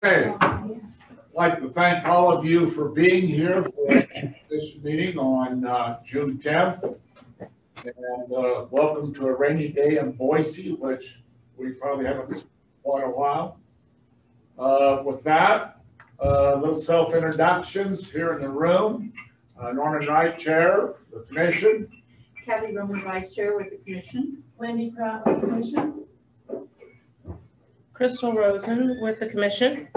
Okay, I'd like to thank all of you for being here for this meeting on June 10th. And welcome to a rainy day in Boise, which we probably haven't seen in quite a while. With that, little self-introductions here in the room. Norman Wright, Chair of the Commission. Kathy Roman, Vice Chair with the Commission. Wendy Pratt with the Commission. Crystal Rosen with the Commission.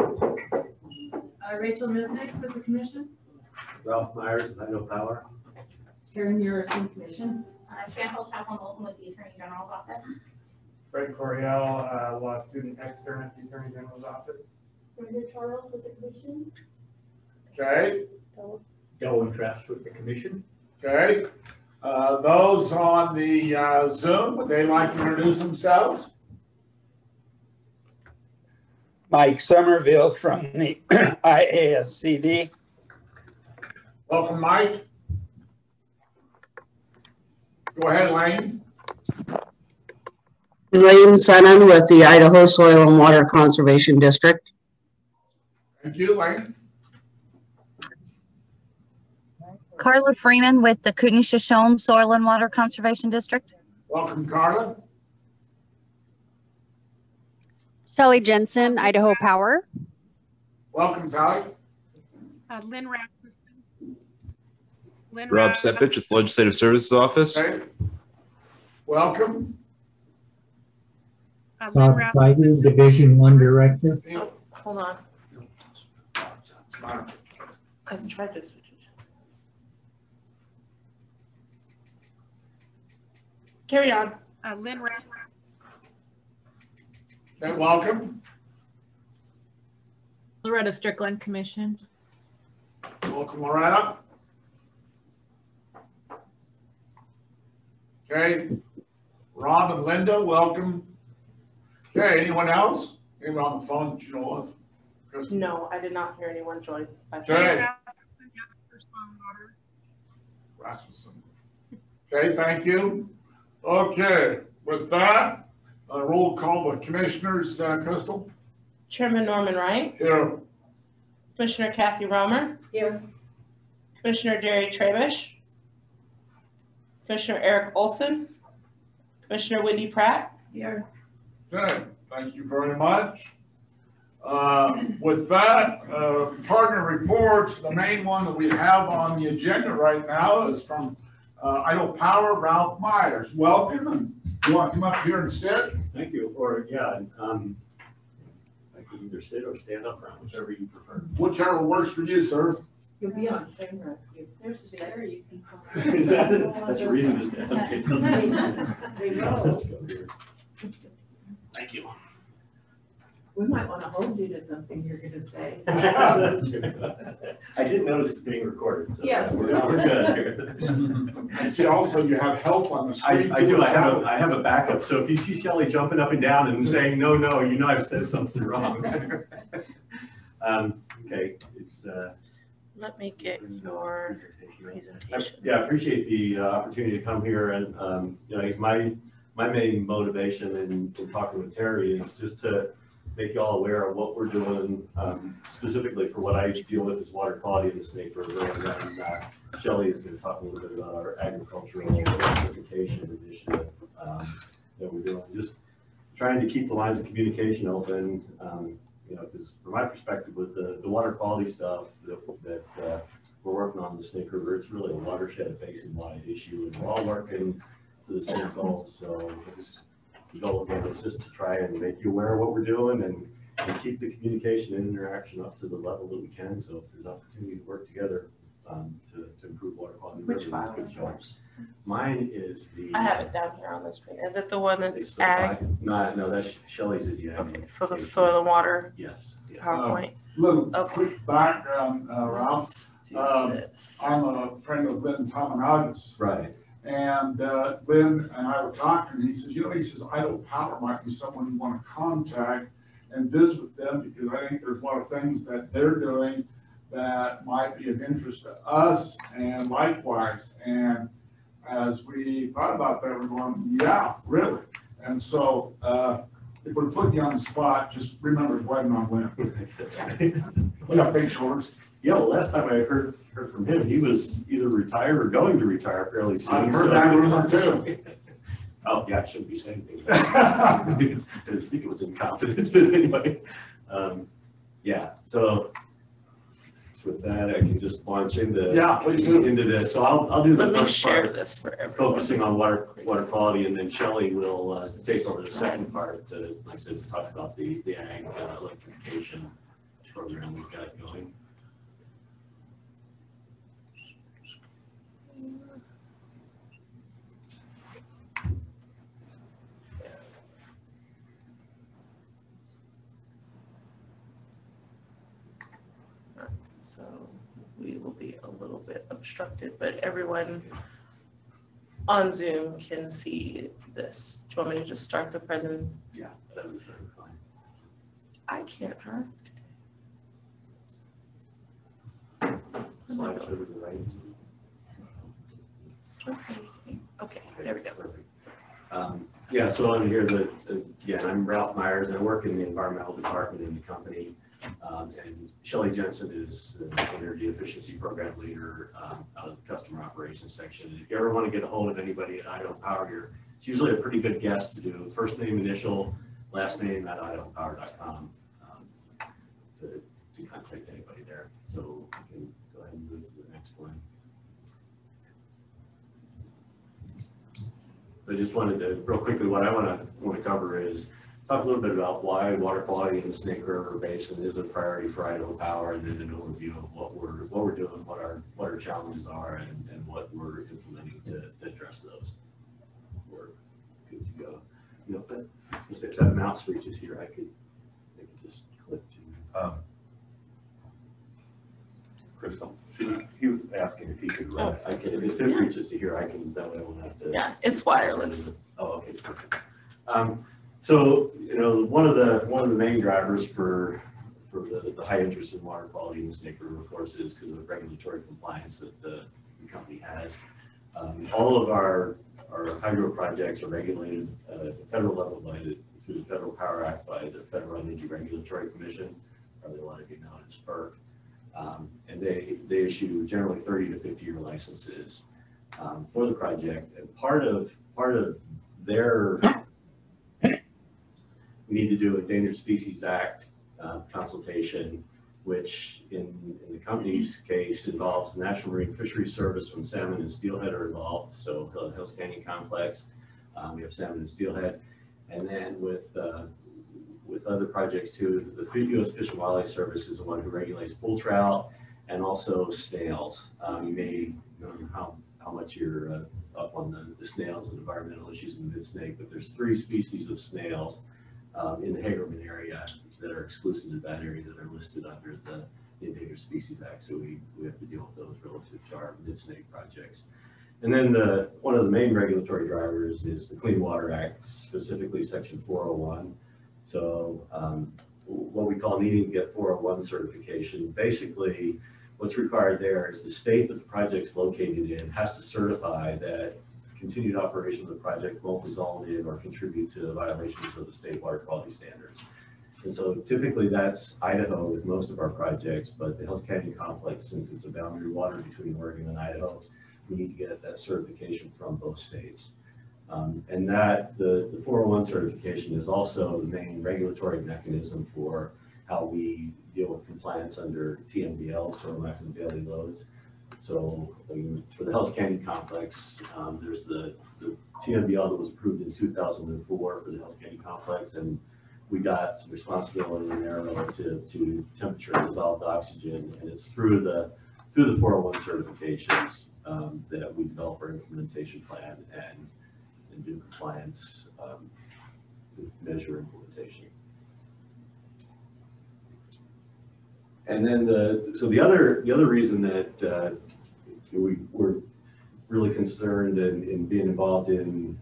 Rachel Misnick with the Commission. Ralph Myers, Idaho Power. Terry Murrison, Commission. Untitled Chapter with the Attorney General's Office. Greg Coriel, Law Student Extern at the Attorney General's Office. Brenda Charles with the Commission. Okay. Delwyn Trask with the Commission. Okay. Those on the Zoom, would they like to introduce themselves? Mike Somerville from the IASCD. Welcome, Mike. Go ahead, Lane. Lane Sennon with the Idaho Soil and Water Conservation District. Thank you, Lane. Carla Freeman with the Kootenai-Shoshone Soil and Water Conservation District. Welcome, Carla. Shelley Jensen, Idaho Power. Welcome, Sally. Lynn Rasmussen. Rob Sepich with Legislative Services Office. Okay. Welcome. Lynn Rasmussen. Division 1 Director. Oh, hold on. I tried to switch it. Carry on. Lynn Rasmussen. Okay, welcome. Loretta Strickland, Commission. Welcome, Loretta. Okay. Rob and Linda, welcome. Okay, anyone else? Anyone on the phone that you know of? Kristen? No, I did not hear anyone join. Okay. Rasmussen. Okay, thank you. Okay, with that, roll call with commissioners, Crystal. Chairman Norman Wright. Here. Commissioner Kathy Romer. Here. Commissioner Jerry Trabish. Commissioner Eric Olson. Commissioner Wendy Pratt. Here. Okay, thank you very much. With that, partner reports, the main one that we have on the agenda right now is from Idaho Power, Ralph Myers. Welcome, and you want to come up here and sit? Thank you. Or yeah, I could either sit or stand up front, whichever you prefer. Whichever works for you, sir. You'll be on camera. There's a chair you can come. Is that's a reason to stand up? There you go. Thank you. We might want to hold you to something you're going to say. I did notice it being recorded, so Yes. we're good here. I see also you have help on the screen. I do. I have a backup. So if you see Shelley jumping up and down and saying no, you know I've said something wrong. Okay, it's. Let me get your presentation. Yeah, I appreciate the opportunity to come here, and you know, I guess my main motivation in talking with Terry is just to make you all aware of what we're doing, specifically for what I deal with is water quality in the Snake River, and then Shelley is going to talk a little bit about our agricultural certification initiative that we're doing. Just trying to keep the lines of communication open. You know, because from my perspective, with the water quality stuff that we're working on in the Snake River, it's really a watershed basin-wide issue, and we're all working to the same goal. So the goal again is just to try and make you aware of what we're doing and keep the communication and interaction up to the level that we can. So if there's opportunity to work together to improve water quality. Which file is yours? Mine is the. I have it down here on the screen. Is it the one that's ag? No, that's Shelley's is the ag. Okay, for the soil and water. Yes. Yeah. PowerPoint. Little quick background, Ralph. I'm a friend of Lynn Tominagas. Right. And Lynn and I were talking, and he says, Idaho Power might be someone you want to contact and visit with them, because I think there's a lot of things that they're doing that might be of interest to us, and likewise. And as we thought about that, we're going, yeah, really. And so if we're putting you on the spot, just remember it wasn't on winter. What's up, big shoulders? Yeah, well, last time I heard from him, he was either retired or going to retire fairly soon. I've heard that rumor too. Oh, yeah, I shouldn't be saying things. I think it was in confidence, but anyway. Yeah, so with that, I can just launch into this. So I'll do the Let me first share part, this for everyone. focusing on water quality, and then Shelley will take over the second part to, like I said, to talk about the ag electrification program we've got going. So we will be a little bit obstructed, but everyone on Zoom can see this. Do you want me to just start the present? Yeah, that was very fine. I can't drive. Slide over to the right. Okay, there we go. Yeah, so on here, again, I'm Ralph Myers. I work in the environmental department in the company. And Shelley Jensen is the energy efficiency program leader out of the customer operations section. If you ever want to get a hold of anybody at Idaho Power here, it's usually a pretty good guess to do first name, initial, last name at idahopower.com to contact anybody there. So we can go ahead and move to the next one. I just wanted to, real quickly, what I want to cover is talk a little bit about why water quality in the Snake River Basin is a priority for Idaho Power, and then an overview of what we're doing, what our challenges are, and what we're implementing to address those. We're good to go. You know, but if that mouse reaches here, I could just click to. Crystal, he was asking if he could run. I can, if it reaches to here, I can. That way I won't have to. Yeah, it's wireless. Oh, okay, perfect. So, you know, one of the main drivers for the high interest in water quality in the Snake River, of course, is because of regulatory compliance that the company has. All of our hydro projects are regulated at the federal level through the Federal Power Act by the Federal Energy Regulatory Commission, or they want to be known as FERC. And they issue generally 30 to 50-year licenses for the project. And part of their we need to do Endangered Species Act consultation, which in the company's case involves the National Marine Fisheries Service when salmon and steelhead are involved. So Hills Canyon Complex, we have salmon and steelhead, and then with other projects too, the U.S. Fish and Wildlife Service is the one who regulates bull trout and also snails. You may know how much you're up on the snails and environmental issues in the mid-snake, but there's 3 species of snails in the Hagerman area that are exclusive to that area that are listed under the Endangered Species Act. So we have to deal with those relative to our mid-snake projects. And then one of the main regulatory drivers is the Clean Water Act, specifically Section 401. So what we call needing to get 401 certification. Basically, what's required there is the state that the project's located in has to certify that continued operation of the project won't result in or contribute to violations of the state water quality standards. And so typically that's Idaho with most of our projects, but the Hills Canyon Complex, since it's a boundary water between Oregon and Idaho, we need to get that certification from both states. And that the 401 certification is also the main regulatory mechanism for how we deal with compliance under TMDL, total maximum daily loads. So for the Hells Canyon Complex, there's the TMDL that was approved in 2004 for the Hells Canyon Complex, and we got some responsibility in there relative to temperature dissolved oxygen, and it's through the 401 certifications that we develop our implementation plan and do compliance measure implementation. And then so the other reason that we're really concerned in being involved in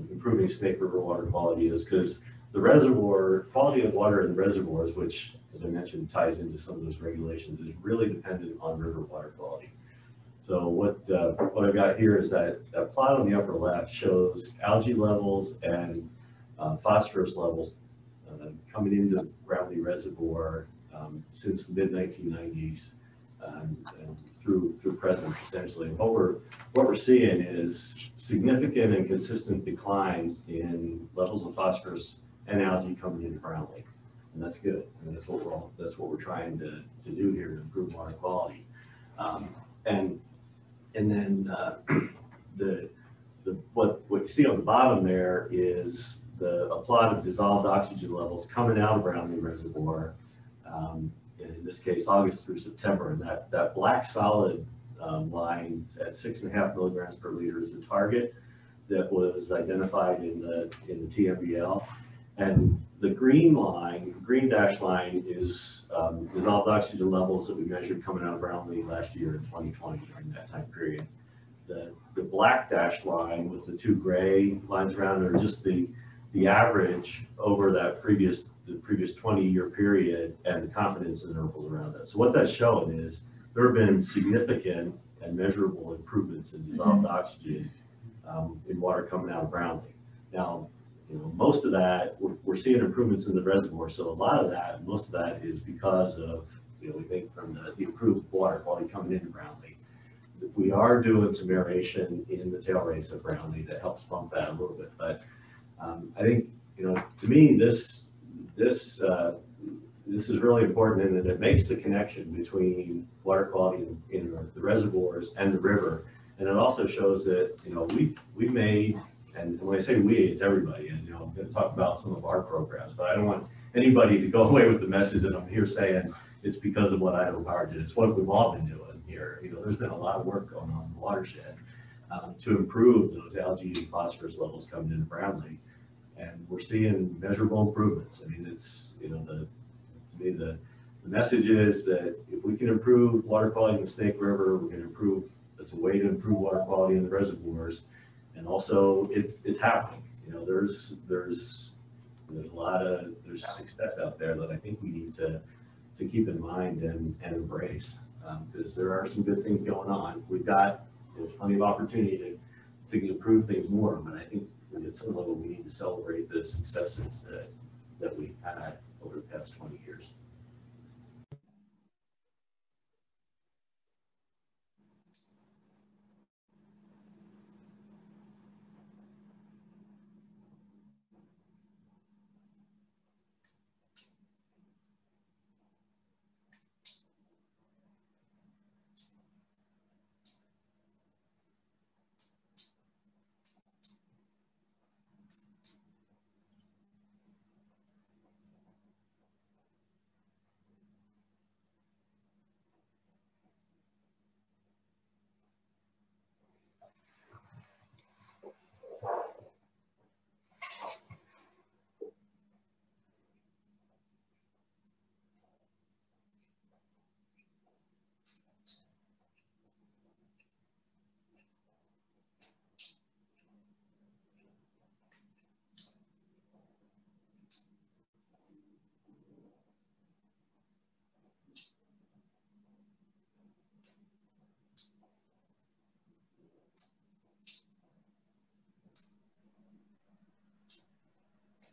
improving Snake River water quality is because the reservoir quality of water in reservoirs, which, as I mentioned, ties into some of those regulations, is really dependent on river water quality. So what I've got here is that plot on the upper left shows algae levels and phosphorus levels coming into Brownlee Reservoir since the mid-1990s and through present, essentially. And what we're seeing is significant and consistent declines in levels of phosphorus and algae coming into Brownlee, and that's good. I mean, that's what we're trying to do here to improve water quality. And then what you see on the bottom there is a plot of dissolved oxygen levels coming out of Brownlee Reservoir. In this case, August through September, and that black solid line at 6.5 milligrams per liter is the target that was identified in the TMBL. And the green dashed line is dissolved oxygen levels that we measured coming out of Brownlee last year in 2020 during that time period. The black dashed line with the two gray lines around it are just the average over that previous 20-year period and the confidence intervals around that. So what that's showing is there have been significant and measurable improvements in dissolved oxygen in water coming out of Brownlee. Now, most of that, we're seeing improvements in the reservoir. So a lot of that, most of that is because of, we think from the improved water quality coming into Brownlee. We are doing some aeration in the tail race of Brownlee that helps bump that a little bit. But I think, to me, this is really important in that it makes the connection between water quality in the reservoirs and the river. And it also shows that, we made, and when I say we, it's everybody. And, I'm going to talk about some of our programs, but I don't want anybody to go away with the message that I'm here saying it's because of what Idaho Power did. It's what we've all been doing here. There's been a lot of work going on in the watershed to improve those algae and phosphorus levels coming into Brownlee. And we're seeing measurable improvements. I mean, it's, to me, the message is that if we can improve water quality in the Snake River, we can improve, it's a way to improve water quality in the reservoirs. And also it's happening. There's success out there that I think we need to keep in mind and embrace, because there are some good things going on. We've got plenty of opportunity to improve things more, but I think at some level we need to celebrate the successes that we've had over the past 20 years.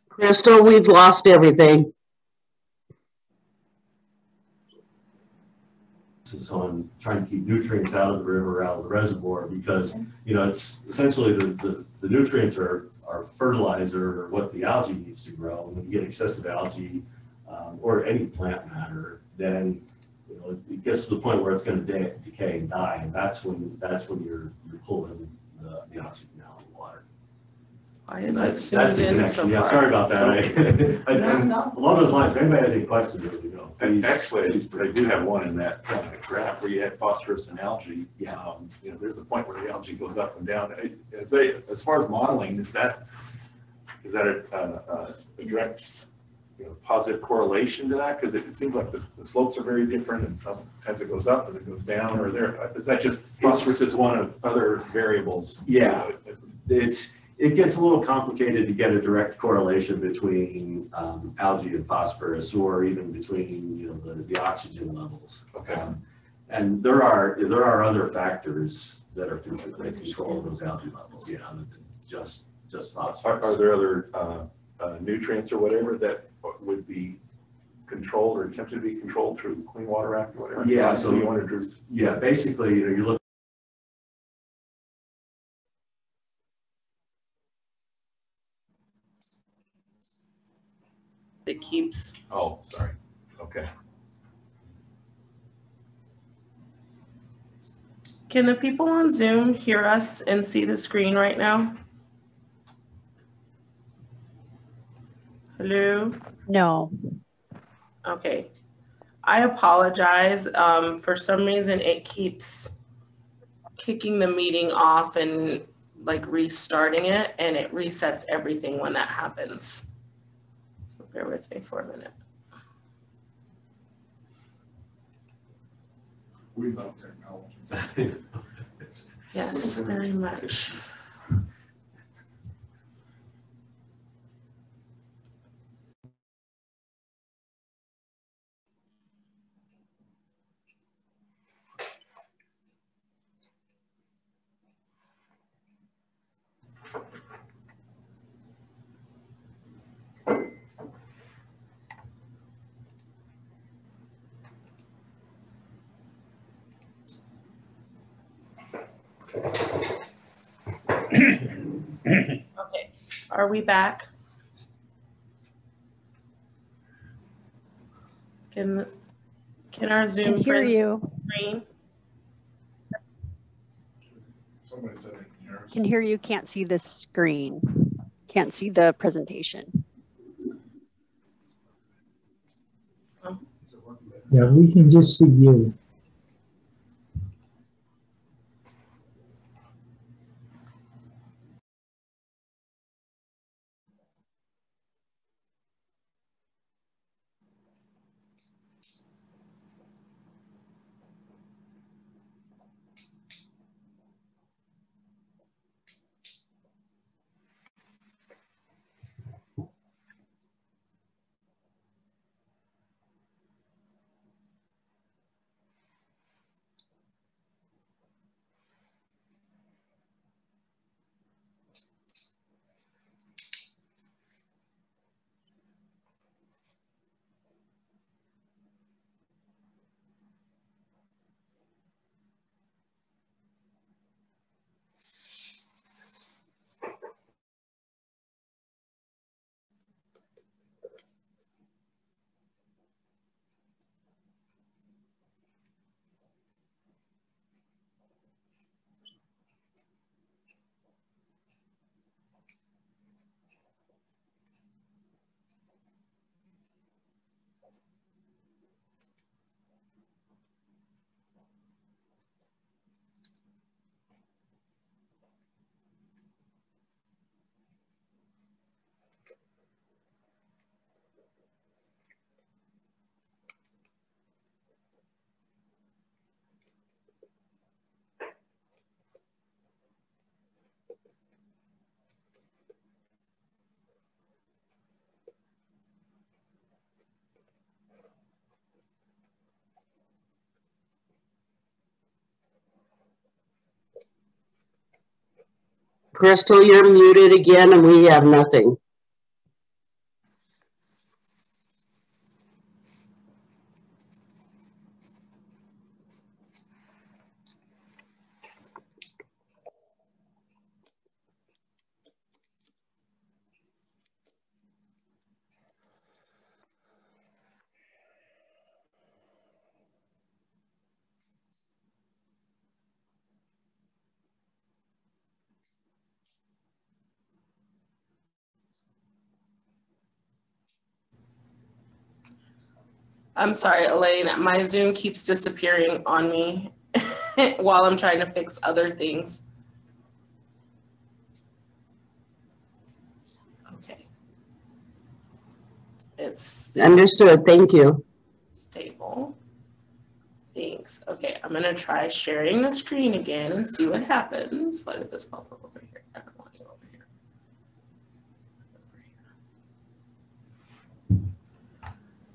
Crystal, we've lost everything. On trying to keep nutrients out of the river, out of the reservoir, because it's essentially the nutrients are fertilizer, or what the algae needs to grow. And when you get excessive algae or any plant matter, then it gets to the point where it's going to decay and die, and that's when you're pulling the oxygen out of the water. That's the connection. Yeah, sorry about that. Along those lines, if anybody has any questions, Actually, I do have one in that graph where you had phosphorus and algae. Yeah. There's a point where the algae goes up and down. As far as modeling, is that a direct positive correlation to that? Because it seems like the slopes are very different, and sometimes it goes up and it goes down. Or is that just phosphorus is one of other variables? Yeah, it gets a little complicated to get a direct correlation between algae and phosphorus, or even between the oxygen levels. Okay. And there are other factors that control those algae levels. Yeah, just phosphorus. Are there other nutrients or whatever that would be controlled or attempted to be controlled through Clean Water Act or whatever. Yeah, So so you wanted to. yeah, basically, you know, you're looking. It keeps. Oh, sorry. Okay. Can the people on Zoom hear us and see the screen right now? Hello? No. Okay. I apologize. For some reason, it keeps kicking the meeting off and like restarting it, and it resets everything when that happens. So bear with me for a minute. We love technology. Yes, very much. Okay, are we back? Can our Zoom Can hear friends you. screen? Somebody said they can hear us. Can hear you, can't see the screen. Can't see the presentation. Yeah, we can just see you. Crystal, you're muted again and we have nothing. I'm sorry, Elaine, my Zoom keeps disappearing on me while I'm trying to fix other things. Okay. It's Understood. Thank you. stable. Thanks. Okay, I'm gonna try sharing the screen again and see what happens. Why did this pop up over here? I don't want you over here.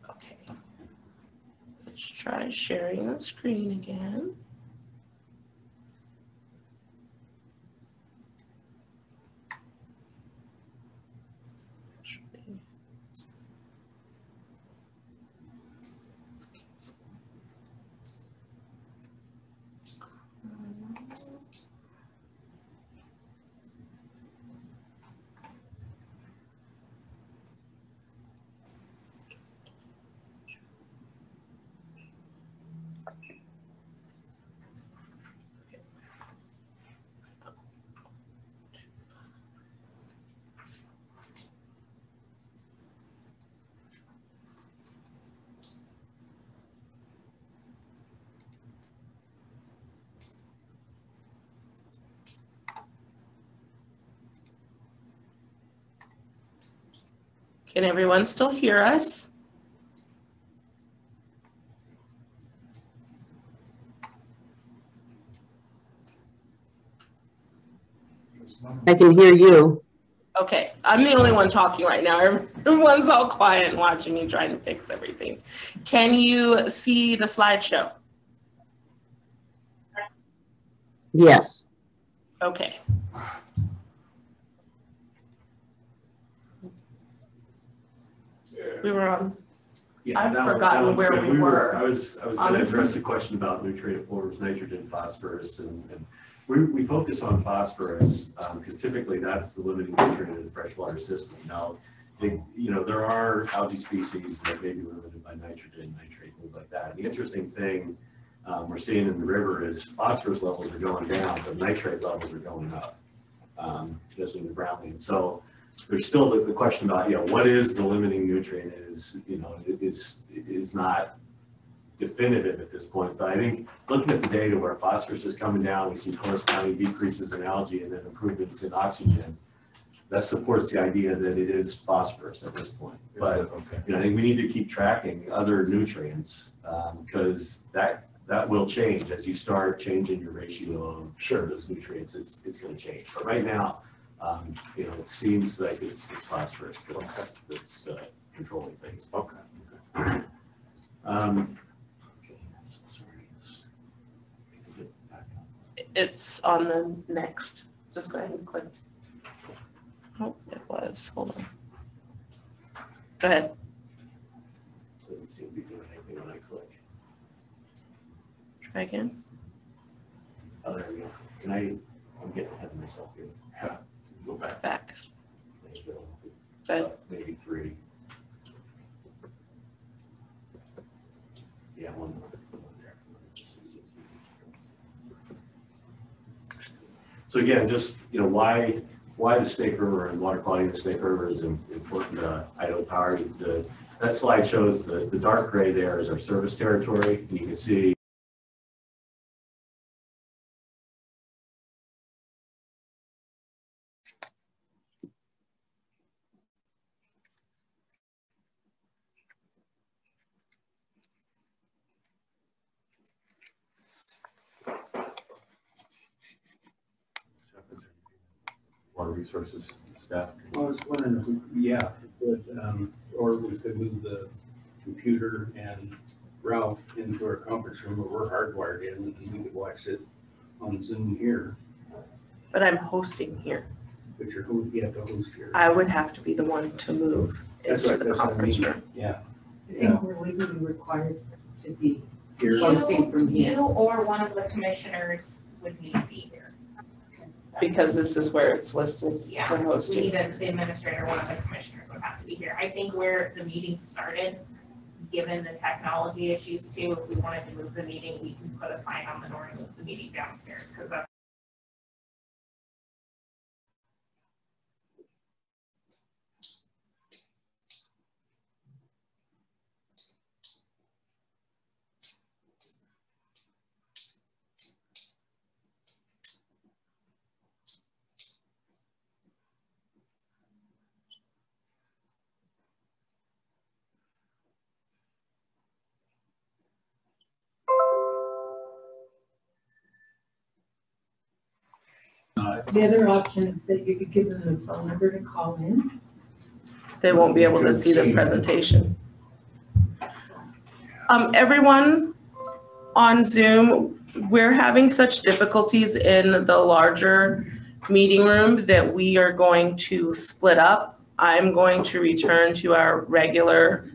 Okay. Let's try sharing the screen again. Can everyone still hear us? I can hear you. Okay, I'm the only one talking right now. Everyone's all quiet and watching me trying to fix everything. Can you see the slideshow? Yes. Okay. We were on. Yeah, I've that forgotten one's where good. we were. I was going to Honestly. address the question about nutrient forms, nitrogen, phosphorus, and we focus on phosphorus because typically that's the limiting nutrient in the freshwater system. Now, there are algae species that may be limited by nitrogen, nitrate, things like that. And the interesting thing we're seeing in the river is phosphorus levels are going down, but nitrate levels are going up, just in the grounding. So there's still the question about, what is the limiting nutrient is not definitive at this point. But I think looking at the data where phosphorus is coming down, we see corresponding decreases in algae and then improvements in oxygen. That supports the idea that it is phosphorus at this point. But I think we need to keep tracking other nutrients because that will change as you start changing your ratio of those nutrients. It's going to change. But right now, it seems like it's phosphorus that's controlling things. Okay. It's on the next. Just go ahead and click. Oh, it was. Hold on. Go ahead. Doesn't seem to be doing anything when I click. Try again. Oh, there we go. I'm getting ahead of myself here. Yeah. Go back. Back. There you go. Good. Maybe 3. Yeah, one more. So again, just why the Snake River and water quality of the Snake River is important to Idaho Power. That slide shows the dark gray there is our service territory, and you can see water resources staff. I was wondering if we could, or we could move the computer and Ralph into our conference room where we're hardwired in, and we could watch it on Zoom here. But I'm hosting here. But you have to host here. I would have to be the one to move into the conference room. Yeah. I think we're legally required to be Here. hosting from You here. or one of the commissioners would need to be here. Because this is where it's listed Yeah, for we hosting. need the administrator, one of the commissioners would have to be here. I think where the meeting started, given the technology issues too, if we wanted to move the meeting, we can put a sign on the door and move the meeting downstairs, because that's The other option is that you could give them the phone number to call in. They won't be able to see the presentation. Everyone on Zoom, we're having such difficulties in the larger meeting room that we are going to split up. I'm going to return to our regular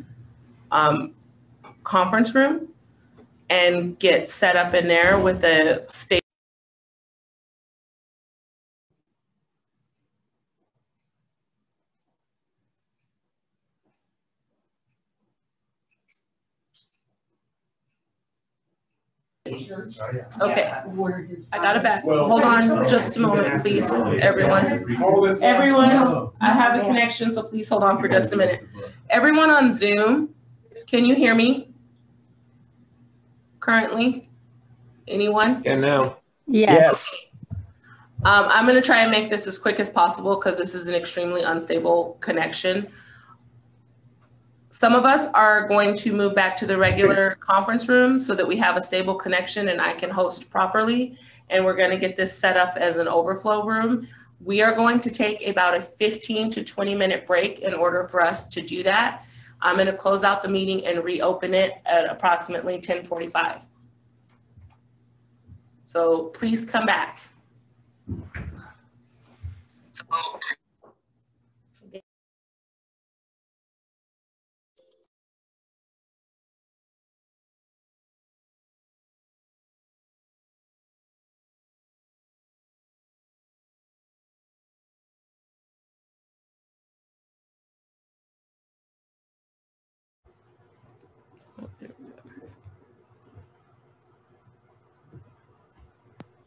conference room and get set up in there with the state. Okay, I got it back. Hold on just a moment, please, everyone. Everyone, I have a connection, so please hold on for just a minute. Everyone on Zoom, can you hear me currently? Anyone? Yeah, now. Yes. I'm going to try and make this as quick as possible because this is an extremely unstable connection. some of us are going to move back to the regular conference room so that we have a stable connection and I can host properly. And we're going to get this set up as an overflow room. We are going to take about a 15 to 20 minute break in order for us to do that. I'm going to close out the meeting and reopen it at approximately 10:45. So please come back.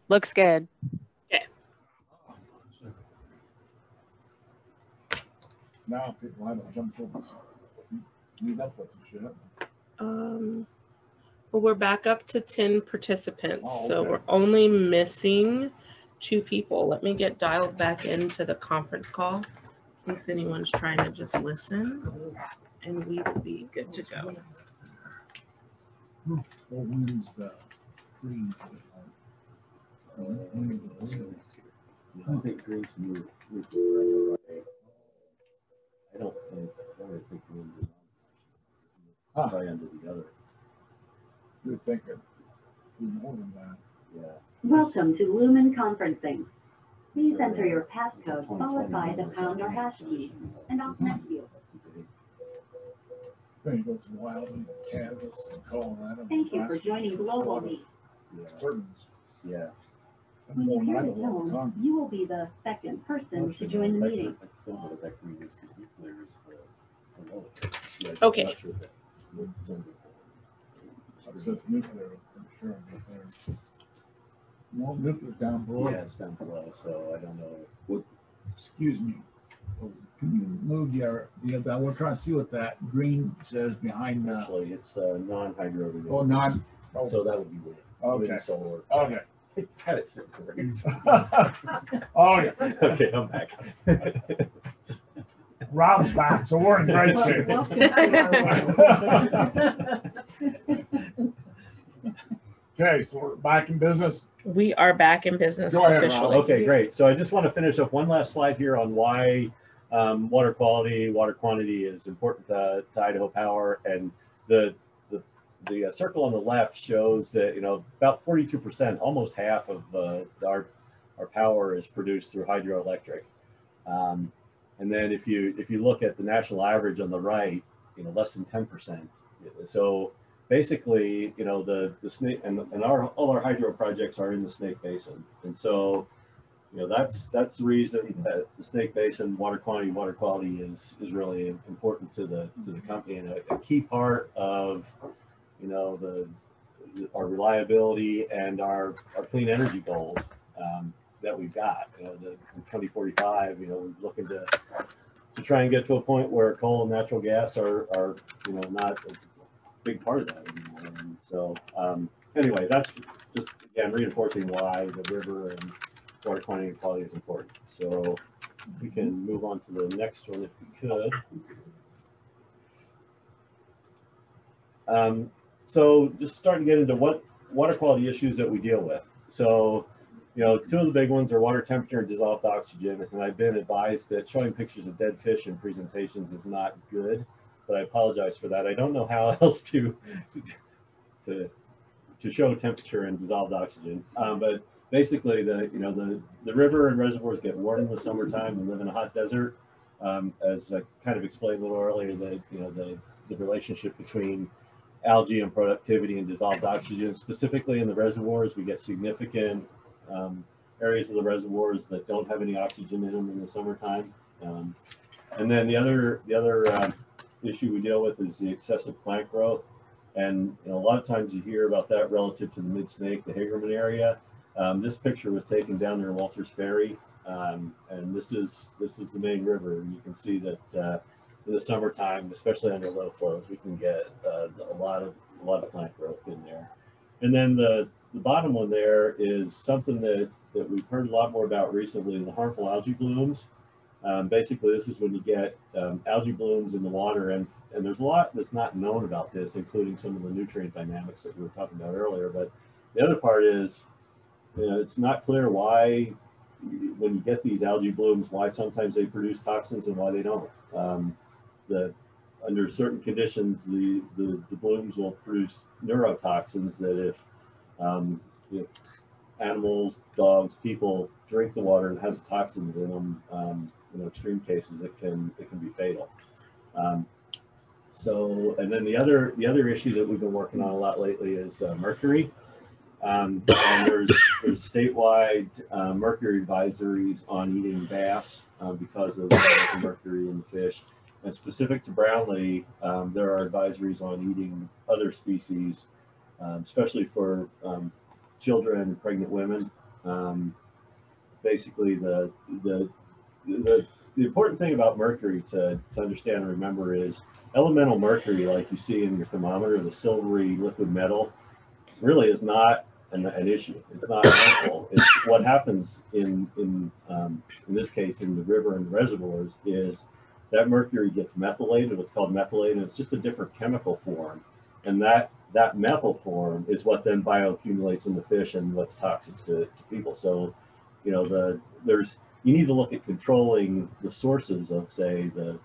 Looks good. Okay. Now people haven't jumped over. Meet up with the shit. Well, we're back up to 10 participants, Oh, so okay. we're only missing 2 people. Let me get dialed back into the conference call in case anyone's trying to just listen, and we will be good to go. Well, when's green? I think Green's moved. I don't think Green is probably under the other. You're thinking more than that. Yeah. Welcome to Lumen Conferencing. Please enter your passcode followed by the pound or hash key, and I'll connect you. Then you go through Wyoming, Kansas, and Colorado. Thank you for joining Global Meet. Disturbance. Yeah. When you hear the tone, you will be the second person to join the meeting. Okay. Says nuclear, I'm sure. Well, nuclear's down below. Yeah, it's down below, so I don't know. What? Excuse me. Can you move we're trying to see what that green says behind that. Actually, it's non-hydro. Oh, non. Oh. So that would be weird. Okay. Solar. Okay. Had it sitting for you. Oh, yeah. Okay, I'm back. Rob's back, so we're in great shape. Okay, so we're back in business. We are back in business Go ahead, officially. Rob. Okay, great. So I just want to finish up one last slide here on why water quality, water quantity is important to Idaho Power. And the circle on the left shows that, about 42%, almost half of our power is produced through hydroelectric. And then if you look at the national average on the right, less than 10%. So basically, the snake and all our hydro projects are in the Snake Basin. And so, that's the reason that the Snake Basin water quality is really important to the company, and a key part of our reliability and our clean energy goals that we've got. In 2045, we're looking to try and get to a point where coal and natural gas are not a big part of that anymore. And so anyway, that's just again reinforcing why the river and water quantity and quality is important. So we can move on to the next one if we could. So just starting to get into what water quality issues that we deal with. So, 2 of the big ones are water temperature and dissolved oxygen. And I've been advised that showing pictures of dead fish in presentations is not good, but I apologize for that. I don't know how else to show temperature and dissolved oxygen. But basically, the river and reservoirs get warm in the summertime and live in a hot desert. As I kind of explained a little earlier, the relationship between algae and productivity and dissolved oxygen. Specifically in the reservoirs, we get significant areas of the reservoirs that don't have any oxygen in them in the summertime. And then the other issue we deal with is the excessive plant growth. And a lot of times you hear about that relative to the Mid-Snake, the Hagerman area. This picture was taken down near Walters Ferry, and this is the main river. And you can see that in the summertime, especially under low flows, we can get a lot of plant growth in there. And then the bottom one there is something that we've heard a lot more about recently, the harmful algae blooms. Basically, this is when you get algae blooms in the water, and there's a lot that's not known about this, including some of the nutrient dynamics that we were talking about earlier. But the other part is, it's not clear why, when you get these algae blooms, why sometimes they produce toxins and why they don't. Under certain conditions, the blooms will produce neurotoxins that if animals, dogs, people drink the water and has toxins in them, in extreme cases, it can be fatal. So, and then the other issue that we've been working on a lot lately is mercury. And there's statewide mercury advisories on eating bass because of the mercury in the fish. And specific to Brownlee, there are advisories on eating other species, especially for children and pregnant women. Basically, the important thing about mercury to understand and remember is elemental mercury, like you see in your thermometer, the silvery liquid metal, really is not an issue. It's not harmful. It's what happens in this case in the river and the reservoirs is that mercury gets methylated, what's called methylated, and it's just a different chemical form. And that methyl form is what then bioaccumulates in the fish and what's toxic to people. So, you need to look at controlling the sources of, say, the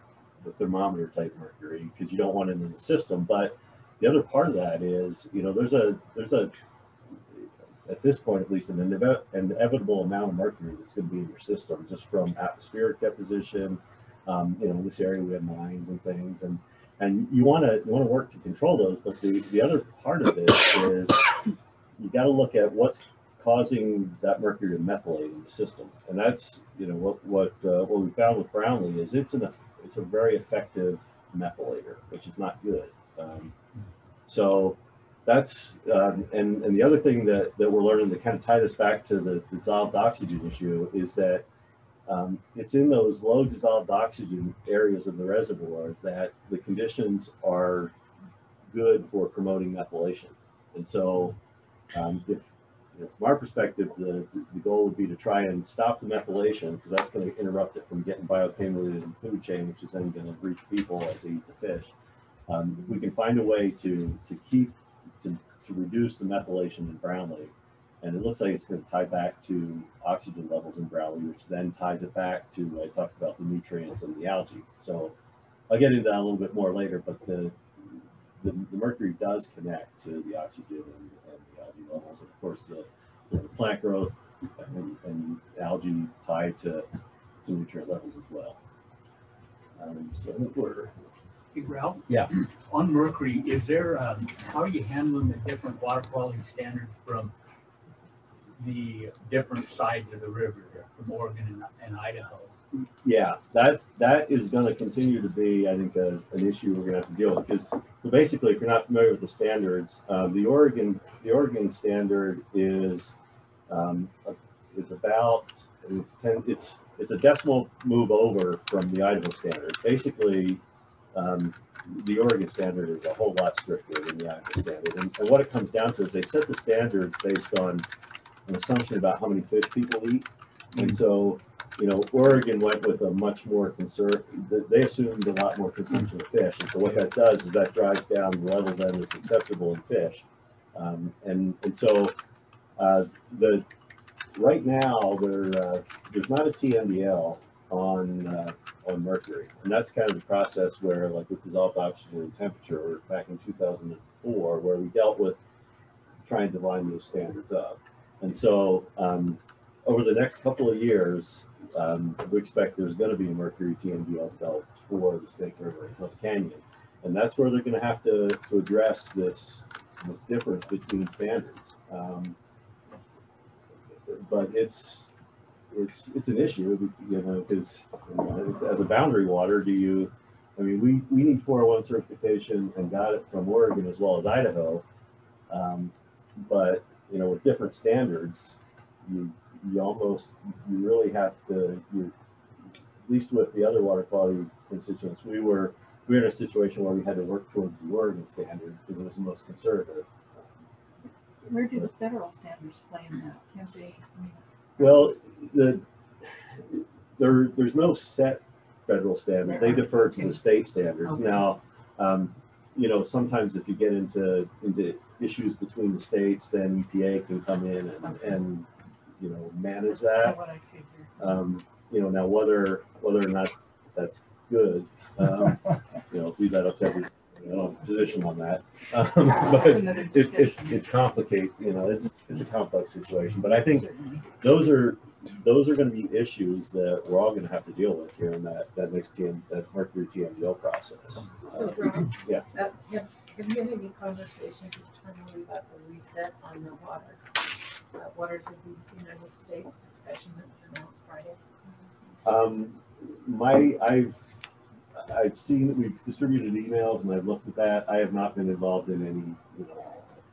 thermometer type mercury, because you don't want it in the system. But the other part of that is, there's a at this point at least an inevitable amount of mercury that's going to be in your system just from atmospheric deposition. In this area we have mines and things, and you want to work to control those. But the other part of it is you got to look at what's causing that mercury to methylate in the system, and that's what we found with Brownlee is it's a very effective methylator, which is not good. So that's and the other thing that we're learning to kind of tie this back to the dissolved oxygen issue is that it's in those low dissolved oxygen areas of the reservoir that the conditions are good for promoting methylation. And so if from our perspective, the goal would be to try and stop the methylation, because that's going to interrupt it from getting bioaccumulated in the food chain, which is then going to reach people as they eat the fish. If we can find a way to reduce the methylation in Brownlee, and it looks like it's going to tie back to oxygen levels in Brownlee, which then ties it back to, I talked about the nutrients and the algae. So I'll get into that a little bit more later, but the mercury does connect to the oxygen and the algae levels. And of course, the plant growth and algae tied to nutrient levels as well. So we're Hey, Ralph? Yeah. On mercury, is there, how are you handling the different water quality standards from the different sides of the river, from Oregon and Idaho? Yeah, that is going to continue to be, I think, an issue we're going to have to deal with, because basically, if you're not familiar with the standards, the Oregon standard is about it's a decimal move over from the Idaho standard. Basically, the Oregon standard is a whole lot stricter than the Idaho standard, and what it comes down to is they set the standards based on an assumption about how many fish people eat, and so. Oregon went with a much more they assumed a lot more consumption of fish. And so what that does is that drives down the level then that's acceptable in fish. And so right now there's not a TMDL on mercury. And that's kind of the process where, like with dissolved oxygen and temperature back in 2004, where we dealt with trying to line those standards up. And so over the next couple of years, we expect there's going to be a mercury TMDL developed for the Snake River and Hills Canyon, and that's where they're going to have to address this difference between standards. But it's an issue, because as a boundary water, we need 401 certification and got it from Oregon as well as Idaho, but with different standards, you really have to, at least with the other water quality constituents, we were in a situation where we had to work towards the Oregon standard because it was the most conservative. Where do the federal standards play in that? Can't they? Well, there's no set federal standards. They defer to the state standards. Okay. Now, you know, sometimes if you get into issues between the states, then EPA can come in and you know, manage that. What I figured. You know, now whether or not that's good, you know, leave that up to every position on that. But it complicates, you know, it's a complex situation. But I think those are going to be issues that we're all going to have to deal with here in that next that Mercury TMDL process. So, Ron, yeah. have you had any conversations internally about the reset on the waters of the United States discussion that was announced Friday? I've seen that we've distributed emails and I've looked at that. I have not been involved in any, you know,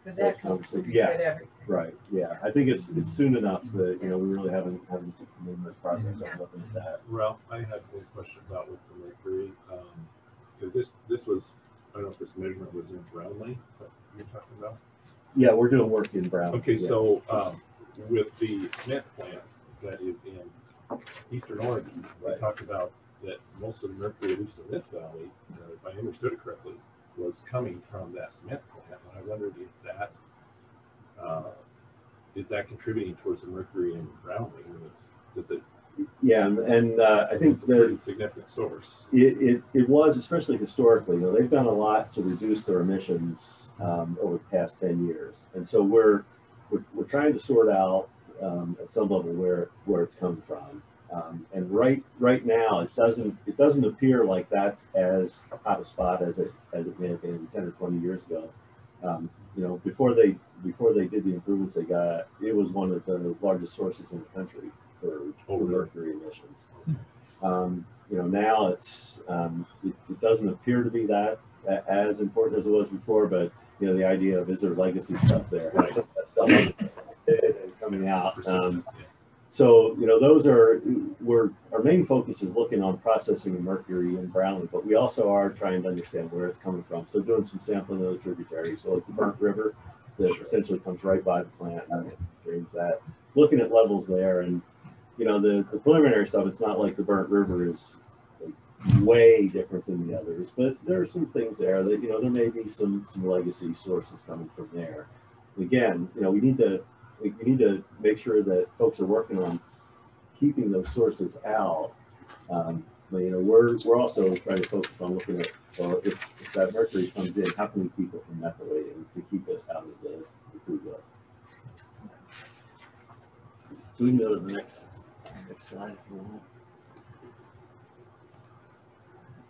Because that conversation. Yeah, Everything. right. Yeah, I think it's soon enough that, you know, we really haven't made much progress on looking at that. Ralph, I had one question about with the Mercury, because this was, I don't know if this measurement was in Brownlee that you're talking about. Yeah, we're doing work in Brown. Okay, yeah. so with the cement plant that is in Eastern Oregon, we talked about that most of the mercury, at least in this valley, if I understood it correctly, was coming from that cement plant. And I wondered if that is that contributing towards the mercury in Brownlee? Does it? Yeah, and I think it's a pretty significant source. It was, especially historically. You know, they've done a lot to reduce their emissions over the past 10 years, and so we're trying to sort out at some level where it's coming from. And right now, it doesn't appear like that's as hot a spot as it may have been 10 or 20 years ago. You know, before they did the improvements they got, it was one of the largest sources in the country for mercury emissions. You know, now it doesn't appear to be that as important as it was before, but you know, the idea of is there legacy stuff there? Right. Some of that stuff coming out. So, you know, those are, our main focus is looking on processing of mercury in Brownlee, but we also are trying to understand where it's coming from. So doing some sampling of the tributary. So like the Burnt River that essentially comes right by the plant and drains that, looking at levels there. And, you know, the preliminary stuff, it's not like the Burnt River is like way different than the others, but there are some things there that, you know, there may be some legacy sources coming from there. Again, you know, we need to make sure that folks are working on keeping those sources out. But you know, we're also trying to focus on looking at, well, if that mercury comes in, how can we keep it from methylating to keep it out of the food web? So we can go to the next slide if you want.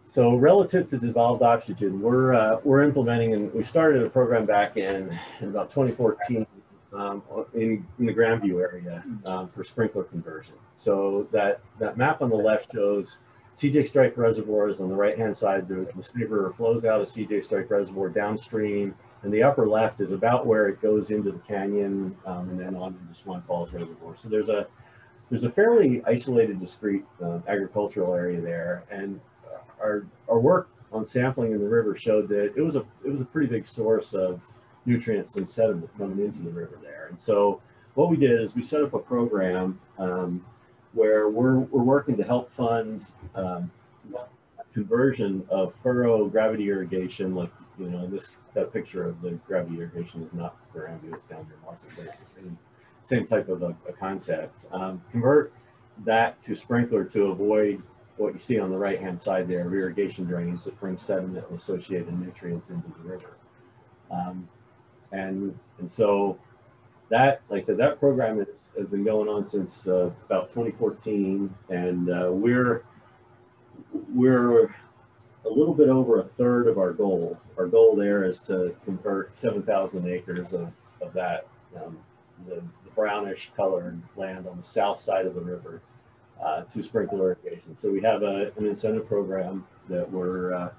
So relative to dissolved oxygen, we're implementing, and we started a program back in about 2014. In the Grandview area for sprinkler conversion. So that map on the left shows CJ Strike reservoirs on the right-hand side. The Snake River flows out of CJ Strike Reservoir downstream, and the upper left is about where it goes into the canyon and then on into Swan Falls Reservoir. So there's a fairly isolated, discrete agricultural area there, and our work on sampling in the river showed that it was a pretty big source of nutrients and sediment coming into the river there. And so what we did is we set up a program where we're working to help fund conversion of furrow gravity irrigation. Like, you know, that picture of the gravity irrigation is not Grandview, it's down here in Marcy, but it's the same type of a concept. Convert that to sprinkler to avoid what you see on the right-hand side there of irrigation drains that bring sediment and associated nutrients into the river. And so that, like I said, that program has been going on since about 2014, and we're a little bit over a third of our goal. Our goal there is to convert 7,000 acres of that, the brownish colored land on the south side of the river to sprinkler irrigation. So we have an incentive program that we're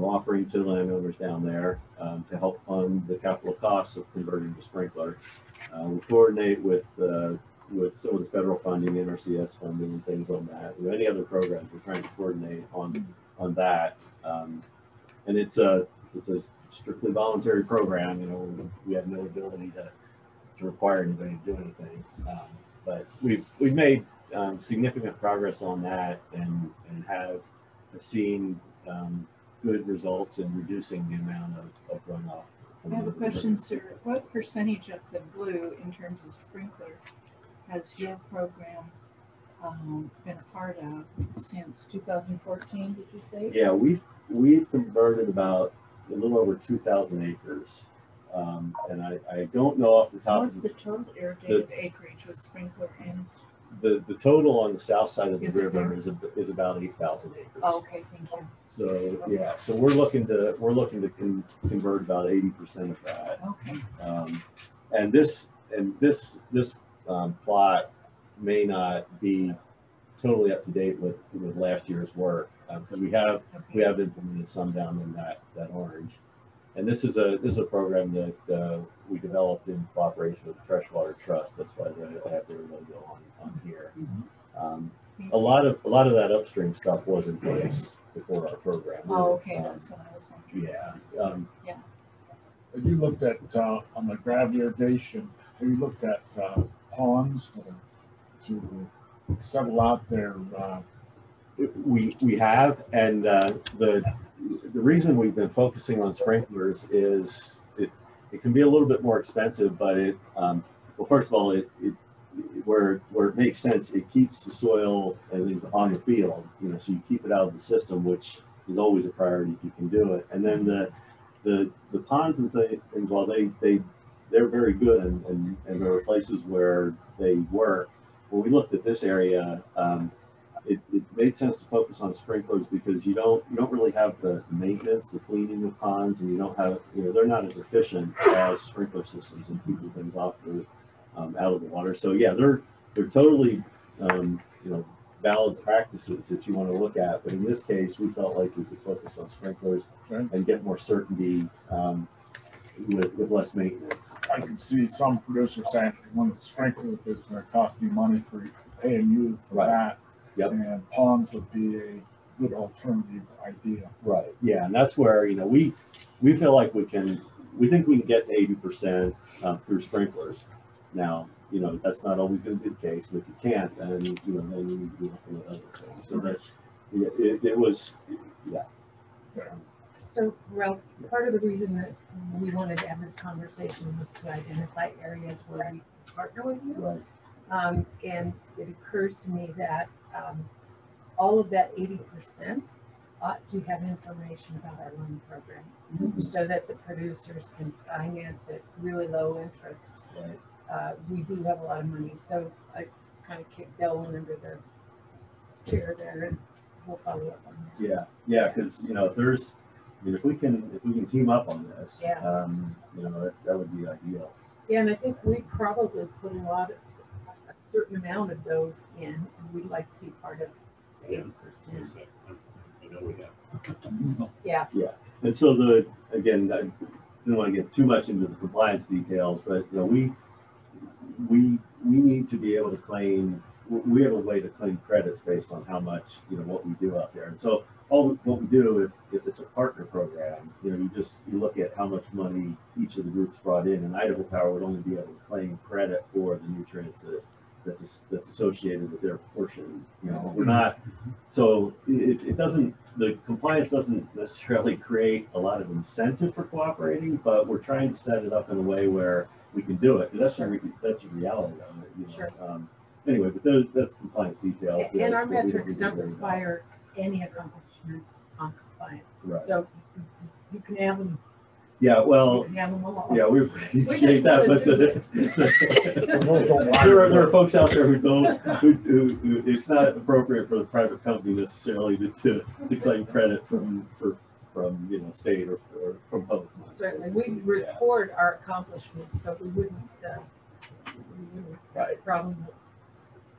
offering to landowners down there to help fund the capital costs of converting to sprinkler. We coordinate with some of the federal funding, NRCS funding, and things on that. And any other programs, we're trying to coordinate on that. And it's a strictly voluntary program. You know, we have no ability to require anybody to do anything. But we've made significant progress on that and have seen good results in reducing the amount of runoff. I have a question, sir. What percentage of the blue in terms of sprinkler has your program been a part of since 2014, did you say? Yeah, we've converted about a little over 2,000 acres. And I don't know off the top. What's the total irrigated acreage with sprinkler ends? The total on the south side of the river is about 8,000 acres. Oh, okay, thank you. So yeah, so we're looking to convert about 80% of that. Okay. And this plot may not be totally up to date with last year's work because we have implemented some down in that orange. And this is a program that we developed in cooperation with the Freshwater Trust. That's why I have their logo on here. A lot of that upstream stuff was in place before our program. Oh, okay, that's what I was wondering. Yeah. Yeah. Have you looked at on the drought irrigation? Have you looked at ponds to settle out there? We have, and the reason we've been focusing on sprinklers is it can be a little bit more expensive, but well, first of all, where it makes sense, it keeps the soil on the field, so you keep it out of the system, which is always a priority if you can do it. And then the ponds and things, while they're very good and there are places where they work. When we looked at this area, it made sense to focus on sprinklers because you don't really have the maintenance, the cleaning of ponds, and you don't have, they're not as efficient as sprinkler systems in keeping things off out of the water. So yeah, they're totally valid practices that you want to look at. But in this case, we felt like we could focus on sprinklers and get more certainty with less maintenance. I can see some producers saying they want to sprinkle it because it's going to cost me money for paying you for that. Yep. And ponds would be a good alternative idea. Right. Yeah, and that's where we feel like we think we can get to 80% through sprinklers. Now, that's not always going to be the case, and if you can't, then then you need to be looking at other things. So that it was, yeah. So, Ralph, part of the reason that we wanted to have this conversation was to identify areas where we can partner with you. Right. And it occurs to me that all of that 80% ought to have information about our loan program so that the producers can finance it really low interest. We do have a lot of money, so I kind of kicked Dylan under the chair there, and we'll follow up on that. Yeah, because if we can team up on this, that would be ideal. Yeah, and I think we probably put a certain amount of those in, and we'd like to be part of 80%. I know we have. Yeah. Yeah, and so again, I didn't want to get too much into the compliance details, but we need to be able to claim. We have a way to claim credits based on how much what we do out there, and so what we do if it's a partner program, you look at how much money each of the groups brought in, and Idaho Power would only be able to claim credit for the nutrients that's associated with their portion. We're not, so it doesn't, the compliance doesn't necessarily create a lot of incentive for cooperating, but we're trying to set it up in a way where we can do it. That's a reality of it. Sure. Anyway, but that's compliance details. And our metrics don't require any accomplishments on compliance. Right. So you can have them. Yeah, well, yeah, we appreciate that, but there are folks out there who it's not appropriate for the private company necessarily to claim credit from state or from public money. Certainly, we record our accomplishments, but we wouldn't probably.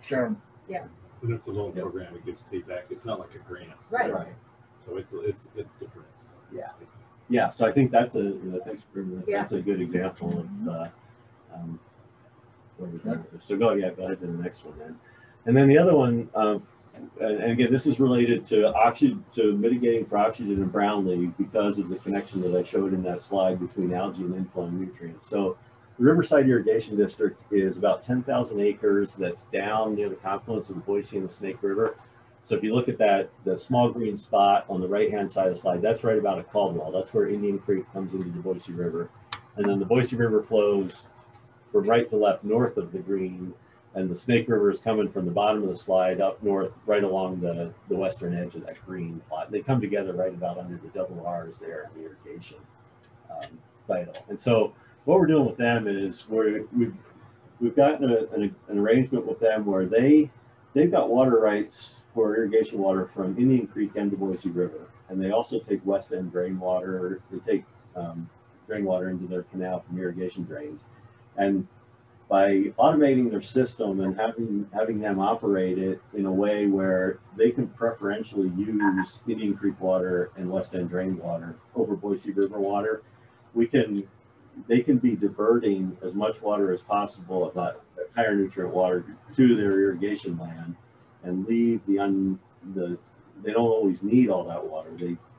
Sure. Yeah. And it's a loan program; it gets paid back. It's not like a grant. Right. So it's different. So. Yeah. Yeah, so I think that's thanks for that's a good example of where we've done this. So go ahead to the next one then. And then the other one, and again, this is related to mitigating for oxygen and brown leaf because of the connection that I showed in that slide between algae and inflowing nutrients. So Riverside Irrigation District is about 10,000 acres that's down near the confluence of the Boise and the Snake River. So if you look at that, the small green spot on the right-hand side of the slide, that's right about a Caldwell. That's where Indian Creek comes into the Boise River. And then the Boise River flows from right to left north of the green, and the Snake River is coming from the bottom of the slide up north, right along the western edge of that green plot. And they come together right about under the double R's there in the irrigation title. And so what we're doing with them is we've gotten an arrangement with them where they've got water rights for irrigation water from Indian Creek and the Boise River. And they also take west end drain water. They take drain water into their canal from irrigation drains. And by automating their system and having them operate it in a way where they can preferentially use Indian Creek water and west end drain water over Boise River water, they can be diverting as much water as possible of that higher nutrient water to their irrigation land, and leave they don't always need all that water.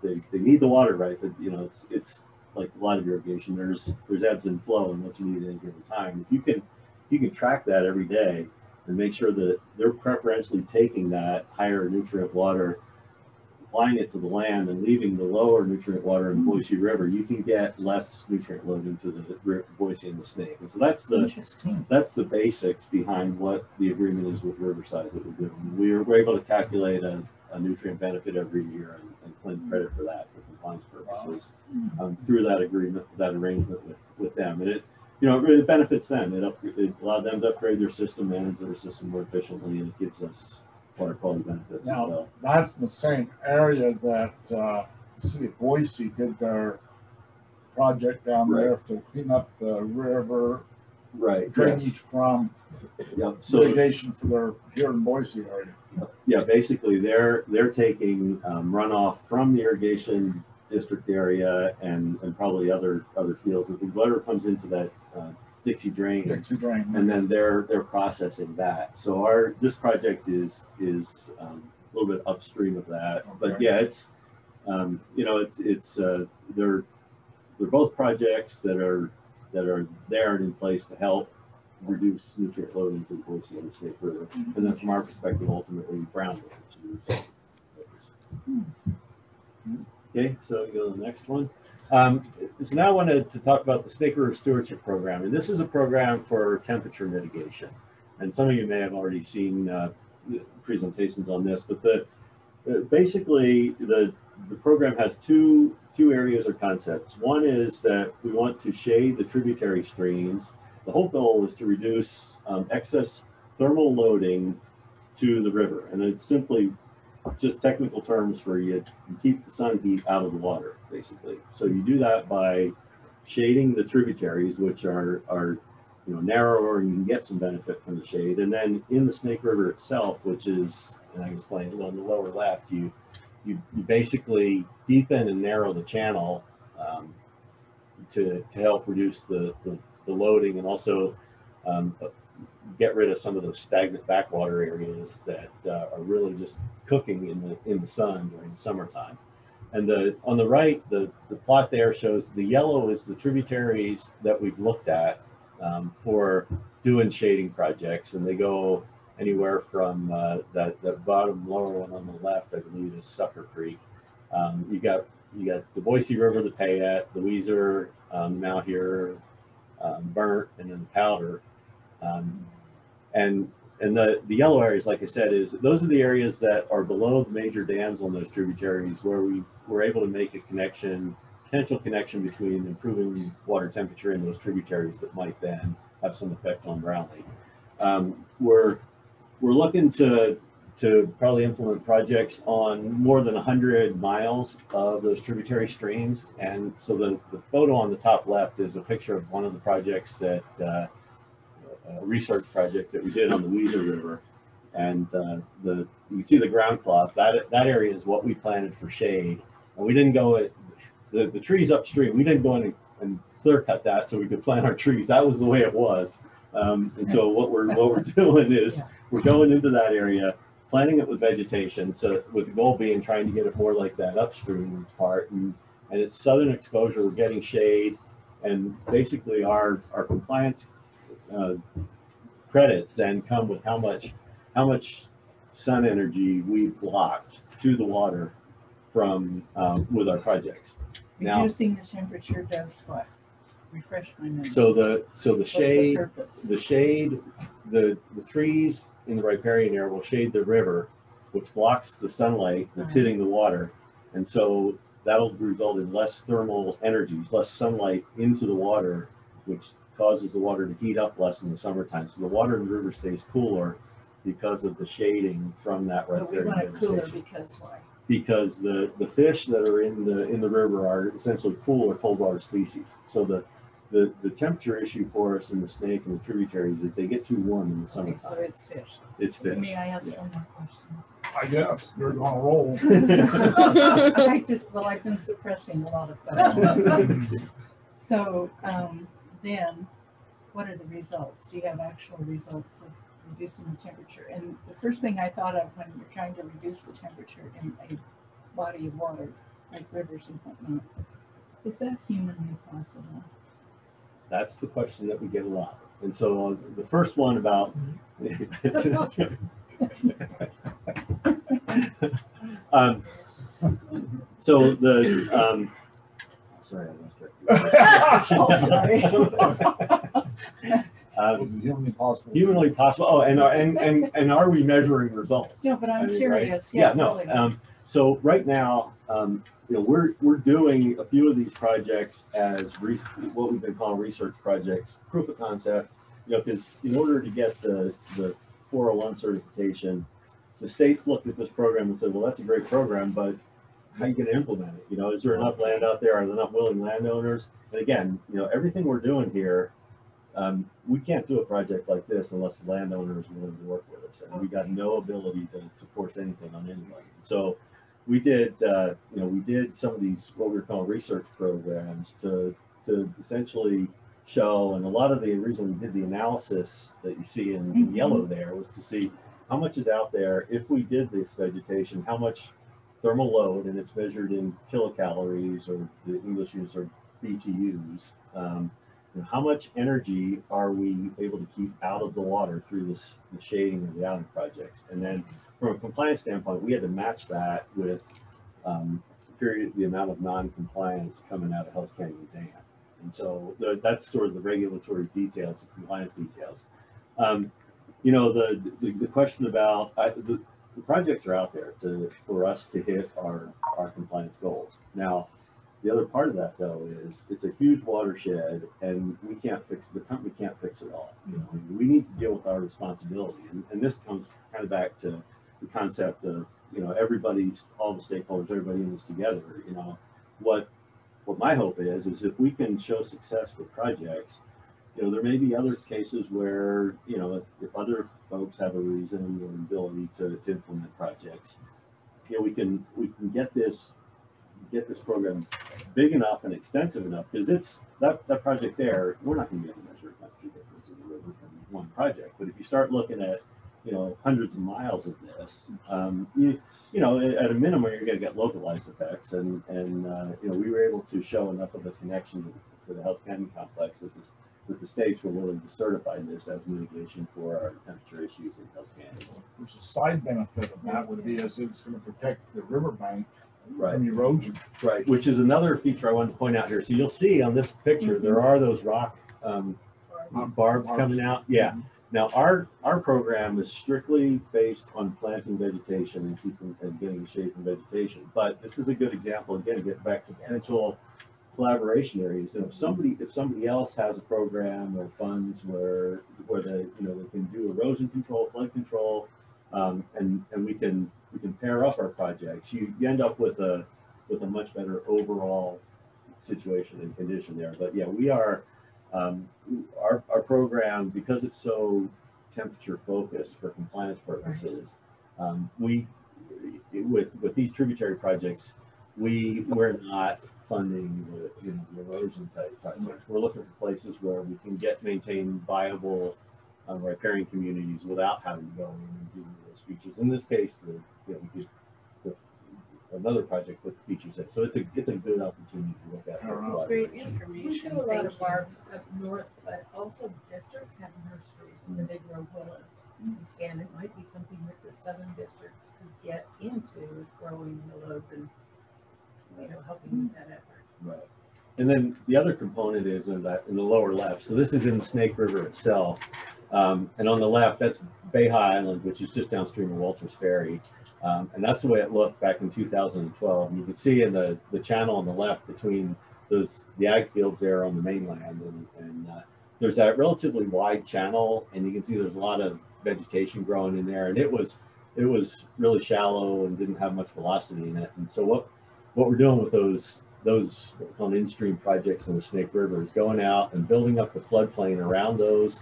They need the water, right? But you know, it's like a lot of irrigation. There's ebbs and flow in what you need at any given time. If you can track that every day and make sure that they're preferentially taking that higher nutrient water, applying it to the land, and leaving the lower nutrient water in the Boise River, you can get less nutrient load into the Boise and the Snake. And so that's the basics behind what the agreement is with Riverside that we're doing. We're able to calculate a nutrient benefit every year and claim credit for that for compliance purposes through that agreement, that arrangement with them. And it really benefits them. It allowed them to upgrade their system, manage their system more efficiently, and it gives us water quality benefits Now, as well. that's the same area that the city of Boise did their project down there to clean up the river drainage from irrigation for their here in Boise area. Yeah, basically they're taking runoff from the irrigation district area and probably other fields. If whatever comes into that Dixie drain, and then they're processing that. So this project is a little bit upstream of that. Okay. But yeah, it's they're both projects that are there and in place to help reduce nutrient load into the Boise and the Snake River. And then from our perspective, ultimately brown damage. Okay, so we go to the next one. So now I wanted to talk about the Snake River Stewardship Program. And this is a program for temperature mitigation. And some of you may have already seen presentations on this, but basically the program has two areas or concepts. One is that we want to shade the tributary streams. The whole goal is to reduce excess thermal loading to the river. And it's simply just technical terms for you keep the sun heat out of the water, basically. So you do that by shading the tributaries, which are narrower, and you can get some benefit from the shade. And then in the Snake River itself, which is, and I can explain it on the lower left, you basically deepen and narrow the channel to help reduce the loading, and also get rid of some of those stagnant backwater areas that are really just cooking in the sun during the summertime. And on the right, the plot there shows the yellow is the tributaries that we've looked at for doing shading projects, and they go anywhere from that bottom lower one on the left, I believe, is Sucker Creek. You got the Boise River, the Payette, the Weiser, now here, Burnt, and then the Powder. And the yellow areas, like I said, those are the areas that are below the major dams on those tributaries, where we were able to make a potential connection between improving water temperature in those tributaries that might then have some effect on Brownlee. We're looking to probably implement projects on more than 100 miles of those tributary streams. And so the photo on the top left is a picture of one of the projects that a research project that we did on the Weiser River. And you can see the ground cloth. That area is what we planted for shade. And we didn't go the trees upstream. We didn't go in and clear cut that so we could plant our trees. That was the way it was. And so what we're doing is we're going into that area, planting it with vegetation. So with the goal being trying to get it more like that upstream part. And it's southern exposure. We're getting shade. And basically our compliance credits then come with how much sun energy we've blocked to the water from with our projects. Now, Reducing the temperature does what? Refresh my memory. so the shade, the the trees in the riparian area will shade the river, which blocks the sunlight that's hitting the water, and so that'll result in less thermal energy, less sunlight into the water, which causes the water to heat up less in the summertime. So the water in the river stays cooler because of the shading from that riparian But we want it cooler vegetation. because why? Because the fish that are in the river are essentially cool or cold water species. So the temperature issue for us in the snake and the tributaries is they get too warm in the summertime. So it's fish. It's fish. May I ask one more question? I guess you're on a roll. I've been suppressing a lot of questions. So then, what are the results? Do you have actual results of reducing the temperature? And the first thing I thought of when you're trying to reduce the temperature in a body of water, like rivers and whatnot, is that humanly possible? That's the question that we get a lot. And so the first one about so the sorry, I lost Humanly possible. Humanly possible. Oh, and are we measuring results? No, but I'm serious. Right? Yeah, no. Really. So right now, you know, we're doing a few of these projects as what we've been calling research projects, proof of concept. You know, because in order to get the 401 certification, the states looked at this program and said, well, that's a great program, but how are you going to implement it? You know, is there enough land out there? Are there enough willing landowners? And again, you know, everything we're doing here, we can't do a project like this unless the landowner is willing to work with us, and we got no ability to force anything on anybody. So we did, you know, we did some of these what we were calling research programs to essentially show, and a lot of the reason we did the analysis that you see in yellow there was to see how much is out there if we did this vegetation, how much thermal load, and it's measured in kilocalories, or the English use are BTUs. You know, how much energy are we able to keep out of the water through the shading of the outing projects? And then from a compliance standpoint, we had to match that with the amount of non-compliance coming out of Hells Canyon Dam. And so that's sort of the regulatory details, the compliance details. You know, the question about the projects are out there for us to hit our compliance goals. Now, the other part of that though is it's a huge watershed, and we can't fix the company can't fix it all. You know, we need to deal with our responsibility, and this comes kind of back to the concept of, you know, everybody, all the stakeholders, everybody in this together. You know, what my hope is if we can show success with projects, you know, there may be other cases where, you know, if other folks have a reason or ability to implement projects, you know, we can get this program big enough and extensive enough, because it's that project there, we're not going to be able to measure a country difference in the river from one project. But if you start looking at, you know, hundreds of miles of this, you know, at a minimum, you're going to get localized effects, and you know, we were able to show enough of a connection to the Hells Canyon complex that the states were willing to certify this as mitigation for our temperature issues in Hells Canyon. There's a side benefit of that would be is it's going to protect the riverbank right. from erosion. Right, which is another feature I wanted to point out here. So you'll see on this picture, there are those rock barbs coming out. Yeah. Now our program is strictly based on planting vegetation and keeping and getting shade from vegetation. But this is a good example, again, to get back to potential collaboration areas. And if somebody else has a program or funds where they, you know, they can do erosion control, flood control, and we can pair up our projects, you end up with a much better overall situation and condition there. But yeah, we are our program, because it's so temperature focused for compliance purposes, with these tributary projects, we're not funding the erosion type projects. We're looking for places where we can maintain viable riparian communities without having to go in and do those features. In this case, another project that features it. So it's a good opportunity to look at. Great information. We do a lot of parks up north, but also districts have nurseries where they grow willows. And it might be something that the southern districts could get into, is growing willows and, helping with that effort. Right. And then the other component is in the lower left. So this is in the Snake River itself. And on the left, that's Bay High Island, which is just downstream of Walters Ferry. And that's the way it looked back in 2012. And you can see in the channel on the left between the ag fields there on the mainland. And there's that relatively wide channel, and you can see there's a lot of vegetation growing in there. And it was really shallow and didn't have much velocity in it. And so what we're doing with those on in-stream projects in the Snake River is going out and building up the floodplain around those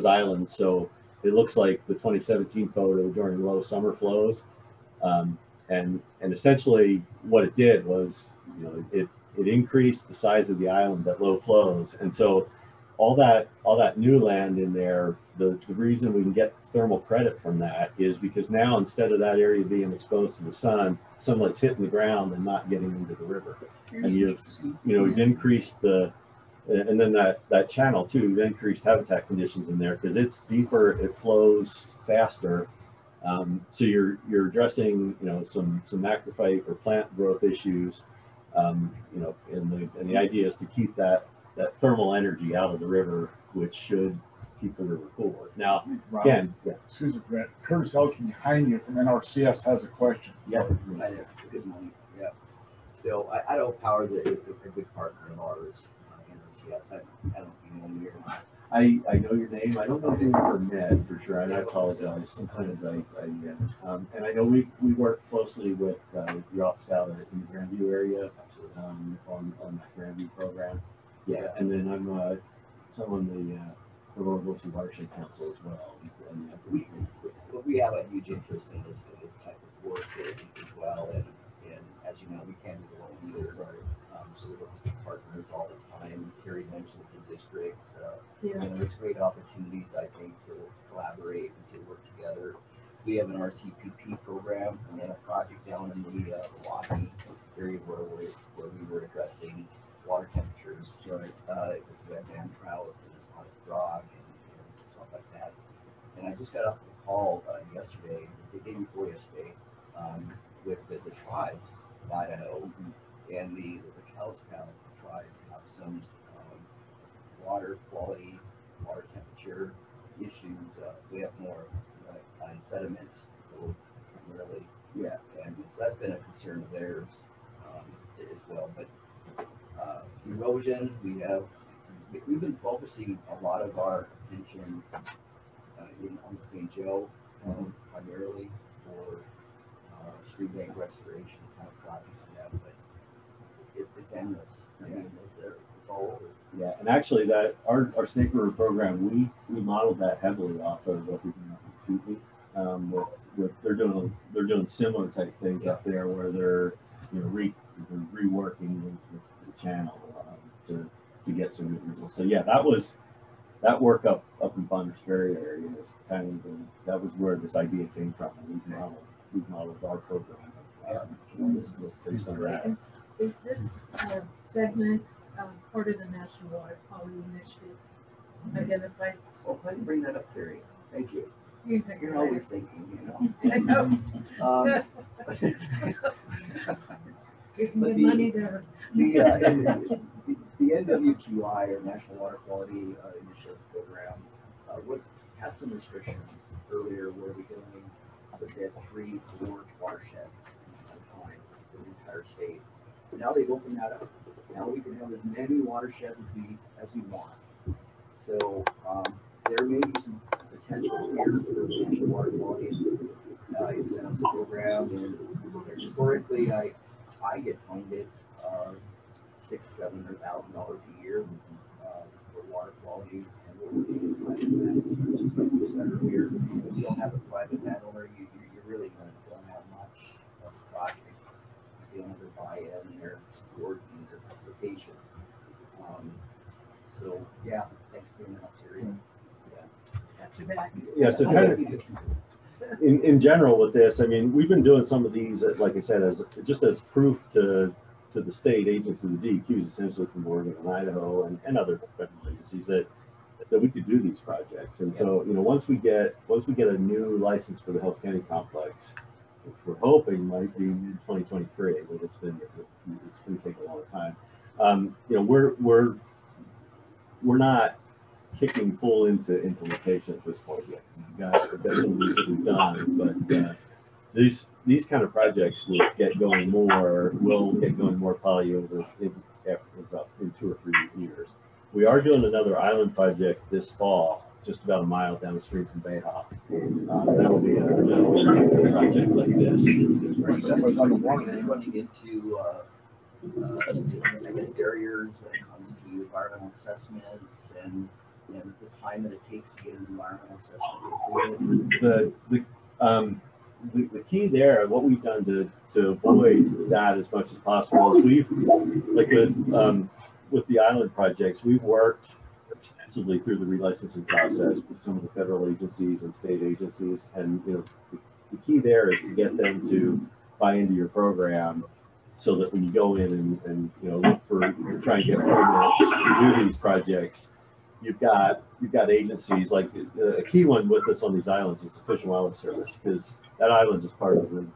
islands. So it looks like the 2017 photo during low summer flows. And essentially what it did was, it increased the size of the island at low flows. And so all that new land in there, the reason we can get thermal credit from that is because now, instead of that area being exposed to the sunlight's hitting the ground and not getting into the river. And we've increased and then that channel too, we've increased habitat conditions in there because it's deeper, it flows faster. So you're addressing, some macrophyte or plant growth issues, and the idea is to keep that thermal energy out of the river, which should keep the river cooler. Now, again, Excuse me, Brent. Curtis Elkin behind you from NRCS has a question. Yeah. Hi there. Good morning. Yeah. So Idaho Power is a good partner of ours. NRCS. I don't know if you know me or not. I know your name. I don't know if you've ever met for sure, and I apologize. Sometimes and I know we work closely with your office out in the Grandview area on that Grandview program. Yeah, and then I'm on the Furrow Watershed Council as well. We have a huge interest in this type of work as well, and as you know, we can't do it alone either. So we work with partners all the time. Carrie mentions the districts. There's great opportunities, I think, to collaborate and to work together. We have an RCPP program and then a project down in the Algae area where we were addressing water temperatures. We had dam trout, there's a lot of frog and stuff like that. And I just got off the call yesterday, the day before yesterday, with the tribes of Idaho and the Kalispell tribe have some water quality, water temperature issues. We have more sediment, primarily. Yeah, and so that's been a concern of theirs as well. But erosion, we've been focusing a lot of our attention on the St. Joe, primarily for stream bank restoration kind of projects now, but it's endless. I mean, it's all over. Yeah, and actually that our Snake River program, we modeled that heavily off of what we do with Cooper. They're doing similar type things up there where they're reworking the channel to get some good results. So yeah, that work up in Bonners Ferry area is kind of that was where this idea came from, and we've modeled our program based on that. Is this segment part of the National Water Quality Initiative identified? Well, I can bring that up, Carrie. Thank you. You're always thinking, I know. You can get money there. The NWQI, or National Water Quality Initiative Program, had some restrictions earlier where we could only submit 3 or 4 watersheds at a time for the entire state. But now they've opened that up. Now we can have as many watersheds as we want. So there may be some potential here for national water quality incentives program, and historically I get funded $600,000 to $700,000 a year for water quality, and what we're doing private management, just like you said earlier. If you don't have a private landowner, you really don't have much of the project. You don't have their buy-in, their support, and their participation. So yeah, thanks for bringing that up, Terry. That's too bad. Yeah, so in general with this, I mean, we've been doing some of these, like I said, as just as proof to the state agency, the DEQs, essentially from Oregon and Idaho and other federal agencies that we could do these projects. And so, you know, once we get a new license for the Hells County complex, which we're hoping might be mid-2023, but it's going to take a long time. You know, we're not kicking full into implementation at this point yet. We've got some of these that we've done, but these kind of projects will get going more probably over in 2 or 3 years. We are doing another island project this fall, just about a mile downstream from Bayhawk. That will be a project like this. Running into barriers when it comes to environmental assessments and the time that it takes to get an environmental assessment. The key there, what we've done to avoid that as much as possible is we've, like with the island projects, we've worked extensively through the relicensing process with some of the federal agencies and state agencies. And, you know, the key there is to get them to buy into your program so that when you go in and you know, look for, try and get permits to do these projects, you've got agencies like a key one with us on these islands is the Fish and Wildlife Service, because that island is part of the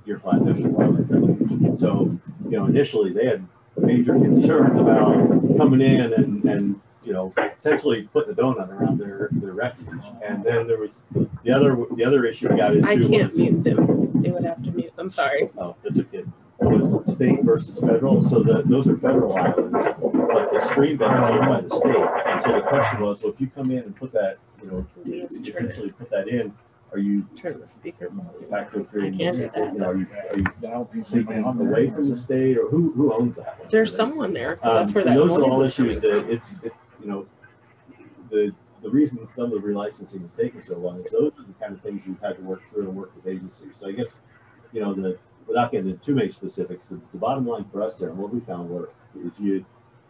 Deer Flat National Wildlife Refuge. And so, you know, initially they had major concerns about coming in and you know, essentially putting a donut around their refuge. And then there was the other issue we got into. I can't mute them. They would have to mute them. Sorry. Oh, that's okay. It was state versus federal. So those are federal islands, but the stream bed is owned by the state. And so the question was, well, if you come in and put that, you know, essentially put that in, are you turn the speaker back to creating? I can't do that. You know, are you taking away from the state, or who owns that one? There's someone there. That's where that those noise are all is issues coming that from. you know, the reason some of the relicensing has taken so long is those are the kind of things we've had to work through and work with agencies. So I guess, you know, without getting into too many specifics, the bottom line for us there, and what we found is you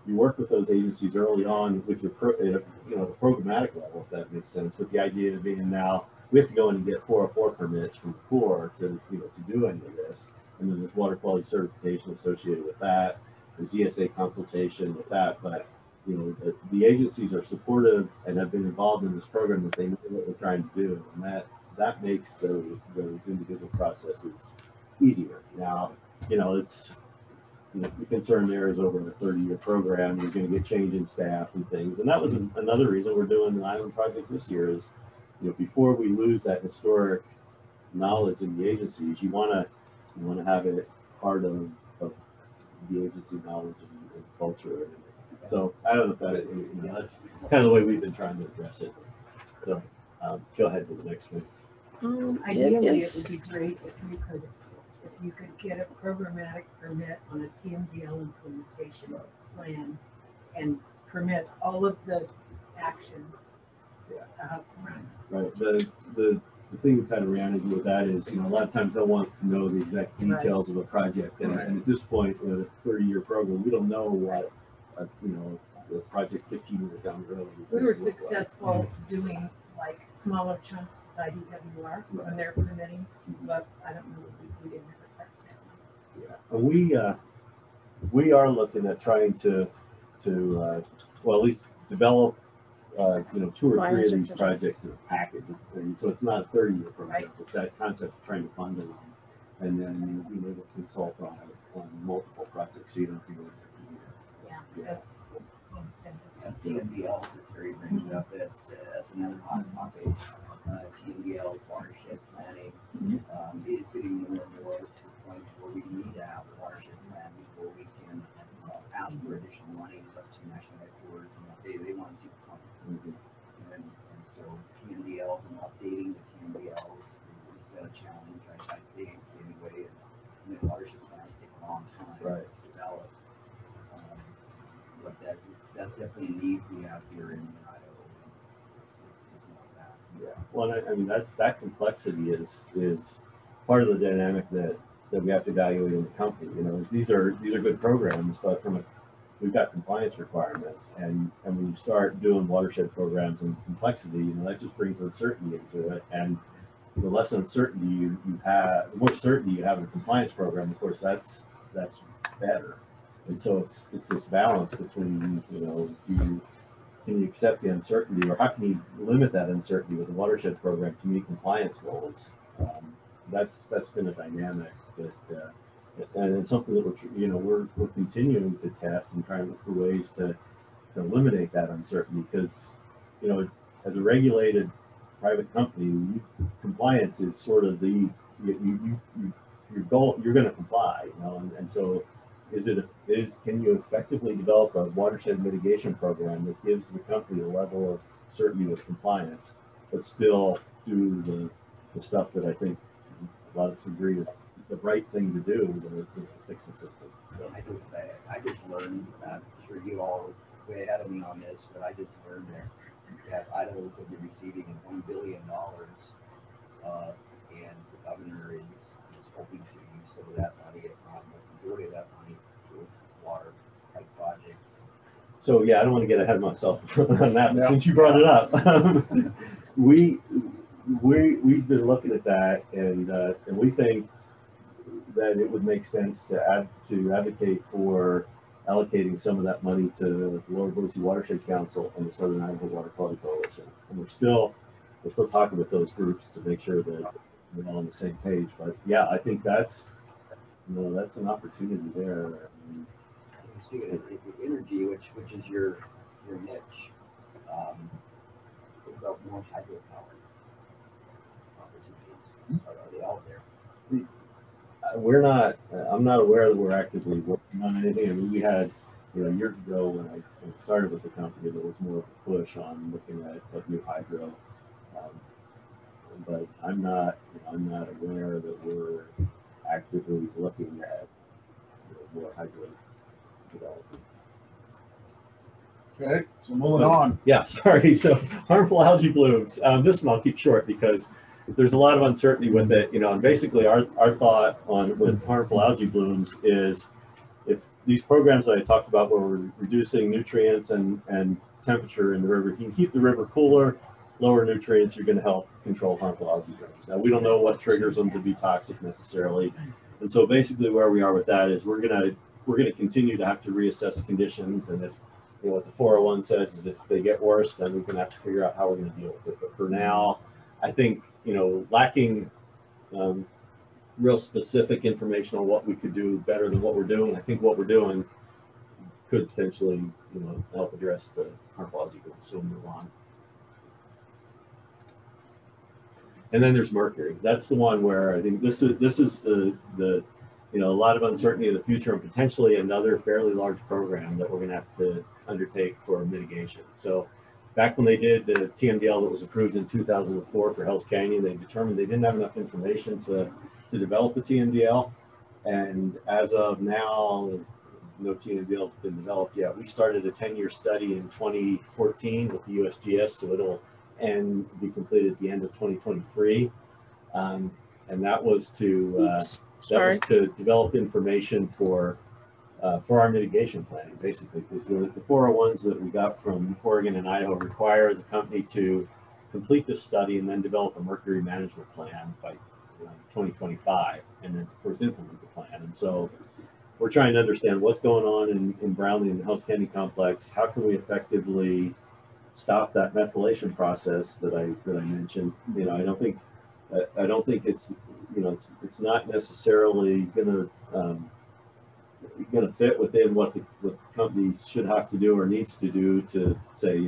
work with those agencies early on with your you know, the programmatic level, if that makes sense, with the idea of being now we have to go in and get 404 permits from the Corps to, you know, to do any of this. And then there's water quality certification associated with that. There's ESA consultation with that. But, you know, the agencies are supportive and have been involved in this program that they know what we're trying to do. And that makes those individual processes easier. Now, you know, it's, you know, the concern there is over a 30-year program, you're going to get change in staff and things. And that was another reason we're doing the island project this year is, you know, before we lose that historic knowledge in the agencies, you want to have it part of the agency knowledge and culture. So I don't know if that, you know, that's kind of the way we've been trying to address it. So go ahead to the next one. Ideally, it would be great if you could get a programmatic permit on a TMDL implementation plan and permit all of the actions. Right. The thing we kind of ran into with that is, you know, a lot of times they'll want to know the exact details of a project, and at this point, in a 30-year program, we don't know what, you know, the project 15 years down the road is. We were successful doing like smaller chunks with IDWR when they're permitting, but I don't know if we didn't have a that. Yeah, and we are looking at trying to well, at least develop you know, 2 or 3 of these projects as a package, and so it's not a 30-year program, but that concept of trying to fund it, and then, you know, being able to consult on multiple projects, so you don't have to go every year. Yeah, that's TMDL that Terry brings up as another hot topic. TMDL watershed planning is getting more and more to the point where we need to have a watershed plan before we can ask for additional money up to national headquarters, and they want to see the plan. And so TMDLs and updating the TMDLs is a challenge, I think, anyway. And then watershed plans take a long time to develop. But that's definitely a need we have here in Idaho. Yeah. Well, I mean that complexity is part of the dynamic that we have to evaluate in the company. You know, these are good programs, but we've got compliance requirements, and when you start doing watershed programs and complexity, you know, that just brings uncertainty into it. And the less uncertainty you have, the more certainty you have in a compliance program, of course, that's better. And so it's this balance between, can you accept the uncertainty, or how can you limit that uncertainty with the watershed program to meet compliance goals? That's been a dynamic and it's something that we're continuing to test and trying to look for ways to eliminate that uncertainty, because as a regulated private company, compliance is sort of your goal. You're going to comply, and so can you effectively develop a watershed mitigation program that gives the company a level of certainty with compliance, but still do the stuff that I think a lot of us agree is the right thing to do to fix the system. So I just learned, I'm sure you all are way ahead of me on this, but I just learned that Idaho will be receiving $1 billion, and the governor is hoping to use some of that money, if not the majority of that money, to a water type project. So yeah, I don't want to get ahead of myself on that, but since you brought it up, we've been looking at that, and we think that it would make sense to advocate for allocating some of that money to the Lower Boise Watershed Council and the Southern Idaho Water Quality Coalition. And we're still talking with those groups to make sure that we're all on the same page. But yeah, I think that's an opportunity there. Speaking of energy, which is your niche, what about more hydropower opportunities? Are they out there? I'm not aware that we're actively working on anything. I mean, we had, years ago when I started with the company, there was more of a push on looking at new hydro. But I'm not aware that we're actively looking at more hydro development. Okay, so moving on. Yeah, sorry. So harmful algae blooms. This one I'll keep short because there's a lot of uncertainty with it, and basically our thought with harmful algae blooms is, if these programs that I talked about where we're reducing nutrients and temperature in the river, you can keep the river cooler, lower nutrients, you're going to help control harmful algae blooms. Now, we don't know what triggers them to be toxic necessarily. And so basically where we are with that is we're going to continue to have to reassess the conditions, and if what the 401 says is if they get worse, then we're going to have to figure out how we're going to deal with it. But for now, I think lacking real specific information on what we could do better than what we're doing, I think what we're doing could potentially help address the harmful algae blooms. So we'll move on. And then there's Mercury. That's the one where I think this is the a lot of uncertainty of the future, and potentially another fairly large program that we're going to have to undertake for mitigation. So back when they did the TMDL that was approved in 2004 for Hell's Canyon, they determined they didn't have enough information to develop the TMDL. And as of now, no TMDL has been developed yet. We started a 10-year study in 2014 with the USGS, so it'll be completed at the end of 2023. And that was to develop information for our mitigation planning, basically, because the 401s that we got from Oregon and Idaho require the company to complete this study and then develop a mercury management plan by 2025, and then of course implement the plan. And so we're trying to understand what's going on in Brownlee and the Hell's Canyon complex. How can we effectively stop that methylation process that I mentioned? I don't think it's it's not necessarily going to fit within what the company should have to do or needs to do to say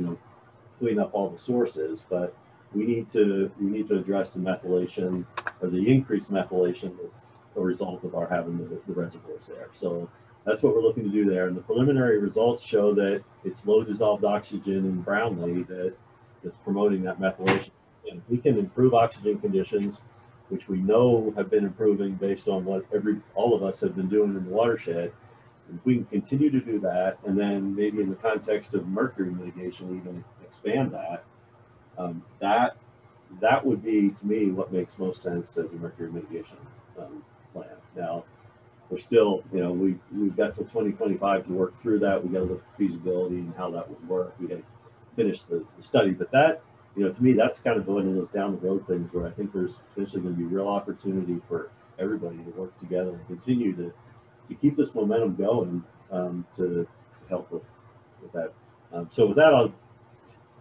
clean up all the sources, but we need to address the methylation or the increased methylation that's a result of our having the reservoirs there. So that's what we're looking to do there. And the preliminary results show that it's low dissolved oxygen in Brownlee that's promoting that methylation. And if we can improve oxygen conditions, which we know have been improving based on what all of us have been doing in the watershed, if we can continue to do that, and then maybe in the context of mercury mitigation, even expand that, that would be, to me, what makes most sense as a mercury mitigation plan. Now, we're still, we've got till 2025 to work through that. We got to look at feasibility and how that would work. We got to finish the study, but to me, that's kind of one of those down the road things where I think there's potentially going to be real opportunity for everybody to work together and continue to keep this momentum going, to help with that. So with that, I don't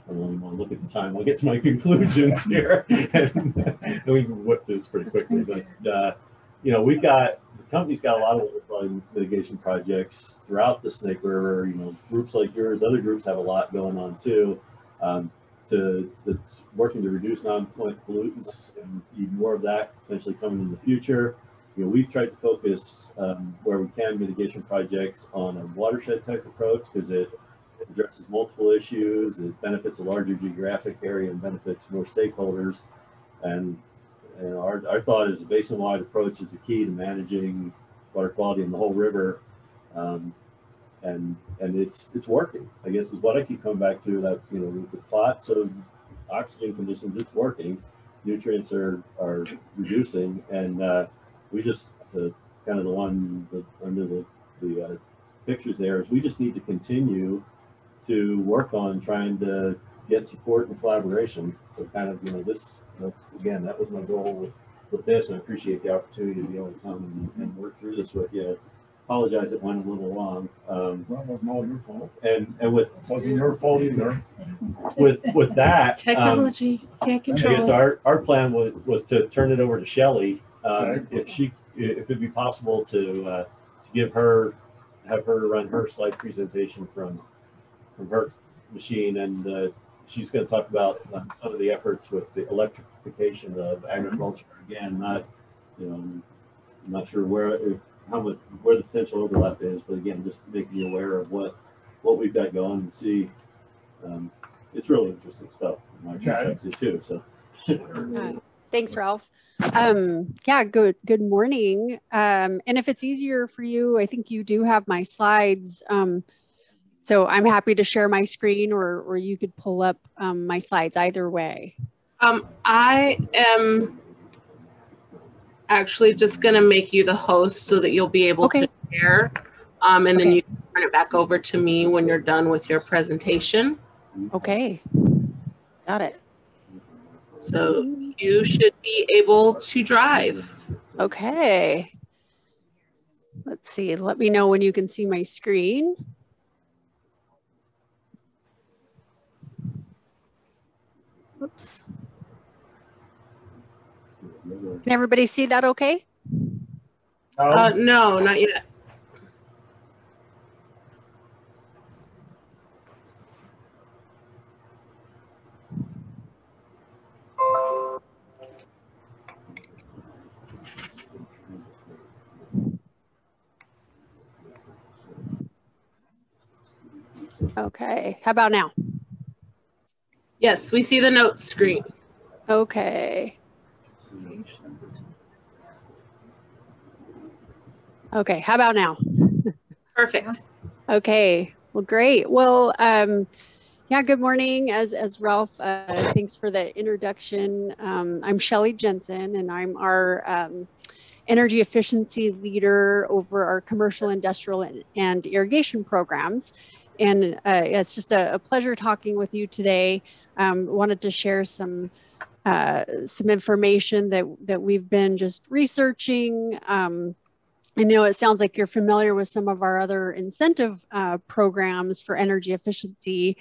really want to look at the time. I'll get to my conclusions here, and we can whip through this pretty quickly. But the company's got a lot of flood mitigation projects throughout the Snake River. Groups like yours, other groups have a lot going on too. That's working to reduce non-point pollutants, and even more of that potentially coming in the future. We've tried to focus where we can mitigation projects on a watershed type approach because it addresses multiple issues. It benefits a larger geographic area and benefits more stakeholders. And our thought is a basin-wide approach is the key to managing water quality in the whole river. And it's working, I guess, is what I keep coming back to, that the plots of oxygen conditions, it's working. Nutrients are reducing, and we just the one under the pictures there is we just need to continue to work on trying to get support and collaboration. So again, that was my goal with this, and I appreciate the opportunity to be able to come and work through this with you. Apologize it went a little long. Well, it wasn't all your fault. And with It wasn't your fault either. with that, Technology can't I control. guess our plan was to turn it over to Shelley, if it'd be possible to have her run her slide presentation from her machine, and she's going to talk about some of the efforts with the electrification of agriculture. Again, I'm not sure where the potential overlap is, but again, just making you aware of what we've got going and see. It's really interesting stuff from my perspective too. So, thanks, Ralph. Good morning. And if it's easier for you, I think you do have my slides. So I'm happy to share my screen, or you could pull up my slides, either way. I am actually just going to make you the host so that you'll be able to share. And then you can turn it back over to me when you're done with your presentation. Okay. Got it. So you should be able to drive. Okay. Let's see. Let me know when you can see my screen. Oops. Can everybody see that okay? No, not yet. Okay. How about now? Yes, we see the notes screen. Okay. Okay, how about now? Perfect. Okay, well, great. Well, good morning. As Ralph, thanks for the introduction. I'm Shelley Jensen, and I'm our energy efficiency leader over our commercial, industrial, and irrigation programs. And it's just a pleasure talking with you today. Wanted to share some information that we've been just researching. I know it sounds like you're familiar with some of our other incentive programs for energy efficiency.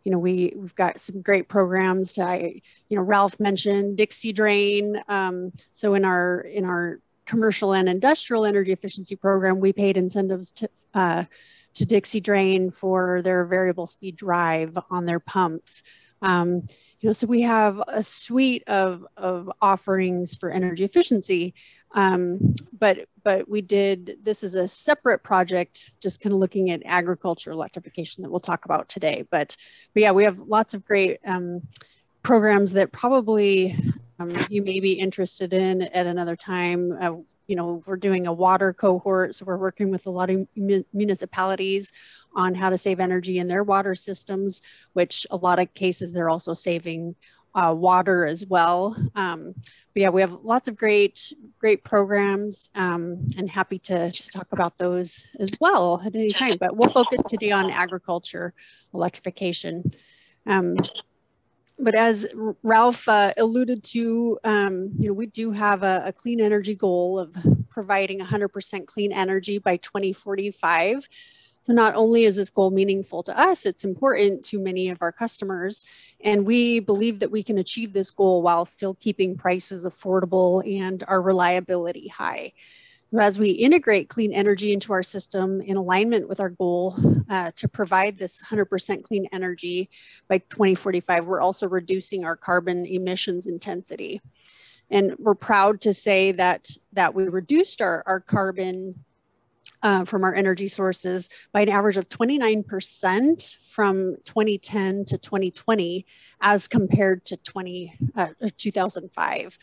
We've got some great programs. Ralph mentioned Dixie Drain. So in our commercial and industrial energy efficiency program, we paid incentives to Dixie Drain for their variable speed drive on their pumps. So we have a suite of offerings for energy efficiency, but this is a separate project, just kind of looking at agriculture electrification that we'll talk about today. But yeah, we have lots of great programs that probably you may be interested in at another time. We're doing a water cohort, so we're working with a lot of municipalities on how to save energy in their water systems, which a lot of cases they're also saving water as well. But yeah, we have lots of great programs, and happy to talk about those as well at any time. But we'll focus today on agriculture electrification. But as Ralph alluded to, you know, we do have a clean energy goal of providing 100% clean energy by 2045. So not only is this goal meaningful to us, it's important to many of our customers. And we believe that we can achieve this goal while still keeping prices affordable and our reliability high. So as we integrate clean energy into our system in alignment with our goal to provide this 100% clean energy by 2045, we're also reducing our carbon emissions intensity. And we're proud to say that we reduced our carbon from our energy sources by an average of 29% from 2010 to 2020 as compared to 2005.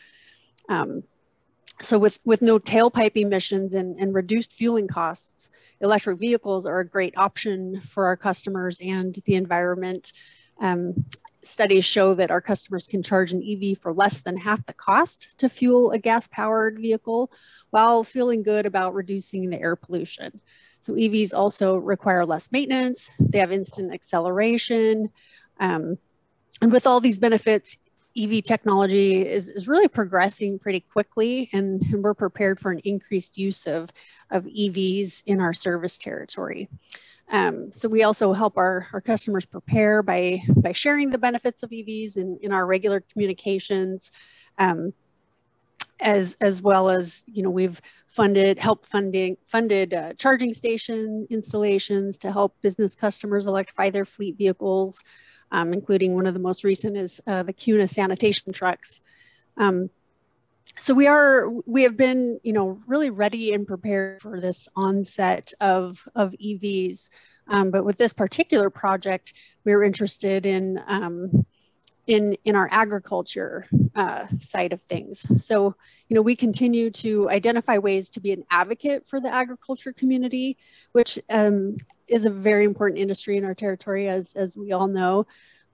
So with no tailpipe emissions and reduced fueling costs, electric vehicles are a great option for our customers and the environment. Studies show that our customers can charge an EV for less than half the cost to fuel a gas-powered vehicle while feeling good about reducing the air pollution. So EVs also require less maintenance. They have instant acceleration. And with all these benefits, EV technology is really progressing pretty quickly, and we're prepared for an increased use of EVs in our service territory. So we also help our customers prepare by sharing the benefits of EVs in our regular communications, as well as, you know, we've funded charging station installations to help business customers electrify their fleet vehicles. Including one of the most recent is the CUNA sanitation trucks. So we have been, you know, really ready and prepared for this onset of EVs. But with this particular project, we were interested in our agriculture side of things. So, you know, we continue to identify ways to be an advocate for the agriculture community, which is a very important industry in our territory, as we all know.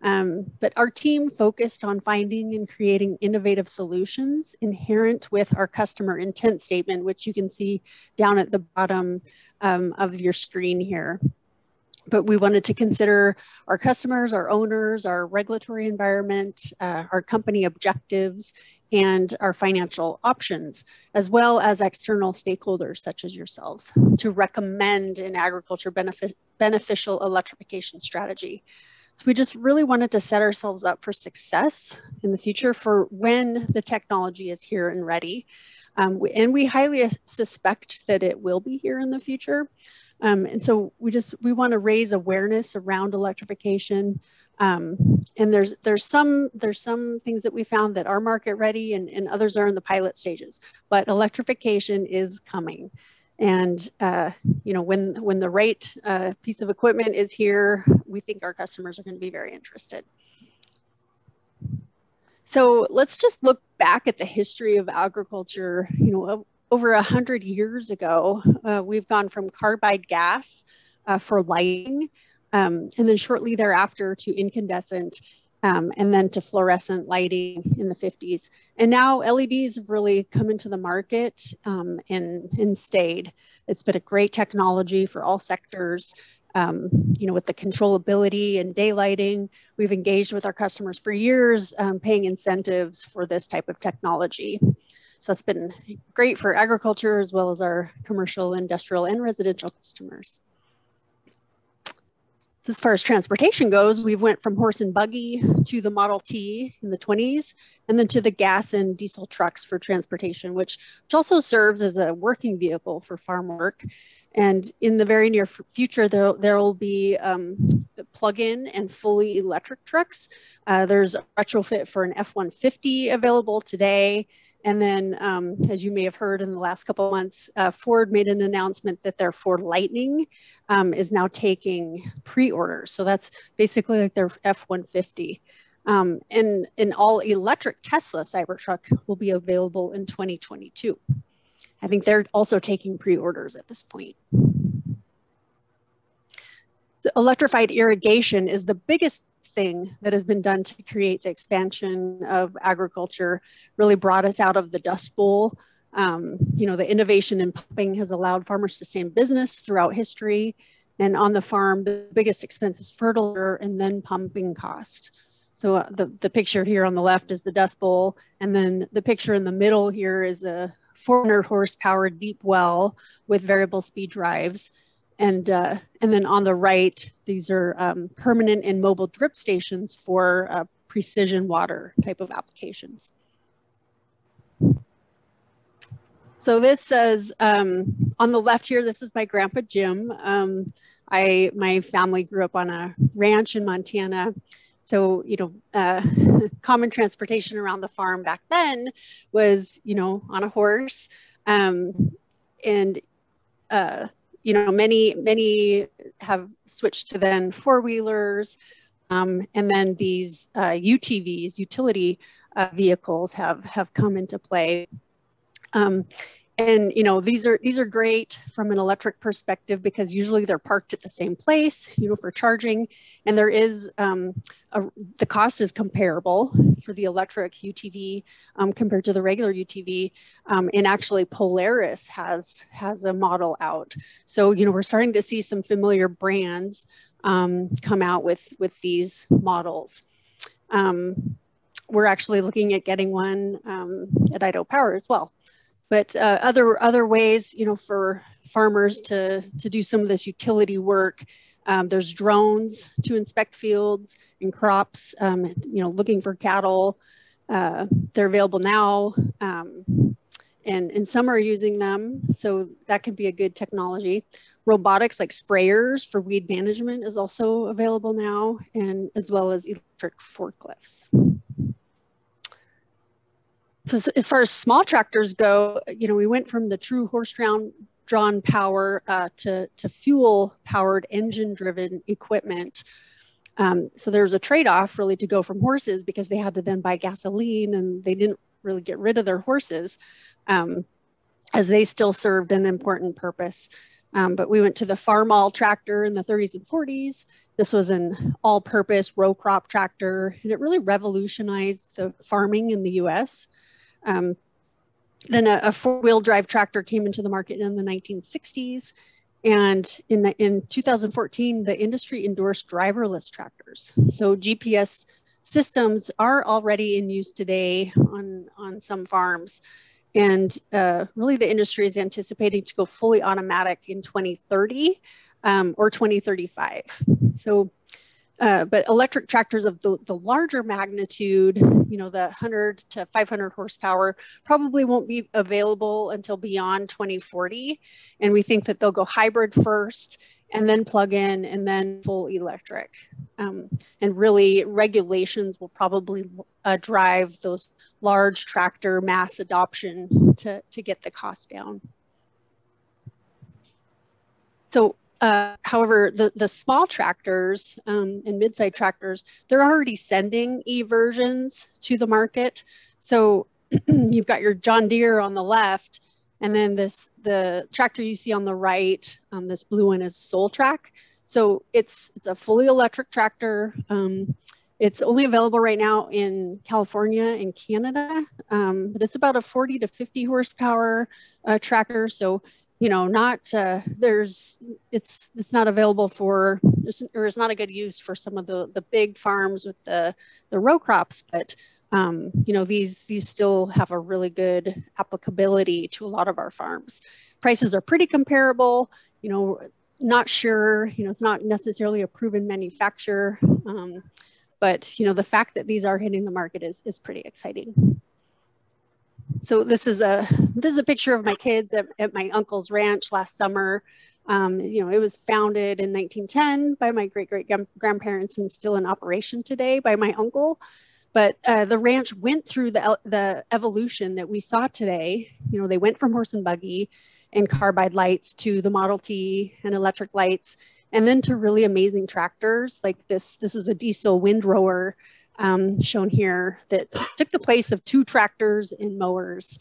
But our team focused on finding and creating innovative solutions inherent with our customer intent statement, which you can see down at the bottom of your screen here. But we wanted to consider our customers, our owners, our regulatory environment, our company objectives, and our financial options, as well as external stakeholders such as yourselves, to recommend an agriculture beneficial electrification strategy. So we just really wanted to set ourselves up for success in the future for when the technology is here and ready. And we highly suspect that it will be here in the future. And so we want to raise awareness around electrification. And there's some things that we found that are market ready and others are in the pilot stages, but electrification is coming. And you know, when the right piece of equipment is here, we think our customers are going to be very interested. So let's just look back at the history of agriculture. You know, over 100 years ago, we've gone from carbide gas for lighting, and then shortly thereafter to incandescent, and then to fluorescent lighting in the 50s. And now LEDs have really come into the market and stayed. It's been a great technology for all sectors. You know, with the controllability and daylighting, we've engaged with our customers for years, paying incentives for this type of technology. So it's been great for agriculture as well as our commercial, industrial, and residential customers. As far as transportation goes, we went from horse and buggy to the Model T in the 20s, and then to the gas and diesel trucks for transportation, which also serves as a working vehicle for farm work. And in the very near future, there will be plug-in and fully electric trucks. There's a retrofit for an F-150 available today. And then, as you may have heard in the last couple of months, Ford made an announcement that their Ford Lightning is now taking pre-orders. So that's basically like their F-150. And an all-electric Tesla Cybertruck will be available in 2022. I think they're also taking pre-orders at this point. The electrified irrigation is the biggest thing that has been done to create the expansion of agriculture, really brought us out of the Dust Bowl. You know, the innovation in pumping has allowed farmers to stay in business throughout history. And on the farm, the biggest expense is fertilizer and then pumping cost. So the picture here on the left is the Dust Bowl, and then the picture in the middle here is a 400 horsepower deep well with variable speed drives. And then on the right, these are permanent and mobile drip stations for precision water type of applications. So this says, on the left here, this is my grandpa Jim. My family grew up on a ranch in Montana. So, common transportation around the farm back then was, on a horse. Many have switched to then four-wheelers. And then these UTVs, utility vehicles have come into play. These are great from an electric perspective because usually they're parked at the same place, for charging. And there is, the cost is comparable for the electric UTV compared to the regular UTV. And actually Polaris has a model out. So, we're starting to see some familiar brands come out with these models. We're actually looking at getting one at Idaho Power as well. But other ways, for farmers to do some of this utility work, there's drones to inspect fields and crops, looking for cattle. They're available now, and some are using them, so that can be a good technology. Robotics like sprayers for weed management is also available now, and as well as electric forklifts. So as far as small tractors go, we went from the true horse-drawn power to fuel-powered, engine-driven equipment. So there was a trade-off really to go from horses because they had to then buy gasoline and they didn't really get rid of their horses as they still served an important purpose. But we went to the farm-all tractor in the 30s and 40s. This was an all-purpose row crop tractor, and it really revolutionized the farming in the US. Then a four-wheel drive tractor came into the market in the 1960s. And in 2014, the industry endorsed driverless tractors. So GPS systems are already in use today on some farms. And really the industry is anticipating to go fully automatic in 2030 or 2035. So, but electric tractors of the larger magnitude, the 100 to 500 horsepower, probably won't be available until beyond 2040. And we think that they'll go hybrid first, and then plug in, and then full electric. And really, regulations will probably drive those large tractor mass adoption to get the cost down. So, however, the small tractors and mid-size tractors, they're already sending e-versions to the market. So you've got your John Deere on the left, and then the tractor you see on the right, this blue one is Soltrack. So it's a fully electric tractor. It's only available right now in California and Canada, but it's about a 40 to 50 horsepower tractor. So it's not available for, or it's not a good use for some of the big farms with the row crops, but these still have a really good applicability to a lot of our farms. Prices are pretty comparable, not sure, it's not necessarily a proven manufacturer, but the fact that these are hitting the market is pretty exciting. So this is a picture of my kids at my uncle's ranch last summer. It was founded in 1910 by my great-great-grandparents and still in operation today by my uncle. But the ranch went through the evolution that we saw today. They went from horse and buggy and carbide lights to the Model T and electric lights, and then to really amazing tractors like this. This is a diesel windrower shown here that took the place of 2 tractors and mowers.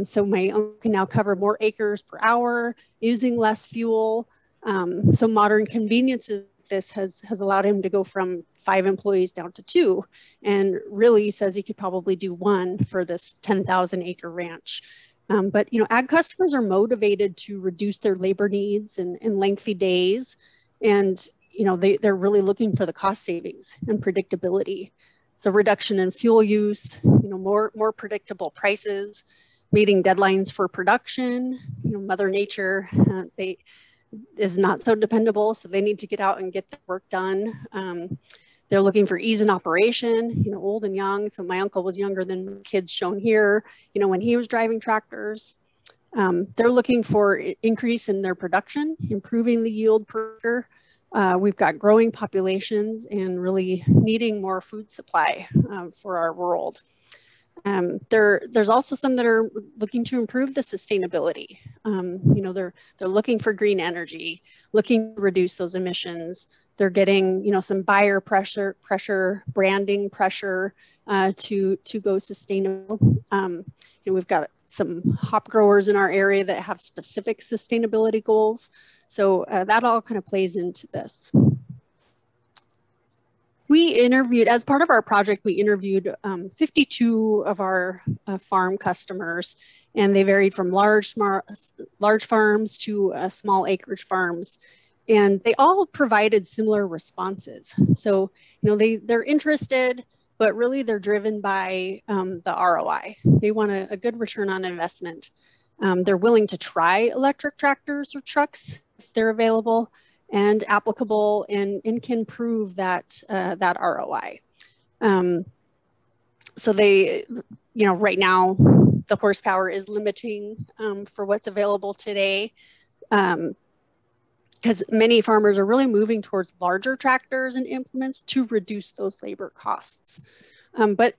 So my uncle can now cover more acres per hour using less fuel. So modern conveniences, this has allowed him to go from 5 employees down to 2, and really says he could probably do 1 for this 10,000 acre ranch. But ag customers are motivated to reduce their labor needs and lengthy days, and they're really looking for the cost savings and predictability. So reduction in fuel use, more predictable prices, meeting deadlines for production. Mother Nature, is not so dependable, so they need to get out and get the work done. They're looking for ease in operation, old and young. So my uncle was younger than the kids shown here, when he was driving tractors. They're looking for increase in their production, improving the yield per acre. We've got growing populations and really needing more food supply for our world. There's also some that are looking to improve the sustainability. They're looking for green energy, looking to reduce those emissions. They're getting, some buyer pressure, branding pressure to go sustainable. We've got some hop growers in our area that have specific sustainability goals. So that all kind of plays into this. We interviewed, as part of our project, we interviewed 52 of our farm customers, and they varied from large farms to small acreage farms. And they all provided similar responses. So, they're interested, but really they're driven by the ROI. They want a good return on investment. They're willing to try electric tractors or trucks if they're available and applicable and can prove that ROI. So they, right now the horsepower is limiting for what's available today, because many farmers are really moving towards larger tractors and implements to reduce those labor costs. But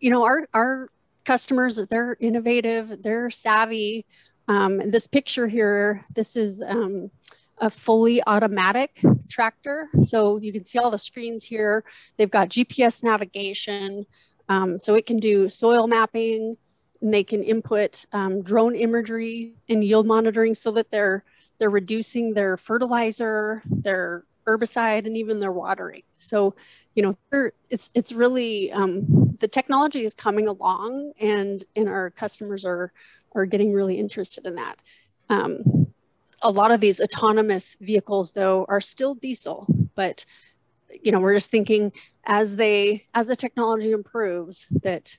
our customers, they're innovative, they're savvy. This picture here, this is a fully automatic tractor. So you can see all the screens here. They've got GPS navigation. So it can do soil mapping, and they can input drone imagery and yield monitoring so that they're reducing their fertilizer, their herbicide, and even their watering. So, it's really, the technology is coming along, and our customers are getting really interested in that. A lot of these autonomous vehicles, though, are still diesel, but we're just thinking as the technology improves that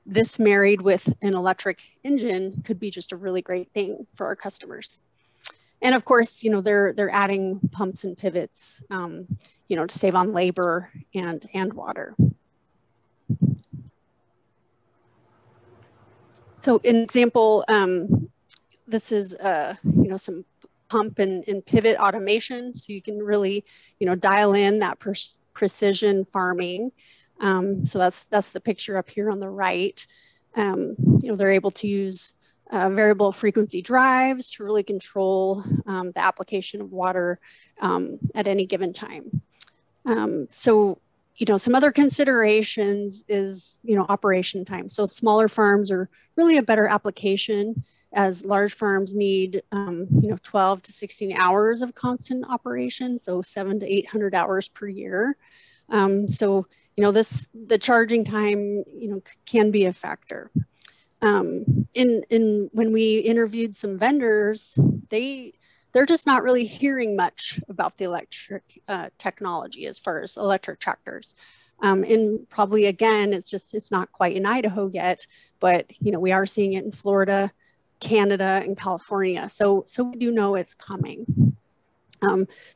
this married with an electric engine could be just a really great thing for our customers. And of course, they're adding pumps and pivots, to save on labor and water. So, an example. This is, some pump and pivot automation. So you can really, dial in that precision farming. So that's the picture up here on the right. They're able to use variable frequency drives to really control the application of water at any given time. So, some other considerations is, operation time. So smaller farms are really a better application, as large farms need, 12 to 16 hours of constant operation, so 700 to 800 hours per year. So, the charging time, can be a factor. When we interviewed some vendors, they're just not really hearing much about the electric technology as far as electric tractors. And probably, again, it's not quite in Idaho yet, but, we are seeing it in Florida, Canada, and California. So we do know it's coming.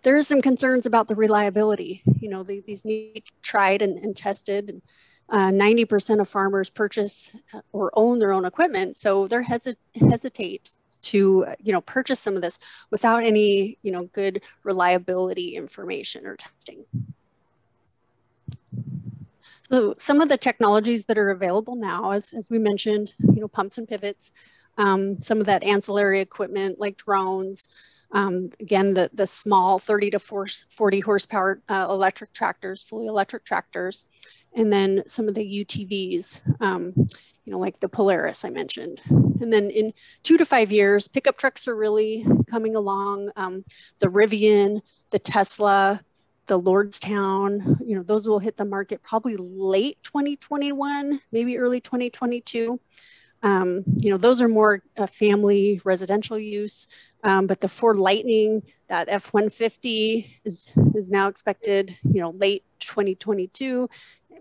There is some concerns about the reliability. These need to be tried and tested. 90% of farmers purchase or own their own equipment, so they're hesitate to purchase some of this without any good reliability information or testing. So some of the technologies that are available now, as we mentioned, pumps and pivots, some of that ancillary equipment like drones, again, the small 30 to 40 horsepower electric tractors, fully electric tractors, and then some of the UTVs, like the Polaris I mentioned. And then in 2 to 5 years, pickup trucks are really coming along. The Rivian, the Tesla, the Lordstown, those will hit the market probably late 2021, maybe early 2022. Those are more family residential use, but the Ford Lightning, that F-150 is now expected, late 2022.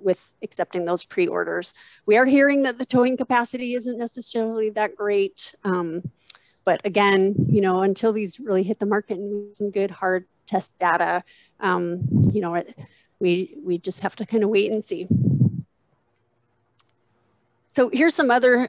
with accepting those pre-orders. We are hearing that the towing capacity isn't necessarily that great. But again, you know, until these really hit the market and some good hard test data, you know, we just have to kind of wait and see. So here's some other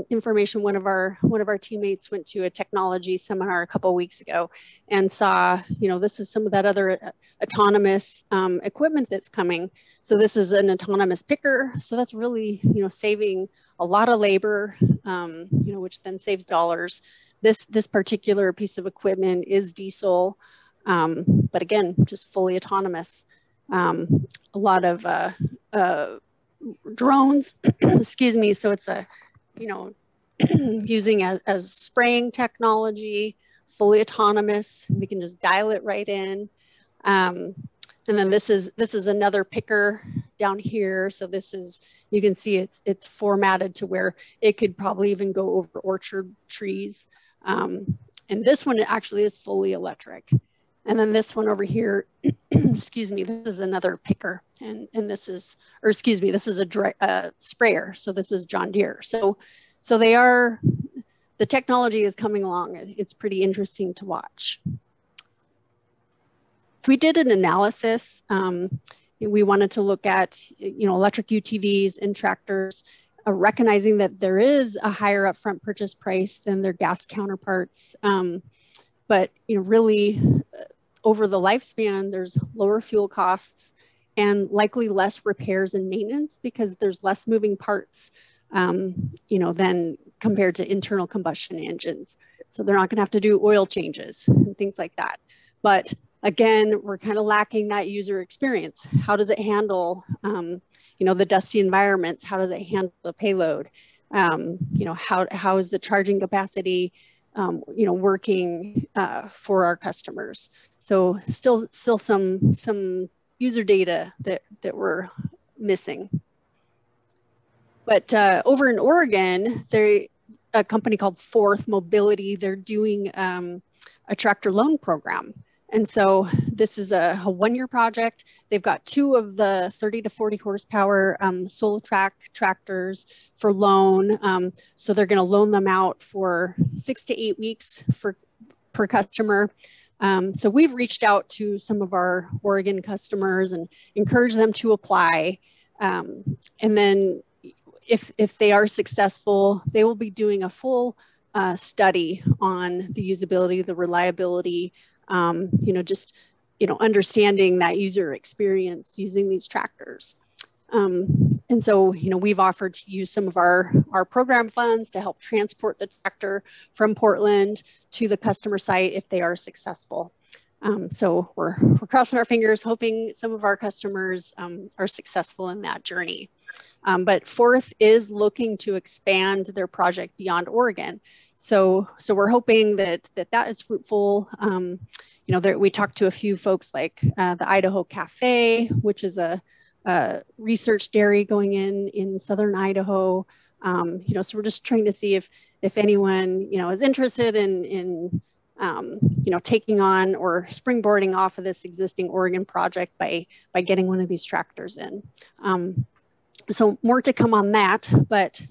information. One of our teammates went to a technology seminar a couple of weeks ago and saw, you know, this is some of that other autonomous equipment that's coming. So this is an autonomous picker. So that's really, you know, saving a lot of labor, you know, which then saves dollars. This particular piece of equipment is diesel, but again, just fully autonomous. A lot of drones, excuse me. So it's a, you know, using as spraying technology, fully autonomous. We can just dial it right in. And then this is another picker down here. So this is, you can see it's formatted to where it could probably even go over orchard trees. And this one actually is fully electric. And then this one over here, excuse me, this is another picker. And this is, or excuse me, this is a sprayer. So this is John Deere. So they are, the technology is coming along. It's pretty interesting to watch. We did an analysis. We wanted to look at, you know, electric UTVs and tractors, recognizing that there is a higher upfront purchase price than their gas counterparts. But, you know, really over the lifespan, there's lower fuel costs and likely less repairs and maintenance because there's less moving parts, you know, than compared to internal combustion engines. So they're not going to have to do oil changes and things like that. But again, we're kind of lacking that user experience. How does it handle, you know, the dusty environments? How does it handle the payload? You know, how is the charging capacity, you know, working for our customers? So still some user data that we're missing. But over in Oregon, a company called Fourth Mobility, they're doing a tractor loan program. And so this is a 1-year project. They've got 2 of the 30 to 40 horsepower solo track tractors for loan. So they're going to loan them out for 6 to 8 weeks per customer. So we've reached out to some of our Oregon customers and encouraged them to apply. And then if they are successful, they will be doing a full study on the usability, the reliability, you know, just, you know, understanding that user experience using these tractors. And so, you know, we've offered to use some of our program funds to help transport the tractor from Portland to the customer site if they are successful. So we're crossing our fingers, hoping some of our customers are successful in that journey. But Fourth is looking to expand their project beyond Oregon. So we're hoping that is fruitful. You know, we talked to a few folks like the Idaho Cafe, which is a research dairy going in southern Idaho. You know, so we're just trying to see if anyone, you know, is interested in you know, taking on or springboarding off of this existing Oregon project by getting one of these tractors in. So more to come on that, but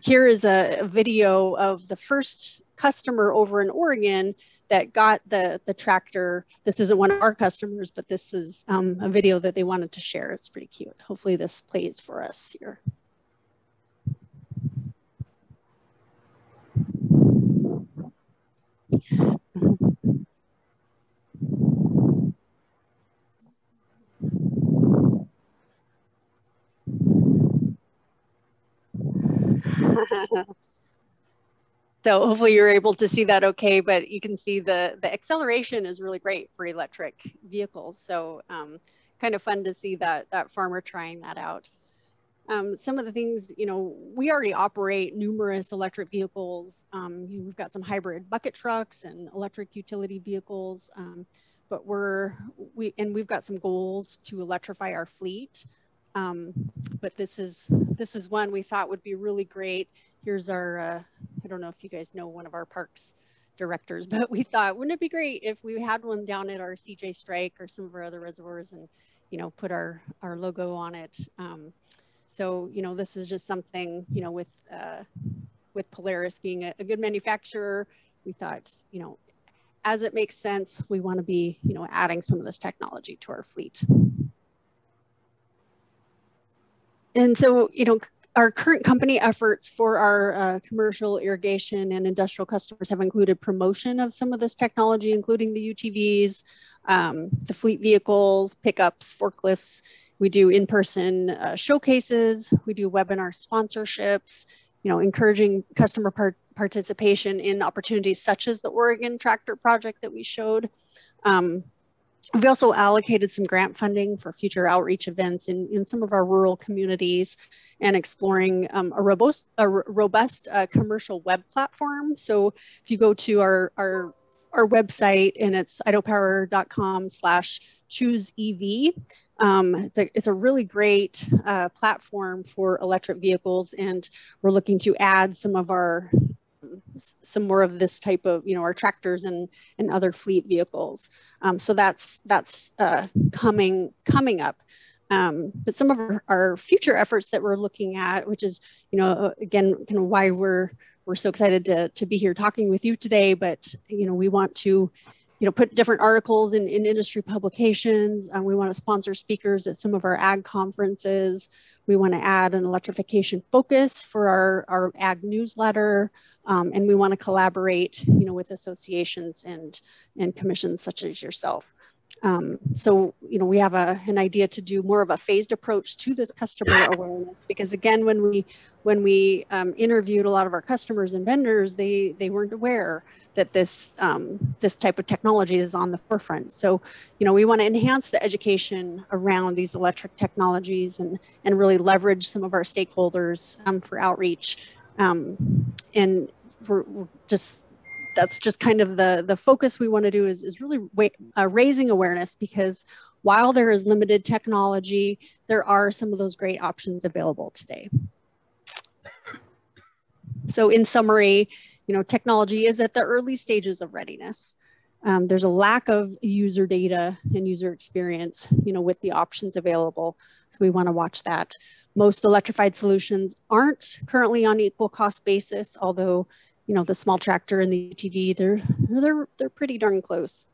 here is a video of the first customer over in Oregon that got the tractor. This isn't one of our customers, but this is a video that they wanted to share. It's pretty cute. Hopefully this plays for us here. So hopefully you're able to see that okay, but you can see the acceleration is really great for electric vehicles. So kind of fun to see that farmer trying that out. Some of the things, you know, we already operate numerous electric vehicles. We've got some hybrid bucket trucks and electric utility vehicles, but we've got some goals to electrify our fleet. But this is one we thought would be really great. Here's our, I don't know if you guys know one of our parks directors, but we thought, wouldn't it be great if we had one down at our CJ Strike or some of our other reservoirs and, you know, put our logo on it. So, you know, this is just something, you know, with Polaris being a good manufacturer, we thought, you know, as it makes sense, we want to be, you know, adding some of this technology to our fleet. And so, you know, our current company efforts for our commercial irrigation and industrial customers have included promotion of some of this technology, including the UTVs, the fleet vehicles, pickups, forklifts. We do in-person showcases. We do webinar sponsorships, you know, encouraging customer participation in opportunities such as the Oregon tractor project that we showed. We've also allocated some grant funding for future outreach events in some of our rural communities and exploring a robust commercial web platform. So if you go to our website, and it's idahopower.com/chooseev, it's a really great platform for electric vehicles, and we're looking to add some more of this type of, you know, our tractors and other fleet vehicles. So that's coming up. But some of our future efforts that we're looking at, which is, you know, again, kind of why we're so excited to be here talking with you today. But, you know, we want to, you know, put different articles in industry publications. We want to sponsor speakers at some of our ag conferences. We want to add an electrification focus for our ag newsletter. And we want to collaborate, you know, with associations and commissions such as yourself. So, you know, we have an idea to do more of a phased approach to this customer awareness, because again, when we interviewed a lot of our customers and vendors, they weren't aware that this type of technology is on the forefront. So, you know, we want to enhance the education around these electric technologies and really leverage some of our stakeholders for outreach. And that's just kind of the focus we want to do is really raising awareness, because while there is limited technology, there are some of those great options available today. So in summary, you know, technology is at the early stages of readiness. There's a lack of user data and user experience, you know, with the options available. So we want to watch that. Most electrified solutions aren't currently on equal cost basis, although, you know, the small tractor and the UTV, they're pretty darn close.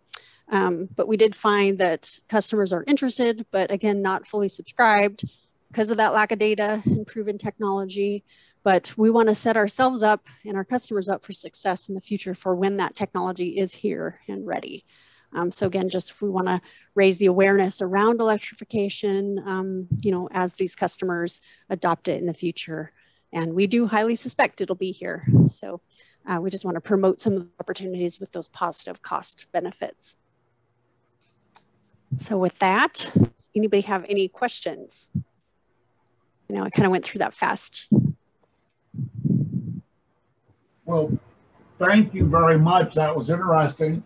But we did find that customers are interested, but again, not fully subscribed because of that lack of data and proven technology. But we want to set ourselves up and our customers up for success in the future for when that technology is here and ready. So again, just we want to raise the awareness around electrification, you know, as these customers adopt it in the future. And we do highly suspect it'll be here. So we just want to promote some of the opportunities with those positive cost benefits. So with that, does anybody have any questions? You know, I kind of went through that fast. Well, thank you very much. That was interesting.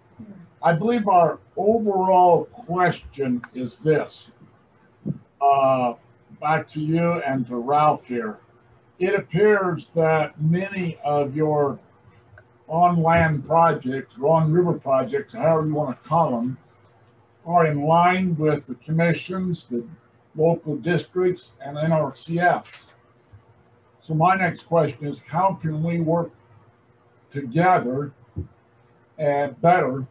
I believe our overall question is this. Back to you and to Ralph here. It appears that many of your on-land projects, or on-river projects, however you want to call them, are in line with the commissions, the local districts, and NRCS. So my next question is, how can we work together and better?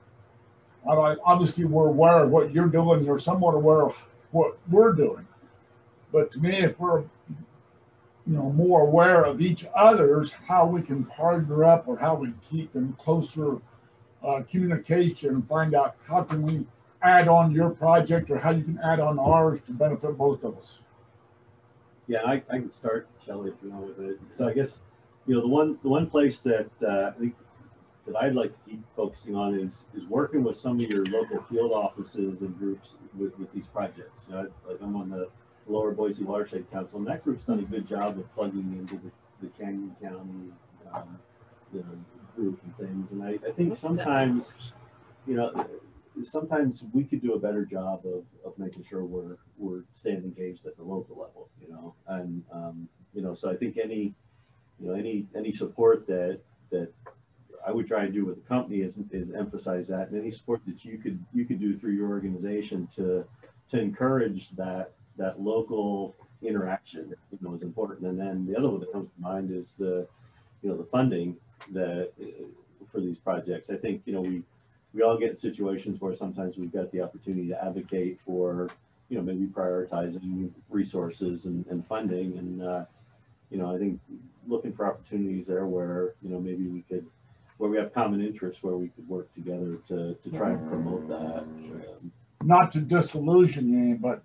Obviously, we're aware of what you're doing. You're somewhat aware of what we're doing. But to me, if we're more aware of each other's, how we can partner up or how we keep in closer communication and find out how can we add on your project or how you can add on ours to benefit both of us. Yeah, I can start, Shelley, if you want with it. So I guess, the one place that I think that I'd like to keep focusing on is working with some of your local field offices and groups with these projects. Like I'm on the Lower Boise Watershed Council, and that group's done a good job of plugging into the Canyon County group and things. And I think sometimes, sometimes we could do a better job of making sure we're staying engaged at the local level, and so I think any support that I would try and do with the company is emphasize that, and any support that you could do through your organization to encourage that local interaction, you know, is important. And then the other one that comes to mind is the funding that for these projects. I think, you know, we all get in situations where sometimes we've got the opportunity to advocate for, you know, maybe prioritizing resources and funding. And, you know, I think looking for opportunities there where, you know, maybe where we have common interests, where we could work together to try and promote that. Not to disillusion you, but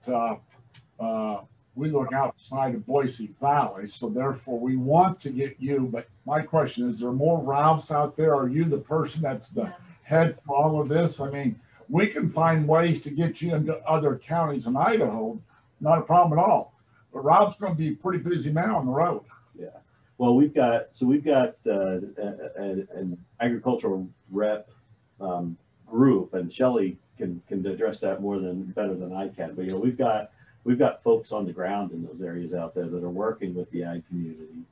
we look outside of Boise Valley, so therefore we want to get you. But my question is there more Ralphs out there? Are you the person that's the head for all of this? I mean, we can find ways to get you into other counties in Idaho, not a problem at all. But Ralph's going to be a pretty busy man on the road. Yeah. Well, we've got an agricultural rep group, and Shelley can address that better than I can. But, you know, we've got folks on the ground in those areas out there that are working with the ag community.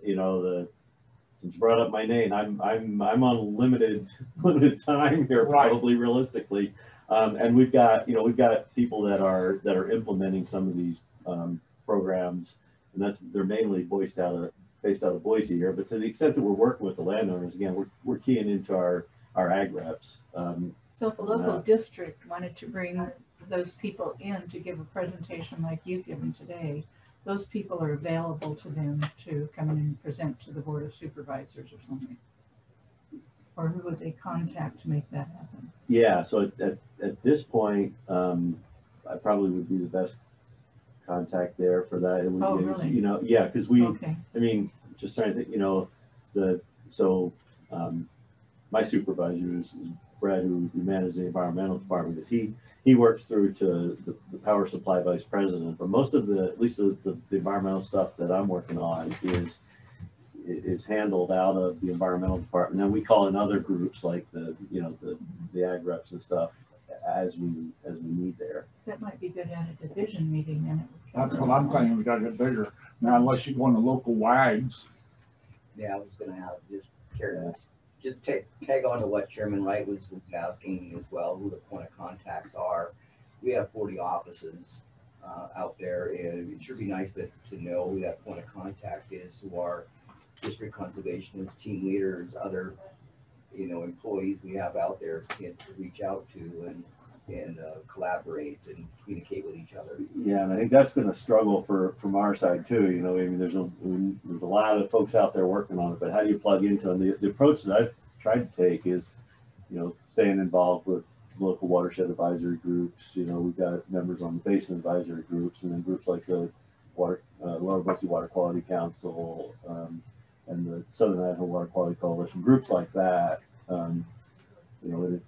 You know, since you brought up my name, I'm on limited time here, probably realistically, and we've got people that are implementing some of these programs, and they're mainly based out of Boise here. But to the extent that we're working with the landowners, again, we're keying into our ag reps. So if a local district wanted to bring those people in to give a presentation like you've given today, those people are available to them to come in and present to the Board of Supervisors or something? Or who would they contact to make that happen? Yeah, so at this point, I probably would be the best contact there for that. It would, really? You know, yeah, because I mean, just trying to think, you know, my supervisor is Brad, who manages the environmental department. He works through to the power supply vice president, but most of at least the environmental stuff that I'm working on is handled out of the environmental department. And we call in other groups like the ag reps and stuff as we need there. So that might be good at a division meeting, then. That's what I'm thinking. We got to get bigger now, unless you go on the local WAGs. Yeah, I was going to have just tag on to what Chairman Wright was asking as well, who the point of contacts are. We have 40 offices out there, and it should be nice to know who that point of contact is, who are district conservationists, team leaders, other employees we have out there to reach out to and collaborate and communicate with each other. Yeah, and I think that's been a struggle from our side too. You know, I mean, there's a lot of folks out there working on it, but how do you plug into them? The approach that I've tried to take is, you know, staying involved with local watershed advisory groups. You know, we've got members on the basin advisory groups, and then groups like the Lower Boise Water Quality Council and the Southern Idaho Water Quality Coalition, groups like that. You know, and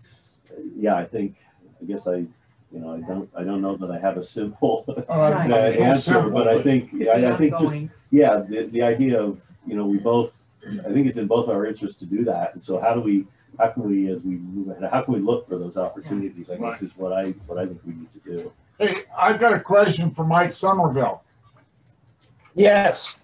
I guess I don't know that I have a simple answer, but I think just the idea of, you know, I think it's in both our interests to do that. And so how can we look for those opportunities, I guess, is what I think we need to do. Hey, I've got a question for Mike Somerville. Yes.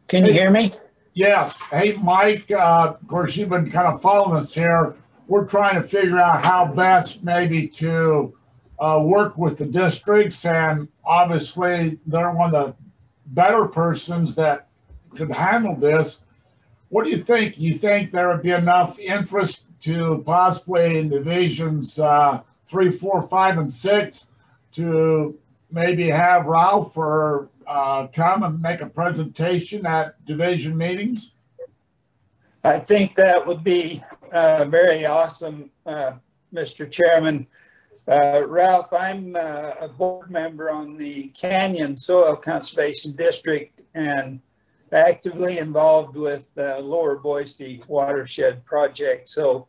Can you hear me? Yes. Hey, Mike, of course, you've been kind of following us here. We're trying to figure out how best maybe to work with the districts, and obviously they're one of the better persons that could handle this. What do you think? You think there would be enough interest to possibly in divisions 3, 4, 5, and 6 to maybe have Ralph or come and make a presentation at division meetings? I think that would be very awesome, Mr. Chairman. Ralph, I'm a board member on the Canyon Soil Conservation District and actively involved with Lower Boise Watershed Project. So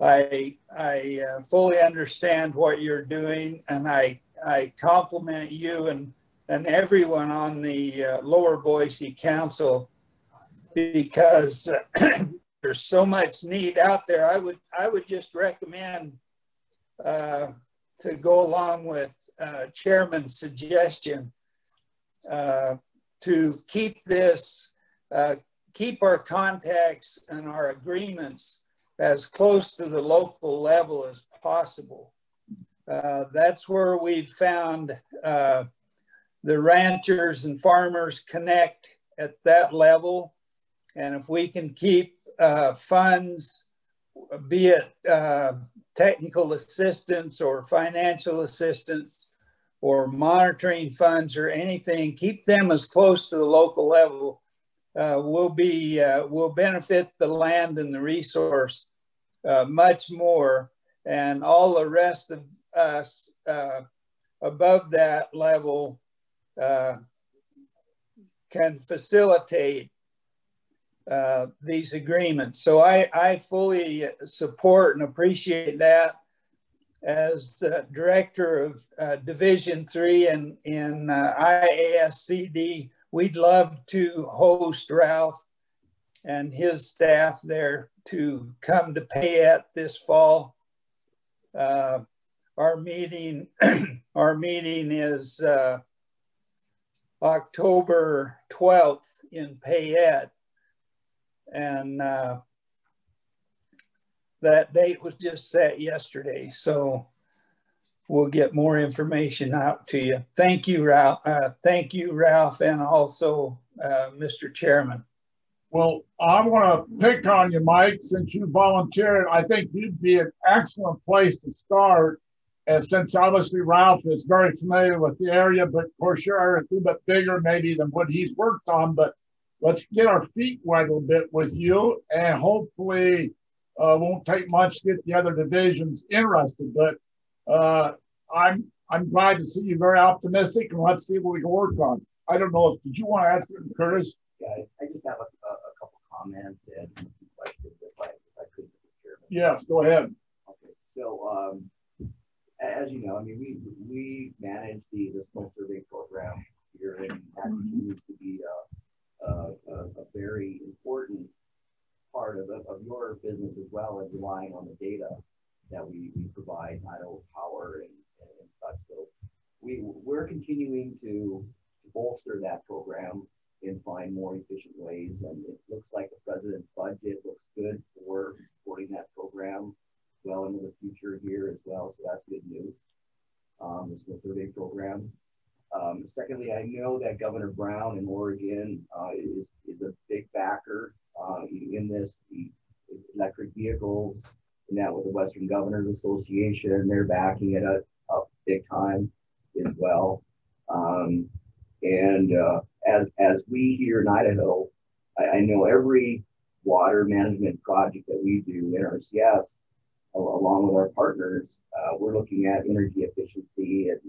I fully understand what you're doing, and I compliment you and everyone on the Lower Boise Council, because there's so much need out there. I would just recommend to go along with Chairman's suggestion to keep this keep our contacts and our agreements as close to the local level as possible. That's where we've found the ranchers and farmers connect at that level. And if we can keep funds, be it technical assistance or financial assistance or monitoring funds or anything, keep them as close to the local level, will benefit the land and the resource much more. And all the rest of us above that level can facilitate these agreements. So I fully support and appreciate that. As director of Division 3 in IASCD, we'd love to host Ralph and his staff there to come to Payette this fall. Our meeting is October 12th in Payette. And that date was just set yesterday. So we'll get more information out to you. Thank you, Ralph. And also Mr. Chairman. Well, I want to pick on you, Mike, since you volunteered. I think you'd be an excellent place to start. And since obviously Ralph is very familiar with the area, but of course your area is a little bit bigger maybe than what he's worked on, but let's get our feet wet a little bit with you, and hopefully won't take much to get the other divisions interested. But I'm glad to see you very optimistic, and let's see what we can work on. I don't know, did you want to ask him, Curtis? Yeah, I just have a couple comments and a few questions if I could, Mr. Chairman. Yes, go ahead. Okay, so as you know, I mean, we manage the smoke survey program here, and that continues to be a very important part of your business, as well as relying on the data that we provide, Idaho Power and such. So we're continuing to bolster that program and find more efficient ways. And it looks like the president's budget looks good for supporting that program well into the future here as well. So that's good news. The smoke survey program. Secondly, I know that Governor Brown in Oregon is a big backer in this, the electric vehicles, and that with the Western Governors Association, they're backing it up big time as well. As we here in Idaho, I know every water management project that we do in NRCS, along with our partners, we're looking at energy efficiency and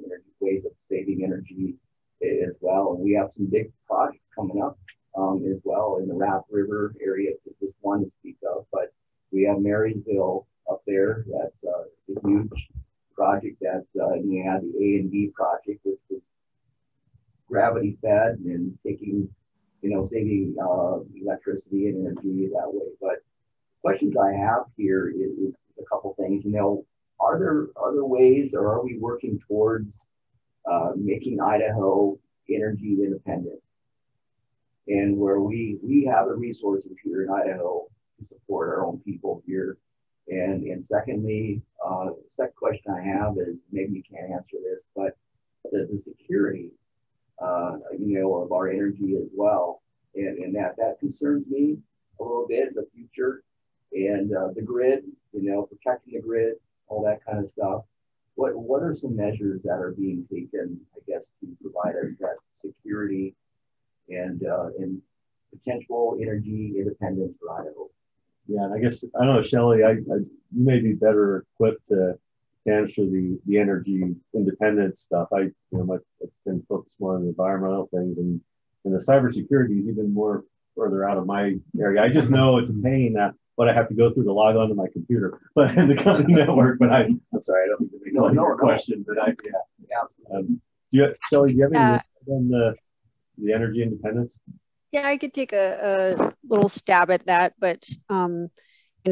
ways of saving energy as well. And we have some big projects coming up as well in the Raft River area, just one to speak of. But we have Marysville up there. That's a huge project. And we have the A and B project, which was gravity fed and taking, saving electricity and energy that way. But questions I have here is a couple things. Are there other ways, or are we working towards making Idaho energy independent, and where we have the resources here in Idaho to support our own people here? And secondly, second question I have is, maybe you can't answer this, but the security, of our energy as well, and that concerns me a little bit in the future, and the grid, protecting the grid, all that kind of stuff. What are some measures that are being taken, I guess, to provide us that security and potential energy independence for Idaho? Yeah, and I guess, I don't know, Shelley, you may be better equipped to answer the energy independence stuff. I've been focused more on the environmental things, and the cybersecurity is even more further out of my area. I just know it's a pain that what I have to go through to log onto my computer, but in the company network. But I'm sorry, I don't mean to make your question, but Shelley, do you have any on the energy independence? Yeah, I could take a little stab at that, but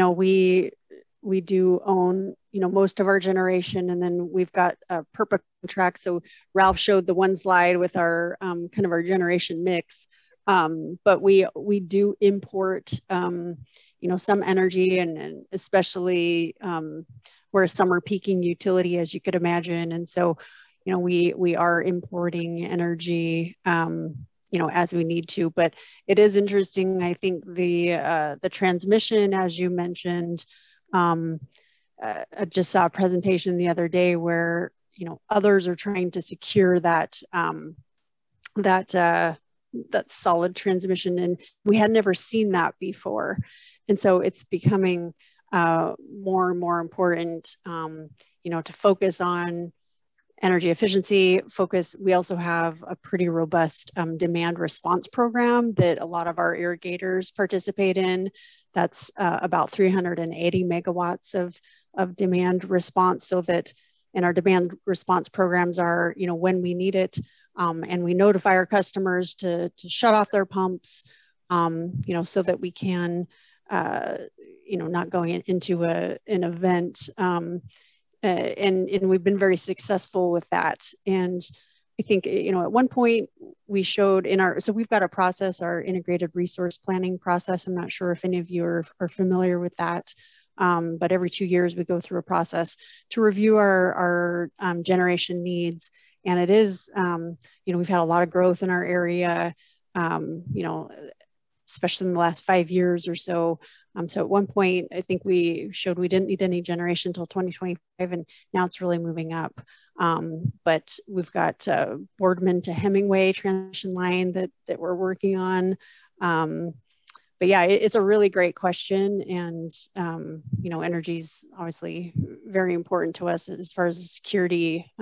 we do own most of our generation, and then we've got a PERPA contract. So Ralph showed the one slide with our kind of our generation mix. But we do import, you know, some energy, and especially we're a summer peaking utility, as you could imagine. And so, you know, we are importing energy, you know, as we need to. But it is interesting. I think the transmission, as you mentioned, I just saw a presentation the other day where, you know, others are trying to secure that that solid transmission, and we had never seen that before. And so it's becoming more and more important, you know, to focus on energy efficiency. We also have a pretty robust demand response program that a lot of our irrigators participate in. That's about 380 megawatts of demand response, so that, and our demand response programs are, you know, when we need it, and we notify our customers to shut off their pumps, you know, so that we can, you know, not going into an event. And we've been very successful with that. And I think, you know, at one point we showed so we've got a process, our integrated resource planning process. I'm not sure if any of you are familiar with that. But every 2 years we go through a process to review our generation needs. And it is, you know, we've had a lot of growth in our area, you know, especially in the last 5 years or so. So at one point, I think we showed we didn't need any generation until 2025, and now it's really moving up. But we've got Boardman to Hemingway transmission line that we're working on. But yeah, it's a really great question. And, you know, energy is obviously very important to us as far as security.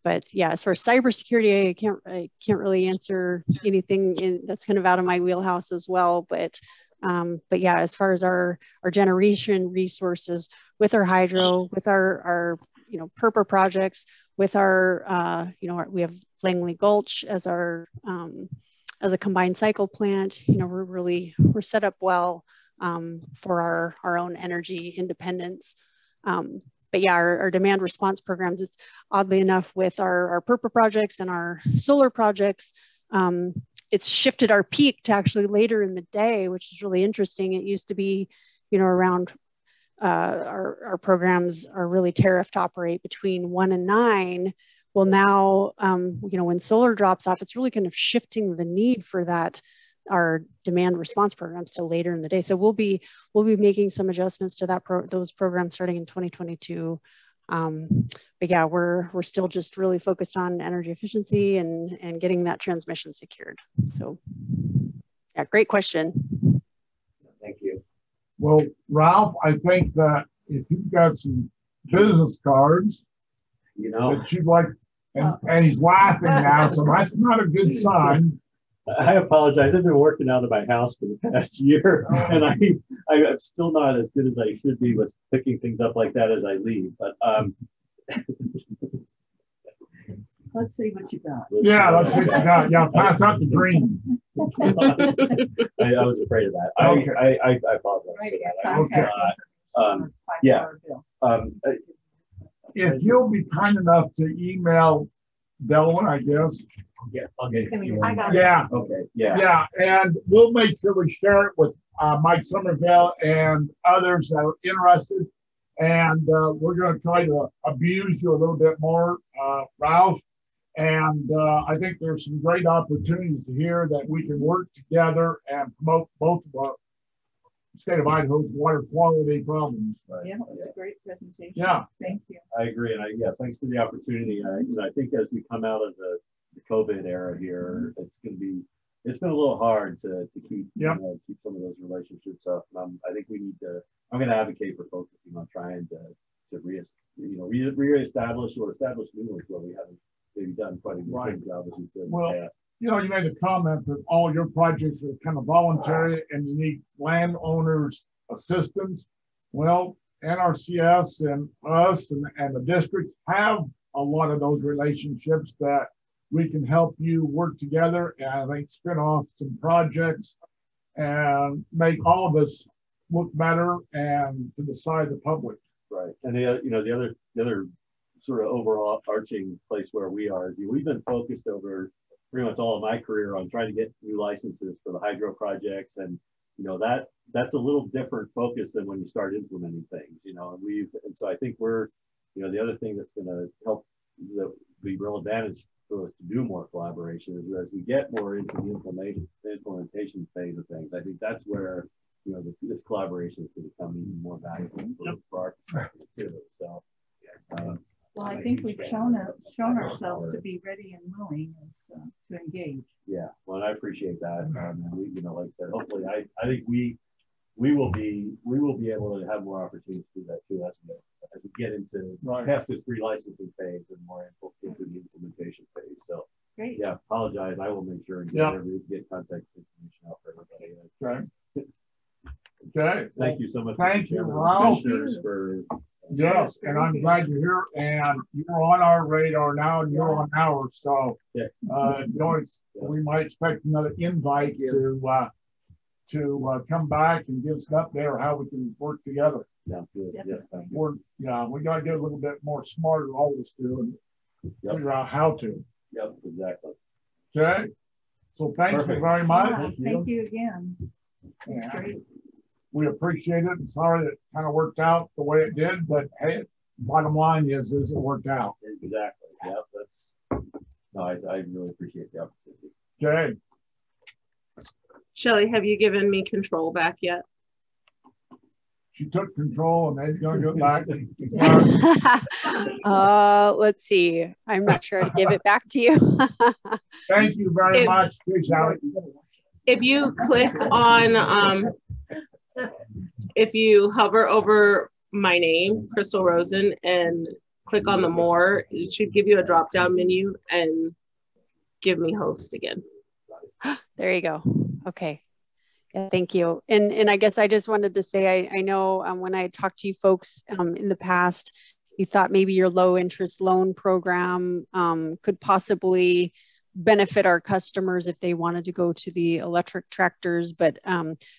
But yeah, as far as cybersecurity, I can't really answer anything that's kind of out of my wheelhouse as well. But yeah, as far as our generation resources with our hydro, with our you know, PURPA projects, with our you know, we have Langley Gulch as our as a combined cycle plant. You know, we're set up well for our own energy independence. But yeah, our demand response programs, it's oddly enough with our PURPA projects and our solar projects, it's shifted our peak to actually later in the day, which is really interesting. It used to be, you know, around our programs are really tariffed to operate between 1 and 9. Well, now, you know, when solar drops off, it's really kind of shifting the need for that, our demand response programs to later in the day. So we'll be making some adjustments to those programs starting in 2022. But yeah, we're still just really focused on energy efficiency and getting that transmission secured. So yeah, great question. Thank you. Well, Ralph, I think that if you've got some business cards, you know, that you'd like, and he's laughing now, so that's not a good sign. I apologize. I've been working out of my house for the past year, and I'm still not as good as I should be with picking things up like that as I leave. But let's see what you got. Let's see what you got. Yeah, pass out the green. I was afraid of that. Okay. I apologize for that. Yeah. If you'll be kind enough to email Delwyn, I guess. Yeah. Okay. I got it. Yeah. Okay. Yeah. Yeah, and we'll make sure we share it with Mike Somerville and others that are interested. And we're going to try to abuse you a little bit more, Ralph. And I think there's some great opportunities here that we can work together and promote both of the state of Idaho's water quality problems. Yeah, it was a great presentation. Yeah. Thank you. I agree. And thanks for the opportunity. I think as we come out of the COVID era here, it's been a little hard to keep, keep some of those relationships up. I think I'm going to advocate for focusing on trying to reestablish or establish new ones where we haven't maybe done quite a good job as we've done in the past. You know, you made a comment that all your projects are kind of voluntary and you need landowners' assistance. Well, NRCS and us and the district have a lot of those relationships that we can help you work together and I think spin off some projects and make all of us look better and to the side of the public. Right. And the other sort of overall arching place where we are is we've been focused over pretty much all of my career on trying to get new licenses for the hydro projects. And, you know, that's a little different focus than when you start implementing things, you know, and so I think we're, you know, the other thing that's going to help the real advantage for us to do more collaboration is as we get more into the implementation phase of things. I think that's where, you know, this collaboration is going to become even more valuable for our perspective too. So, well, I think we've shown ourselves to be ready and willing to engage. Yeah, well, I appreciate that. We, you know, like I said, hopefully, I think we will be able to have more opportunities to do that too as we get into past this pre-licensing phase and more into the implementation phase. So, great. Yeah, apologize. I will make sure and get contact information out for everybody. Okay. Okay. Thank you so much. Thank you, Ralph. Yes, and I'm glad you're here, and you're on our radar now, and you're on ours. So, you know, we might expect another invite to come back and give us an update on how we can work together. Yeah, good. Yes, thank you. We got to get a little bit more smarter, always do, and figure out how to. Yep, exactly. Okay. So thank you very much. Yeah, thank you again. That's great. We appreciate it. I'm sorry that it kind of worked out the way it did, but hey, bottom line is it worked out. Exactly. Yep. No, I really appreciate the opportunity. Okay. Shelley, have you given me control back yet? She took control and then going to go back. Let's see. I'm not sure how to give it back to you. Thank you very much, Shelley. If you click on, if you hover over my name, Crystal Rosen, and click on the more, it should give you a drop-down menu and give me host again. There you go. Okay. Yeah, thank you. And I guess I just wanted to say, I know when I talked to you folks in the past, you thought maybe your low interest loan program could possibly benefit our customers if they wanted to go to the electric tractors, but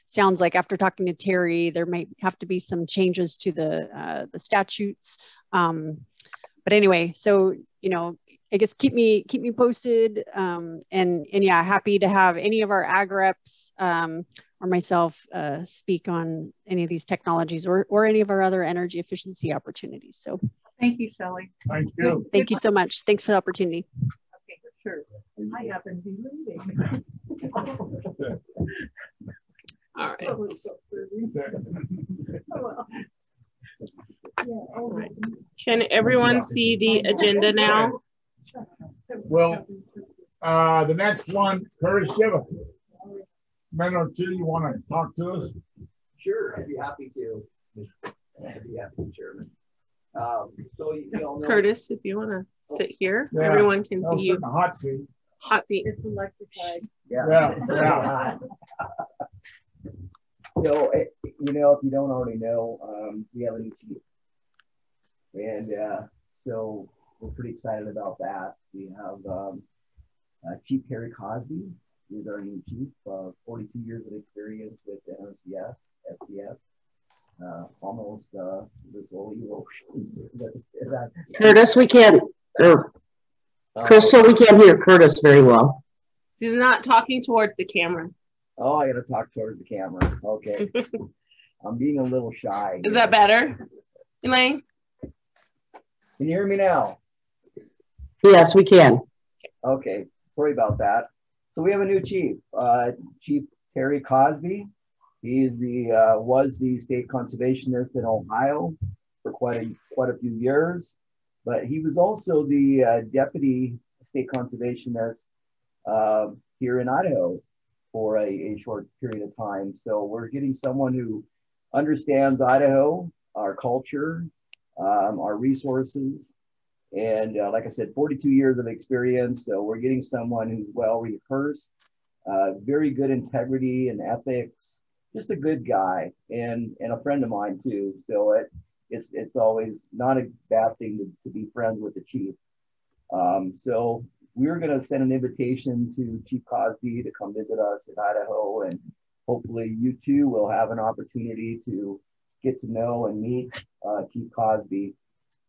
sounds like after talking to Terry, there might have to be some changes to the statutes. But anyway, so, you know, I guess keep me posted, and yeah, happy to have any of our ag reps or myself speak on any of these technologies or any of our other energy efficiency opportunities. So thank you, Shelley. Thank you. Thank you so much. Thanks for the opportunity. Okay, sure. I happen to be leaving. All right. All right. Can everyone see the agenda now? Well, the next one, Curtis, give a minute or two. You want to talk to us? Sure, I'd be happy to. I'd be happy to, Chairman. So you all know, Curtis, if you want to sit here, everyone can see you. In the hot seat. Hot seat. It's electrified. Yeah. So, you know, if you don't already know, we have a new chief. And so we're pretty excited about that. We have Chief Terry Cosby, who's our new chief, 42 years of experience with NRCS, SCS, almost this whole Erosion. Curtis, we can't, or Crystal, we can't hear Curtis very well. He's not talking towards the camera. Oh, I gotta talk towards the camera. Okay. I'm being a little shy. Is that better, Elaine? Can you hear me now? Yes, we can. Okay, sorry about that. So we have a new chief, Chief Terry Cosby. He is was the state conservationist in Ohio for quite a few years, but he was also the deputy state conservationist here in Idaho for a short period of time. So we're getting someone who understands Idaho, our culture, our resources, and like I said, 42 years of experience. So we're getting someone who's well rehearsed, very good integrity and ethics, just a good guy, and a friend of mine too. So it's always not a bad thing to be friends with the chief. So we're going to send an invitation to Chief Cosby to come visit us in Idaho, and hopefully you too will have an opportunity to get to know and meet Chief Cosby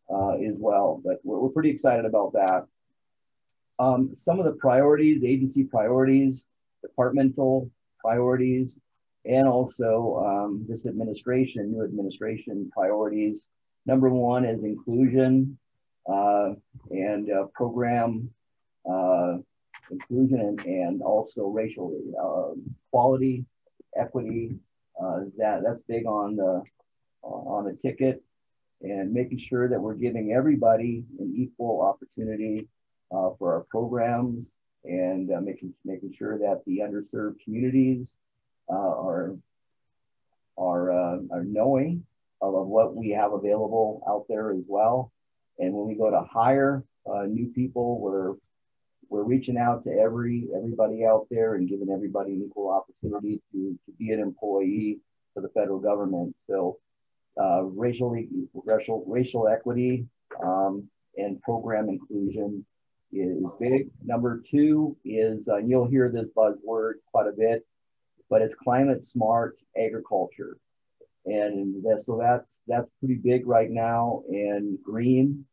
as well. But we're pretty excited about that. Some of the priorities, agency priorities, departmental priorities, and also this administration, new administration priorities. Number one is inclusion and program inclusion and also racial equality, equity. That's big on the ticket, and making sure that we're giving everybody an equal opportunity for our programs, and making sure that the underserved communities are knowing of what we have available out there as well. And when we go to hire new people, we're reaching out to everybody out there and giving everybody an equal opportunity to be an employee for the federal government. So racial equity and program inclusion is big. Number two is, you'll hear this buzzword quite a bit, but it's climate smart agriculture. And that's pretty big right now, and green.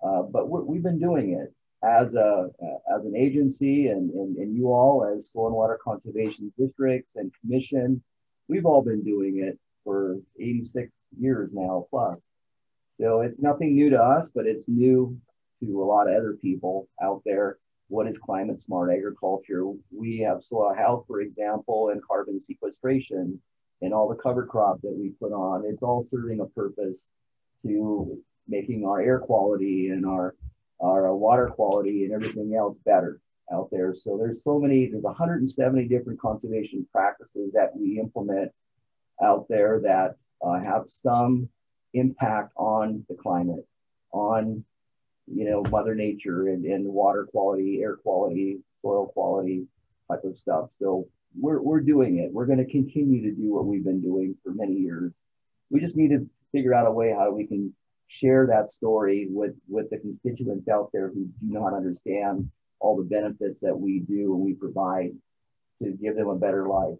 But we've been doing it as an agency, and you all as soil and water conservation districts and commission. We've all been doing it for 86 years now plus. So it's nothing new to us, but it's new to a lot of other people out there. What is climate smart agriculture? We have soil health, for example, and carbon sequestration, and all the cover crop that we put on. It's all serving a purpose to making our air quality and our water quality and everything else better out there. So there's 170 different conservation practices that we implement out there that have some impact on the climate, on Mother Nature and water quality, air quality, soil quality type of stuff. So we're doing it. We're going to continue to do what we've been doing for many years. We just need to figure out a way how we can share that story with the constituents out there who do not understand all the benefits that we do and we provide to give them a better life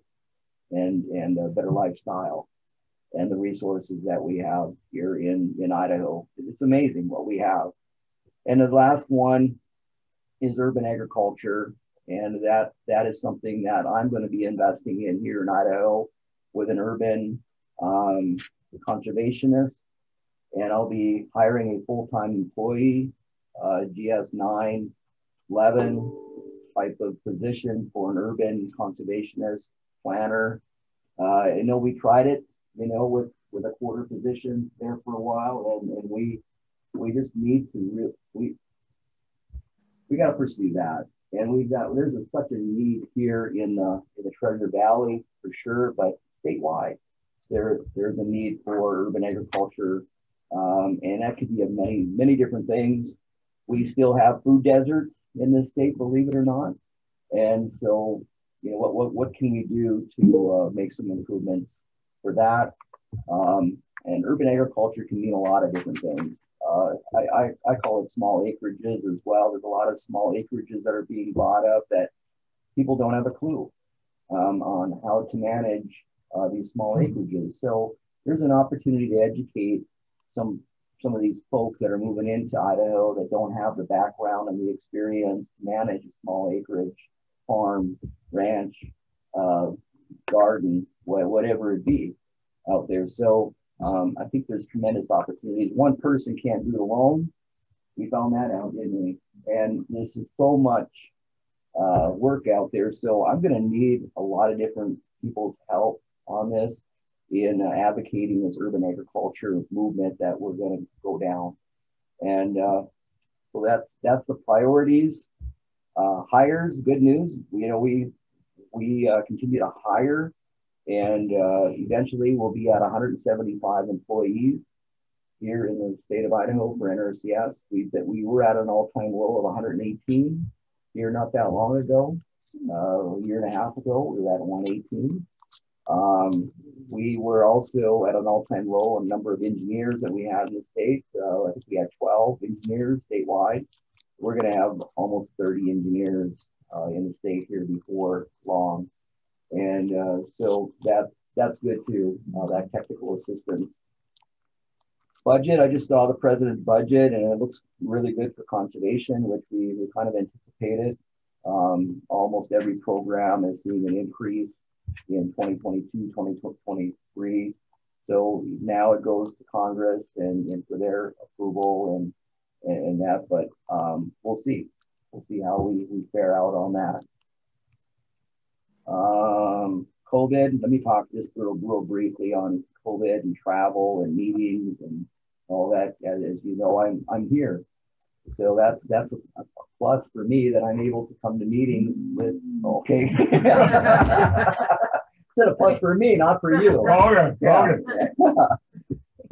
and a better lifestyle, and the resources that we have here in Idaho. It's amazing what we have. And the last one is urban agriculture. And that is something that I'm going to be investing in here in Idaho with an urban conservationist. And I'll be hiring a full-time employee, GS 911 type of position for an urban conservationist planner. I know we tried it, with a quarter position there for a while, and we just need to we got to pursue that. And there's such a need here in the Treasure Valley for sure, but statewide there's a need for urban agriculture, and that could be of many different things. We still have food deserts in this state, believe it or not, and so what can we do to make some improvements for that? And urban agriculture can mean a lot of different things. I call it small acreages as well. There's a lot of small acreages that are being bought up that people don't have a clue on how to manage these small acreages. So there's an opportunity to educate some of these folks that are moving into Idaho that don't have the background and the experience to manage a small acreage, farm, ranch, garden, whatever it be out there. So I think there's tremendous opportunities. One person can't do it alone. We found that out, didn't we? And this is so much work out there. So I'm going to need a lot of different people's help on this in advocating this urban agriculture movement that we're going to go down. And so that's the priorities. Hires, good news. We continue to hire. And eventually we'll be at 175 employees here in the state of Idaho for NRCS. We were at an all-time low of 118 here not that long ago. A year and a half ago, we were at 118. We were also at an all-time low on number of engineers that we had in the state. I think we had 12 engineers statewide. We're going to have almost 30 engineers in the state here before long. And so that's good too, that technical assistance. Budget, I just saw the president's budget and it looks really good for conservation, which we kind of anticipated. Almost every program is seeing an increase in 2022, 2023. So now it goes to Congress and for their approval and that, but we'll see. We'll see how we fare out on that. COVID, let me talk just real briefly on COVID and travel and meetings and all that. As you know, I'm here. So that's a plus for me that I'm able to come to meetings with, okay. It's a plus for me, not for you. Yeah.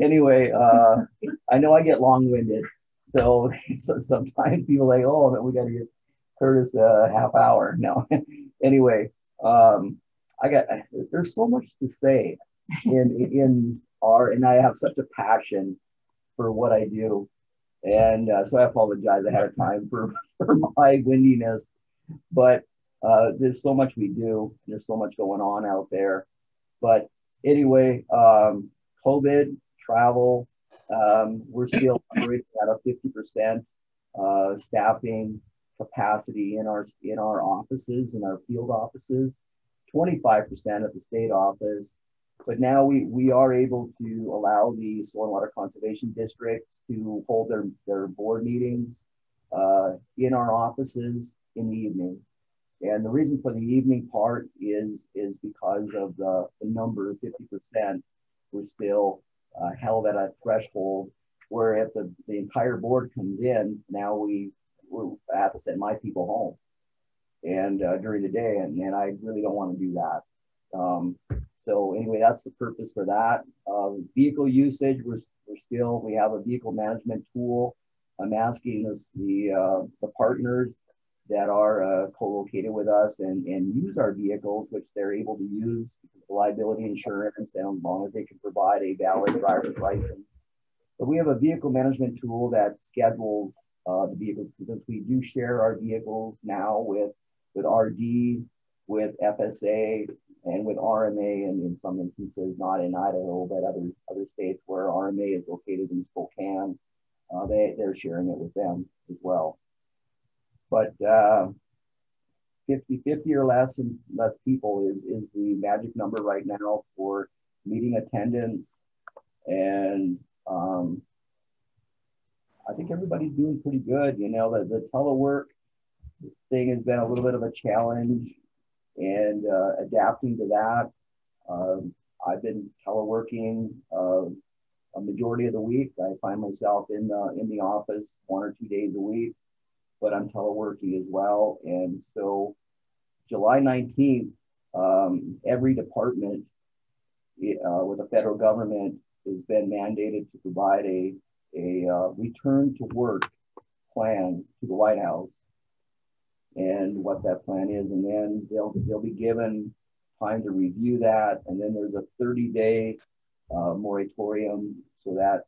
Anyway, I know I get long-winded. So sometimes people are like, oh, we got to give Curtis a half hour. No. Anyway, there's so much to say and I have such a passion for what I do. And so I apologize ahead of time for my windiness, but there's so much we do. There's so much going on out there. But anyway, COVID, travel, we're still operating at a 50% staffing capacity in our offices, in our field offices, 25% at the state office. But now we are able to allow the soil and water conservation districts to hold their board meetings in our offices in the evening. And the reason for the evening part is because of the number, 50%, we're still held at a threshold where if the entire board comes in, now we have to send my people home and during the day, and I really don't want to do that. So anyway, that's the purpose for that. Vehicle usage, we have a vehicle management tool. I'm asking the partners that are co-located with us and use our vehicles, which they're able to use for liability insurance, and as long as they can provide a valid driver's license. But we have a vehicle management tool that schedules the vehicles, because we do share our vehicles now with RD, with FSA, and with RMA, and in some instances, not in Idaho, but other states where RMA is located in Spokane, they're sharing it with them as well. But 50 or less people is the magic number right now for meeting attendance. And I think everybody's doing pretty good. You know, the telework thing has been a little bit of a challenge, and adapting to that. I've been teleworking a majority of the week. I find myself in the office 1 or 2 days a week, but I'm teleworking as well. And so July 19th, every department with the federal government has been mandated to provide a return to work plan to the White House and what that plan is. And then they'll be given time to review that. And then there's a 30-day moratorium, so that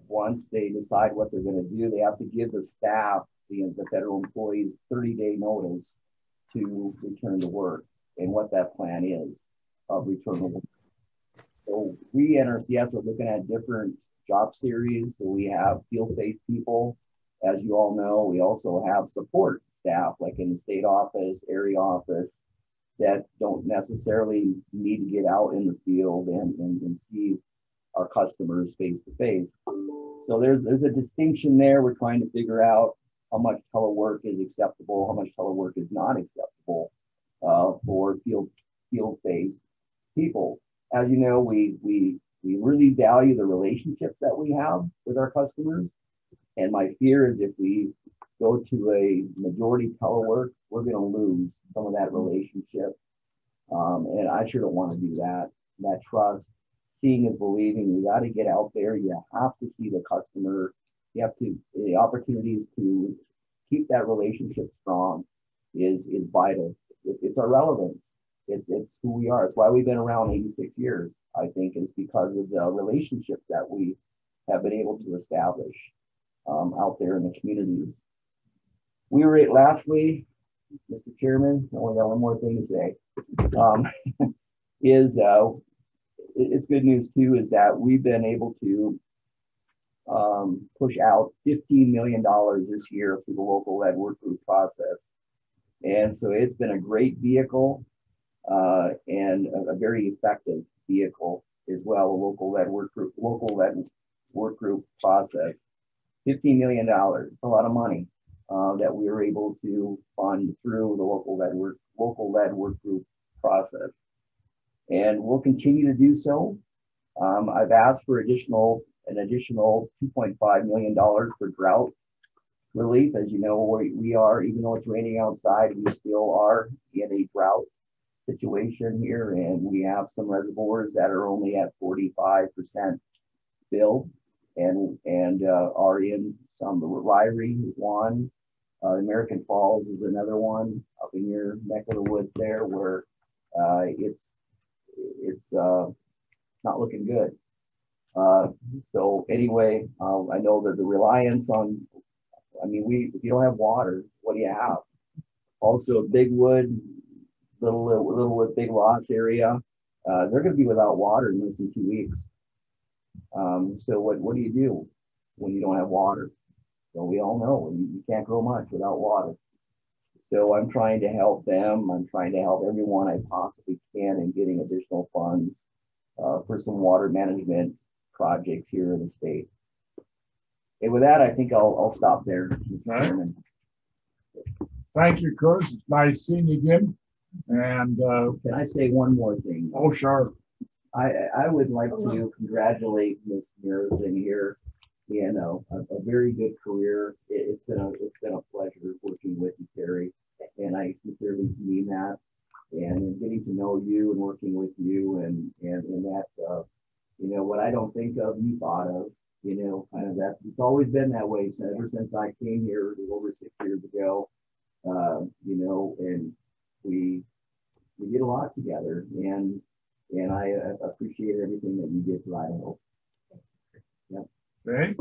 once they decide what they're going to do, they have to give the staff, the federal employees, 30-day notice to return to work and what that plan is of return to work. So we at NRCS are looking at different job series. So we have field-based people, as you all know. We also have support staff, like in the state office, area office, that don't necessarily need to get out in the field and see our customers face to face. So there's a distinction there. We're trying to figure out how much telework is acceptable, how much telework is not acceptable for field-based people. As you know, we really value the relationships that we have with our customers. And my fear is if we go to a majority telework, we're going to lose some of that relationship. And I sure don't want to do that. That trust, seeing is believing. We got to get out there. You have to see the customer. You have to, the opportunities to keep that relationship strong is vital. It's our relevance. It's who we are. It's why we've been around 86 years, I think, is because of the relationships that we have been able to establish out there in the communities. We were at, lastly, Mr. Chairman, I only got one more thing to say, it's good news too, is that we've been able to push out $15 million this year through the local led work group process. And so it's been a great vehicle and a very effective vehicle as well, a local led work group process. $15 million, a lot of money that we were able to fund through the local led work group process. And we'll continue to do so. I've asked for an additional $2.5 million for drought relief. As you know, we are, even though it's raining outside, we still are in a drought situation here, and we have some reservoirs that are only at 45% filled and are in some. The Riverside is one. American Falls is another one up in your neck of the woods there, where it's not looking good. So anyway, I know that the reliance on, if you don't have water, what do you have? Also, Big Wood, Littlewood, Big Loss area, they're going to be without water in less than 2 weeks. So what do you do when you don't have water? So we all know you can't grow much without water. So I'm trying to help them. I'm trying to help everyone I possibly can in getting additional funds for some water management projects here in the state. And with that, I think I'll stop there. Right. Thank you, Chris. It's nice seeing you again. And can I say one more thing? Oh, sure. I would like to congratulate Ms. Harrison here. You know, a very good career. It's been a pleasure working with you, Terry, and I sincerely mean that. And getting to know you and working with you, and that, you know, what I don't think of, you thought of. You know, kind of it's always been that way ever since I came here over 6 years ago. You know, and we did a lot together, and I appreciate everything that you did for Idaho. Yep. Okay.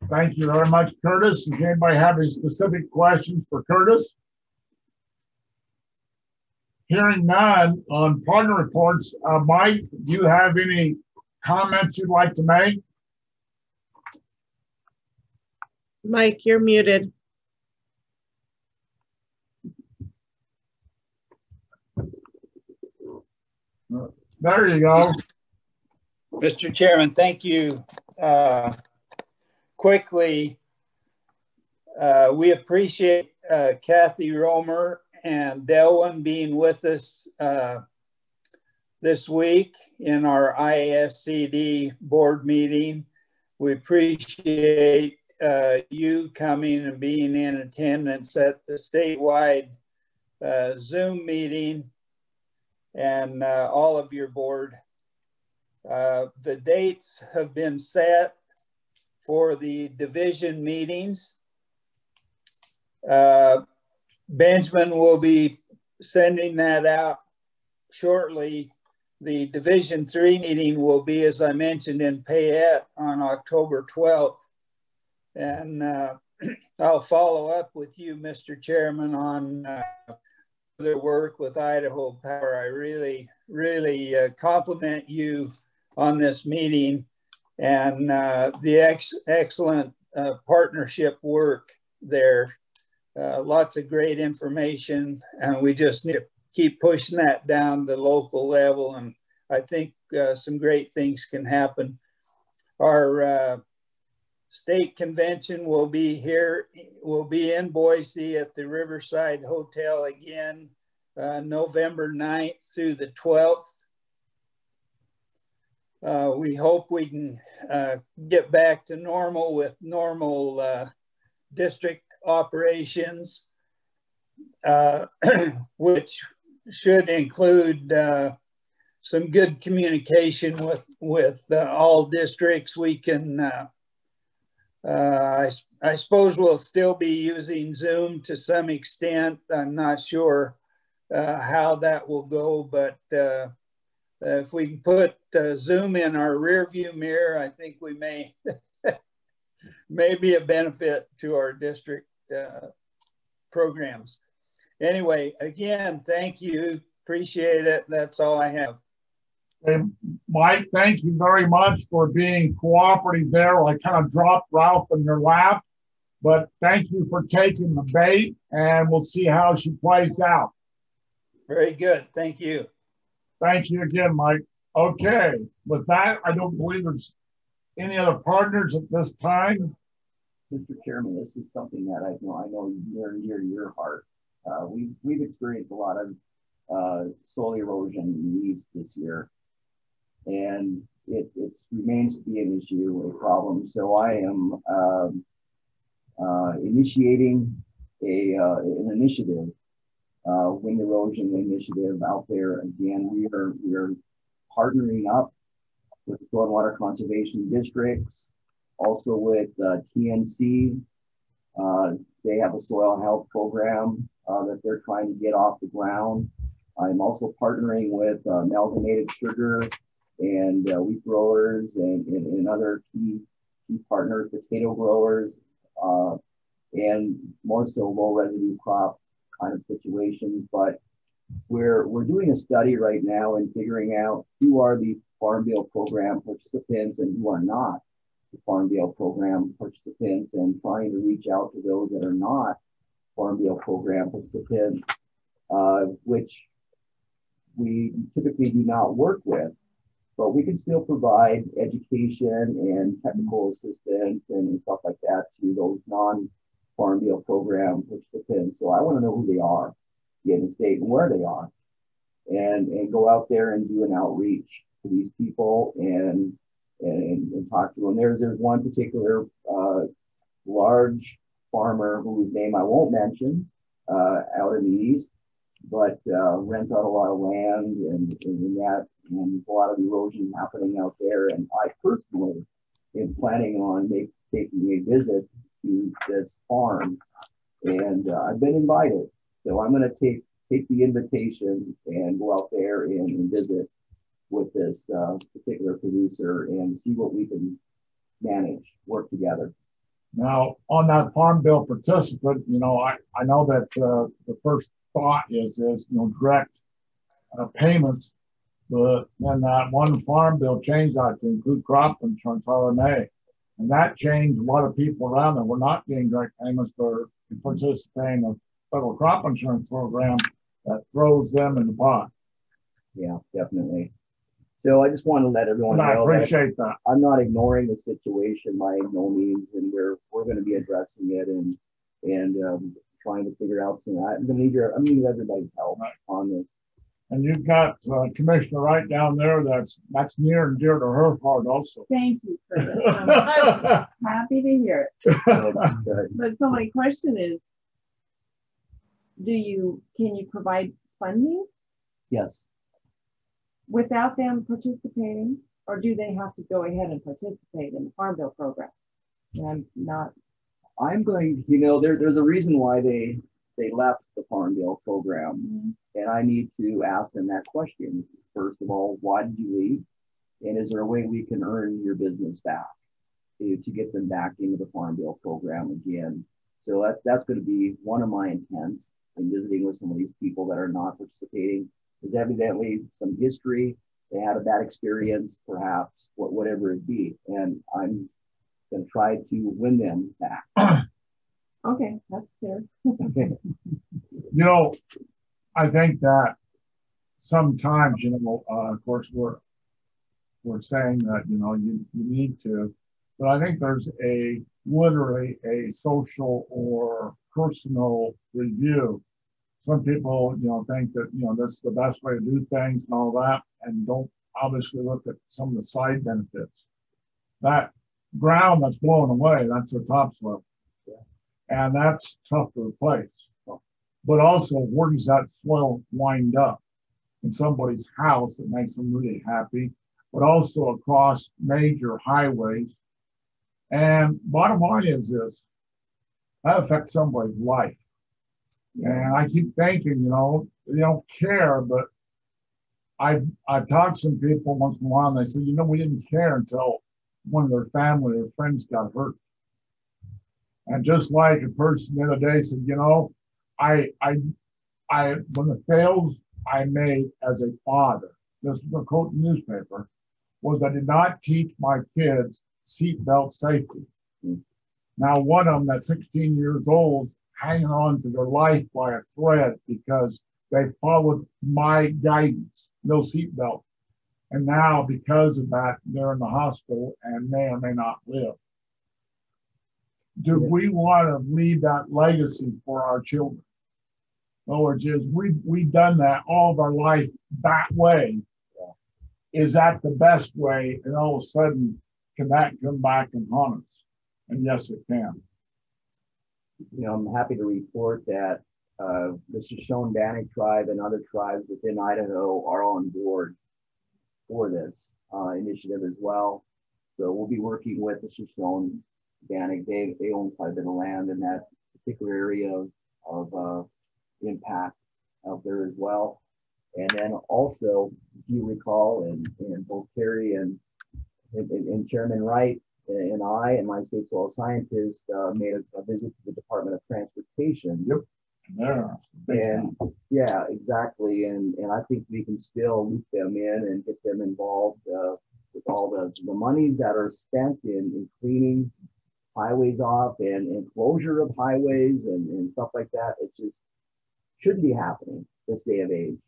Thank you very much, Curtis. Does anybody have any specific questions for Curtis? Hearing none on partner reports, Mike, do you have any comments you'd like to make? Mike, you're muted. There you go. Mr. Chairman, thank you. Quickly, we appreciate Kathy Romer and Delwyn being with us this week in our IASCD board meeting. We appreciate you coming and being in attendance at the statewide Zoom meeting, and all of your board. The dates have been set for the division meetings. Benjamin will be sending that out shortly. The Division 3 meeting will be, as I mentioned, in Payette on October 12th. And I'll follow up with you, Mr. Chairman, on the work with Idaho Power. I really compliment you on this meeting and the excellent partnership work there. Lots of great information, and we just need to keep pushing that down the local level, and I think some great things can happen. Our state convention will be here, will be in Boise at the Riverside Hotel again, November 9th through the 12th. We hope we can get back to normal with normal district operations, which should include some good communication with all districts. We can, I suppose we'll still be using Zoom to some extent. I'm not sure how that will go, but if we can put Zoom in our rear view mirror, I think we may be a benefit to our district programs. Anyway, again, thank you. Appreciate it. That's all I have. Hey, Mike, thank you very much for being cooperative there. I kind of dropped Ralph in your lap, but thank you for taking the bait, and we'll see how she plays out. Very good. Thank you. Thank you again, Mike. Okay, with that, I don't believe there's any other partners at this time. Mr. Chairman, this is something that I know near and dear to your heart. We've experienced a lot of soil erosion in the east this year, and it remains to be an issue, a problem. So I am initiating an initiative, wind erosion initiative out there. Again, we are partnering up with stormwater conservation districts, also with TNC. They have a soil health program that they're trying to get off the ground. I'm also partnering with amalgamated sugar and wheat growers and other key partners, potato growers, and more so low residue crop kind of situations. But we're doing a study right now and figuring out who are the Farm Bill program participants and who are not the Farm Bill program participants, and trying to reach out to those that are not Farm Bill program participants, which we typically do not work with, but we can still provide education and technical assistance and stuff like that to those non-Farm Bill program participants. So I want to know who they are in the state and where they are, and go out there and do an outreach to these people and talk to them. There's one particular large farmer whose name I won't mention out in the east, but rents out a lot of land and that, and there's a lot of erosion happening out there. And I personally am planning on taking a visit to this farm, and I've been invited. So I'm going to take the invitation and go out there and visit with this particular producer and see what we can manage, work together. Now, on that Farm Bill participant, I know that the first thought is direct payments, but then that one Farm Bill changed that to include crop insurance, RMA, and that changed a lot of people around that were not getting direct payments for participating in a federal crop insurance program that throws them in the pot. Yeah, definitely. So I just want to let everyone know I appreciate that I'm not ignoring the situation by no means, and we're going to be addressing it and trying to figure out some. I'm going to need everybody's help on this. And you've got Commissioner Wright down there. That's near and dear to her heart also. Thank you, Curtis. I'm happy to hear it. But so my question is, can you provide funding? Yes. Without them participating, or do they have to go ahead and participate in the Farm Bill program? And I'm going, there's a reason why they left the Farm Bill program. And I need to ask them that question. First of all, why did you leave? And is there a way we can earn your business back to get them back into the Farm Bill program again? So that's going to be one of my intents in visiting with some of these people that are not participating. There's evidently some history. They had a bad experience, perhaps, whatever it be. And I'm going to try to win them back. Okay, that's fair. Okay. I think that sometimes, of course, we're saying that, you need to, but I think there's literally a social or personal review. Some people, think that, this is the best way to do things and all that, and don't obviously look at some of the side benefits. That ground that's blowing away, that's the topsoil. And that's tough to replace. But also, where does that soil wind up? In somebody's house, it makes them really happy, but also across major highways. And bottom line is this, that affects somebody's life. And I keep thinking, they don't care, but I've talked to some people once in a while, and they said, we didn't care until one of their family or friends got hurt. And just like a person the other day said, I when the fails I made as a father, this is a quote in the newspaper, was I did not teach my kids seatbelt safety. Now, one of them that's 16 years old, hanging on to their life by a thread because they followed my guidance, no seatbelt. And now, because of that, they're in the hospital and may or may not live. Do we want to leave that legacy for our children? In other words, we've done that all of our life that way. Is that the best way? And all of a sudden, can that come back and haunt us? And yes, it can. You know, I'm happy to report that the Shoshone-Bannock tribe and other tribes within Idaho are on board for this initiative as well. So we'll be working with the Shoshone-Bannock. They own quite a bit of land in that particular area of impact out there as well. And then also, if you recall, and both Terry and Chairman Wright and I and my state soil scientist made a visit to the Department of Transportation. Yep. And yeah, exactly. And I think we can still loop them in and get them involved with all the monies that are spent in cleaning highways off and closure of highways and stuff like that. It just shouldn't be happening this day of age.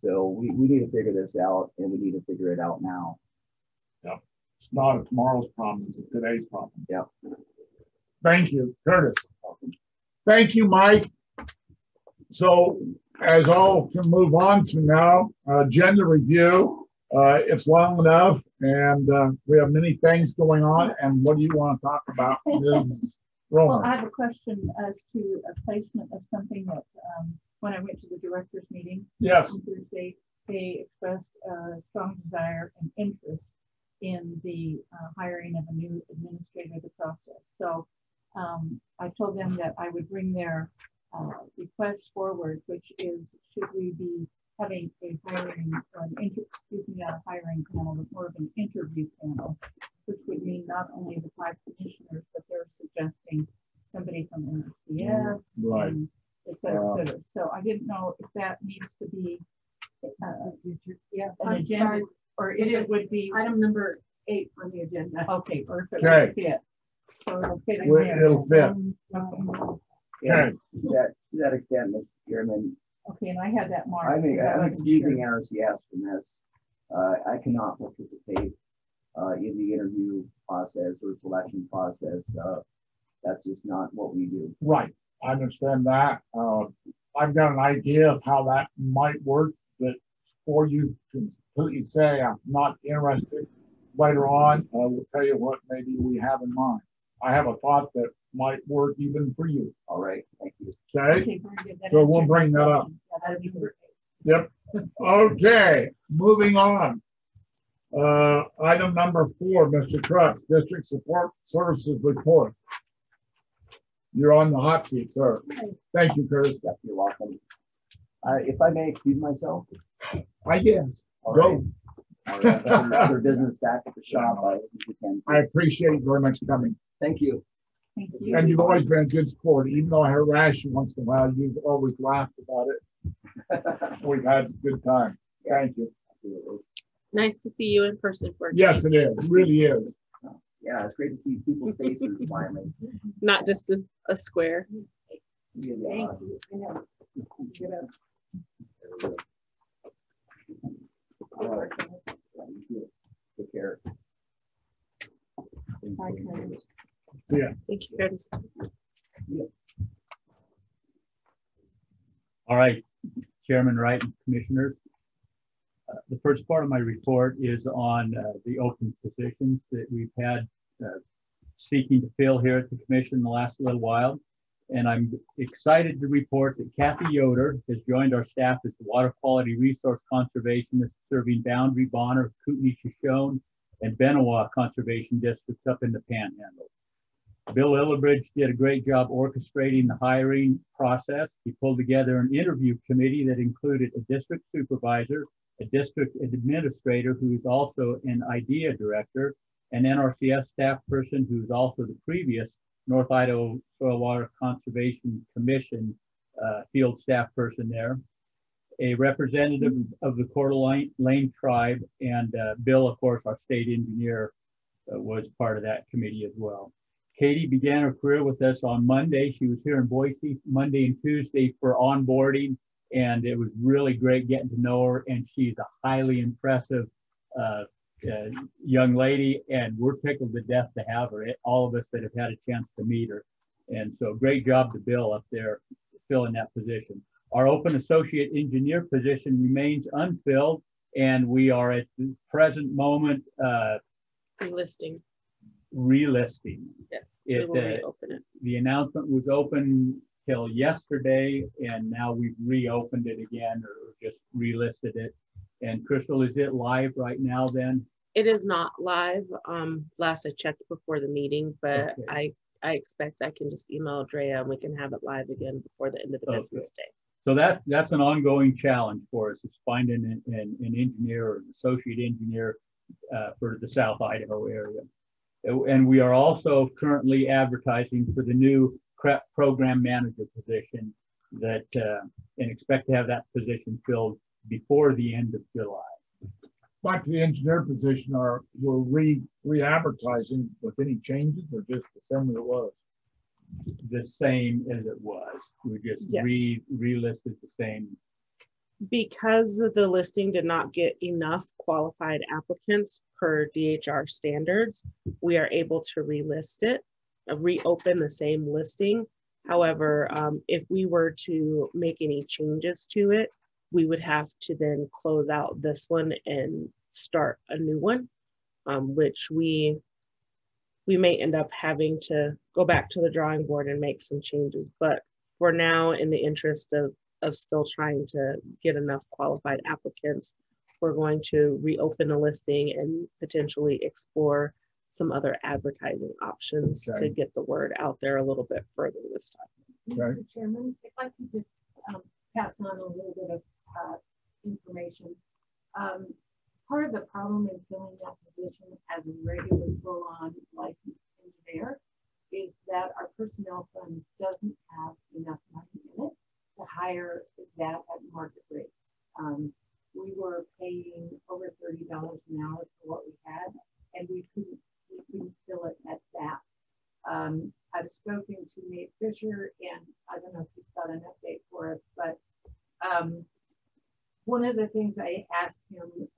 So we need to figure this out, and we need to figure it out now. Yep. It's not a tomorrow's problem, it's a today's problem. Yep. Thank you, Curtis. Thank you, Mike. So as all can move on to now, agenda review. It's long enough, and we have many things going on. And what do you want to talk about, Ms. Romer? Well, I have a question as to a placement of something that when I went to the directors meeting yes. on Thursday, they expressed a strong desire and interest in the hiring of a new administrator of the process. So I told them that I would bring their request forward, which is, should we be having a hiring, not a hiring panel, but more of an interview panel, which would mean not only the 5 commissioners, but they're suggesting somebody from NRCS, right, and et cetera, et cetera. So I didn't know if that needs to be an agenda, or it would be item number 8 on the agenda. Okay, or if it would fit. So it'll fit in there. It'll fit. Okay. To that extent, Mr. Chairman. Okay, and I had that marked. I'm excusing NRCS from this. I cannot participate in the interview process or selection process. That's just not what we do. Right. I understand that. I've got an idea of how that might work, but before you can completely say I'm not interested, later on, I will tell you what maybe we have in mind. I have a thought that might work even for you. All right, thank you. Okay, so we'll bring that up. Yep. Okay, moving on. Item number 4, Mr. Trucks, District Support Services Report. You're on the hot seat, sir. Thank you, Curtis. You're welcome. If I may excuse myself. I guess. All go. Right. Other business back at the shop. I appreciate you very much coming. Thank you. Thank you. And you've always been a good sport. Even though I harass you once in a while, you've always laughed about it. We've had a good time. Thank you. It's nice to see you in person for a yes, it is. It really is. Yeah, it's great to see people's faces finally. Not just a square. Yeah. All right. Take care. See ya. Thank you, Curtis. All right, Chairman Wright and Commissioners. The first part of my report is on the open positions that we've had seeking to fill here at the Commission in the last little while. And I'm excited to report that Kathy Yoder has joined our staff as the Water Quality Resource Conservationist serving Boundary, Bonner, Kootenai, Shoshone, and Benawa Conservation Districts up in the Panhandle. Bill Illibridge did a great job orchestrating the hiring process. He pulled together an interview committee that included a district supervisor, a district administrator who is also an IDEA director, an NRCS staff person who is also the previous North Idaho Soil Water Conservation Commission field staff person there. a representative of the Coeur d'Alene tribe, and Bill, of course, our state engineer, was part of that committee as well. Katie began her career with us on Monday. She was here in Boise Monday and Tuesday for onboarding, and it was really great getting to know her, and she's a highly impressive young lady, and we're tickled to death to have her, all of us that have had a chance to meet her. And so great job to Bill up there filling that position. Our open associate engineer position remains unfilled, and we are at the present moment Relisting. Yes, we will reopen it. The announcement was open till yesterday, and now we've reopened it again, or just relisted it. And Crystal, is it live right now then? It is not live. Last I checked before the meeting, but okay. I expect I can just email Drea and we can have it live again before the end of the business day. So that's an ongoing challenge for us, is finding an engineer or an associate engineer for the South Idaho area. And we are also currently advertising for the new CREP program manager position that, and expect to have that position filled before the end of July. Back to the engineer position, we're re-advertising with any changes or just the same as it was? The same as it was. We just relisted the same. Because the listing did not get enough qualified applicants per DHR standards, we are able to relist it, reopen the same listing. However, if we were to make any changes to it, we would have to then close out this one and start a new one, which we may end up having to go back to the drawing board and make some changes. But for now, in the interest of still trying to get enough qualified applicants, we're going to reopen the listing and potentially explore some other advertising options to get the word out there a little bit further this time. Mr. Chairman, if I could just pass on a little bit of information. Part of the problem in filling that position as a regular full-on licensed engineer is that our personnel fund doesn't have enough money in it to hire that at market rates. We were paying over $30 an hour for what we had, and we couldn't fill it at that. I've spoken to Nate Fisher, and I don't know if he's got an update for us, but one of the things I asked him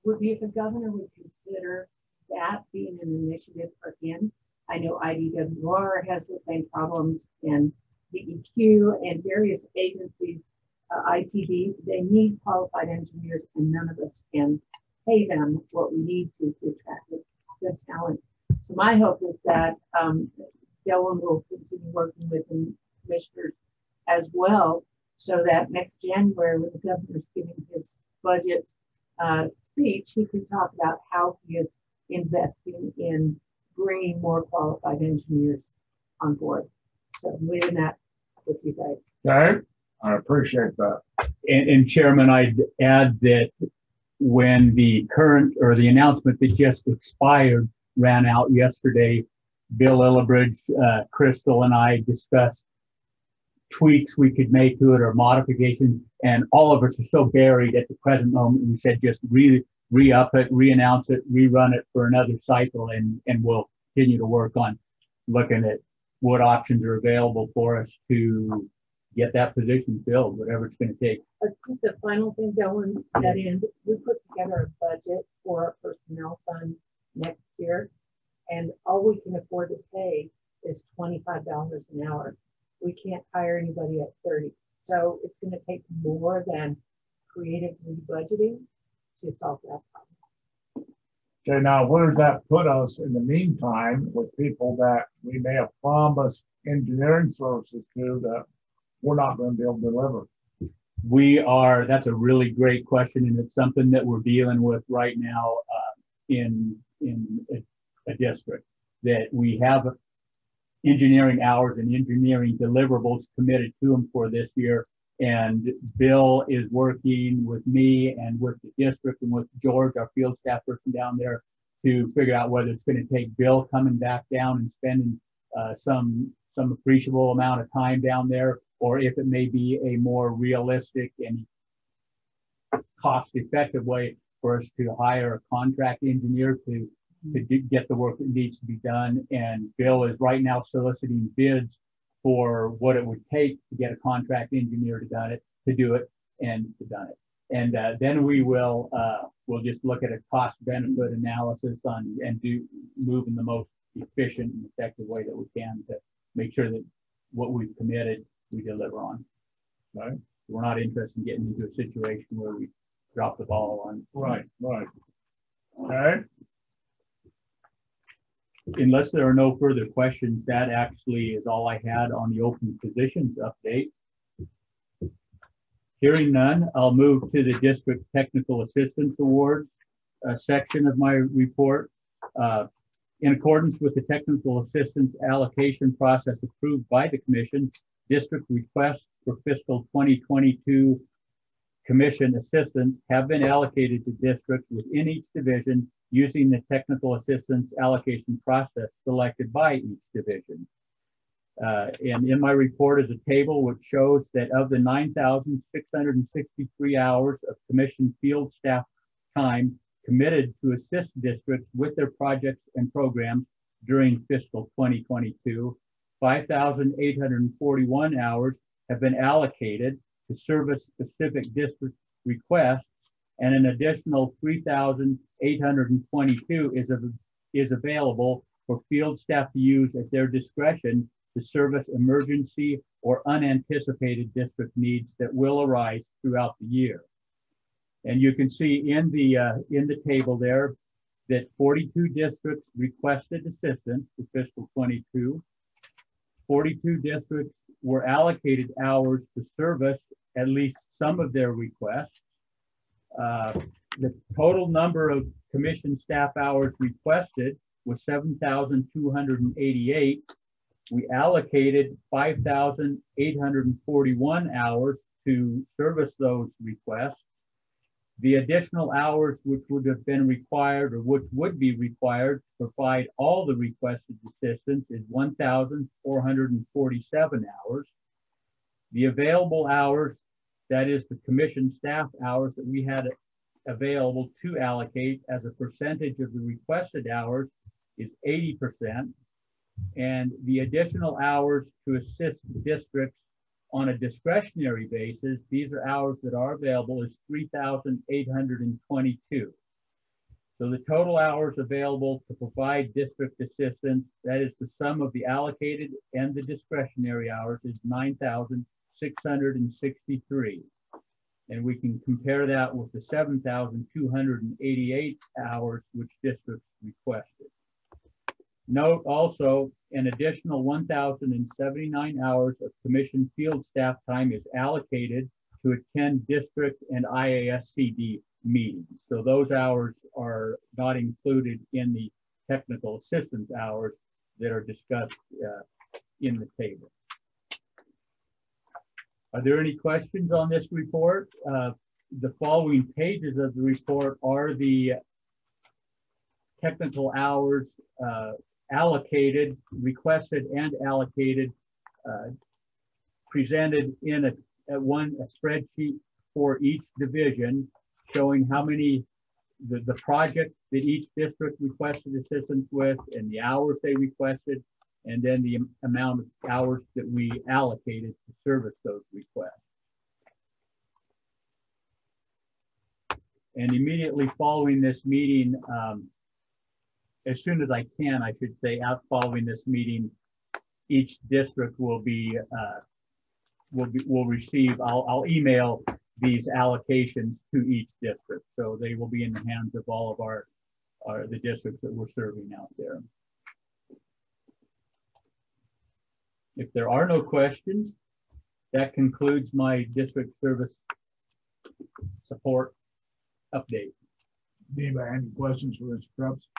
would be if the governor would consider that being an initiative for him. I know IDWR has the same problems, and DEQ and various agencies, ITD, they need qualified engineers, and none of us can pay them what we need to attract good talent. So my hope is that Dylan will continue working with the commissioners as well, so that next January, when the governor's giving his budget speech, he can talk about how he is investing in bringing more qualified engineers on board. So I'm leaving that with you guys. Okay, I appreciate that. And Chairman, I'd add that when the current, or the announcement that just expired ran out yesterday, Bill Illibridge, Crystal, and I discussed tweaks we could make to it or modifications, and all of us are so buried at the present moment. We said just re-up it, re-announce it, rerun it for another cycle, and we'll continue to work on looking at what options are available for us to get that position filled, whatever it's going to take. Just a final thing, Dylan, to that end, we put together a budget for our personnel fund next year, and all we can afford to pay is $25 an hour. We can't hire anybody at 30. So it's going to take more than creative budgeting to solve that problem. Okay, now where does that put us in the meantime with people that we may have promised engineering services to that we're not going to be able to deliver? That's a really great question, and it's something that we're dealing with right now in a district, that we have engineering hours and engineering deliverables committed to them for this year. And Bill is working with me and with the district and with George, our field staff person down there, to figure out whether it's going to take Bill coming back down and spending some appreciable amount of time down there, or if it may be a more realistic, and cost-effective way for us to hire a contract engineer to get the work that needs to be done. And Bill is right now soliciting bids for what it would take to get a contract engineer to do it. And then we will we'll just look at a cost-benefit analysis and move in the most efficient and effective way that we can to make sure that what we've committed we deliver on. Right. We're not interested in getting into a situation where we drop the ball on. Right. Okay. Unless there are no further questions, that actually is all I had on the open positions update. Hearing none, I'll move to the District Technical Assistance Awards section of my report. In accordance with the technical assistance allocation process approved by the Commission, district requests for fiscal 2022 Commission assistance have been allocated to districts within each division using the technical assistance allocation process selected by each division. And in my report is a table which shows that of the 9,663 hours of Commission field staff time committed to assist districts with their projects and programs during fiscal 2022, 5,841 hours have been allocated to service specific district requests, and an additional 3,822 is available for field staff to use at their discretion to service emergency or unanticipated district needs that will arise throughout the year. And you can see in the table there that 42 districts requested assistance for fiscal 22. 42 districts were allocated hours to service at least some of their requests. The total number of Commission staff hours requested was 7,288. We allocated 5,841 hours to service those requests. The additional hours which would have been required or which would be required to provide all the requested assistance is 1,447 hours. The available hours, that is the Commission staff hours that we had available to allocate as a percentage of the requested hours, is 80%. And the additional hours to assist districts on a discretionary basis, these are hours that are available, is 3,822. So the total hours available to provide district assistance, that is the sum of the allocated and the discretionary hours, is 9,663. And we can compare that with the 7,288 hours which districts requested. Note also, an additional 1,079 hours of Commission field staff time is allocated to attend district and IASCD meetings. So those hours are not included in the technical assistance hours that are discussed in the table. Are there any questions on this report? The following pages of the report are the technical hours allocated, requested and allocated, presented in a spreadsheet for each division, showing how many, the project that each district requested assistance with and the hours they requested, and then the amount of hours that we allocated to service those requests. And immediately following this meeting, as soon as I can, I should say, following this meeting, each district will receive, I'll email these allocations to each district. So they will be in the hands of all of the districts that we're serving out there. If there are no questions, that concludes my district service support update. Anybody have any questions for Mr. Krebs?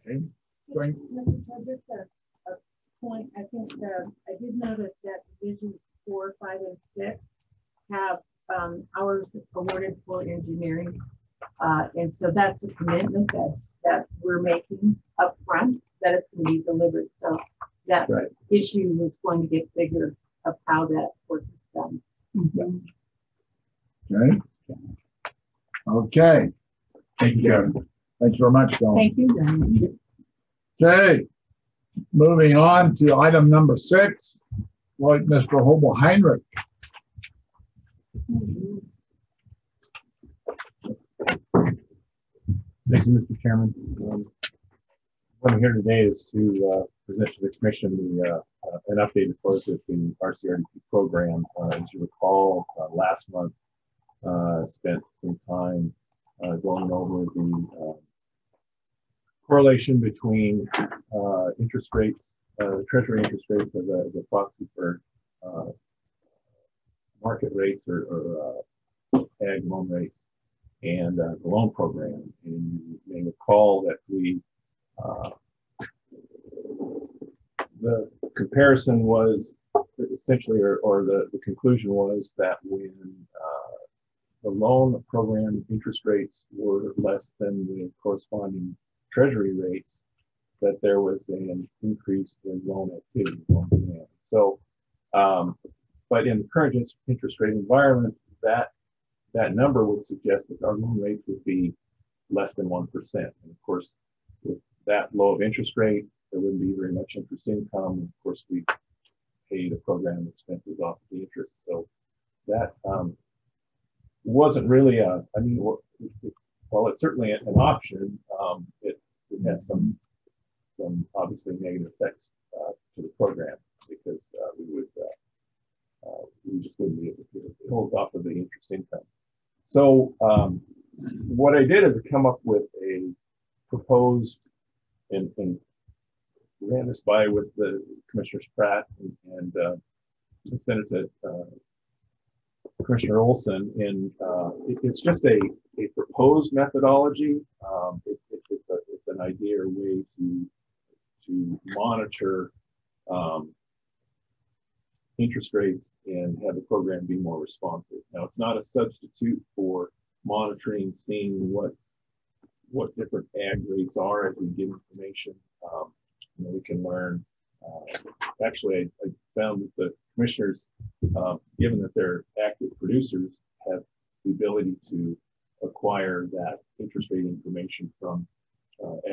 Okay. Just a point. I think I did notice that divisions 4, 5, and 6 have hours awarded for engineering, and so that's a commitment that we're making up front that it's going to be delivered. So that issue was going to get bigger of how that work is done. Okay. Okay. Thank you, Chairman. Thanks very much, Don. Thank you, Don. Okay, moving on to item number 6, Lloyd, Mr. Hobel Heinrich. Thank you, Mr. Chairman. What I'm here today is to present to the Commission an update as far as the RCRDP program. As you recall, last month spent some time going over the correlation between interest rates, Treasury interest rates as a proxy for market rates or ag loan rates, and the loan program. And you may recall that the comparison was essentially, or the conclusion was that when the loan program interest rates were less than the corresponding Treasury rates, that there was an increase in loan activity, loan demand. So, but in the current interest rate environment, that number would suggest that our loan rates would be less than 1%. And of course, with that low of interest rate, there wouldn't be very much interest income. Of course, we pay the program expenses off the interest. So that wasn't really well, it's certainly an option. It has some obviously negative effects to the program, because we just wouldn't be able to, it holds off of the interest income. So what I did is come up with a proposed, and ran this by with the Commissioners Pratt and sent it to Commissioner Olson, and it's just a proposed methodology. It's an idea or way to monitor interest rates and have the program be more responsive. Now, it's not a substitute for monitoring, seeing what different ag rates are as we get information. We can learn. Actually, I found that the commissioners, given that they're active producers, have the ability to acquire that interest rate information from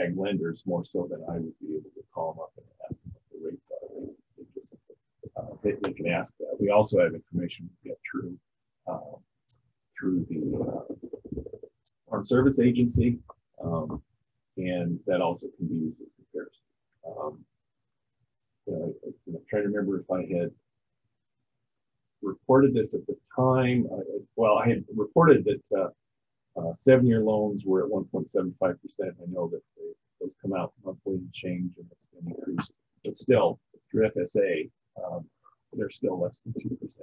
ag lenders more so than I would be able to call them up and ask them what the rates are. They can ask that. We also have information we get through the Farm Service Agency, and that also can be used as comparison. I'm trying to remember if I had reported this at the time. I had reported that 7-year loans were at 1.75%. I know that those come out monthly and change, and it's been increased. But still, through FSA, they're still less than 2%,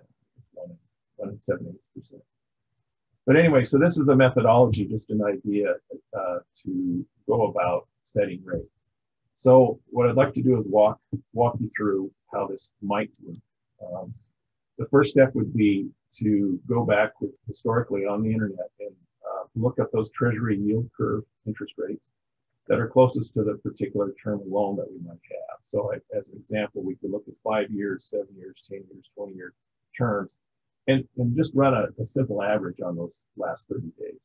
1.78%. But anyway, so this is the methodology, just an idea to go about setting rates. So what I'd like to do is walk you through how this might work. The first step would be to go back historically on the internet and look up those Treasury yield curve interest rates that are closest to the particular term of loan that we might have. So as an example, we could look at 5 years, 7 years, 10 years, 20-year terms, and just run a simple average on those last 30 days.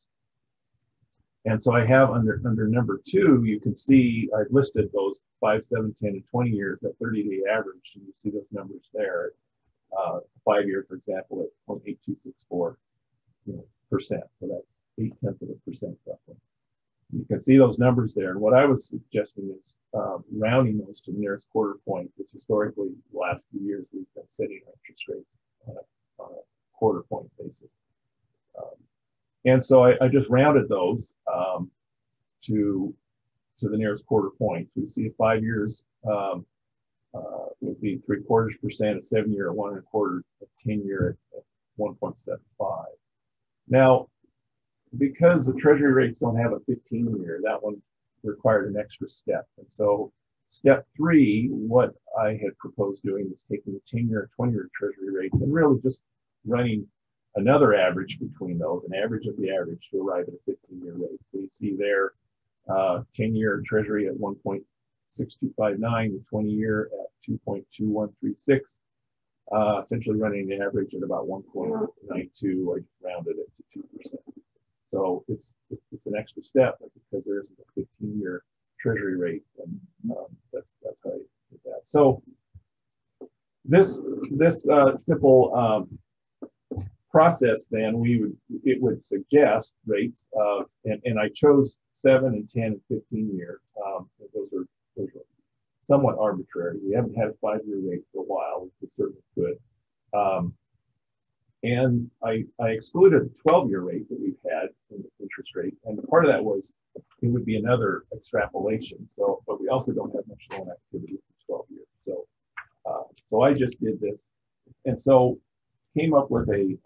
And so I have under number 2, you can see I've listed those 5, 7, 10, and 20 years, that 30-day average, and you see those numbers there. 5 year, for example, at 0.8264%. So that's 0.8% roughly. You can see those numbers there. And what I was suggesting is rounding those to the nearest quarter point, because historically, the last few years, we've been setting interest rates on a quarter point basis. And so I just rounded those to the nearest quarter point. So we see 5 years would be 0.75%, a 7-year at 1.25%, a 10-year at 1.75. Now, because the Treasury rates don't have a 15-year, that one required an extra step. And so step 3, what I had proposed doing was taking the 10-year and 20-year Treasury rates and really just running another average between those, an average of the average, to arrive at a 15-year rate. So you see there, 10-year Treasury at 1.6259, the 20-year at 2.2136, essentially running an average at about 1.92. I rounded it to 2%. So it's an extra step because there isn't a 15-year treasury rate, and that's how I did that. So this simple process, then it would suggest rates of, and I chose 7 and 10 and 15 year. Those are somewhat arbitrary. We haven't had a 5-year rate for a while, which we certainly could. And I excluded the 12-year rate that we've had in the interest rate, and part of that was it would be another extrapolation. So, but we also don't have much loan activity for 12 years. So I just did this, and so came up with a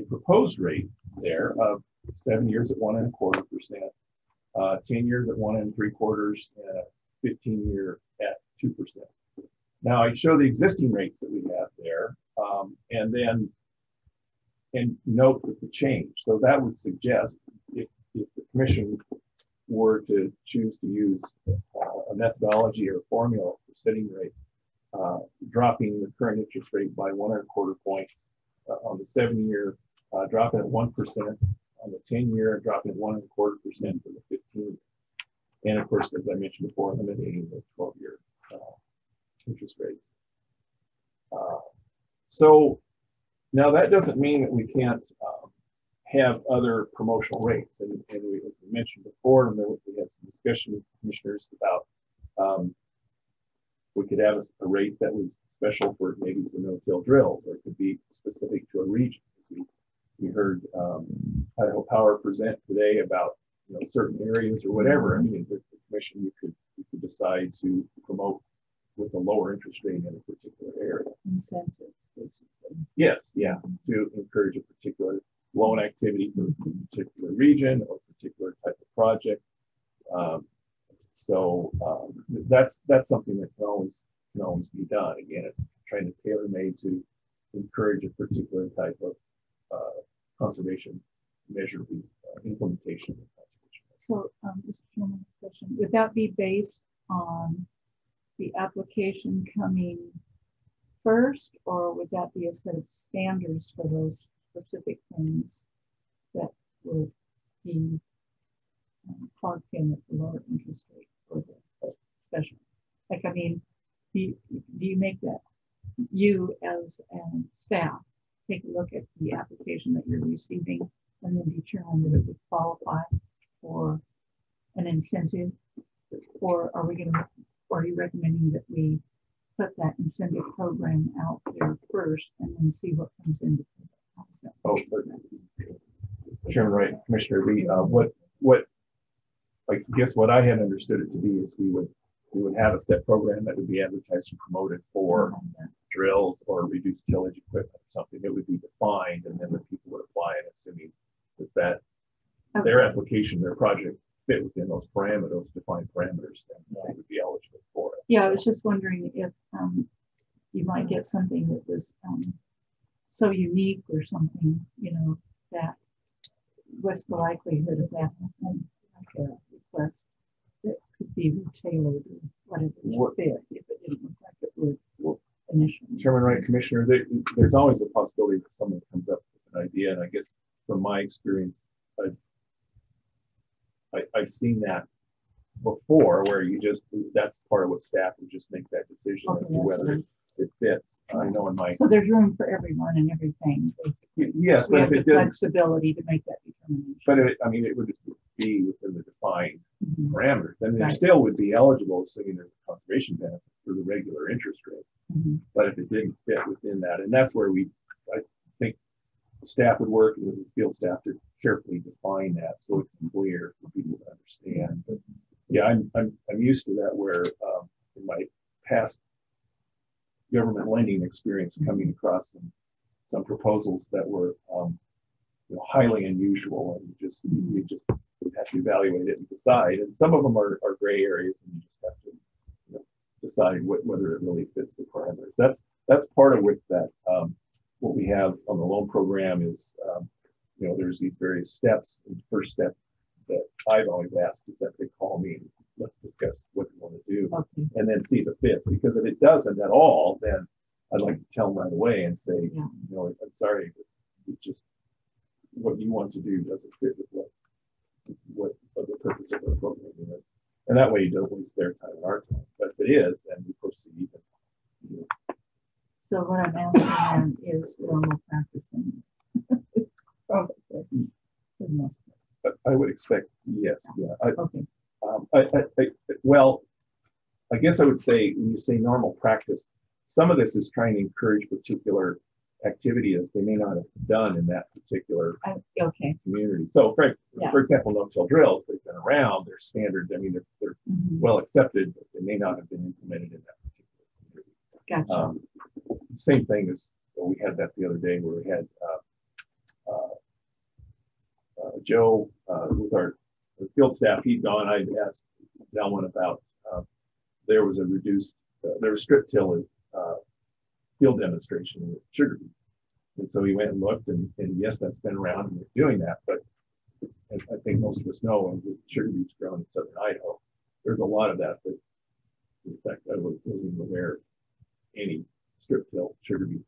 proposed rate there of 7 years at 1.25%, 10 years at 1 3/4, and a 15-year at 2%. Now I show the existing rates that we have there, and note with the change. So that would suggest if the commission were to choose to use a methodology or a formula for setting rates, dropping the current interest rate by 1 1/4 points on the 7-year, dropping it 1% on the 10-year, dropping it 1 1/4% for the 15. And of course, as I mentioned before, eliminating the 12-year interest rate. So now that doesn't mean that we can't have other promotional rates. And as we mentioned before, and we had some discussion with commissioners about we could have a rate that was special for maybe for no-till drills, or it could be specific to a region. We heard Idaho Power present today about certain areas or whatever. I mean, with the commission, you could decide to promote with a lower interest rate in a particular area. Incentives. Yes, yeah, to encourage a particular loan activity for a particular region or particular type of project. So that's something that can always be done. Again, it's trying to tailor-made to encourage a particular type of conservation measure, implementation. So, Mr. Chairman, question: would that be based on the application coming first, or would that be a set of standards for those specific things that would be plugged in at the lower interest rate for the special? Like, I mean, do you make that, you as staff take a look at the application that you're receiving and then determine that it would qualify for an incentive, or are you recommending that we put that incentive program out there first and then see what comes into it? Chairman Wright, Commissioner Lee, I guess what I had understood it to be is we would have a set program that would be advertised and promoted for drills or reduced tillage equipment or something. It would be defined, and then the people would apply it, assuming that their application, their project fit within those parameters, defined parameters, then they would be eligible for it. Yeah, I was just wondering if you might get something that was so unique or something, that what's the likelihood of that, like a request that could be tailored or whatever would fit if it didn't look like it would initially. Chairman Wright, Commissioner, there's always a possibility that someone comes up with an idea, and I guess from my experience, I've seen that before, where that's part of what staff would just make that decision as to whether it fits. I know in my. So there's room for everyone and everything, basically. Yes, but if it did flexibility to make that determination. But it would just be within the defined parameters. And there still would be eligible, assuming there's a conservation benefit for the regular interest rate. But if it didn't fit within that, and that's where I think staff would work with the field staff to carefully define that so it's clear for people to understand. But yeah, I'm used to that, where in my past government lending experience, coming across some proposals that were highly unusual, and you just have to evaluate it and decide. And some of them are gray areas, and you just have to decide whether it really fits the parameters. That's part of what we have on the loan program is there's these various steps. And the first step that I've always asked is that they call me and let's discuss what you want to do, and then see if it fits. Because if it doesn't at all, then I'd like to tell them right away and say, I'm sorry, what you want to do doesn't fit with what the purpose of the program is. And that way you don't waste their time and our time. But if it is, then we proceed. And, you know. So what I'm asking them is formal practicing. But I would expect, yes, yeah. Okay. Well, I guess I would say when you say normal practice, some of this is trying to encourage particular activity that they may not have done in that particular community. So, for example, no-till drills, they've been around, they're standard. I mean, they're well accepted, but they may not have been implemented in that particular community. Gotcha. Same thing as we had that the other day where we had Joe with our field staff. He'd gone. I'd asked Delwyn about there was a reduced, there was strip till field demonstration with sugar beets. And so he went and looked, and yes, that's been around, and we're doing that. But I think most of us know with sugar beets grown in southern Idaho, there's a lot of that. But in fact, I wasn't even aware of any strip till sugar beets.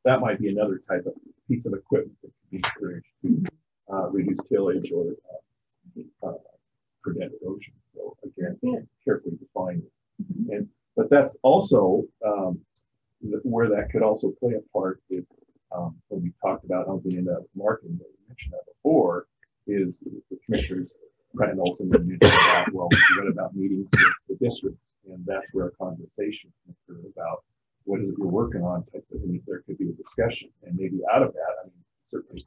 That might be another type of piece of equipment that could be encouraged to reduce tillage or prevent erosion. So again, carefully define it. But that's also where that could also play a part is when we talked about, I'll get into that with marketing, but we mentioned that before, is the commissioners, Pratt and Olson, about, well, what about meetings with the districts? And that's where a conversation about what is it you're working on type of thing. There could be a discussion, and maybe out of that, I mean, certainly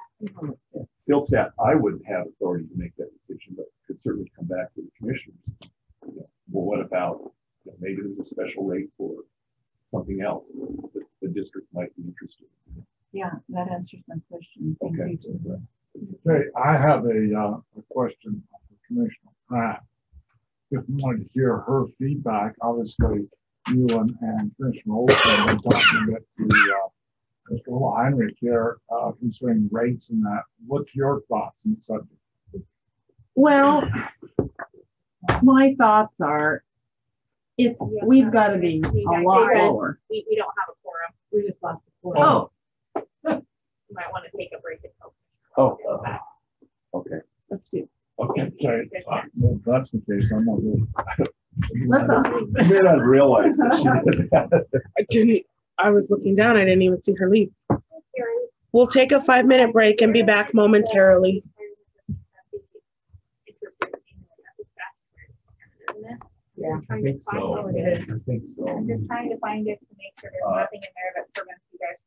field staff, I wouldn't have authority to make that decision, but could certainly come back to the commissioners. You know, well, what about, you know, maybe there's a special rate for something else that the district might be interested in. Yeah, that answers my question. Thank you. Okay, I have a question for Commissioner Pratt. If you wanted to hear her feedback, obviously you and Commissioner Olson have been talking a bit to Mr. Heinrich here concerning rates and that. What's your thoughts on the subject? Well, my thoughts are, we've got to be a lot lower. We don't have a quorum. We just lost a quorum. You might want to take a break until. Okay. Let's do. Okay, sorry. Well, if that's the case, I'm not really. I did not realize that she did that. I didn't. I was looking down. I didn't even see her leave. We'll take a 5-minute break and be back momentarily. Yeah, I think so. I think so. I'm just trying to find it to make sure there's nothing in there that prevents you guys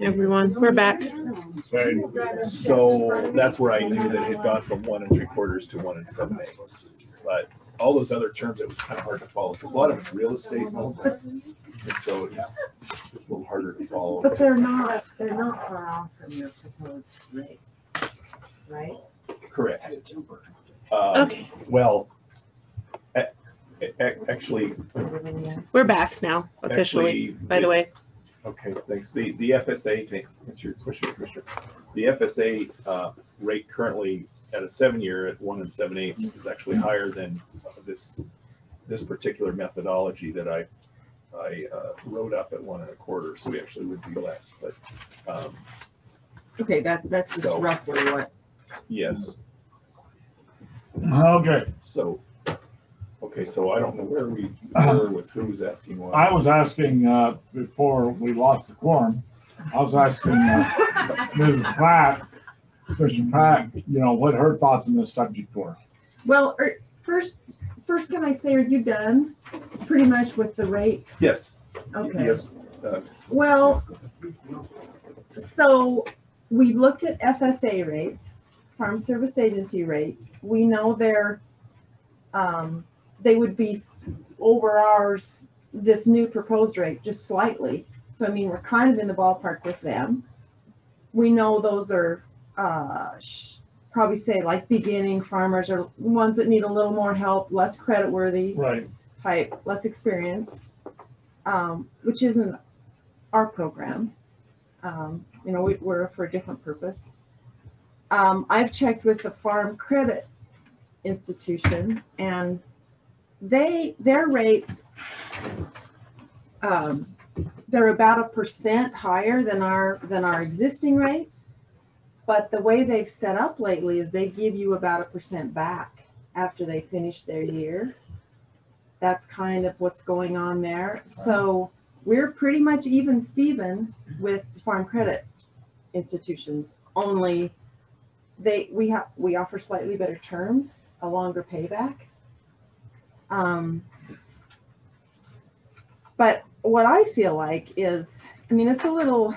Everyone, we're back. So that's where I knew that it had gone from 1 3/4 to 1 7/8. But all those other terms, it was kind of hard to follow. So a lot of it's real estate, and so it's a little harder to follow. But they're not far off from your proposed rate, right? Correct. Okay. Well, actually, We're back now officially, by the way. Okay, thanks. The FSA, to answer your question, Commissioner, the FSA rate currently at a 7-year at 1 7/8 is actually higher than this particular methodology that I wrote up at 1 1/4. So we actually would be less, but Okay, that's just So- roughly what. yes. Okay. So, okay, so I don't know where we were with who's asking what. I was asking, before we lost the quorum, I was asking Mrs. Pratt, Commissioner Pratt, what her thoughts on this subject were. Well, first, can I say, are you done pretty much with the rate? Yes. Okay. Yes. Well, so we looked at FSA rates, Farm Service Agency rates. We know they would be over ours, this new proposed rate, just slightly. So, I mean, we're kind of in the ballpark with them. We know those are, probably say like beginning farmers or ones that need a little more help, less creditworthy Right. type, less experience, which isn't our program. We're for a different purpose. I've checked with the Farm Credit Institution, and their rates, they're about 1% higher than our existing rates. But the way they've set up lately is they give you about 1% back after they finish their year. That's kind of what's going on there. So we're pretty much even Steven with Farm Credit Institutions, only we offer slightly better terms, a longer payback. But what I feel like is, I mean, it's a little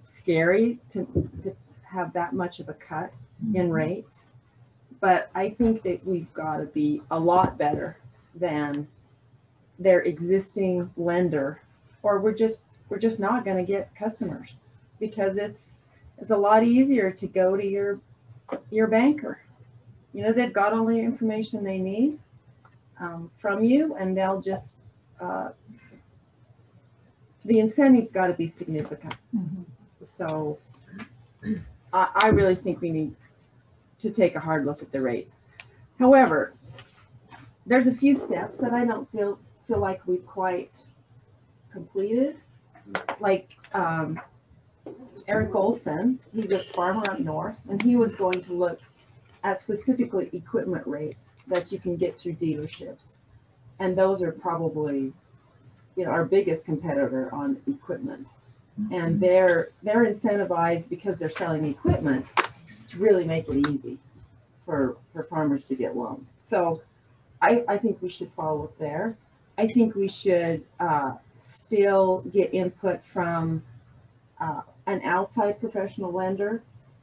scary to have that much of a cut in rates, but I think that we've got to be a lot better than their existing lender, or we're just not going to get customers, because it's a lot easier to go to your banker. They've got all the information they need from you, and they'll just the incentive's got to be significant. Mm-hmm. So I really think we need to take a hard look at the rates. However, there's a few steps that I don't feel like we've quite completed. Like Eric Olson, he's a farmer up north, and he was going to look at specifically equipment rates that you can get through dealerships. And those are probably, our biggest competitor on equipment. And they're incentivized, because they're selling equipment, to really make it easy for farmers to get loans. So I think we should follow up there. I think we should still get input from an outside professional lender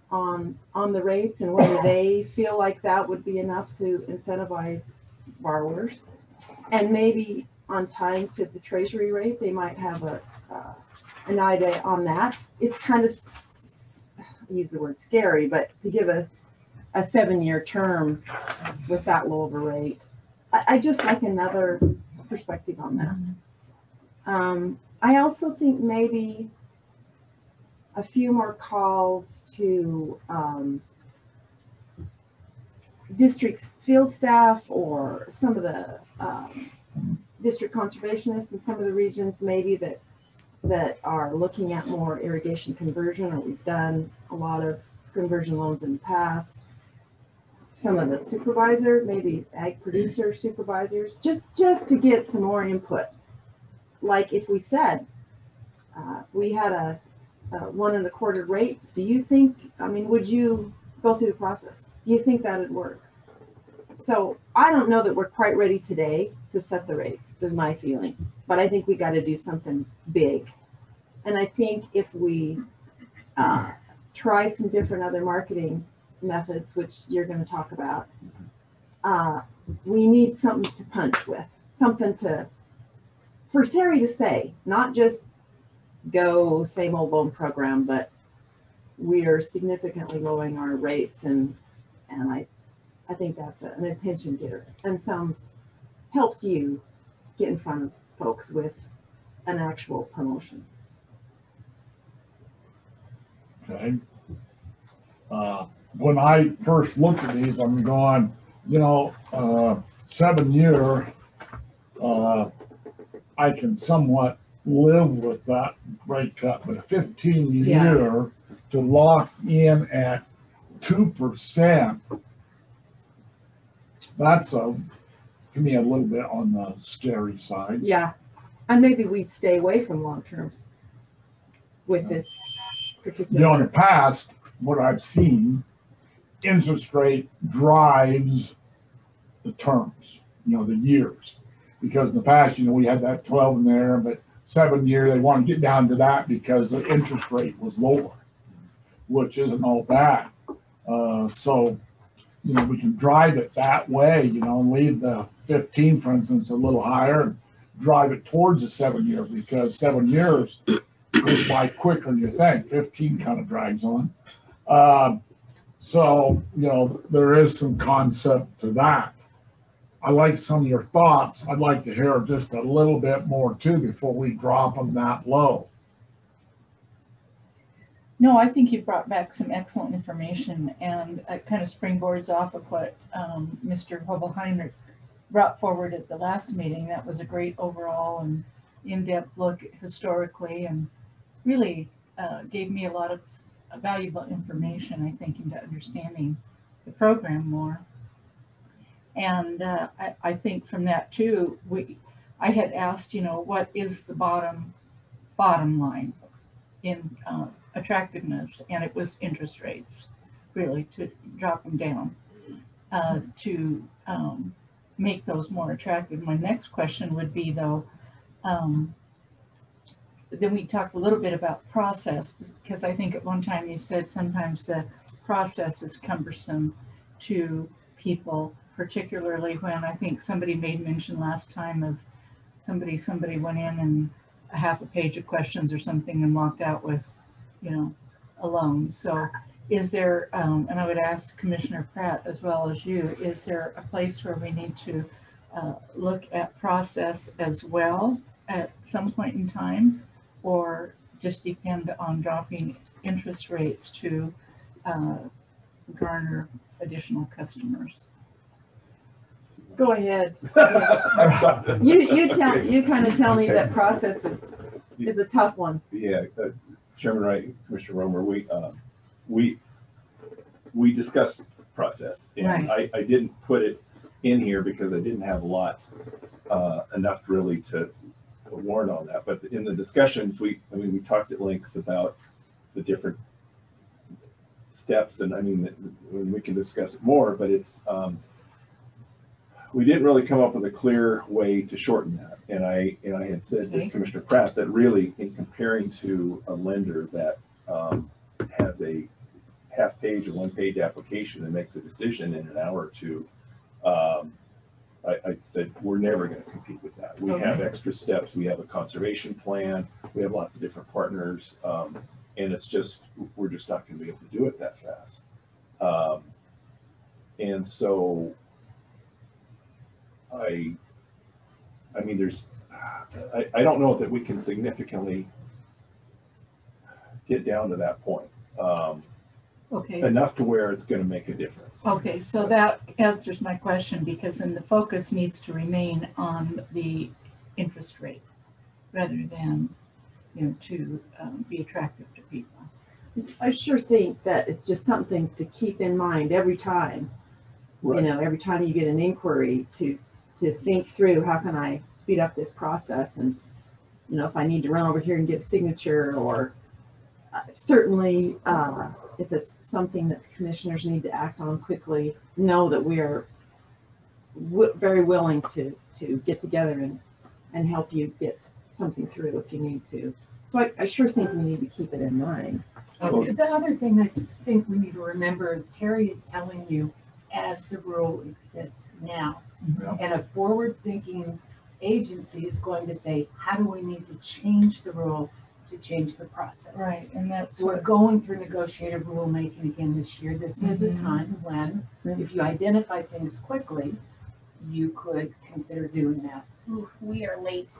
on the rates, and whether they feel like that would be enough to incentivize borrowers. And maybe on time to the Treasury rate, they might have an idea on that. It's kind of, I use the word scary, but to give a 7-year term with that low of a rate, I just like another perspective on that. I also think maybe a few more calls to district field staff, or some of the district conservationists in some of the regions maybe that are looking at more irrigation conversion, or we've done a lot of conversion loans in the past. Some of the supervisor, maybe ag producer supervisors, just to get some more input. Like if we said, we had a 1 1/4 rate, do you think, would you go through the process? Do you think that would work? So I don't know that we're quite ready today to set the rates, is my feeling, but I think we got to do something big And I think if we try some different other marketing methods, which you're going to talk about, we need something to punch with, something for Terry to say, not just go same old bone program, but we are significantly lowering our rates, and I think that's an attention getter, and some helps you get in front of folks with an actual promotion. Okay. When I first looked at these, I'm going, 7 year, I can somewhat live with that rate cut, but a 15 year to lock in at 2%, that's to me a little bit on the scary side. Yeah, and maybe we stay away from long terms with this particular. In the past, what I've seen, interest rate drives the terms, the years. Because in the past, we had that 12 in there, but 7 year, they want to get down to that because the interest rate was lower, which isn't all bad. So, we can drive it that way, and leave the 15, for instance, a little higher and drive it towards the 7 year, because 7 years goes by quicker than you think. 15 kind of drags on. So, there is some concept to that. I like some of your thoughts. I'd like to hear just a little bit more too before we drop them that low. No, I think you brought back some excellent information, and it kind of springboards off of what Mr. Hobelheimer brought forward at the last meeting. That was a great overall and in-depth look historically, and really gave me a lot of valuable information, I think, into understanding the program more. And I think from that too, I had asked, what is the bottom line in attractiveness, and it was interest rates, really, to drop them down to make those more attractive. My next question would be, though, then we talked a little bit about process, because I think at one time you said sometimes the process is cumbersome to people, particularly when I think somebody made mention last time of somebody went in and a half a page of questions or something and walked out with, a loan. So is there, and I would ask Commissioner Pratt as well as you, is there a place where we need to look at process as well at some point in time, or just depend on dropping interest rates to garner additional customers? Go ahead. You kind of tell me that process is a tough one. Yeah, Chairman Wright, Commissioner Romer, we discussed process, and right. I didn't put it in here because I didn't have a lot enough really to warn on that. But in the discussions, we talked at length about the different steps, and we can discuss it more. But it's we didn't really come up with a clear way to shorten that. And I had said to Commissioner Pratt that really, in comparing to a lender that has a half-page or one-page application and makes a decision in an hour or two, I said, we're never going to compete with that. We have extra steps. We have a conservation plan. We have lots of different partners. And it's just, we're just not going to be able to do it that fast. And so I don't know that we can significantly get down to that point. Okay. Enough to where it's going to make a difference. Okay, so that answers my question, because then the focus needs to remain on the interest rate rather than, to be attractive to people. I sure think that it's just something to keep in mind every time. Right. Every time you get an inquiry, to think through, how can I speed up this process, and if I need to run over here and get a signature, or certainly if it's something that the commissioners need to act on quickly, know that we are very willing to get together and help you get something through if you need to. So I sure think we need to keep it in mind. Okay. The other thing I think we need to remember is Terry is telling you as the rule exists now. And a forward-thinking agency is going to say, how do we need to change the rule to change the process? Right, and that's We're going through negotiated rulemaking again this year. This is a time when, if you identify things quickly, you could consider doing that. Ooh, we are late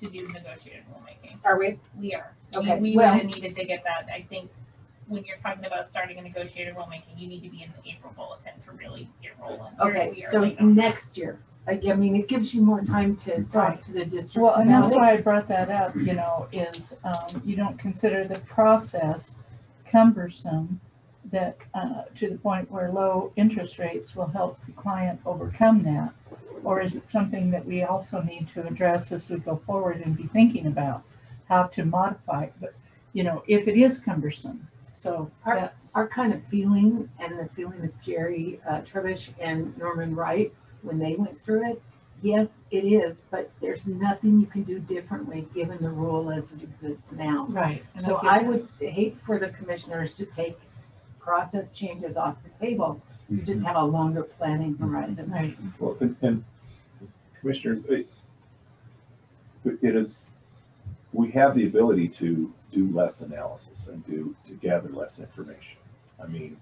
to do negotiated rulemaking. Are we? We are. Okay, We well- would have needed to get that. I think when you're talking about starting a negotiated rulemaking, you need to be in the April bulletin to really get rolling. Okay, We are so late on that. next year, I mean, it gives you more time to talk to the districts Well, and that's about it. why I brought that up, you know, is you don't consider the process cumbersome that to the point where low interest rates will help the client overcome that? Or is it something that we also need to address as we go forward and be thinking about how to modify it? But, you know, if it is cumbersome, so that's Our kind of feeling and the feeling of Jerry Trevish and Norman Wright when they went through it, yes, it is, but there's nothing you can do differently given the rule as it exists now. Right. And So I get I that. would hate for the commissioners to take process changes off the table. You just have a longer planning horizon. Right. Well, and commissioners, it is, we have the ability to do less analysis and to gather less information. I mean,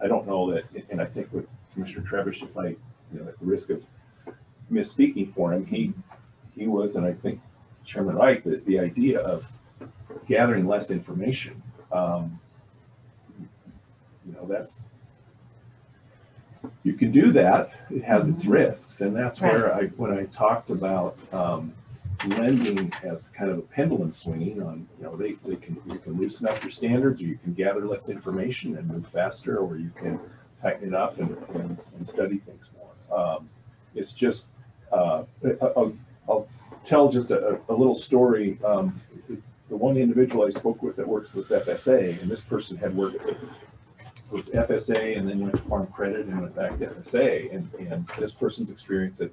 I don't know that, and I think with Commissioner Trevish, if I, you know, at the risk of misspeaking for him, he was, and I think Chairman Wright, that the idea of gathering less information, you know, that's, you can do that. It has its risks, and that's where when I talked about lending as kind of a pendulum swinging on, you know, you can loosen up your standards, or you can gather less information and move faster, or you can tighten it up and study things more. It's just, I'll tell just a little story. The one individual I spoke with that works with FSA, and this person had worked with FSA and then went to Farm Credit and went back to FSA. And this person's experience at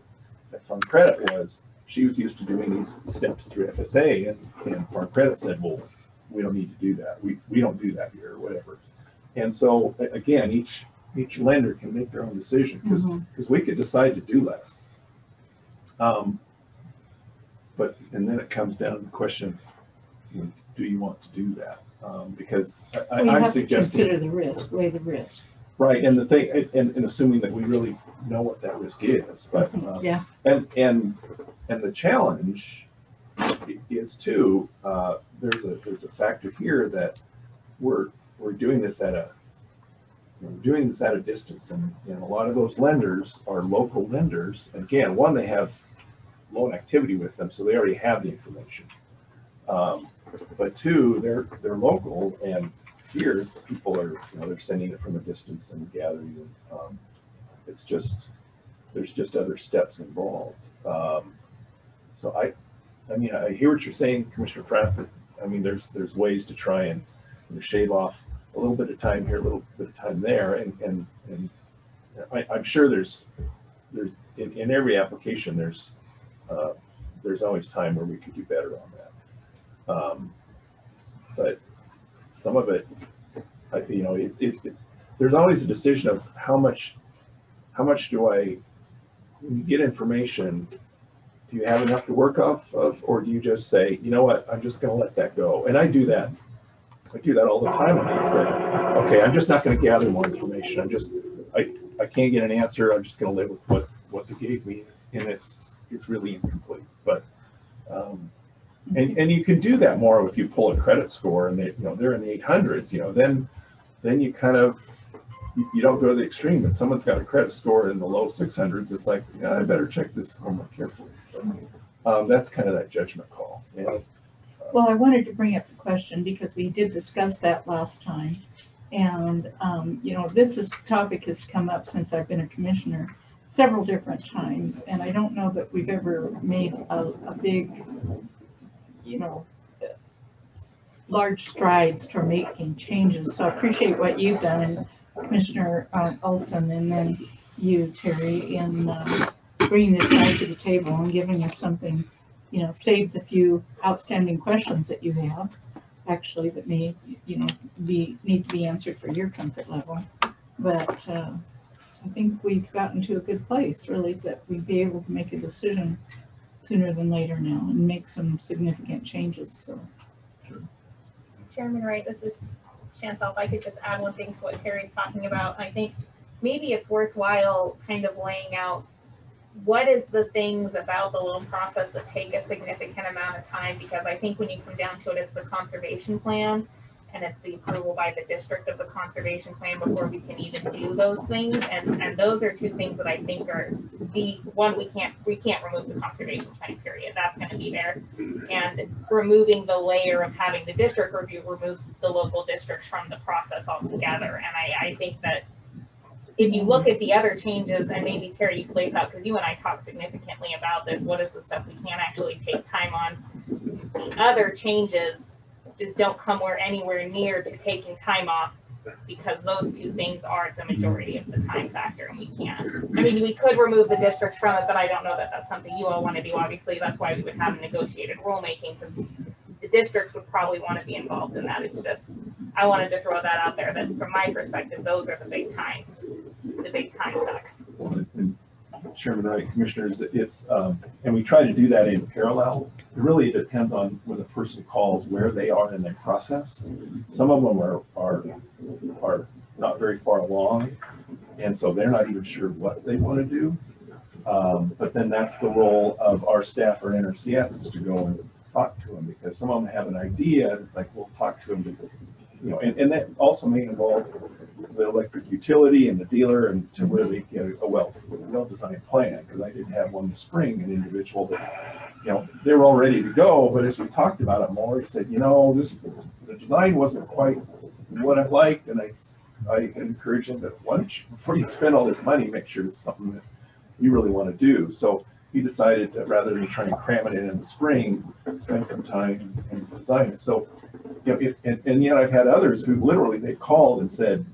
Farm Credit was she was used to doing these steps through FSA, and Farm Credit said, well, we don't need to do that. We don't do that here, or whatever. And so again, each lender can make their own decision, because we could decide to do less. But and then it comes down to the question, you know, do you want to do that? Because you I'm have suggesting, to consider the risk, weigh the risk. right, and the thing, and assuming that we really know what that risk is, but Yeah. and the challenge is too, there's a factor here that we're doing this at a distance, and a lot of those lenders are local lenders. And again, one, they have loan activity with them, so they already have the information. But two, they're local, and here people are, they're sending it from a distance and gathering. It's just, there's just other steps involved. So I mean, I hear what you're saying, Commissioner Pratt, but I mean, there's ways to try and shave off a little bit of time here, a little bit of time there, and I'm sure there's in every application there's always time where we could do better on that. But some of it, there's always a decision of how much do I, when you get information, do you have enough to work off of, or do you just say, you know what, I'm just going to let that go? And I do that all the time on these things. Okay, I'm just not going to gather more information. I can't get an answer. I'm just going to live with what they gave me, and it's really incomplete. But and you can do that more if you pull a credit score and they're in the 800s. Then you kind of, you don't go to the extreme. But someone's got a credit score in the low 600s. It's like, yeah, I better check this a little more carefully. But, that's kind of that judgment call. Well, I wanted to bring up the question because we did discuss that last time. And, this topic has come up since I've been a commissioner several different times. And I don't know that we've ever made a big, large strides toward making changes. So I appreciate what you've done, and Commissioner Olson, and then you, Terry, in bringing this back to the table and giving us something you know, save the few outstanding questions that you have, actually, that may, you know, need to be answered for your comfort level. But I think we've gotten to a good place, really, that we'd be able to make a decision sooner than later now and make some significant changes. So, Chairman Wright, this is Chantal. If I could just add one thing to what Terry's talking about, I think maybe it's worthwhile kind of laying out what is the things about the loan process that take a significant amount of time, because I think when you come down to it, it's the conservation plan and it's the approval by the district of the conservation plan before we can even do those things. And those are two things that I think are the one, we can't remove the conservation plan, period. That's going to be there. And removing the layer of having the district review removes the local districts from the process altogether. And I think that if you look at the other changes, and maybe Terry, you place out, because you and I talked significantly about this, what is the stuff we can't actually take time on? The other changes just don't come anywhere near to taking time off, because those two things are the majority of the time factor, and we can't. I mean, we could remove the districts from it, but I don't know that that's something you all want to do. Obviously, that's why we would have negotiated rulemaking, because the districts would probably want to be involved in that. It's just, I wanted to throw that out there, that from my perspective, those are the big time sucks. Chairman Wright, Commissioners, it's, and we try to do that in parallel. It really depends on when the person calls, where they are in their process. Some of them are not very far along, and so they're not even sure what they want to do. But then that's the role of our staff or NRCS, is to go and talk to them, because some of them have an idea. It's like, we'll talk to them, you know, and that also may involve the electric utility and the dealer, and to where they get a well-designed plan. Because I did have one this spring, an individual that, you know, they were all ready to go, but as we talked about it more, he said, you know, the design wasn't quite what I liked, and I encouraged him that, why don't you, before you spend all this money, make sure it's something that you really want to do. So he decided to, rather than trying to cram it in the spring, spend some time and design it. So, you know, and yet I've had others who literally, they called and said,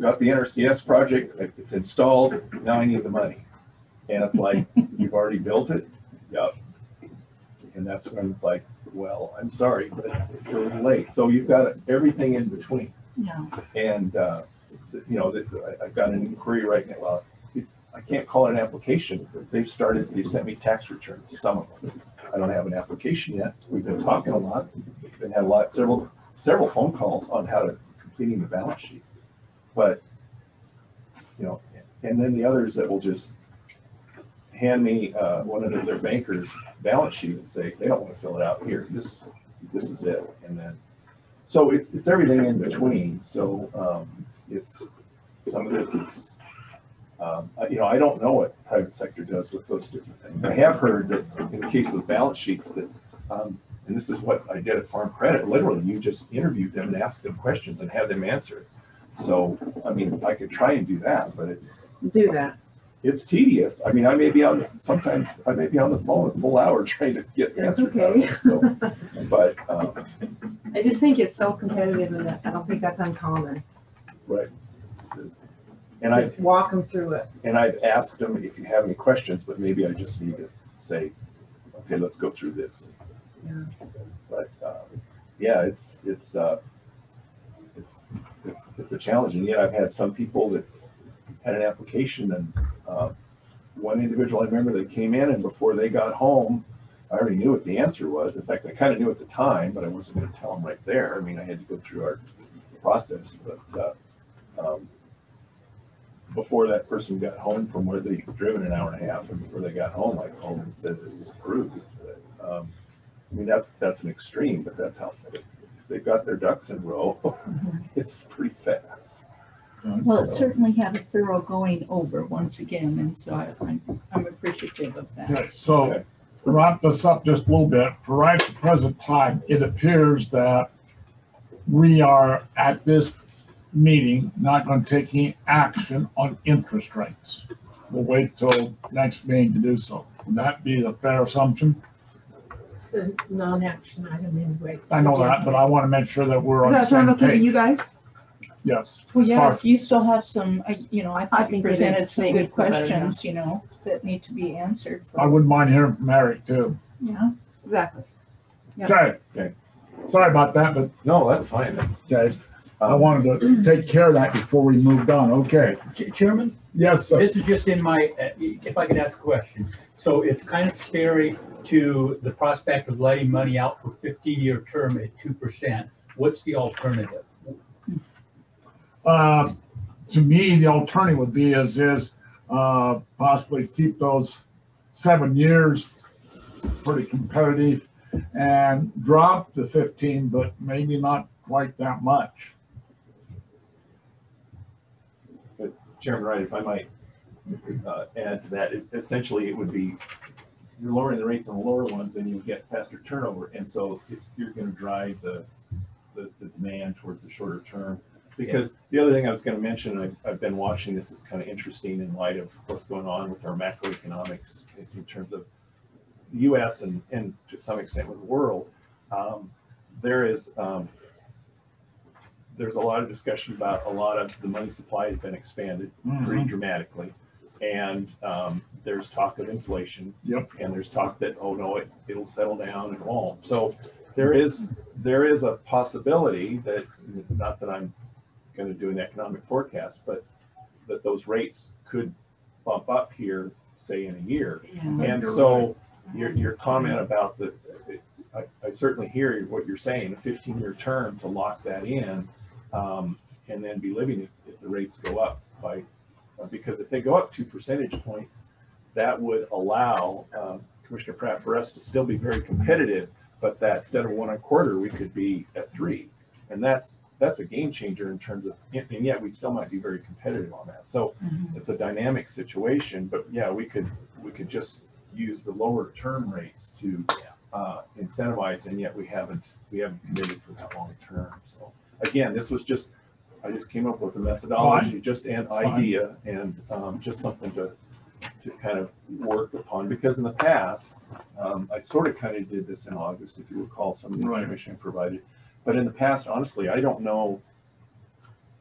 got the NRCS project, it's installed, now I need the money. And it's like, you've already built it? Yep. And that's when it's like, well, I'm sorry, but you're a little late. So you've got everything in between. yeah. And, you know, I've got an inquiry right now. Well, I can't call it an application. They've sent me tax returns, some of them. I don't have an application yet. We've been talking a lot. We've been had several phone calls on how to completing the balance sheet. But, you know, and then the others that will just hand me one of their bankers' balance sheet and say, they don't want to fill it out here. This is it. And then, so it's everything in between. So it's, some of this is, you know, I don't know what the private sector does with those different things. I have heard that in the case of the balance sheets that, and this is what I did at Farm Credit, literally you just interviewed them and asked them questions and have them answer it. So, I mean, I could try and do that, but it's tedious. I mean, I may be on, sometimes I may be on the phone a full hour trying to get answers. Okay. So, but I just think it's so competitive, and I don't think that's uncommon. Right. And I walk them through it. And I've asked them if you have any questions, but maybe I just need to say, okay, let's go through this. Yeah. But yeah, it's a challenge, and yet I've had some people that had an application, and one individual I remember that came in, and before they got home, I already knew what the answer was. In fact, I kind of knew at the time, but I wasn't going to tell them right there. I mean, I had to go through our process, but before that person got home from where they'd driven an hour and a half, and before they got home, I called and said that it was approved. I mean, that's an extreme, but that's how they've got their ducks in a row. It's pretty fast. Well, it certainly had a thorough going over once again, and so I'm appreciative of that. Okay, so to wrap this up just a little bit, for right at the present time, it appears that we are at this meeting not going to take any action on interest rates. We'll wait till next meeting to do so. Would that be the fair assumption? It's a non-action item anyway. I know that, but I want to make sure that we're on the same page. You guys? Yes. Well, yeah, if you still have some, you know, I thought you think we presented did. some Maybe good feel better now. questions, you know, that need to be answered. I wouldn't mind hearing from Eric too. Yeah. Exactly. Yep. Okay. Okay. Sorry about that, but No, that's fine. okay. I wanted to take care of that before we moved on. Okay. Chairman? Yes, sir. This is just in my, if I could ask a question. So it's kind of scary to the prospect of letting money out for 15-year term at 2%. What's the alternative? To me, the alternative would be possibly keep those 7 years pretty competitive and drop the 15, but maybe not quite that much. But Chairman Wright, if I might add to that, essentially it would be you're lowering the rates on the lower ones and you get faster turnover. And so you're going to drive the demand towards the shorter term. Because the other thing I was going to mention, I've been watching this is kind of interesting in light of what's going on with our macroeconomics in terms of the U.S. and to some extent with the world. There's a lot of discussion about a lot of the money supply has been expanded pretty dramatically. And there's talk of inflation. Yep. And there's talk that, oh no, it'll settle down and it won't. So there is a possibility that, not that I'm going to do an economic forecast, but that those rates could bump up here, say in a year. Yeah. And so your comment about I certainly hear what you're saying, a 15-year term to lock that in, and then be living if the rates go up by, because if they go up 2 percentage points, that would allow Commissioner Pratt for us to still be very competitive, but that instead of 1 1/4, we could be at 3, and that's a game changer in terms of, and yet we still might be very competitive on that. So it's a dynamic situation, but yeah, we could just use the lower term rates to incentivize, and yet we haven't committed for that long term. So again, this was just, I just came up with a methodology, just an idea, and just something to kind of work upon, because in the past, I sort of kind of did this in August, if you recall some of the information I provided. But in the past, honestly, I don't know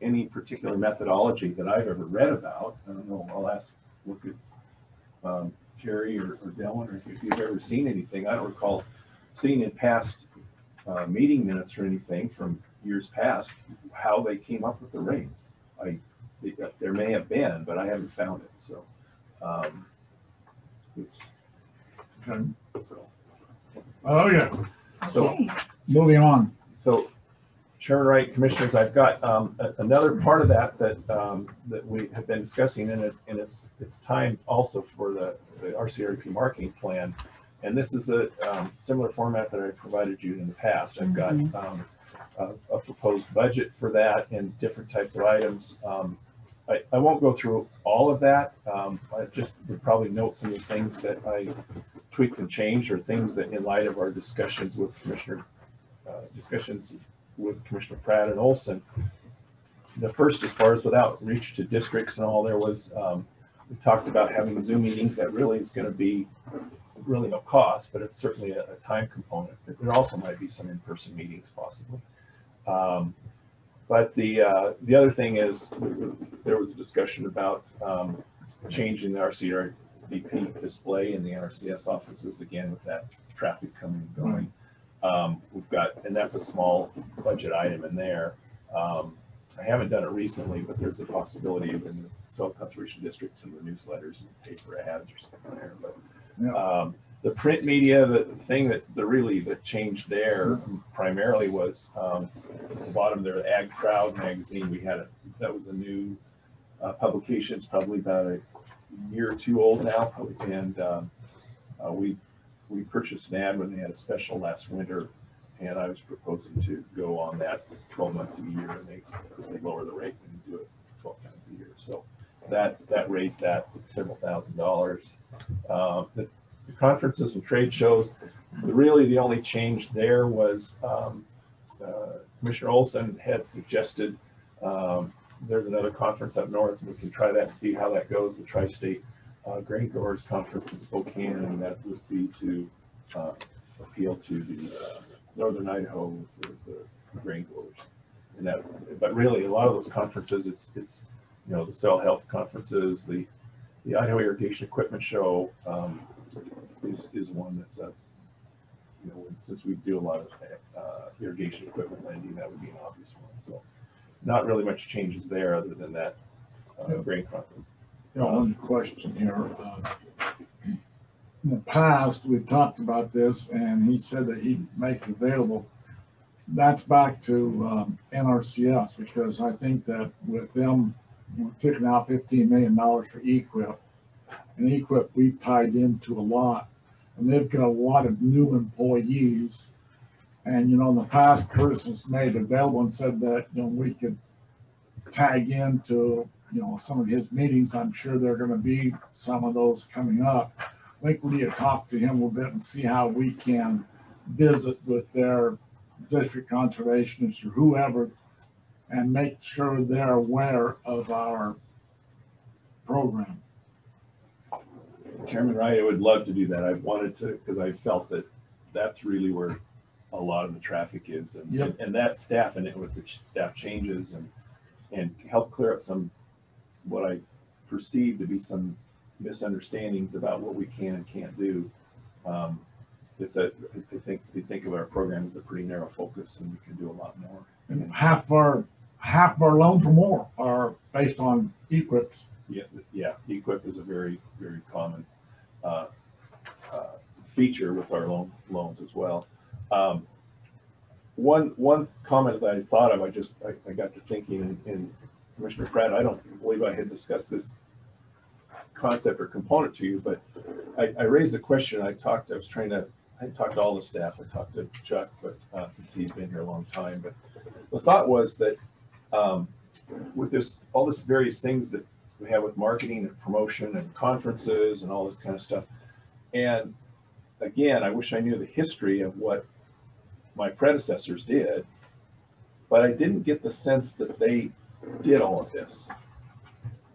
any particular methodology that I've ever read about. I don't know, I'll look at Terry or Dylan, or if you've ever seen anything. I don't recall seeing in past meeting minutes or anything from years past how they came up with the rates. There may have been, but I haven't found it. So Oh yeah. So moving on. So, Chairman Wright, Commissioners, I've got another part of that we have been discussing, and it's time also for the RCRP marketing plan. And this is a similar format that I provided you in the past. I've got a proposed budget for that and different types of items. I won't go through all of that. I just would probably note some of the things that I tweaked and changed, or things that in light of our discussions with Commissioner Pratt and Olson. The first, as far as without reach to districts and all, there was, we talked about having Zoom meetings. That really is going to be really no cost, but it's certainly a time component. There also might be some in-person meetings possibly. But the other thing is, there was a discussion about changing the RCRDP display in the NRCS offices, again with that traffic coming and going. We've got, and that's a small budget item in there. I haven't done it recently, but there's a possibility of in the Soil Conservation Districts and the newsletters and paper ads or something there. But the print media, the thing that changed there primarily was at the bottom there, Ag Crowd magazine. That was a new publication. It's probably about a year or two old now, probably, and we purchased an ad when they had a special last winter, and I was proposing to go on that 12 months a year, and they lower the rate when you do it 12 times a year. So that raised that several $1,000s. The conferences and trade shows, really the only change there was Commissioner Olson had suggested there's another conference up north, and we can try that and see how that goes, the Tri-State Grain Growers Conference in Spokane, and that would be to appeal to the northern Idaho, the grain growers. and that, but really a lot of those conferences, it's you know, the soil health conferences, the Idaho Irrigation Equipment Show is one that's a, you know, since we do a lot of irrigation equipment lending, that would be an obvious one. So not really much changes there other than that grain conference. Yeah, one question here. In the past, we talked about this, and he said that he'd make it available. That's back to NRCS, because I think that with them, we're taking out $15 million for EQIP, and EQIP we've tied into a lot, and they've got a lot of new employees. And, you know, in the past, Curtis has made it available and said that, you know, we could tag into, you know, some of his meetings. I'm sure there are going to be some of those coming up. I think we need to talk to him a little bit and see how we can visit with their district conservationists or whoever and make sure they're aware of our program. Chairman Wright, I would love to do that. I've wanted to, because I felt that that's really where a lot of the traffic is, and, yep. and that staff and it with the staff changes and help clear up some what I perceive to be some misunderstandings about what we can and can't do. It's a, I think we think of our program as a pretty narrow focus, and we can do a lot more. And half of our loans or more are based on EQIPs. Yeah, EQIP is a very, very common feature with our loans as well. One comment that I thought of, I got to thinking, and Commissioner Pratt, I don't believe I had discussed this concept or component to you, but I raised the question. I talked to all the staff. I talked to Chuck, but since he's been here a long time. But the thought was that with all this various things that we have with marketing and promotion and conferences and all this kind of stuff, and again, I wish I knew the history of what my predecessors did, but I didn't get the sense that they did all of this,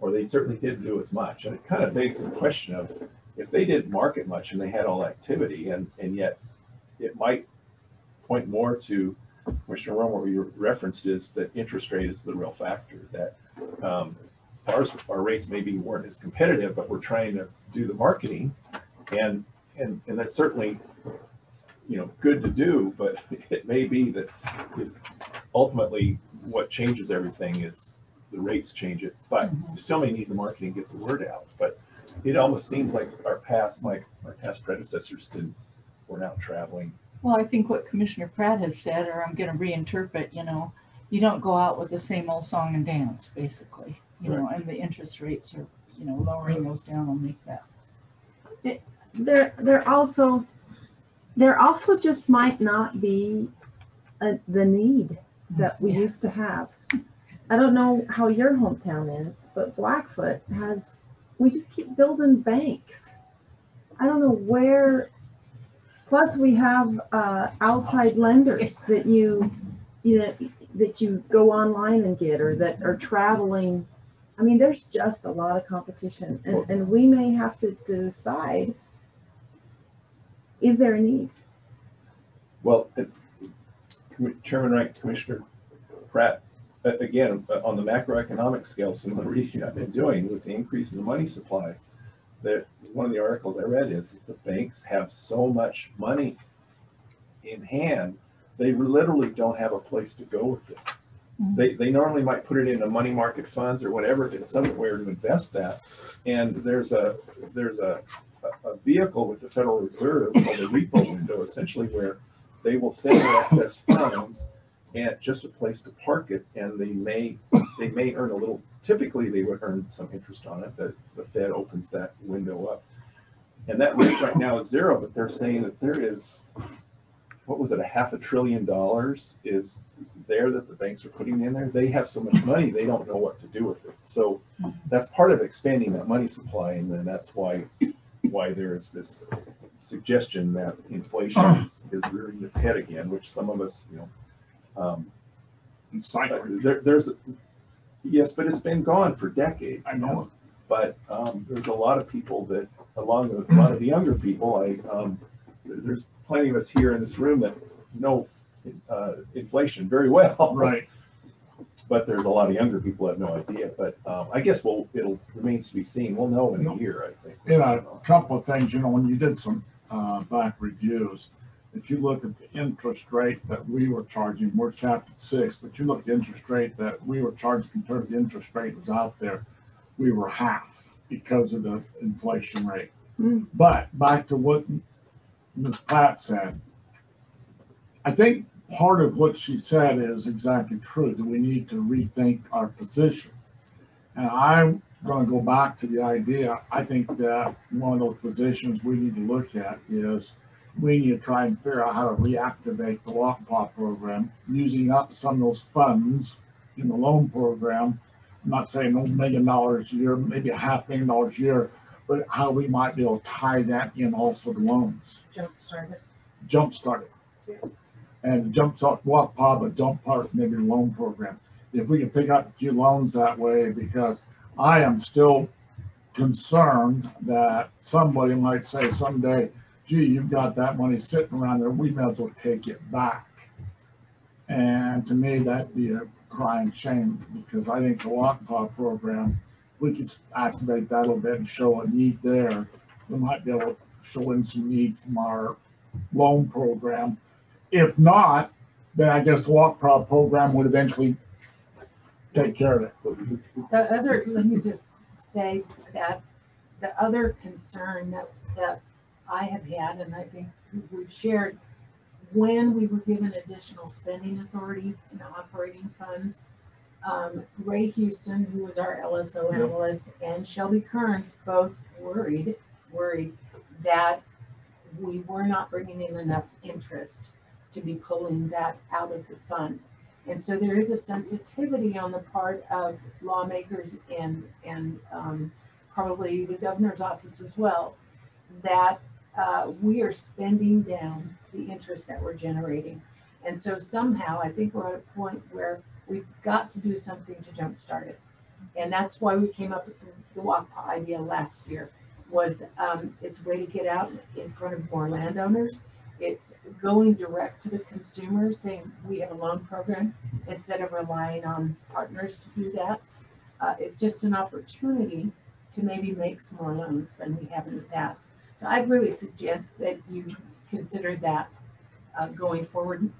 or they certainly didn't do as much. And it kind of begs the question of, if they didn't market much and they had all activity, and yet it might point more to, Commissioner Romer, what you referenced is that interest rate is the real factor, that our rates maybe weren't as competitive, but we're trying to do the marketing, and that's certainly, you know, good to do, but it may be that ultimately what changes everything is the rates change it, but you still may need the marketing to get the word out. But it almost seems like my past predecessors were out traveling. Well, I think what Commissioner Pratt has said, or I'm going to reinterpret, you know, you don't go out with the same old song and dance, basically, you know, and the interest rates are, you know, lowering those down will make that. There also just might not be the need that we used to have. I don't know how your hometown is, but Blackfoot we just keep building banks. I don't know where, plus we have outside lenders that that you go online and get, or that are traveling. I mean, there's just a lot of competition, and we may have to decide, is there a need? Well, Chairman Wright, Commissioner Pratt, again, on the macroeconomic scale, some of the reading I've been doing with the increase in the money supply, that one of the articles I read is that the banks have so much money in hand, they literally don't have a place to go with it. Mm-hmm. They normally might put it into money market funds or whatever, in somewhere to invest that. And there's a vehicle with the Federal Reserve called the repo window, essentially, where they will send their excess funds and just a place to park it, and they may earn a little. Typically, they would earn some interest on it. The Fed opens that window up, and that rate right now is zero. But they're saying that there is, what was it, $500 billion is there that the banks are putting in there. They have so much money, they don't know what to do with it. So that's part of expanding that money supply, and then that's why there is this suggestion that inflation is rearing its head again, which some of us, you know. Yes, but it's been gone for decades. I know. But there's a lot of people that, along with a lot of the younger people, there's plenty of us here in this room that know inflation very well. Right. but there's a lot of younger people who have no idea. But I guess it'll remains to be seen. We'll know in a year, I think. A couple of things, when you did some back reviews, if you look at the interest rate that we were charging, we're capped at 6, but you look at the interest rate that we were charging compared to the interest rate that was out there, we were half because of the inflation rate. But back to what Ms. Platt said, I think part of what she said is exactly true, that we need to rethink our position. And I'm going to go back to the idea, I think that one of those positions we need to look at is we need to try and figure out how to reactivate the WACPA program, using up some of those funds in the loan program. I'm not saying $1 million a year, maybe $500,000 a year, but how we might be able to tie that in also to loans. Jumpstart it. Yeah. And jumpstart WACPA, but jumpstart maybe the loan program. If we can pick up a few loans that way, because I am still concerned that somebody might say someday, gee, you've got that money sitting around there, we may as well take it back. And to me, that'd be a crying shame, because I think the WACPA program, we could activate that a little bit and show a need there. We might be able to show in some need from our loan program. If not, then I guess the WACPA program would eventually take care of it. Let me just say that the other concern that I have had, and I think we've shared, when we were given additional spending authority in the operating funds, Ray Houston, who was our LSO analyst, and Shelby Kearns both worried that we were not bringing in enough interest to be pulling that out of the fund. And so there is a sensitivity on the part of lawmakers and probably the governor's office as well, that we are spending down the interest that we're generating. And so somehow I think we're at a point where we've got to do something to jumpstart it. And that's why we came up with the WACPA idea last year, was it's a way to get out in front of more landowners. It's going direct to the consumer, saying we have a loan program instead of relying on partners to do that. It's just an opportunity to maybe make some more loans than we have in the past. So I'd really suggest that you consider that going forward,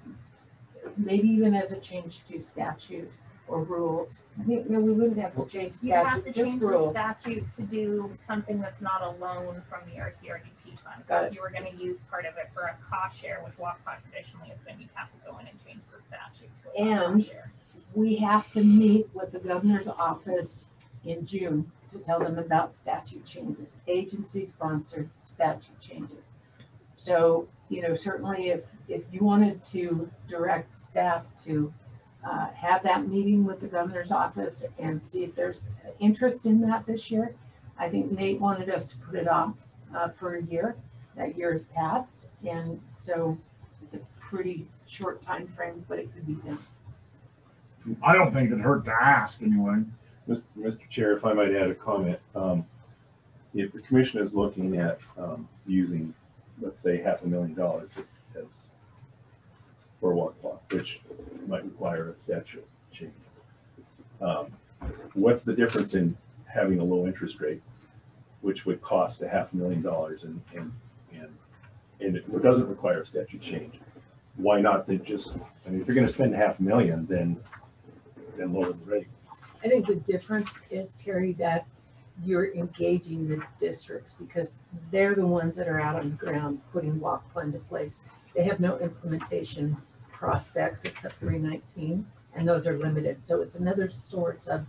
maybe even as a change to statute or rules. I think we wouldn't have to change statute, You have to just change rules. the statute to do something that's not a loan from the RCRDP fund. So if you were going to use part of it for a cost share, which WACPA traditionally has been, you'd have to go in and change the statute to a cost share. We have to meet with the governor's office in June to tell them about statute changes, agency-sponsored statute changes. So, certainly if you wanted to direct staff to have that meeting with the governor's office and see if there's interest in that this year. I think Nate wanted us to put it off for a year. That year has passed, and so it's a pretty short time frame, but it could be done. I don't think it hurt to ask anyway. Mr. Chair, if I might add a comment, if the commission is looking at using, let's say, $500,000 as for WACPA, which might require a statute change, what's the difference in having a low interest rate, which would cost $500,000 and it doesn't require a statute change? Why not then just, if you're going to spend $500,000, then lower the rate. I think the difference is, Terry, that you're engaging the districts because they're the ones that are out on the ground putting WACPA into place. They have no implementation prospects except 319, and those are limited. So it's another source of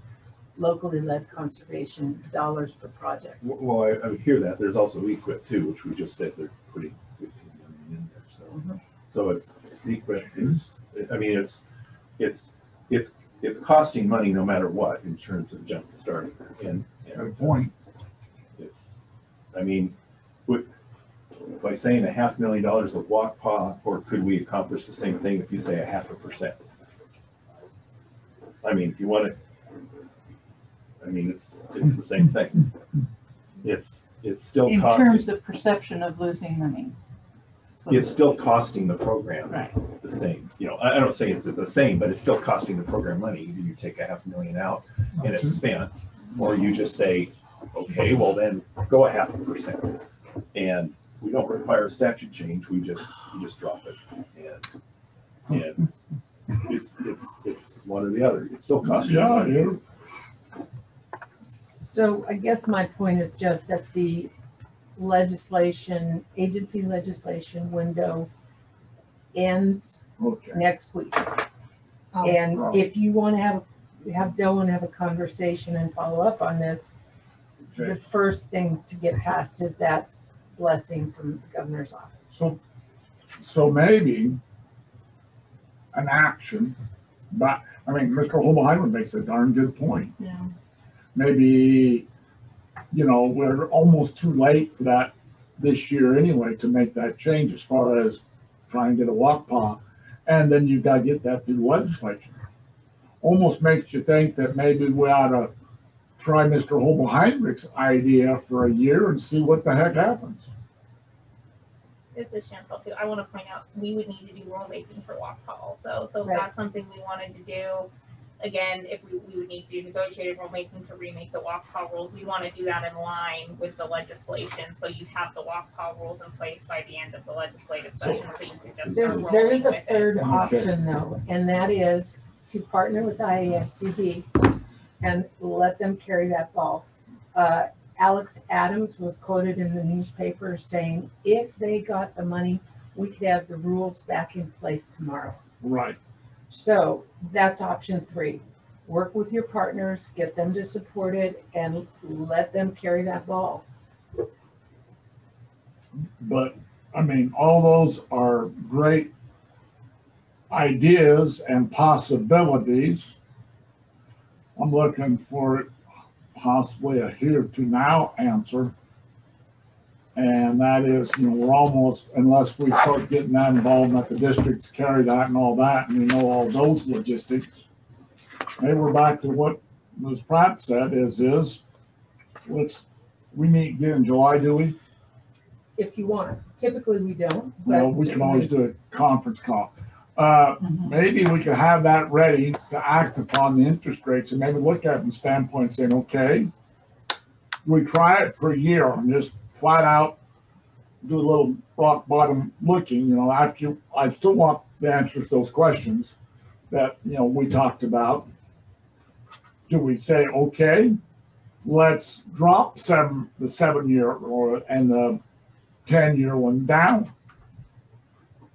locally led conservation dollars per project. Well, I would hear that. There's also EQIP too, which we just said they're putting 15 million in there. So it's EQIP is, it's costing money no matter what in terms of jump starting. And good point. By saying $500,000 of WACPA, or could we accomplish the same thing if you say 0.5%? If you want to, it's the same thing. It's still in costing. terms of perception of losing money. it's still costing the program the same. You know, I don't say it's the same, but it's still costing the program money. Either you take $500,000 out and it's spent, or you just say, okay, well then go 0.5%. And we don't require a statute change. We just drop it. And it's one or the other. It's still costing money. So I guess my point is just that the agency legislation window ends next week. And if you want to have Dylan have a conversation and follow up on this, the first thing to get passed is that blessing from the governor's office. So maybe an action, but I mean, Mr. Holmheimer makes a darn good point. Yeah. Maybe, you know, we're almost too late for that this year anyway to make that change as far as trying to get a walk paw. And then you've got to get that through legislature. Almost makes you think that maybe we ought to try Mr. Holmheimer's idea for a year and see what the heck happens. This is Chantel too. I want to point out we would need to do rulemaking for walk paw also. So if Right. that's something we wanted to do, again, if we would need to do negotiated rulemaking to remake the walk paw rules, we want to do that in line with the legislation. So you have the walk paw rules in place by the end of the legislative session, so you can just start rolling There is a with it. third option though, and that is to partner with IASCD and let them carry that ball. Alex Adams was quoted in the newspaper saying, if they got the money, we could have the rules back in place tomorrow. Right. So that's option 3. Work with your partners, get them to support it, and let them carry that ball. But I mean, all those are great ideas and possibilities. I'm looking for possibly a here to now answer. And that is, you know, we're almost, unless we start getting that involved, let the districts carry that and all that, and you know, all those logistics. Maybe we're back to what Ms. Pratt said we meet again in July, do we? If you want. Typically we don't. Well, we can always do a conference call. Maybe we could have that ready to act upon the interest rates and maybe look at it from the standpoint saying, okay, we try it for a year and just flat out do a little rock bottom looking, you know, after I still want the answers to those questions that, you know, we talked about. Do we say, okay, let's drop the 7-year and the 10-year one down,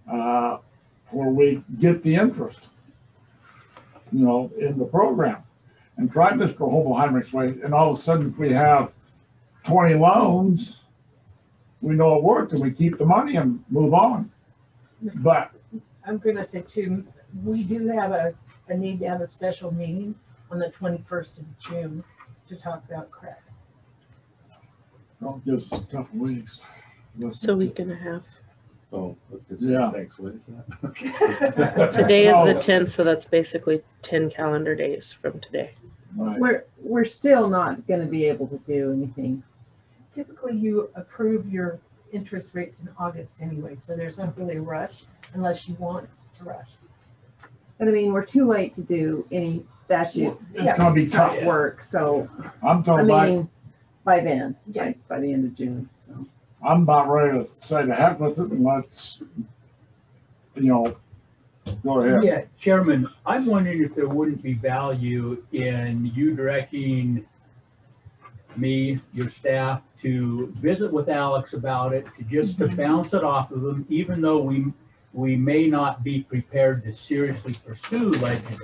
where we get the interest, you know, in the program, and try Mr. Holmheimer's way. And all of a sudden, if we have 20 loans, we know it worked, and we keep the money and move on. But I'm going to say too, we do have a need to have a special meeting on the 21st of June to talk about credit. Well, just a couple weeks. It's a week and a half. Oh, okay. Yeah. Thanks. What is that? Okay. Today is the 10th, so that's basically 10 calendar days from today. Right. We're still not going to be able to do anything. Typically you approve your interest rates in August anyway, so there's not really a rush unless you want to rush. But I mean, we're too late to do any statute. It's gonna be tough. Work, so I'm talking I about, mean, by then, by the end of June. So. I'm about ready to say to heck with it and let's, you know, go ahead. Yeah, Chairman, I'm wondering if there wouldn't be value in you directing me, your staff, to visit with Alex about it, to bounce it off of him, even though we may not be prepared to seriously pursue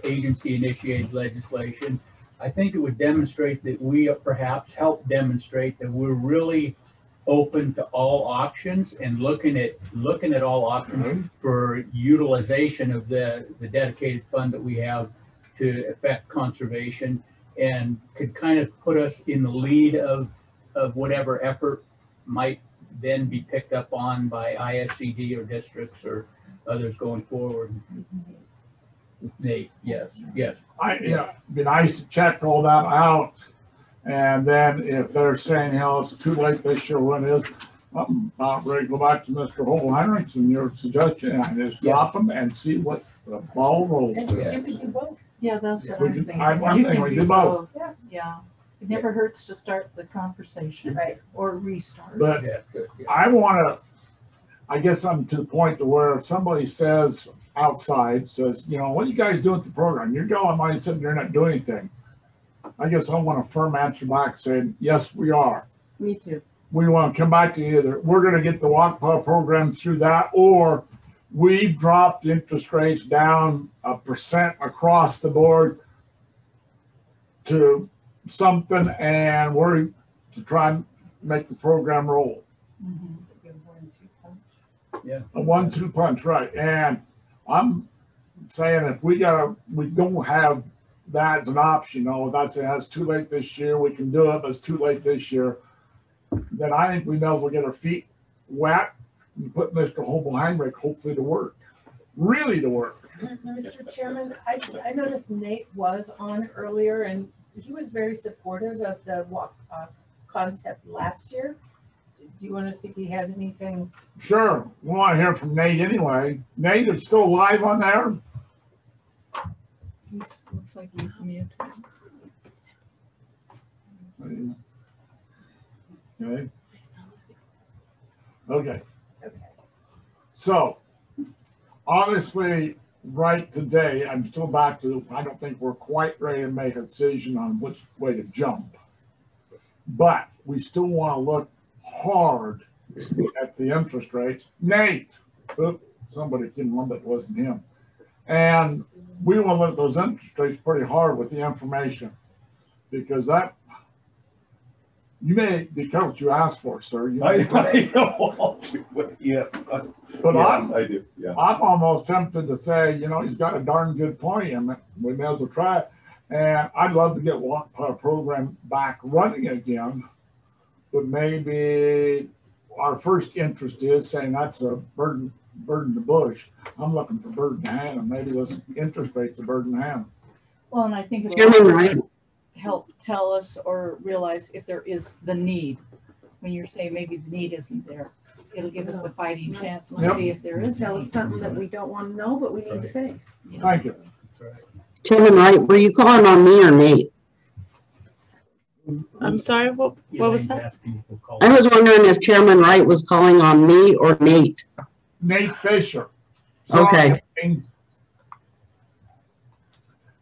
agency-initiated legislation. I think it would demonstrate that we perhaps help demonstrate that we're really open to all options and looking at all options for utilization of the dedicated fund that we have to affect conservation, and could kind of put us in the lead of whatever effort might then be picked up on by ISCD or districts or others going forward. Nate, yes. It'd be nice to check all that out. And then if they're saying, you know, it's too late this year, when it is, I'm about ready to go back to Mr. Heinrichs and your suggestion, and just drop them and see what the ball rolls. Yeah, we do both. Yeah, that's what We I'm do- thinking. I'm You thinking can we do both. Yeah, it never hurts to start the conversation. Right. Or restart. But I wanna, I guess I'm to the point to where if somebody says outside, says, you know, what are you guys doing with the program? You're going, I said, you're not doing anything. I guess I want a firm answer back saying, yes, we are. Me too. We want to come back to either, we're gonna get the walk power program through that, or we dropped interest rates down 1% across the board to something, and we're to try and make the program roll. Yeah. A 1-2 punch, right? And I'm saying if we don't have that as an option, that's too late this year. We can do it, but it's too late this year. Then I think we know we'll get our feet wet and put Mr. Heinrich hopefully to work, really to work. Mr. Chairman, I noticed Nate was on earlier and he was very supportive of the walk concept last year. Do you want to see if he has anything? Sure, we want to hear from Nate anyway. Nate, is still live on there? Looks like he's muted. Okay. Okay. So, honestly, right today, I'm still back to, I don't think we're quite ready to make a decision on which way to jump. But we still want to look hard at the interest rates. Nate, somebody came on that wasn't him. And we want to look at those interest rates pretty hard with the information, because that, you may be careful what you ask for, sir. I know. Yes. But yes, I do. Yeah. I'm almost tempted to say, he's got a darn good point, and we may as well try it. And I'd love to get walk power program back running again, but maybe our first interest is saying that's a burden to bush. I'm looking for burden to hand, and maybe this interest rate's a burden to hand. Well, and I think Chairman, help tell us or realize if there is the need. When you're saying maybe the need isn't there, it'll give us a fighting chance to see if there is. Tell us something that we don't want to know, but we need to face. Thank you. Chairman Wright, were you calling on me or Nate? I'm sorry, what was that? I was wondering if Chairman Wright was calling on me or Nate. Nate Fisher. Okay.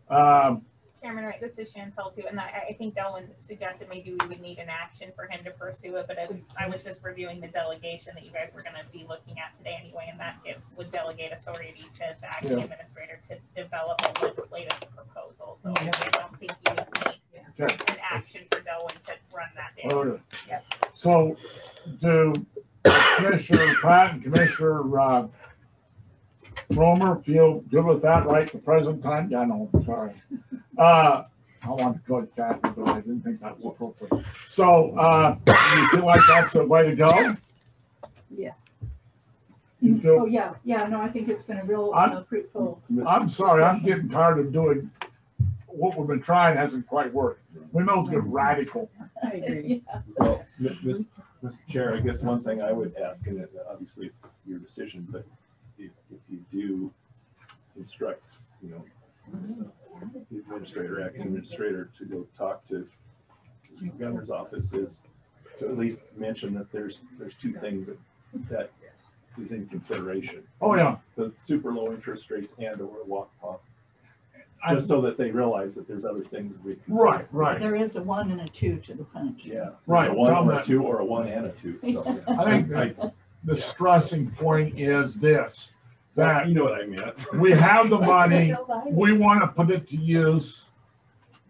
Chairman Wright, this is Chantel too, and I think Delwyn suggested maybe we would need an action for him to pursue it, but I was just reviewing the delegation that you guys were going to be looking at today anyway, and that would delegate authority to the acting administrator to develop a legislative proposal. So I don't think you would need an action for Delwyn to run that day. Okay. Yep. So do Commissioner Pratt and Commissioner Romer feel good with that right at the present time? Yeah, no, sorry. I wanted to call it Kathy, but I didn't think that was appropriate. So you feel like that's the way to go? Yes. You feel, Oh, yeah. Yeah, no, I think it's been a real fruitful. I'm sorry, I'm getting tired of doing what we've been trying hasn't quite worked. We know it's get radical. I agree. Well, Mr. Chair, I guess one thing I would ask, and obviously it's your decision, but if you do instruct, the administrator, acting administrator, to go talk to the governor's office, is to at least mention that there's two things that is in consideration. Oh yeah, the super low interest rates and or walk pop, just so that they realize that there's other things that we consider. Right. There is a 1 and a 2 to the punch. Yeah. Right. A 1 or a 2 or a 1 and a 2. So, I think the stressing point is this. That you know what I meant. We have the money, we want to put it to use,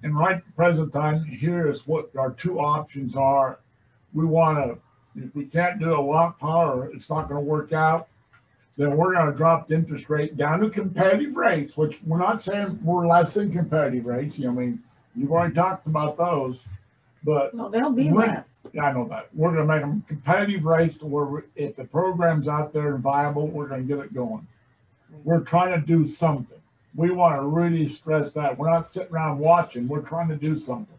and right at the present time, here is what our two options are. We want to, if we can't do a walk power, it's not going to work out, then we're going to drop the interest rate down to competitive rates, which we're not saying we're less than competitive rates. You've already talked about those, but well, they'll be less. Yeah, I know that. We're going to make them competitive rates to where if the program's out there and viable, we're going to get it going. We're trying to do something. We want to really stress that. We're not sitting around watching. We're trying to do something.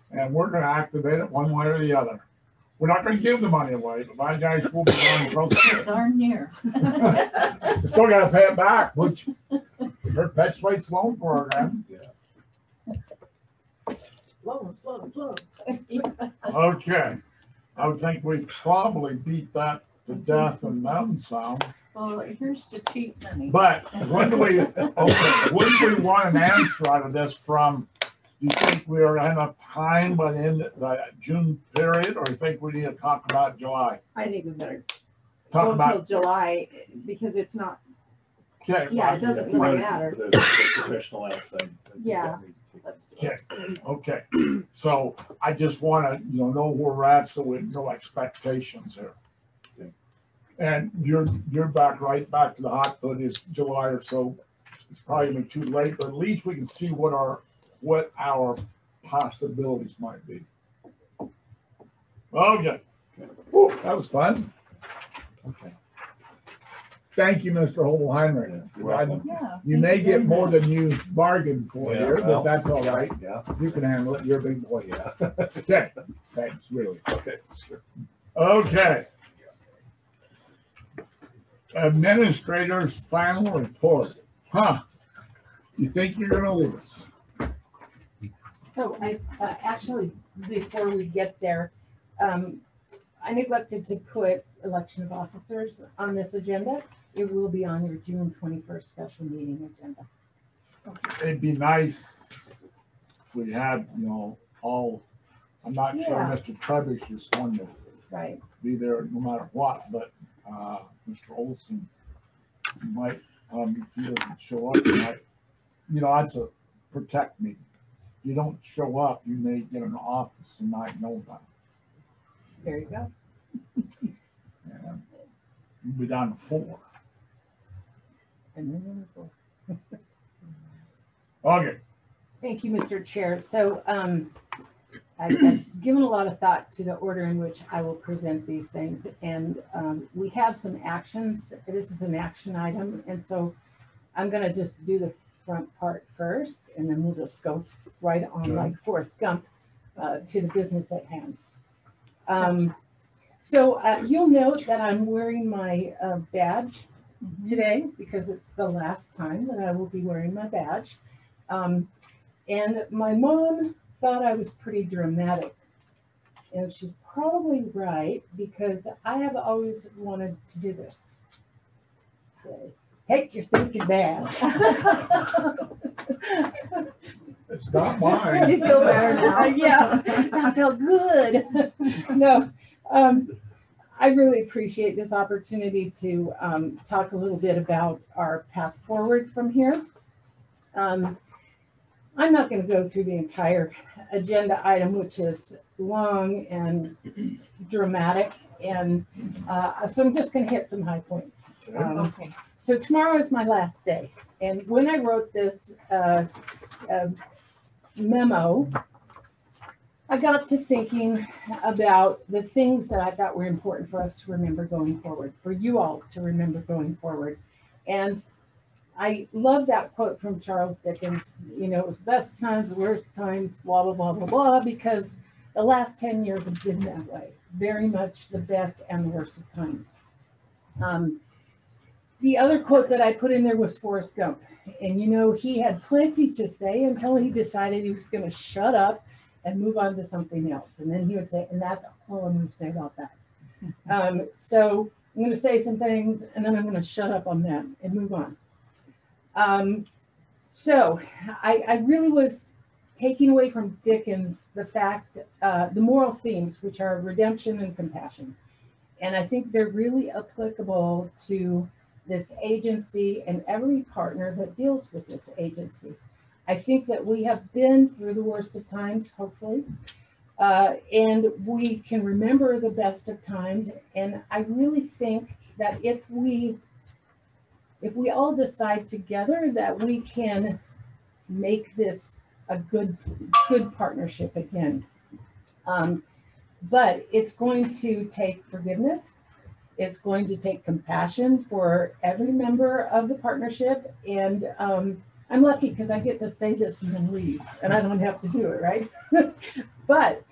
And we're going to activate it one way or the other. We're not gonna give the money away, but my guys will be on. Darn near. Still gotta pay it back, which perpetuates loan program. Slow. Okay, I would think we probably beat that to death in Mountain Sound. Well, here's the cheap money. But when do we, okay, when do we want an answer out of this from? Do you think we are enough time by the end of the June period, or do you think we need to talk about July? I think we better Talk go about, until July because it's not, okay. yeah, it doesn't really matter. The professional outside. Yeah. Let's do it. Okay, so I just wanna, know where we're at, so we know expectations here. And you're back, right back to the hot foot is July or so. It's probably gonna be too late, but at least we can see what our possibilities might be. Okay. Whew, that was fun. Okay. Thank you, Mr. Holheimer. You may get more than you bargained for here, but that's all right. Yeah. You can handle it. You're a big boy. Yeah. Okay. Thanks, really. Okay, sure. Okay. Administrator's final report. Huh? You think you're gonna leave us? So I, actually, before we get there, I neglected to put election of officers on this agenda. It will be on your June 21st special meeting agenda. It'd be nice if we had, all, I'm not sure Yeah. Mr. Trebish is going to Right. be there no matter what, but Mr. Olson might, if he doesn't show up, might, that's a protect me. If you don't show up, you may get an office and not know about it. There you go. And you'll be down to 4. And then we'll go. Okay. Thank you, Mr. Chair. So I've given a lot of thought to the order in which I will present these things. And we have some actions. This is an action item. And so I'm going to just do the front part first, and then we'll just go right on like Forrest Gump to the business at hand. So you'll note that I'm wearing my badge today because it's the last time that I will be wearing my badge. And my mom thought I was pretty dramatic. And she's probably right because I have always wanted to do this. Say, take your stinking badge. It's not mine. You feel better now? Yeah, I feel good. No, I really appreciate this opportunity to talk a little bit about our path forward from here. I'm not going to go through the entire agenda item, which is long and dramatic. And so I'm just going to hit some high points. Okay. So tomorrow is my last day. And when I wrote this memo, I got to thinking about the things that I thought were important for us to remember going forward, for you all to remember going forward. And I love that quote from Charles Dickens, it was best times, worst times, blah, blah, blah, blah, blah, because the last 10 years have been that way. Very much the best and the worst of times. The other quote that I put in there was Forrest Gump. And he had plenty to say until he decided he was going to shut up and move on to something else. And then he would say, and that's all I'm going to say about that. So I'm going to say some things and then I'm going to shut up on them and move on. So I really was taking away from Dickens the fact, the moral themes, which are redemption and compassion. And I think they're really applicable to this agency and every partner that deals with this agency. I think that we have been through the worst of times, hopefully, and we can remember the best of times. And I really think that if we all decide together that we can make this a good partnership again. But it's going to take forgiveness. It's going to take compassion for every member of the partnership. And I'm lucky because I get to say this and then leave, and I don't have to do it, right? But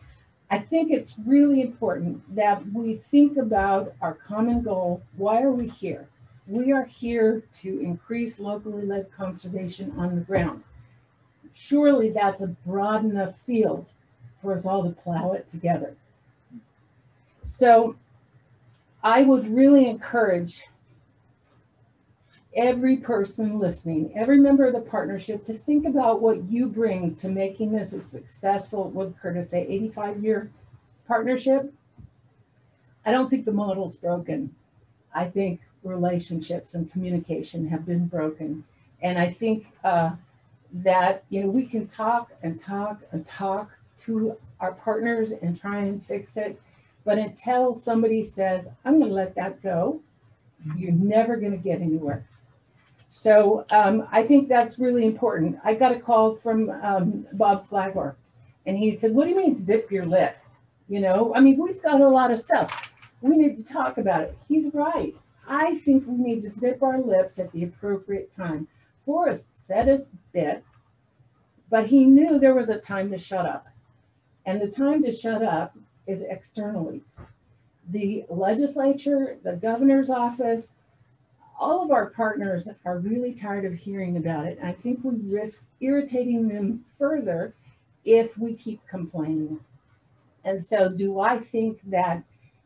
I think it's really important that we think about our common goal. Why are we here? We are here to increase locally led conservation on the ground. Surely that's a broad enough field for us all to plow it together. So I would really encourage every person listening, every member of the partnership, to think about what you bring to making this a successful, what Curtis say, 85-year partnership. I don't think the model's broken. I think relationships and communication have been broken. And I think that, you know, we can talk and talk and talk to our partners and try and fix it. But until somebody says, I'm going to let that go, you're never going to get anywhere. So I think that's really important. I got a call from Bob Flagler, and he said, what do you mean zip your lip? You know, I mean, we've got a lot of stuff. We need to talk about it. He's right. I think we need to zip our lips at the appropriate time. Forrest said his bit, but he knew there was a time to shut up. And the time to shut up is externally. The legislature, the governor's office, all of our partners are really tired of hearing about it. And I think we risk irritating them further if we keep complaining. And so do I think that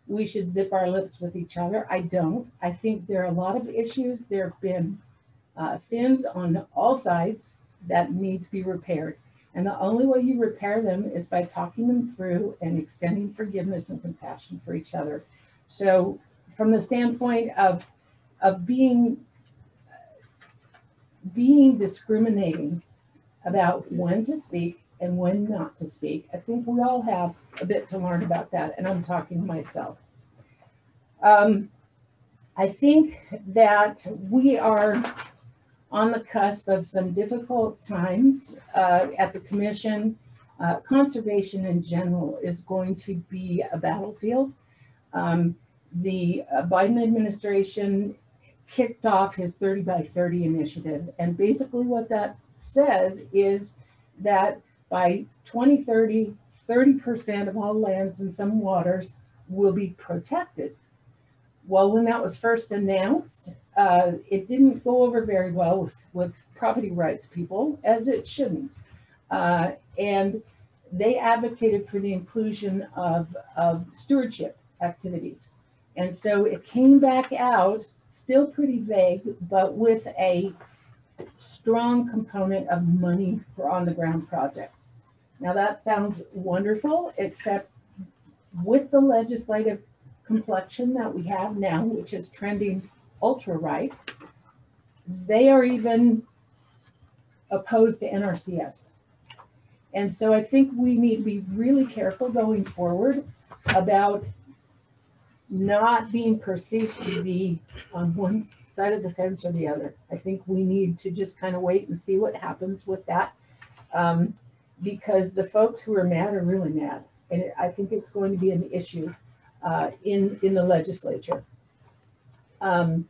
we should zip our lips with each other? I don't. I think there are a lot of issues. There have been sins on all sides that need to be repaired. And the only way you repair them is by talking them through and extending forgiveness and compassion for each other. So from the standpoint of being discriminating about when to speak and when not to speak, I think we all have a bit to learn about that, and I'm talking to myself. I think that we are on the cusp of some difficult times at the commission. Conservation in general is going to be a battlefield. The Biden administration kicked off his 30 by 30 initiative. And basically what that says is that by 2030, 30% of all lands and some waters will be protected. Well, when that was first announced, it didn't go over very well with property rights people, as it shouldn't. And they advocated for the inclusion of stewardship activities. And so it came back out, still pretty vague, but with a strong component of money for on-the-ground projects. Now that sounds wonderful, except with the legislative complexion that we have now, which is trending ultra-right, they are even opposed to NRCS. And so I think we need to be really careful going forward about not being perceived to be on one side of the fence or the other. I think we need to just kind of wait and see what happens with that, because the folks who are mad are really mad. And I think it's going to be an issue in the legislature. But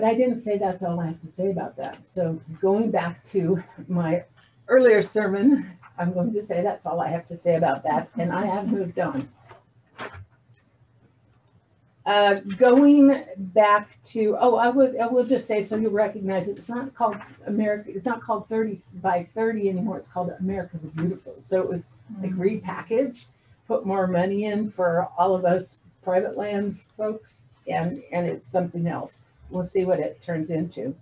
I didn't say that's all I have to say about that. So going back to my earlier sermon, I'm going to say that's all I have to say about that, and I have moved on. Going back to, I will just say, so you recognize it, it's not called America, it's not called 30 by 30 anymore, it's called America the Beautiful. So it was like repackaged, put more money in for all of us private lands folks, and it's something else. We'll see what it turns into.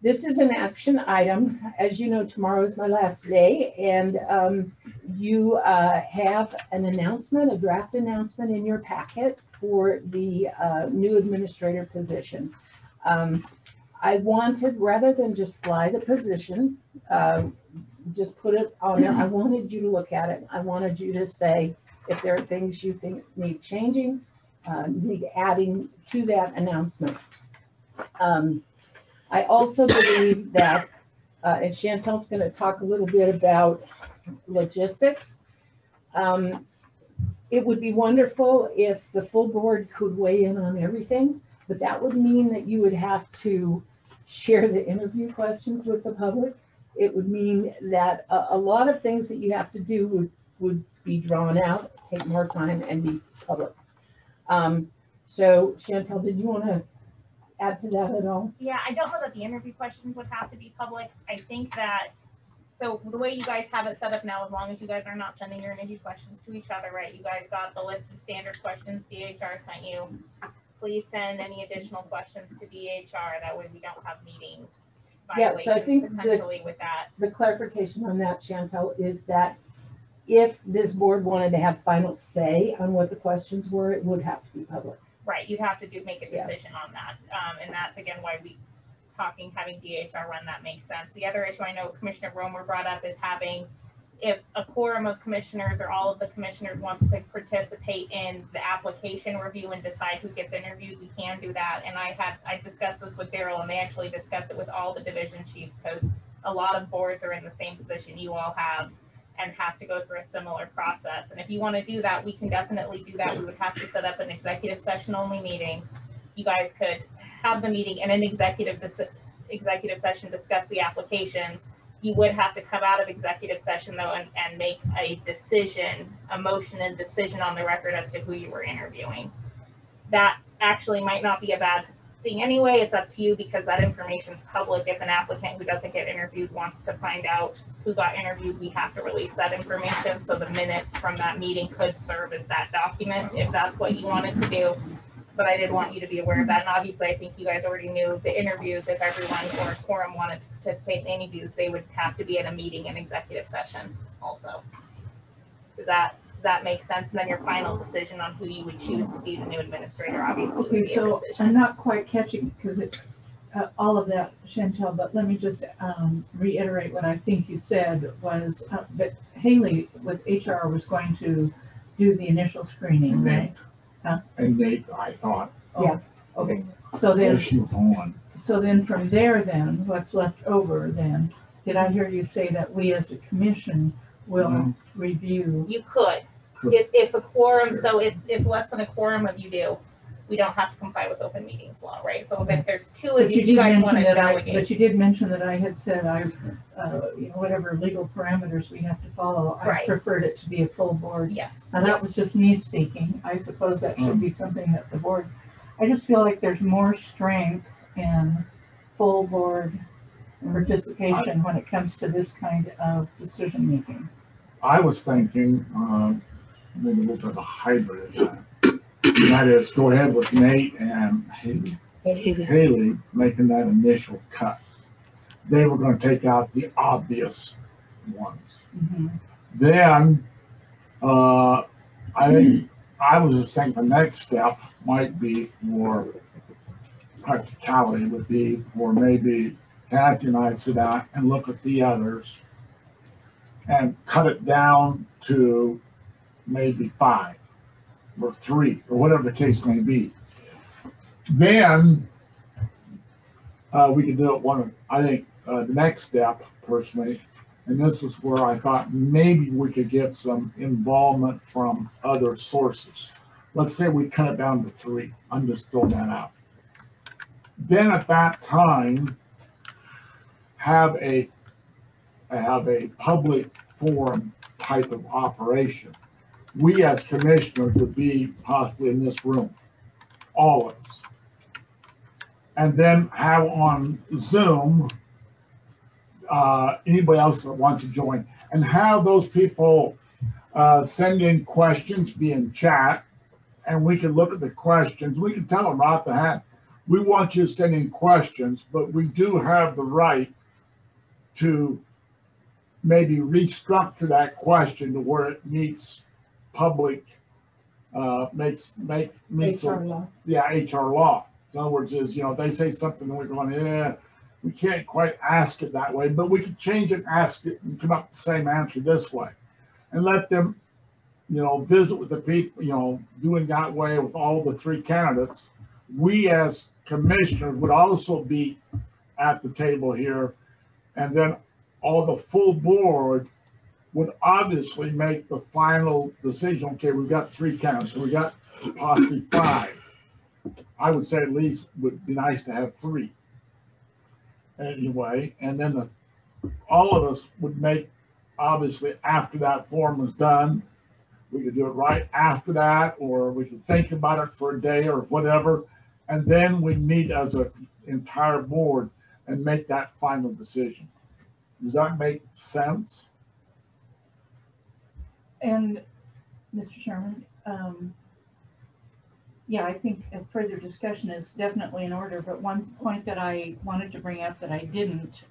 This is an action item. As you know, tomorrow is my last day, and you have an announcement, a draft announcement in your packet for the new administrator position. I wanted, rather than just fly the position, just put it on there, I wanted you to look at it. I wanted you to say if there are things you think need changing, need adding to that announcement. I also believe that, and Chantel's going to talk a little bit about logistics. It would be wonderful if the full board could weigh in on everything, but that would mean that you would have to share the interview questions with the public. It would mean that a lot of things that you have to do would would be drawn out, take more time, and be public. So Chantel, did you want to add to that at all? Yeah, I don't know that the interview questions would have to be public. I think that, so the way you guys have it set up now, as long as you guys are not sending your interview questions to each other, right? You guys got the list of standard questions DHR sent you. Please send any additional questions to DHR. That way we don't have meeting Yeah, so I think potentially with that. The clarification on that, Chantel, is that if this board wanted to have final say on what the questions were, it would have to be public. Right, you'd have to make a decision on that. And that's again why having DHR run that makes sense. The other issue I know Commissioner Romer brought up is having, if a quorum of commissioners or all of the commissioners wants to participate in the application review and decide who gets interviewed, we can do that. And I discussed this with Daryl, and they actually discussed it with all the division chiefs, because a lot of boards are in the same position you all have and have to go through a similar process. And if you want to do that, we can definitely do that. We would have to set up an executive session only meeting. You guys could have the meeting and an executive session discuss the applications. You would have to come out of executive session though and make a decision, a motion and decision on the record as to who you were interviewing. That actually might not be a bad thing anyway. It's up to you, because that information is public. If an applicant who doesn't get interviewed wants to find out who got interviewed, we have to release that information. So the minutes from that meeting could serve as that document if that's what you wanted to do. But I did want you to be aware of that. And obviously I think you guys already knew the interviews. If everyone or a quorum wanted to participate in the interviews, they would have to be at a meeting and executive session also. Does that make sense? And then your final decision on who you would choose to be the new administrator, obviously. Okay, so I'm not quite catching because all of that, Chantel, but let me just reiterate what I think you said was that Haley with HR was going to do the initial screening, right? And Nate, I thought. Yeah, okay. So then, she was on. so then from there then, what's left over then, did I hear you say that we as a commission will review? You could. If a quorum, so if less than a quorum of you do, we don't have to comply with open meetings law, right? So if there's two of you guys want to delegate. But you did mention that I had said whatever legal parameters we have to follow, I preferred it to be a full board. Yes. And that was just me speaking. I suppose that should be something that the board, I just feel like there's more strength in full board participation when it comes to this kind of decision making. I was thinking, maybe we'll do a hybrid of that. And that is, go ahead with Nate and Haley making that initial cut. They were going to take out the obvious ones. Then I was just thinking the next step might be for practicality, would be for maybe Kathy and I sit down and look at the others and cut it down to maybe 5 or 3 or whatever the case may be. Then we could do it I think the next step personally, and this is where I thought maybe we could get some involvement from other sources. Let's say we cut it down to 3. I'm just throwing that out. Then at that time, have a public forum type of operation. We as commissioners would be possibly in this room, all of us. And then have on Zoom, anybody else that wants to join, and have those people send in questions via chat, and we can look at the questions. We can tell them right off the hat, we want you to send in questions, but we do have the right to maybe restructure that question to where it meets public, meets HR law. Yeah, HR law. In other words, is, they say something and we're going, yeah, we can't quite ask it that way, but we could change it, ask it, and come up with the same answer this way. And let them, visit with the people, doing that way with all the 3 candidates. We as commissioners would also be at the table here, and then all the full board would obviously make the final decision. Okay, we've got 3 candidates, so we got possibly 5. I would say at least would be nice to have 3 anyway, and then all of us would make obviously after that form was done. We could do it right after that, or we could think about it for a day or whatever. And then we meet as an entire board and make that final decision. Does that make sense? And Mr. Chairman, yeah, I think a further discussion is definitely in order, but one point that I wanted to bring up that I didn't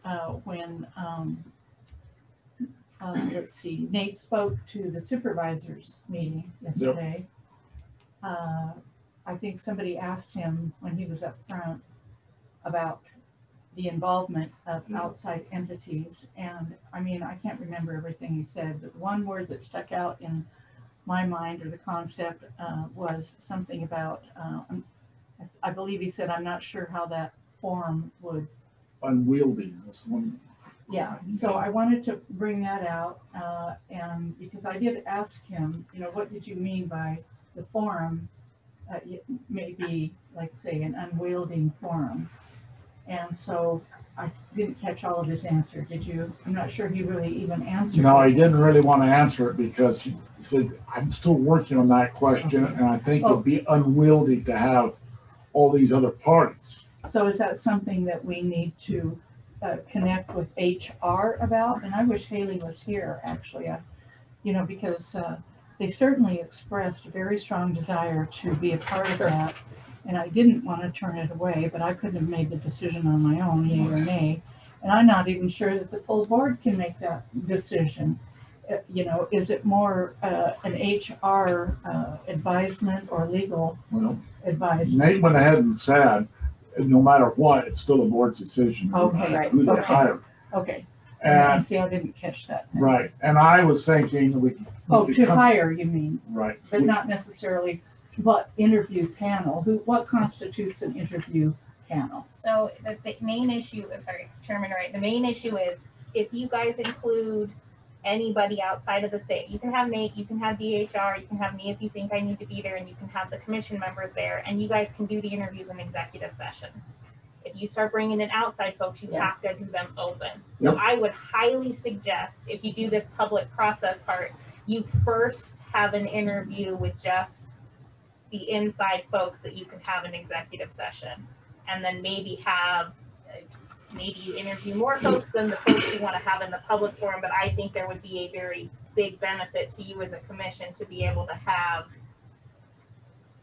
when let's see, Nate spoke to the supervisors meeting yesterday. I think somebody asked him when he was up front about the involvement of outside entities. And I mean, I can't remember everything he said, but one word that stuck out in my mind, or the concept, was something about, I believe he said, I'm not sure how that forum would. Unwieldy. One. Yeah, so I wanted to bring that out, and because I did ask him, you know, what did you mean by the forum? Maybe, like, say, an unwieldy forum. And so I didn't catch all of his answer. Did you? I'm not sure he really even answered. No, he didn't really want to answer it because he said, I'm still working on that question, and I think it'd be unwieldy to have all these other parties. So is that something that we need to connect with HR about? And I wish Haley was here, actually, you know, because they certainly expressed a very strong desire to be a part of that. And I didn't want to turn it away, but I couldn't have made the decision on my own, yay or nay. And I'm not even sure that the full board can make that decision. You know, is it more an HR advisement or legal advisement? Nate went ahead and said, no matter what, it's still a board's decision. Okay, right. Who they hire. Okay. And see, I didn't catch that. Right. And I was thinking we to hire, you mean? Right. But not necessarily what interview panel, what constitutes an interview panel? So the main issue, I'm sorry, Chairman Wright, the main issue is if you guys include anybody outside of the state, you can have Nate, you can have DHR, you can have me if you think I need to be there, and you can have the commission members there, and you guys can do the interviews in executive session. If you start bringing in outside folks, you have to do them open. So I would highly suggest, if you do this public process part, you first have an interview with just the inside folks that you can have an executive session, and then maybe you interview more folks than the folks you want to have in the public forum. But I think there would be a very big benefit to you as a commission to be able to have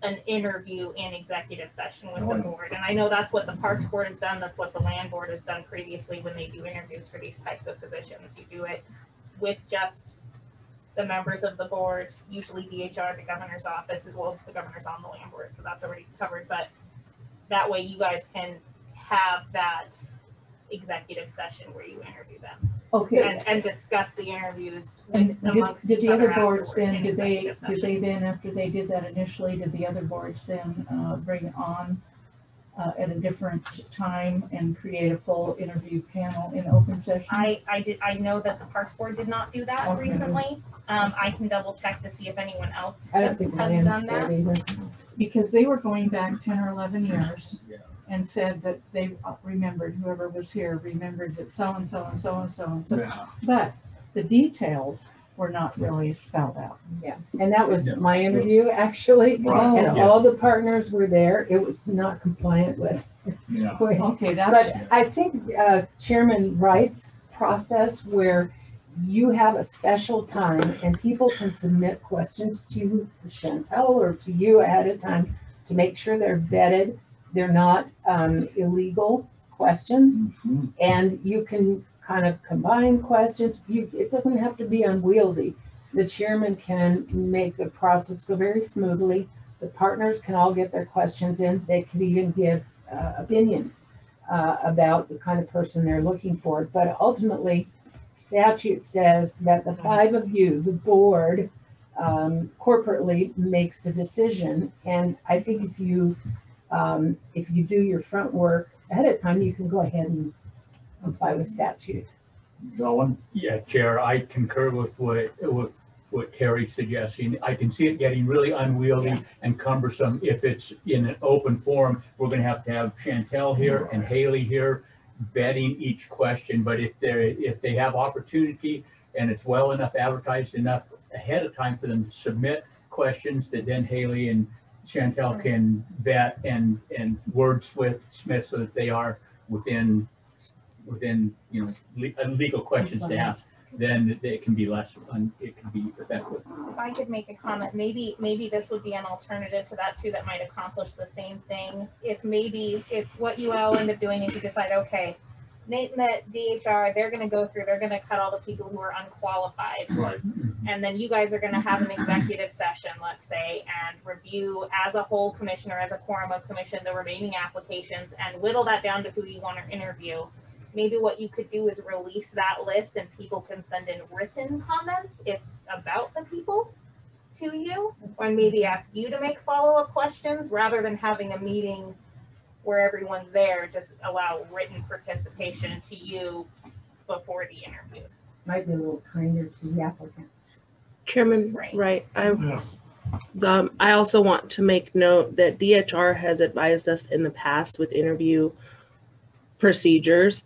an interview in executive session with the board. And I know that's what the Parks Board has done. That's what the Land Board has done previously when they do interviews for these types of positions. You do it with just the members of the board, usually DHR, the governor's office, as well as the governor's on the Land Board. So that's already covered. But that way you guys can have that executive session where you interview them. Okay. And discuss the interviews amongst did the other boards then, did they then, after they did that initially, did the other boards then bring on at a different time and create a full interview panel in open session? I know that the Parks Board did not do that recently. I can double check to see if anyone else has done that. Because they were going back 10 or 11 years and said that they remembered, whoever was here remembered that so and so and so and so and so. But the details were not really spelled out. Yeah, and that was my interview actually, and all the partners were there. It was not compliant with. Okay, but I think Chairman Wright's process where you have a special time and people can submit questions to Chantel or to you ahead of time to make sure they're vetted, they're not illegal questions, and you can kind of combine questions. It doesn't have to be unwieldy. The chairman can make the process go very smoothly. The partners can all get their questions in. They can even give opinions about the kind of person they're looking for. But ultimately, statute says that the five of you, the board, corporately makes the decision. And I think if you do your front work ahead of time, you can go ahead and comply with statute. Going? Yeah, Chair, I concur with what Terry's suggesting. I can see it getting really unwieldy and cumbersome if it's in an open forum. We're going to have Chantel here and Haley here vetting each question. But if they have opportunity and it's well enough advertised enough ahead of time for them to submit questions that then Haley and Chantel can vet and wordsmith so that they are within you know, legal questions to ask, then it can be less, it can be effective. If I could make a comment, maybe this would be an alternative to that too, that might accomplish the same thing. If what you all end up doing is you decide, okay, Nate and the DHR, they're going to go through, they're going to cut all the people who are unqualified. Right. And then you guys are going to have an executive session, let's say, and review as a whole commission or as a quorum of commission the remaining applications and whittle that down to who you want to interview. Maybe what you could do is release that list and people can send in written comments about the people to you, or maybe ask you to make follow-up questions rather than having a meeting where everyone's there. Just allow written participation to you before the interviews. Might be a little kinder to the applicants. Chairman, right. I also want to make note that DHR has advised us in the past with interview procedures.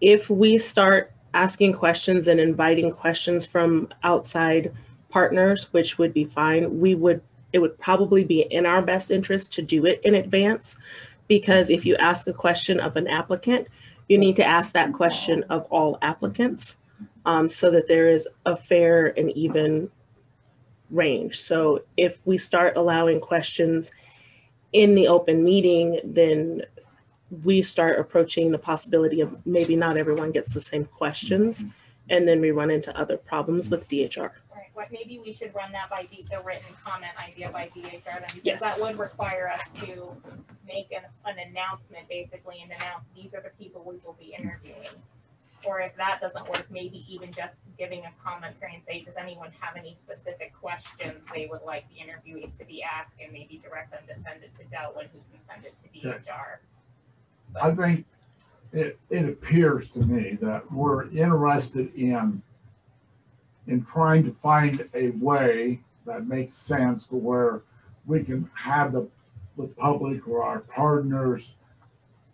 If we start asking questions and inviting questions from outside partners, which would be fine, it would probably be in our best interest to do it in advance, because if you ask a question of an applicant, you need to ask that question of all applicants, so that there is a fair and even range. So if we start allowing questions in the open meeting, then we start approaching the possibility of maybe not everyone gets the same questions, and then we run into other problems with DHR. Right. What maybe we should run that by the written comment idea by DHR then, because Yes. that would require us to make an announcement basically and announce these are the people we will be interviewing. Or if that doesn't work, maybe even just giving a comment period and say, does anyone have any specific questions they would like the interviewees to be asked, and maybe direct them to send it to Delwyn, who can send it to DHR. I think it appears to me that we're interested in trying to find a way that makes sense to where we can have the public or our partners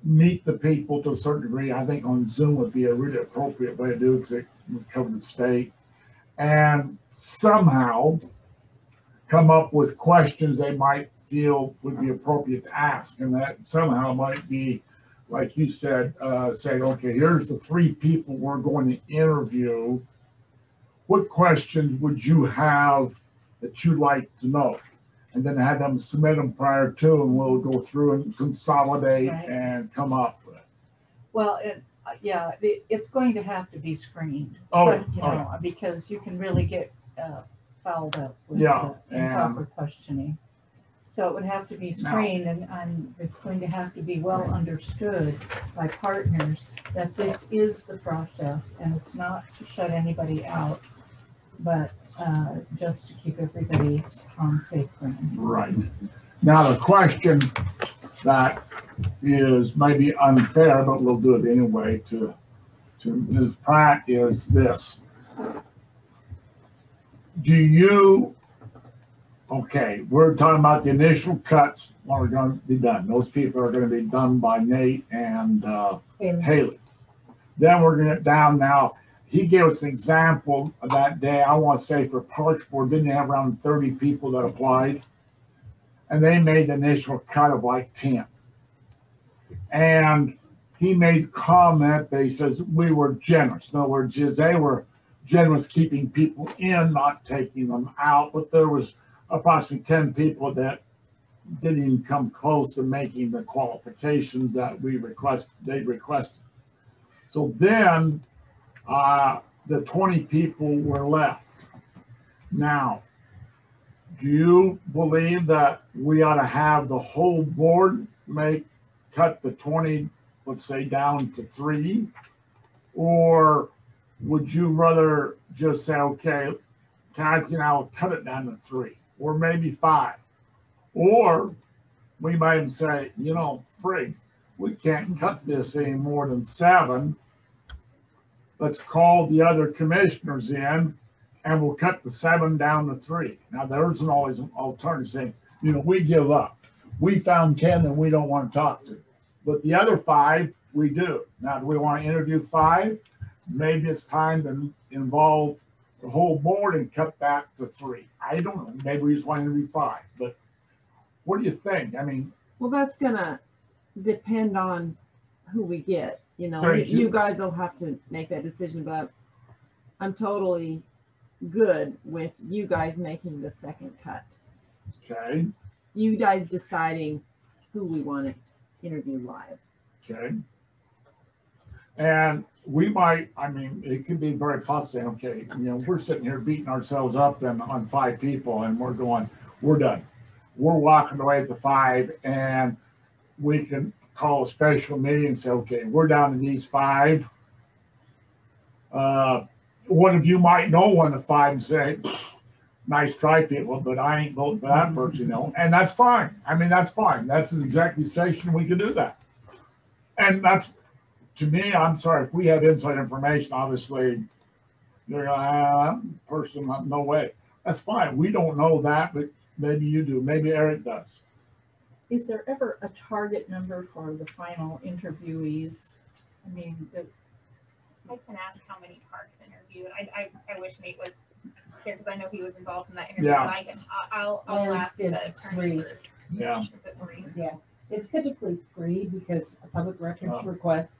meet the people to a certain degree. I think on Zoom would be a really appropriate way to do it because it would cover the state, and somehow come up with questions they might feel would be appropriate to ask. And that somehow might be, like you said, say, okay, here's the 3 people we're going to interview. What questions would you have that you'd like to know? And then have them submit them prior to, and we'll go through and consolidate and come up with it. Well, it's going to have to be screened. Oh, because you can really get fouled up with improper questioning. So it would have to be screened, and it's going to have to be well understood by partners that this is the process, and it's not to shut anybody out, but just to keep everybody on safe ground. Right. Now, the question that is maybe unfair, but we'll do it anyway to Ms. Pratt is this. Okay, we're talking about the initial cuts are going to be done. Those people are going to be done by Nate and Haley. Then we're going to get down now. He gave us an example of that day. I want to say for Parks Board, didn't they have around 30 people that applied? And they made the initial cut of like 10. And he made comment that he says we were generous. In other words, they were generous keeping people in, not taking them out. But there was approximately 10 people that didn't even come close to making the qualifications that they requested. So then the 20 people were left. Now, do you believe that we ought to have the whole board cut the 20, let's say, down to 3? Or would you rather just say, okay, Kathy and I will cut it down to 3, or maybe 5? Or we might even say, frig, we can't cut this any more than 7. Let's call the other commissioners in, and we'll cut the 7 down to 3. Now, there isn't always an alternative saying, we give up. We found 10 that we don't want to talk to. But the other 5, we do. Now, do we want to interview 5? Maybe it's time to involve the whole board and cut that to 3. I don't know, maybe we just want to be 5, but what do you think? I mean. Well, that's gonna depend on who we get, you know, Thank you. you guys will have to make that decision, but I'm totally good with you guys making the second cut. Okay. You guys deciding who we want to interview live. Okay. And we might, I mean, it could be very possible, okay, you know, we're sitting here beating ourselves up and on 5 people and we're going, we're done. We're walking away at the 5 and we can call a special meeting and say, okay, we're down to these 5. One of you might know one of 5 and say, nice try, people, but I ain't voting for that person, you know, and that's fine. I mean, that's fine. That's an executive session. We can do that. And that's, to me, I'm sorry, if we have inside information, obviously, you're going, person, no way. That's fine. We don't know that, but maybe you do. Maybe Eric does. Is there ever a target number for the final interviewees? I mean, I can ask how many parks interviewed. I wish Nate was here because I know he was involved in that interview. Yeah. But I can, I'll ask the attorney. Yeah. Is it 3? Yeah, it's typically 3 because a public records request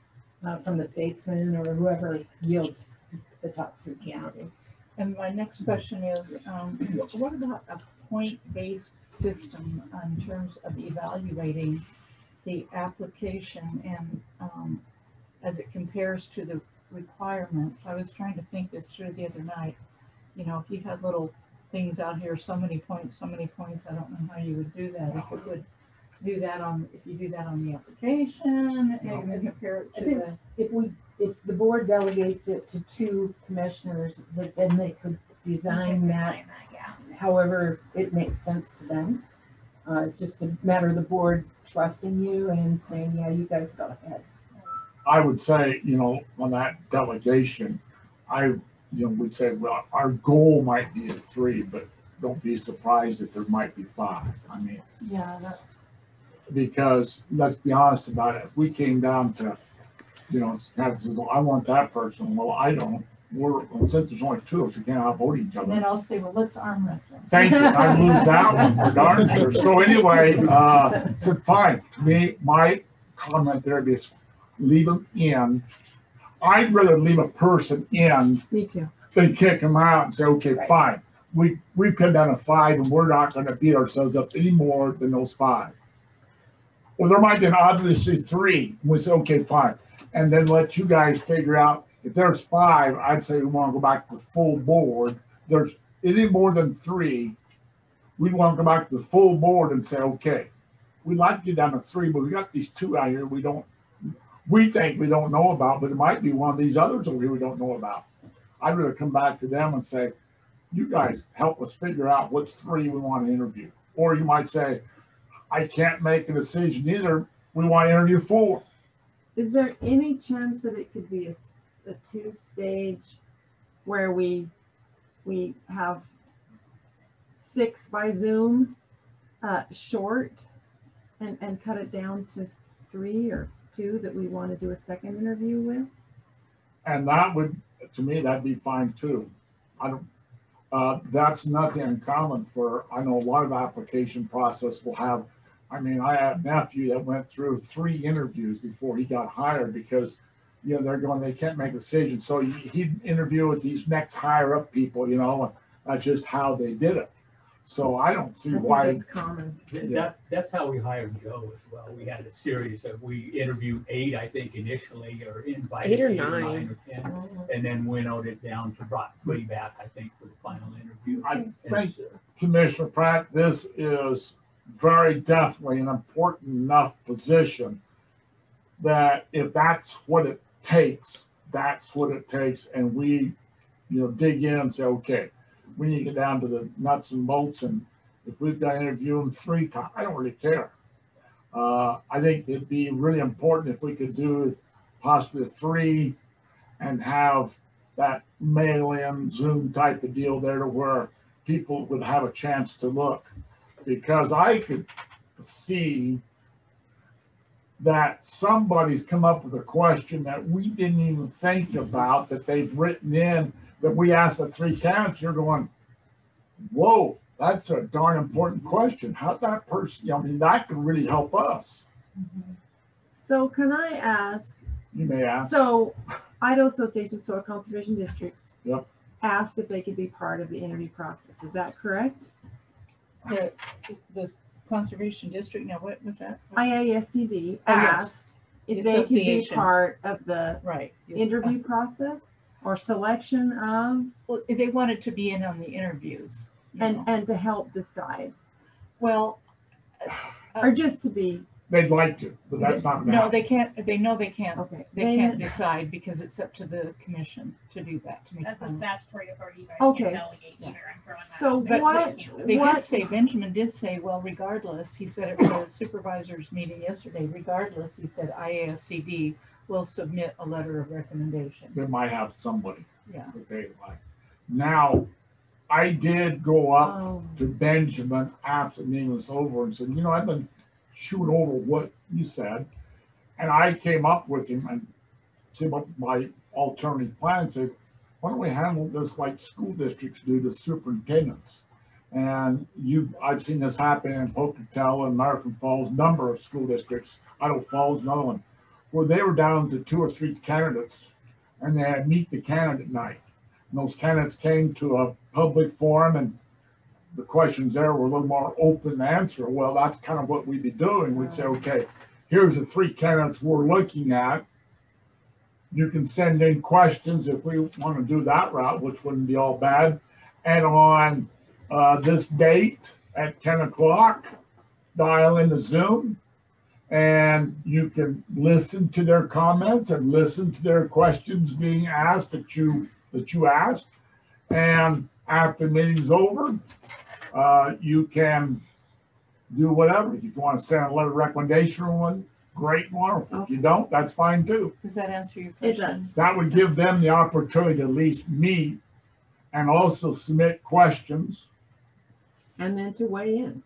from the statesman or whoever yields the top 2 candidates. and my next question is, what about a point-based system in terms of evaluating the application and as it compares to the requirements? I was trying to think this through the other night. You know, if you had little things out here, so many points, I don't know how you would do that. If you would do that if you do that on the application and compare it to if the board delegates it to 2 commissioners, then they could design that however it makes sense to them. It's just a matter of the board trusting you and saying, yeah, you guys go ahead. I would say, you know, on that delegation, would say, well, our goal might be a 3, but don't be surprised if there might be 5. I mean, yeah, that's because let's be honest about it. If we came down to, you know, I want that person. Well, I don't. Since there's only 2 of us, we can't outvote each other. and then I'll say, well, let's arm wrestle. Thank you. I lose that one for darn sure. So anyway, so fine. My comment there is leave them in. I'd rather leave a person in. Me too. Than kick them out and say, okay, right. Fine. We've come down to 5 and we're not going to beat ourselves up any more than those 5. Well, there might be obviously 3. We say, okay, fine. And then let you guys figure out if there's 5, I'd say we want to go back to the full board. There's any more than 3, we want to go back to the full board and say, okay, we'd like to get down to 3, but we got these 2 out here we think we don't know about, but it might be one of these others over here we don't know about. I'd rather come back to them and say, you guys help us figure out which 3 we want to interview. Or you might say, I can't make a decision either. We want to interview 4. Is there any chance that it could be a 2-stage where we have 6 by Zoom short and cut it down to 3 or 2 that we want to do a second interview with? And that would, to me, that'd be fine too. I don't, that's nothing uncommon for, I know a lot of application process will have, I mean, I had a nephew that went through 3 interviews before he got hired because, you know, they're going, they can't make a decision. So he'd interview with these next higher up people, you know, that's just how they did it. So I don't see why. It's common. That's how we hired Joe as well. We had a series of, we interviewed 8, I think, initially, or invited 8 or 9 9 or 10, and then winnowed it down to brought 3 back, I think, for the final interview. I think, Commissioner Pratt, this is very definitely an important enough position that if that's what it takes, that's what it takes. And we, you know, dig in and say, okay, we need to get down to the nuts and bolts. And if we've got to interview them 3 times, I don't really care. I think it'd be really important if we could do possibly 3 and have that mail-in Zoom type of deal there to where people would have a chance to look. Because I could see that somebody's come up with a question that we didn't even think about that they've written in that we asked the 3 candidates, you're going, whoa, that's a darn important question. How'd that person, I mean, that could really help us. So can I ask? You may ask. So Idaho Association of Soil Conservation Districts Yep. asked if they could be part of the interview process. Is that correct? The conservation district, now what was that? IASCD Oh, yes. asked if The they could be association. part of the Right. interview process or selection of, Well, they wanted to be in on the interviews. and to help decide, Well. or just to be. They'd like to, but that's not gonna No, happen. they can't, they know they can't. Okay. They can't decide because it's up to the commission to do that, to make. That's a statutory authority. You guys Okay. can't delegate either. I'm throwing that So out there. what- They what- did say, Benjamin did say, well, regardless, he said at the supervisors meeting yesterday, regardless, he said IASCD will submit a letter of recommendation. They might have somebody Yeah. that they like. Now, I did go up to Benjamin after the meeting was over and said, I've been chewing over what you said. And I came up with him and said, what's my alternative plan? And said, why don't we handle this like school districts do to superintendents? And I've seen this happen in Pocatello and American Falls, number of school districts, Idaho Falls, another one, where they were down to 2 or 3 candidates and they had meet the candidate night. And those candidates came to a public forum and the questions there were a little more open to answer. Well, that's kind of what we'd be doing. We'd say, okay, here's the 3 candidates we're looking at. You can send in questions if we want to do that route, which wouldn't be all bad. And on this date at 10 o'clock, dial into Zoom and you can listen to their comments and listen to their questions being asked that you asked. And after the meeting's over, you can do whatever. If you want to send a letter of recommendation or one, great, wonderful. If you don't, that's fine too. Does that answer your It question? does. That would give them the opportunity to at least meet and also submit questions. And then to weigh in.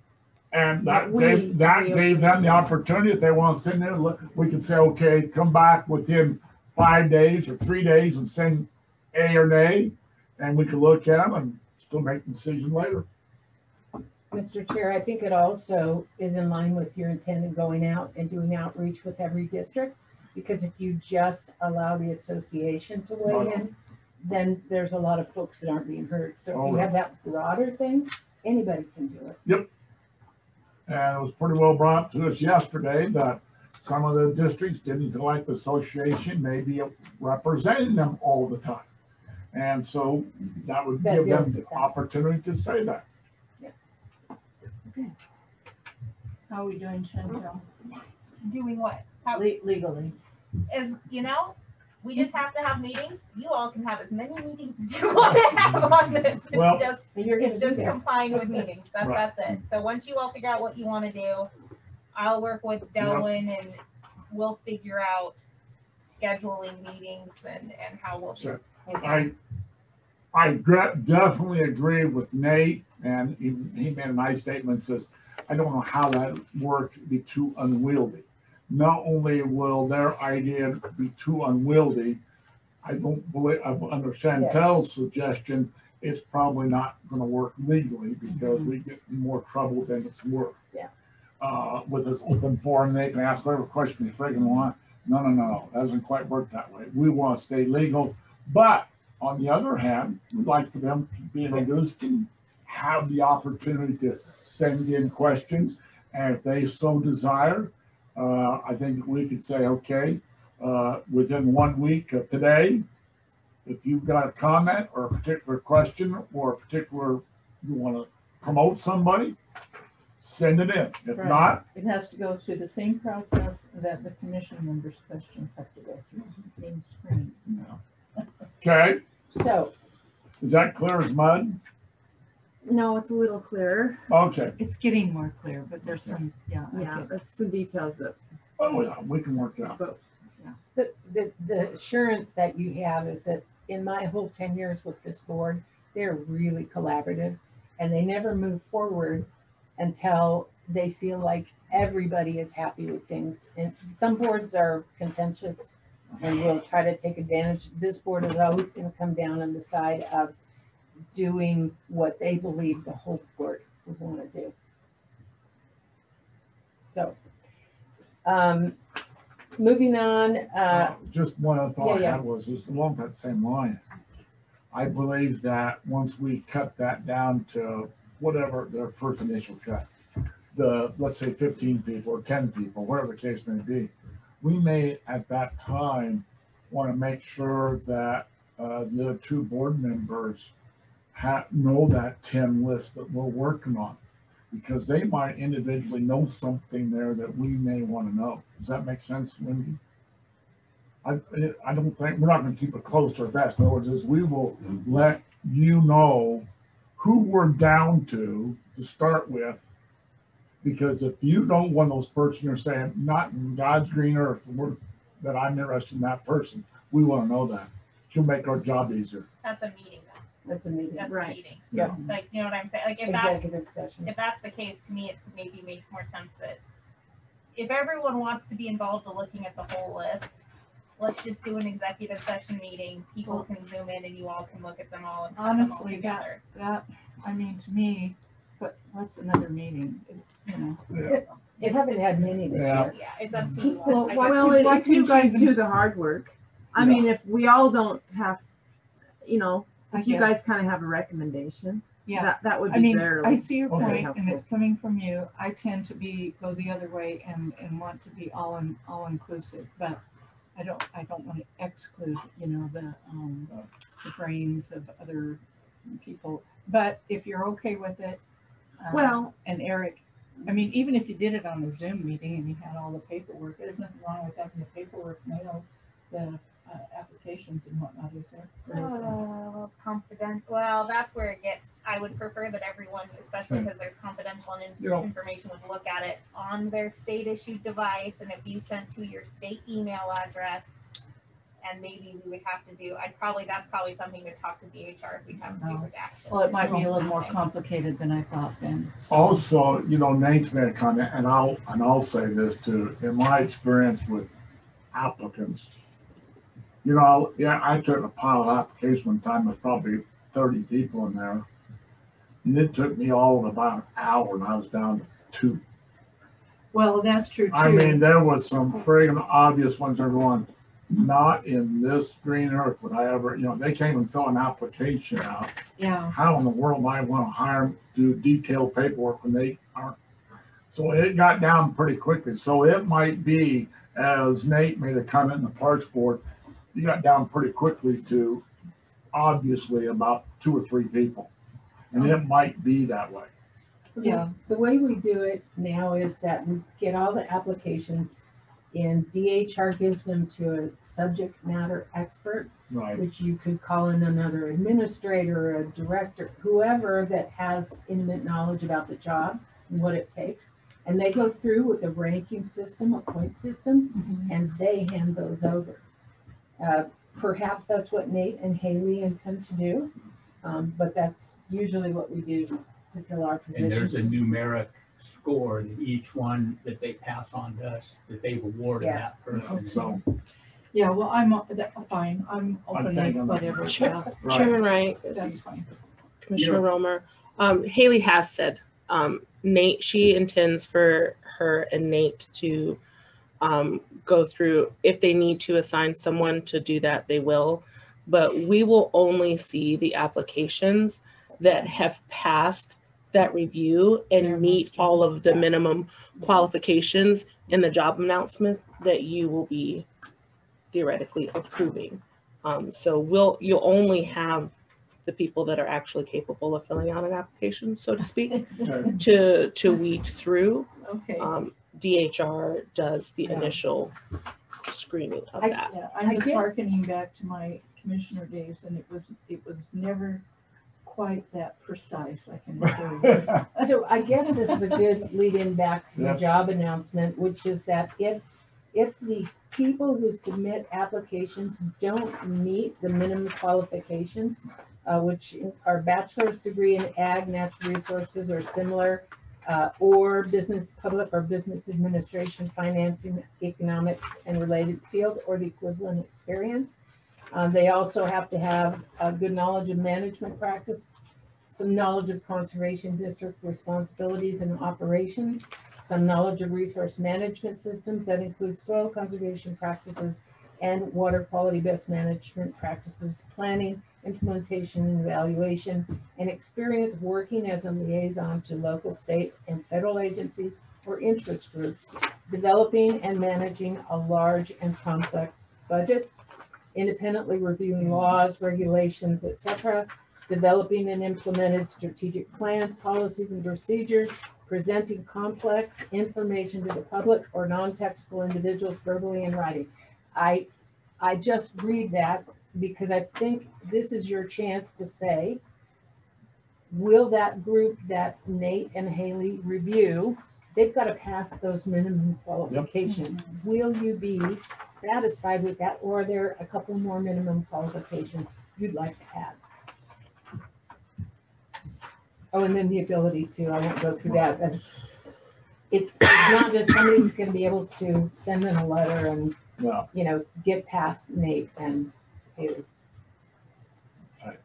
And that We- gave them the opportunity, if they want to send in, we can say, okay, come back within 5 days or 3 days and send A or nay, and we can look at them and still make the decision later. Mr. Chair, I think it also is in line with your intent of going out and doing outreach with every district. Because if you just allow the association to weigh in, then there's a lot of folks that aren't being heard. So if you have that broader thing, anybody can do it. Yep. And it was pretty well brought to us yesterday that some of the districts didn't feel like the association may be representing them all the time. And so that would give them the opportunity to say that. Okay. How are we doing, Chantel? Doing what? Legally. We just have to have meetings. You all can have as many meetings as you want to have on this. Well, It's just complying with meetings. Right. That's it. So once you all figure out what you want to do, I'll work with Delwyn and we'll figure out scheduling meetings and how we'll do it. I definitely agree with Nate, and he made a nice statement, says, I don't know how that work be too unwieldy. Not only will their idea be too unwieldy, I don't believe, under Chantel's suggestion, it's probably not gonna work legally because we get in more trouble than it's worth. Yeah. With this open forum, they can ask whatever question they freaking want. No, it doesn't quite work that way. We want to stay legal, but on the other hand, we'd like for them to be introduced and have the opportunity to send in questions. And if they so desire, I think we could say, okay, within 1 week of today, if you've got a comment or a particular question or a particular, you want to promote somebody, send it in. If Right. not, It has to go through the same process that the commission members' questions have to go through. Being screened. okay, So, is that clear as mud? No, it's a little clearer. Okay. It's getting more clear, but there's some, I Yeah, get- that's some details that. Oh, yeah, we can work it out. the assurance that you have is that in my whole 10 years with this board, they're really collaborative and they never move forward until they feel like everybody is happy with things. And some boards are contentious And we'll try to take advantage. This board is always going to come down on the side of doing what they believe the whole board would want to do. So, moving on. Just one other thought Yeah, I yeah. had was just along that same line. I believe that once we cut that down to whatever their first initial cut, let's say 15 people or 10 people, whatever the case may be, we may at that time want to make sure that the two board members know that 10 list that we're working on, because they might individually know something there that we may want to know. Does that make sense, Wendy? I don't think, we're not going to keep it close to our vest. In other words, is we will let you know who we're down to start with, because if you know one of those persons, you're saying, not in God's green earth, that I'm interested in that person, we want to know that. She'll make our job easier. That's a meeting though. That's a meeting. That's Right. a meeting. Yeah. Like, you know what I'm saying? Like Executive session. if that's the case, to me, it's maybe makes more sense that if everyone wants to be involved in looking at the whole list, let's just do an executive session meeting. People can zoom in and you all can look at them all and put them all Honestly, together. that, I mean, to me, but what's another meeting, you know? You haven't had many this year. Yeah, it's up to you. Well, I well, guess- if you guys do the hard work, I mean, if we all don't have, you know, if you guys kind of have a recommendation, Yeah, that would I be mean, very. I see your very point, and helpful. it's coming from you. I tend to go the other way and want to be all inclusive, but I don't want to exclude, you know, the brains of other people. But if you're okay with it, Well- and Eric, I mean, even if you did it on a Zoom meeting and you had all the paperwork, there's nothing wrong with having the paperwork mailed, the applications and whatnot, is there? Well, it's confidential. Well, that's where it gets, I would prefer that everyone, especially because there's confidential and information, would look at it on their state issued device, and if you sent to your state email address, and maybe we would have to do, that's probably something to talk to DHR if we have to do redactions. Well, it might be a little more Nothing. complicated than I thought then. So- Also, you know, Nate's made a comment, and I'll say this too. In my experience with applicants, you know, I took a pile of applications one time. There's probably 30 people in there, and it took me all of about an hour, and I was down to 2. Well, that's true too. I mean, there was some friggin' obvious ones that are going, not in this green earth would I ever, you know, they came and fill an application out. Yeah. How in the world am I want to hire them to do detailed paperwork when they aren't? So it got down pretty quickly. So it might be, as Nate made a comment in the Parks Board, you got down pretty quickly to obviously about 2 or 3 people. And it might be that way. Yeah. The way we do it now is that we get all the applications and DHR gives them to a subject matter expert, Right. which you could call in another administrator, a director, whoever that has intimate knowledge about the job and what it takes. And they go through with a ranking system, a point system, and they hand those over. Perhaps that's what Nate and Haley intend to do, but that's usually what we do to fill our And there's positions. a numeric score that each one that they pass on to us, that they've awarded Yeah. that person. So, Yeah, well, I'm fine. I'm open to whatever. Yeah, Chairman Wright, that's fine. Commissioner Romer, Haley has said, Nate, she intends for her and Nate to go through, if they need to assign someone to do that, they will. But we will only see the applications that have passed that review and meet all of the minimum qualifications in the job announcement that you will be theoretically approving. So you'll only have the people that are actually capable of filling out an application, so to speak, to weed through. Okay. DHR does the initial screening of that. Yeah, I'm I just guess- hearkening back to my commissioner days, and it was never quite that precise, I can assure you. So I guess this is a good lead in back to the Yep. job announcement, which is that if the people who submit applications don't meet the minimum qualifications, which are bachelor's degree in ag, natural resources or similar, or business, public or business administration, financing, economics, and related field, or the equivalent experience. They also have to have a good knowledge of management practice, some knowledge of conservation district responsibilities and operations, some knowledge of resource management systems that include soil conservation practices and water quality best management practices, planning, implementation, and evaluation, and experience working as a liaison to local, state, and federal agencies or interest groups, developing and managing a large and complex budget, independently reviewing laws, regulations, etc., developing and implemented strategic plans, policies, and procedures, presenting complex information to the public or non-technical individuals verbally and writing. I just read that because I think this is your chance to say, will that group that Nate and Haley review, they've got to pass those minimum qualifications. Yep. Will you be satisfied with that, or are there a couple more minimum qualifications you'd like to add? Oh, and then the ability to, I won't go through that, but it's not just somebody's going to be able to send them a letter and, you know, get past Nate and Haley. Right.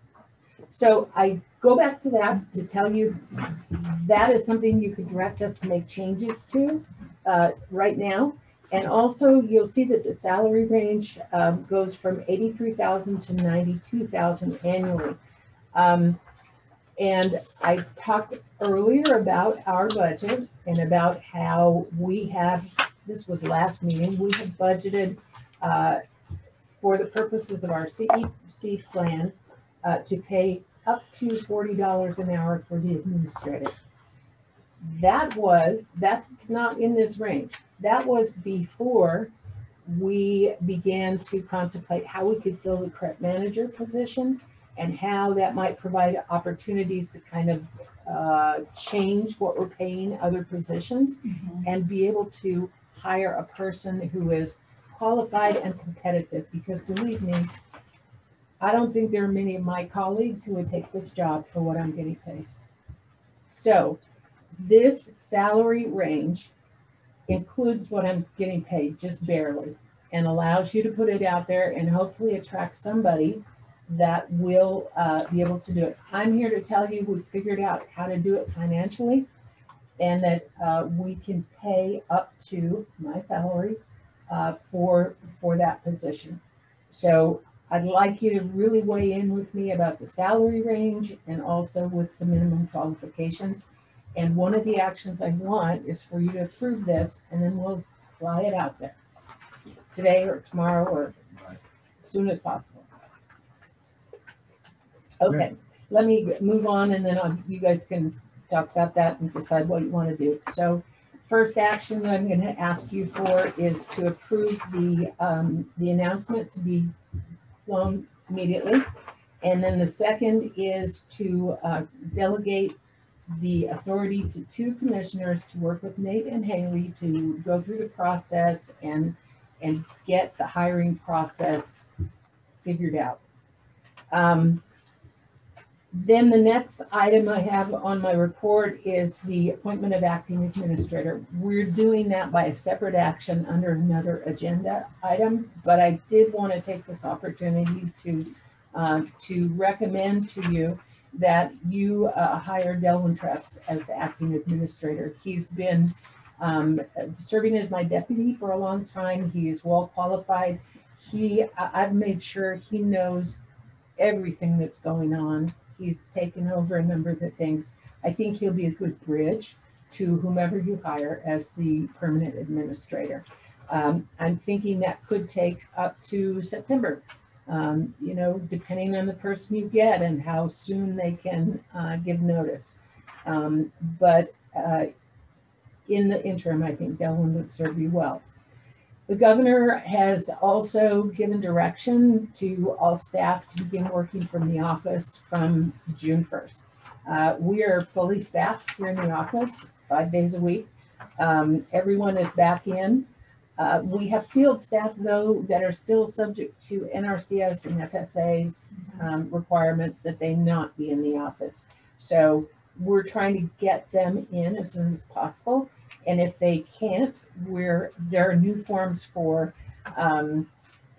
So I go back to that to tell you that is something you could direct us to make changes to right now. And also you'll see that the salary range goes from $83,000 to $92,000 annually. And I talked earlier about our budget and about how we have, this was last meeting, we have budgeted for the purposes of our CEC plan to pay up to $40 an hour for the administrator. That's not in this range. That was before we began to contemplate how we could fill the prep manager position and how that might provide opportunities to kind of change what we're paying other positions and be able to hire a person who is qualified and competitive, because believe me, I don't think there are many of my colleagues who would take this job for what I'm getting paid. So this salary range includes what I'm getting paid, just barely, and allows you to put it out there and hopefully attract somebody that will be able to do it. I'm here to tell you we've figured out how to do it financially, and that we can pay up to my salary for that position. So I'd like you to really weigh in with me about the salary range and also with the minimum qualifications. And one of the actions I want is for you to approve this, and then we'll fly it out there today or tomorrow or as soon as possible. Okay, let me move on, and then you guys can talk about that and decide what you want to do. So first action that I'm going to ask you for is to approve the announcement to be flown immediately. And then the second is to delegate the authority to 2 commissioners to work with Nate and Haley to go through the process and get the hiring process figured out. Then the next item I have on my report is the appointment of acting administrator. We're doing that by a separate action under another agenda item, but I did want to take this opportunity to recommend to you that you hire Delwyn Tress as the acting administrator. He's been serving as my deputy for a long time. He is well qualified. I've made sure he knows everything that's going on. He's taken over a number of the things. I think he'll be a good bridge to whomever you hire as the permanent administrator. I'm thinking that could take up to September, you know, depending on the person you get and how soon they can give notice. But in the interim, I think Delwyn would serve you well. The governor has also given direction to all staff to begin working from the office from June 1st. We are fully staffed here in the office 5 days a week. Everyone is back in. We have field staff, though, that are still subject to NRCS and FSA's requirements that they not be in the office. So we're trying to get them in as soon as possible. And if they can't, there are new forms for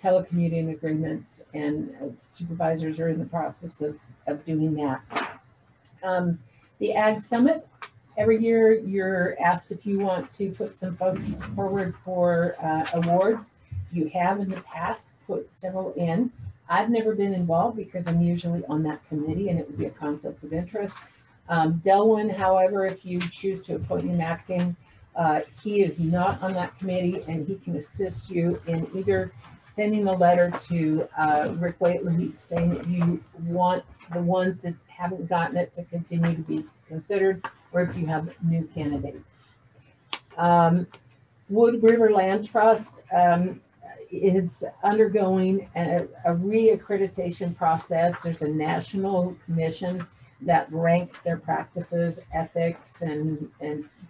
telecommuting agreements, and supervisors are in the process of doing that. The Ag Summit, every year you're asked if you want to put some folks forward for awards. You have in the past put several in. I've never been involved because I'm usually on that committee and it would be a conflict of interest. Delwyn, however, if you choose to appoint him acting, he is not on that committee and he can assist you in either sending a letter to Rick Waitley saying that you want the ones that haven't gotten it to continue to be considered, or if you have new candidates. Wood River Land Trust is undergoing a reaccreditation process. There's a national commission that ranks their practices, ethics, and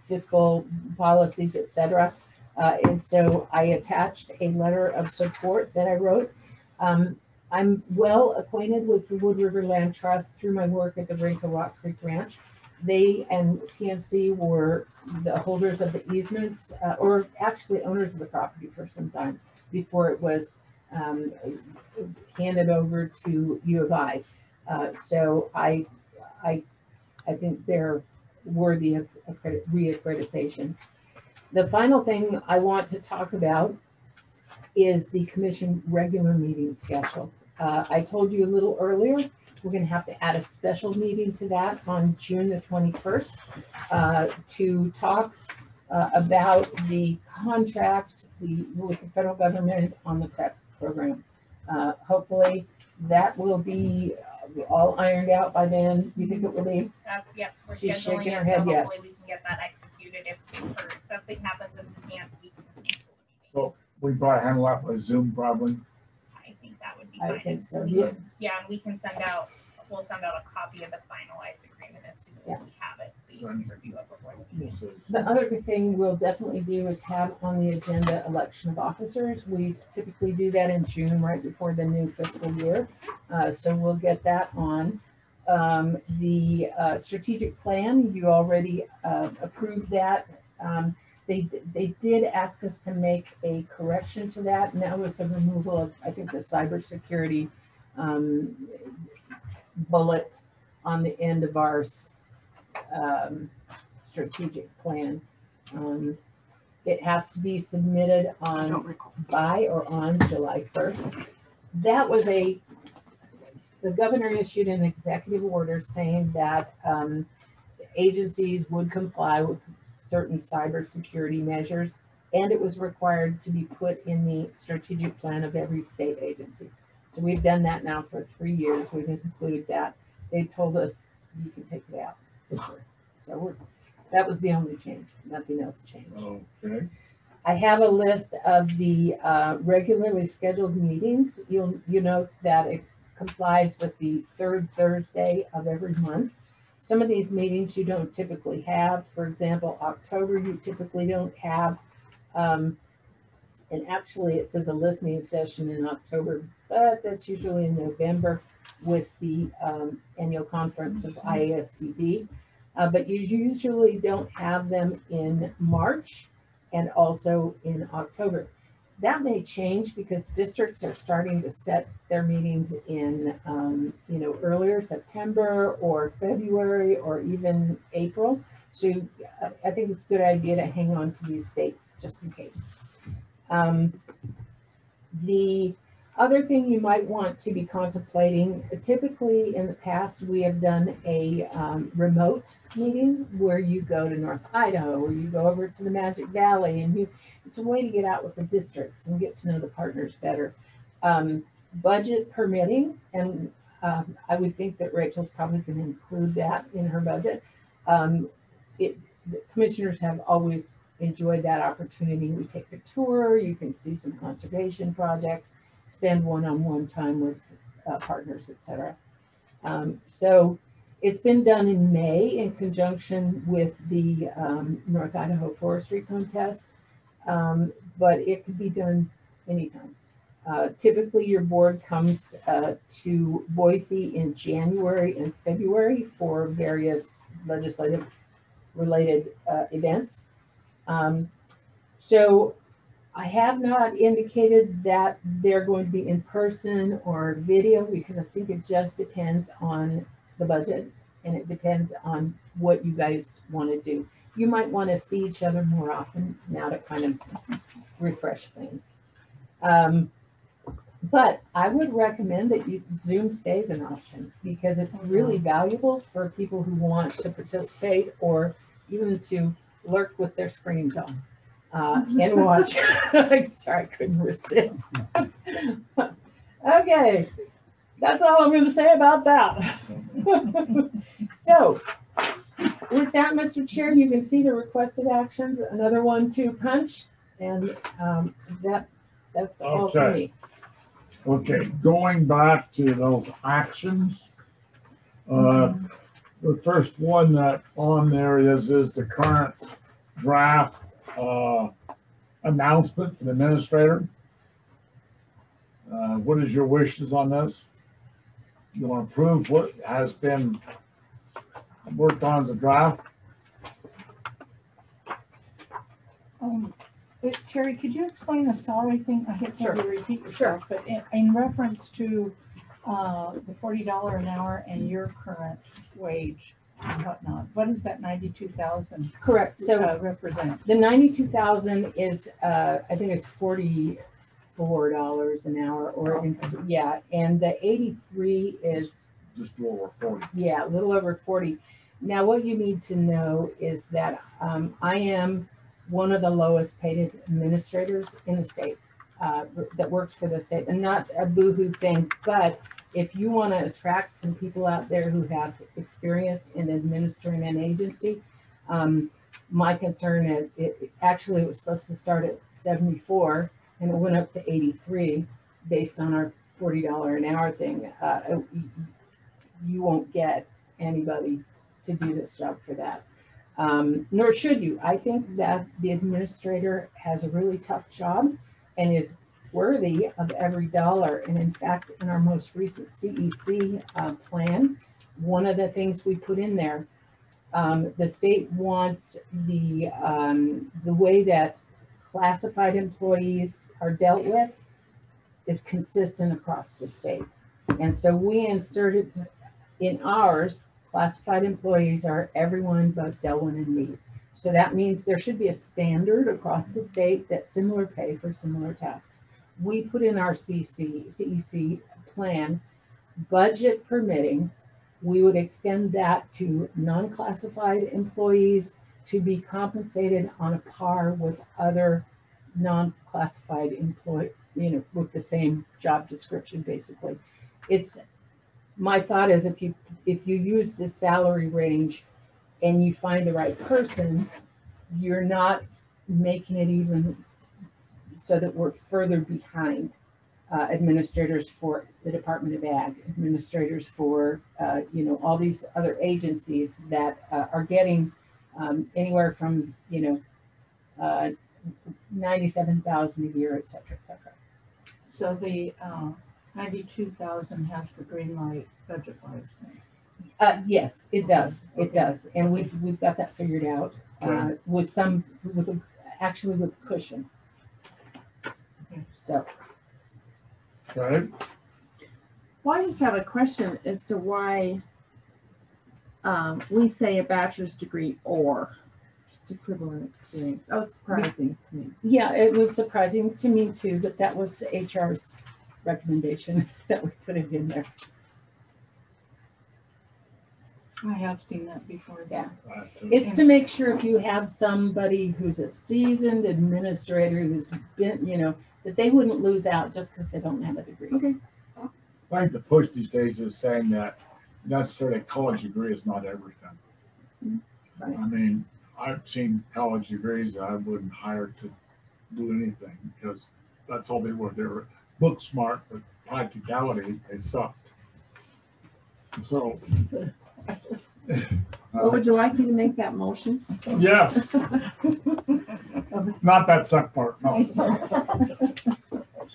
fiscal policies, etc. And so I attached a letter of support that I wrote. I'm well acquainted with the Wood River Land Trust through my work at the Wrinkle Rock Creek Ranch. They and TNC were the holders of the easements, or actually owners of the property for some time before it was handed over to U of I. So I think they're worthy of reaccreditation. The final thing I want to talk about is the commission regular meeting schedule. I told you a little earlier, we're going to have to add a special meeting to that on June the 21st to talk about the contract with the federal government on the PrEP program. Hopefully that will be all ironed out by then. You think it will be? That's, yep, we're She's scheduling shaking it, her so head, hopefully yes. we can get that executed if something happens and we can't, we can cancel it. So we probably handle that by Zoom probably. I think that would be I fine. think so, We yeah. can- Yeah, and we can send out, we'll send out a copy of the finalized agreement as soon as we have it, so you can review it before the meeting. The other thing we'll definitely do is have on the agenda election of officers. We typically do that in June, right before the new fiscal year. So we'll get that on. The strategic plan, you already approved that. They did ask us to make a correction to that, and that was the removal of, I think, the cybersecurity bullet on the end of our strategic plan. It has to be submitted by or on July 1st. That was the governor issued an executive order saying that agencies would comply with certain cybersecurity measures, and it was required to be put in the strategic plan of every state agency. So we've done that now for 3 years. We've included that. They told us you can take it out this year. So that was the only change. Nothing else changed. Okay. I have a list of the regularly scheduled meetings. You note that it complies with the third Thursday of every month. Some of these meetings you don't typically have. For example, October you typically don't have. And actually it says a listening session in October, but that's usually in November with the annual conference of IASCD. But you usually don't have them in March and also in October. That may change because districts are starting to set their meetings in, earlier September or February or even April. So I think it's a good idea to hang on to these dates just in case. The other thing you might want to be contemplating, typically in the past, we have done a remote meeting where you go to North Idaho or you go over to the Magic Valley, and it's a way to get out with the districts and get to know the partners better. Budget permitting, and I would think that Rachel's probably going to include that in her budget. The commissioners have always enjoyed that opportunity. We take a tour, you can see some conservation projects, spend one-on-one time with partners, etc. So it's been done in May in conjunction with the North Idaho Forestry Contest, but it could be done anytime. Typically, your board comes to Boise in January and February for various legislative related events. So I have not indicated that they're going to be in person or video because I think it just depends on the budget and it depends on what you guys want to do. You might want to see each other more often now to kind of refresh things. But I would recommend that Zoom stays an option because it's really valuable for people who want to participate or even to lurk with their screens on and watch. Sorry, I couldn't resist. Okay, that's all I'm going to say about that. So, with that, Mr. Chair, you can see the requested actions. Another 1-2 punch, and that's all for me. Okay, going back to those actions, the first one that on there is the current draft announcement for the administrator. What is your wishes on this? You want to approve what has been worked on as a draft? Terry, could you explain the salary thing? I hate to have you repeat yourself, but in reference to the $40 an hour and your current wage and whatnot, what does that 92,000 correct? So represent? The 92,000 is I think it's $44 an hour, or yeah, and the 83 is just a little over 40. Yeah, a little over 40. Now, what you need to know is that I am one of the lowest paid administrators in the state that works for the state, and not a boohoo thing, but if you want to attract some people out there who have experience in administering an agency, my concern is it actually was supposed to start at 74 and it went up to 83 based on our $40 an hour thing. You won't get anybody to do this job for that. Nor should you. I think that the administrator has a really tough job and is worthy of every dollar. And in fact, in our most recent CEC plan, one of the things we put in there, the state wants the way that classified employees are dealt with is consistent across the state. And so we inserted in ours, classified employees are everyone but Delwyn and me. So that means there should be a standard across the state that similar pay for similar tasks. We put in our CEC plan, budget permitting, we would extend that to non-classified employees to be compensated on a par with other non-classified employees, with the same job description, basically. My thought is if you use the salary range and you find the right person, you're not making it even so that we're further behind administrators for the Department of Ag, administrators for all these other agencies that are getting anywhere from 97,000 a year, et cetera, et cetera. So the 92,000 has the green light budget-wise thing. Yes, it does. It does, and we've got that figured out with cushion. So. Okay. Well, I just have a question as to why we say a bachelor's degree or equivalent experience. That was surprising to me. Yeah, it was surprising to me too, but that was HR's recommendation that we put it in there. I have seen that before. Yeah. It's to make sure if you have somebody who's a seasoned administrator who's been, that they wouldn't lose out just because they don't have a degree. Okay. I think the push these days is saying that necessarily a college degree is not everything. Right. I mean, I've seen college degrees that I wouldn't hire to do anything because that's all they were. They were book smart, but practicality, they sucked. So. Well, would you like me to make that motion? Yes. Not that suck part, no.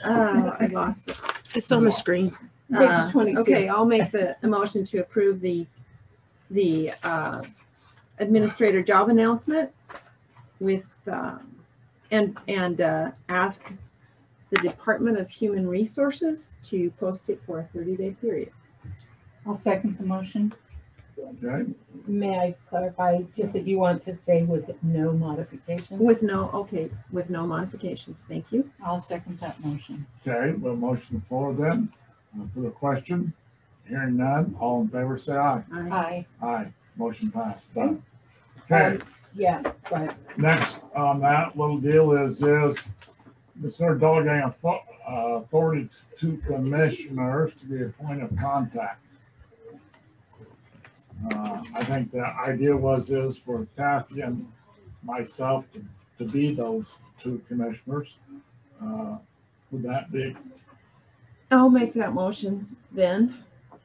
I lost it. It's on the screen. Page 22. Okay, I'll make a motion to approve the administrator job announcement with and ask the Department of Human Resources to post it for a 30-day period. I'll second the motion. Okay, May I clarify just that you want to say with no modifications? With no modifications. Thank you. I'll second that motion. okay, well, motion for then, for the question. Hearing none, all in favor, say aye. Aye. Aye, motion passed, done. Okay, Yeah, but next on that little deal is Mr. delegating authority to commissioners to be a point of contact. I think the idea is for Kathy and myself to be those two commissioners. Would that be? I'll make that motion then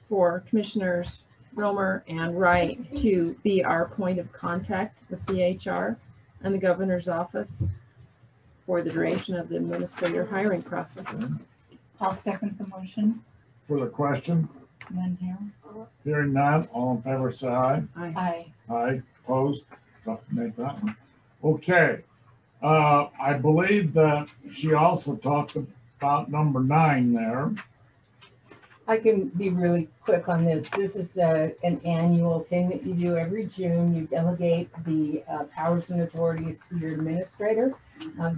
for Commissioners Romer and Wright to be our point of contact with DHR and the governor's office for the duration of the administrator hiring process. I'll second the motion. For the question, None here. hearing none, all in favor, say aye. Aye. Aye, opposed, tough to make that one. Okay, I believe that she also talked about number 9 there. I can be really quick on this. This is an annual thing that you do every June. You delegate the powers and authorities to your administrator.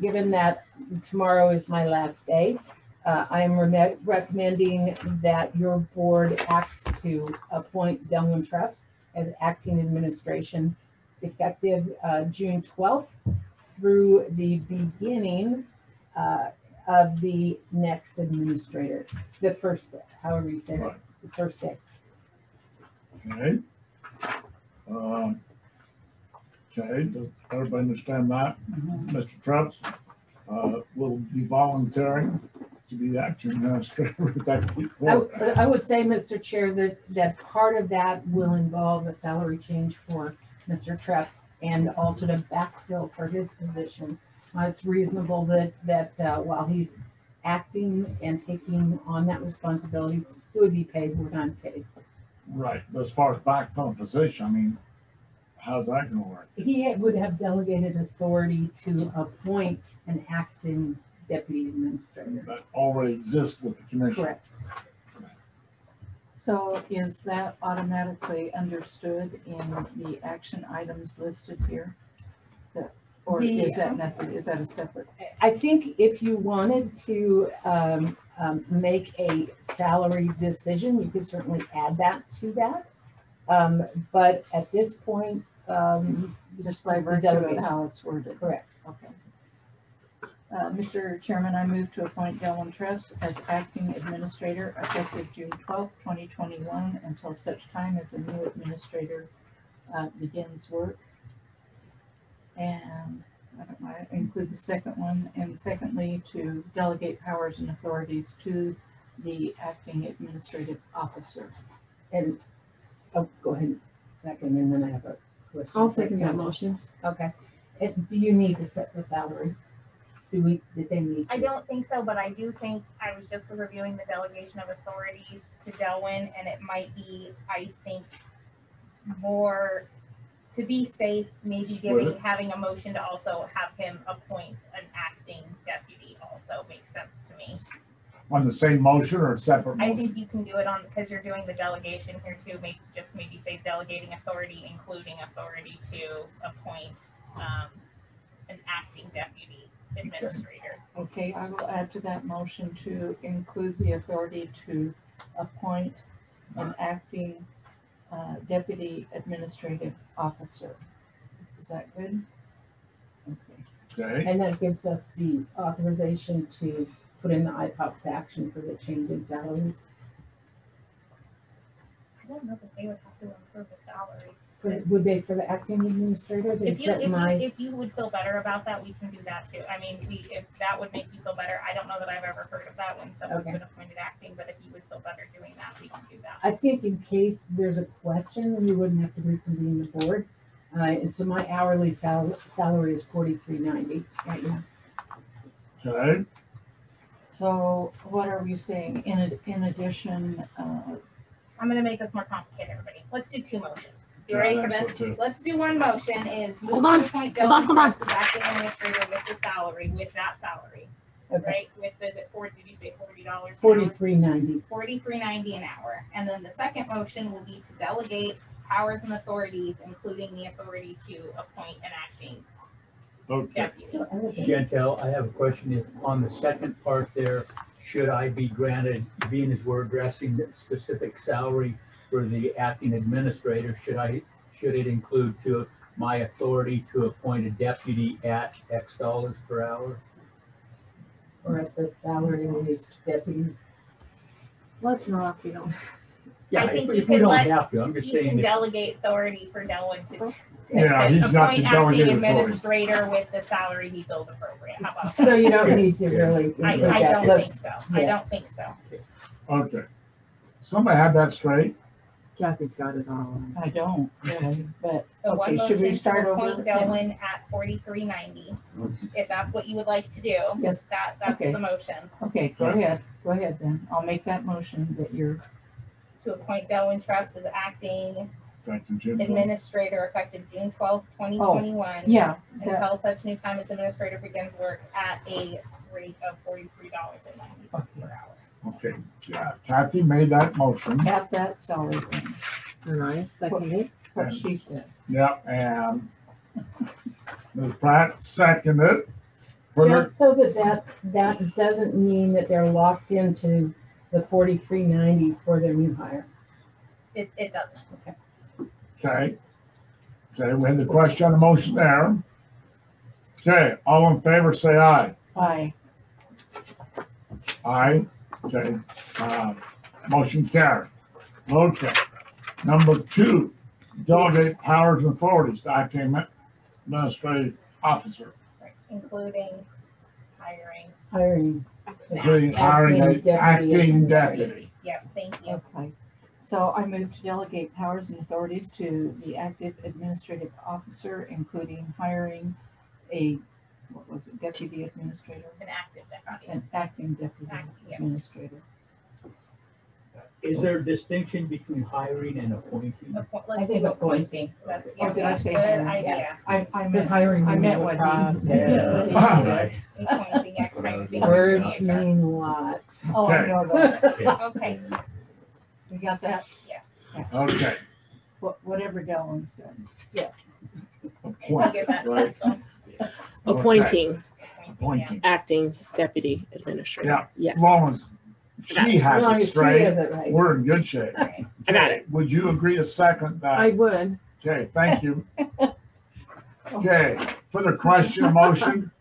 Given that tomorrow is my last day, I am recommending that your board acts to appoint Delwyn Treffs as acting administration effective June 12th through the beginning of the next administrator, the first, however you say it, the first day. Okay. Okay, does everybody understand that? Mr. Treffs will be volunteering to be acting administrator. I would say, Mr. Chair, that part of that will involve a salary change for Mr. Treffs and also to backfill for his position. It's reasonable that while he's acting and taking on that responsibility, he would be paid, we're not paid. Right, but as far as backfill position, I mean, how's that gonna work? He would have delegated authority to appoint an acting deputy administrator. That already exists with the commission. Correct. So is that automatically understood in the action items listed here? Or is that necessary? Is that a separate? I think if you wanted to make a salary decision, you could certainly add that to that. But at this point, just by virtue of how it's worded. Correct. Okay. Mr. Chairman, I move to appoint Delwyn Treffs as acting administrator effective June 12th, 2021 until such time as a new administrator begins work. And I don't know, I include the second one, and secondly, to delegate powers and authorities to the acting administrative officer. And, oh, go ahead, second, and then I have a question. I'll second that motion. Okay. Do you need to set the salary? Did they need to? I don't think so, but I do think, I was just reviewing the delegation of authorities to Delwyn, and it might be, I think, more to be safe, maybe having a motion to also have him appoint an acting deputy also makes sense to me. On the same motion or separate motion? I think you can do it on, because you're doing the delegation here too, maybe say delegating authority, including authority to appoint an acting deputy administrator. Okay, I will add to that motion to include the authority to appoint an acting deputy administrative officer. Is that good? Okay. And that gives us the authorization to put in the IPOPS action for the change in salaries. I don't know that they would have to approve the salary. Would they for the acting administrator? If you would feel better about that, we can do that too. I mean, if that would make you feel better, I don't know that I've ever heard of that when someone's been appointed acting, but if you would feel better doing that, we can do that. I think in case there's a question, we wouldn't have to reconvene the board. And so my hourly salary is $43.90 right now. Okay. So what are we saying? In addition, I'm gonna make this more complicated, everybody. Let's do two motions. You Yeah, ready for that's this? what too. Let's do one motion is move Hold to on, appoint hold on, Dylan hold on. Truss as acting administrator with the salary, with that salary. Okay. Right, with, is it did you say $40? $43.90. $43.90 an hour. And then the second motion will be to delegate powers and authorities, including the authority to appoint an acting Okay. deputy. Chantel, I have a question. If on the second part there, should I be granted, being as we're addressing the specific salary for the acting administrator, should it include to my authority to appoint a deputy at X dollars per hour? Or at the salary of his deputy. Let's not, we don't. Yeah, I think if you we can don't let, have to, I'm just you can saying. delegate authority for Dylan to Yeah, he's not the appoint acting delegated authority. administrator with the salary he feels appropriate. How about So that? you don't need to really. I include that. don't Let's- think so. I yeah. don't think so. Okay. Somebody have that straight? Kathy's got it all. I don't really, but So one okay, should we motion start to over? appoint Dylan at $43.90, if that's what you would like to do. Yes. That's Okay. the motion. Okay, go ahead then. I'll make that motion that you're, To appoint Dylan Truss as acting Effective June 12th. administrator effective June 12th, 2021. yeah, Until such new time as administrator begins work at a rate of $43.90 per hour. Okay, yeah, Kathy made that motion. at that salary range. And I second it. What she said. Yep, and Ms. Pratt seconded. Further, Just so that doesn't mean that they're locked into the $43.90 for their new hire. It doesn't. okay. Okay, we had the question on the motion there. Okay, all in favor, say aye. Aye. Aye. Okay, motion carried. Okay. Number 2, delegate powers and authorities to acting administrative officer, Right. Including hiring. Hiring. including hiring an acting deputy. Yep, thank you. Okay. So I move to delegate powers and authorities to the active administrative officer, including hiring a, what was it, deputy administrator? An active deputy. An acting deputy Acting, yeah. administrator. Is there a distinction between hiring and appointing? Let's think do appointing. That's, Or did I that's say good hiring? idea. I Because meant, hiring. I meant what he said. Appointing X hiring. Words mean lots. Oh, I know that. Okay, You got that? yes. Okay. Whatever Dylan said. I'll give that Right. this one. Appointing Appointing. acting deputy administrator. Yeah, Yes. as long as she has As long it as she straight, has it right. we're in good shape. Right. I got it. Would you agree to second I that? would. Okay, thank you. Okay, for the question motion,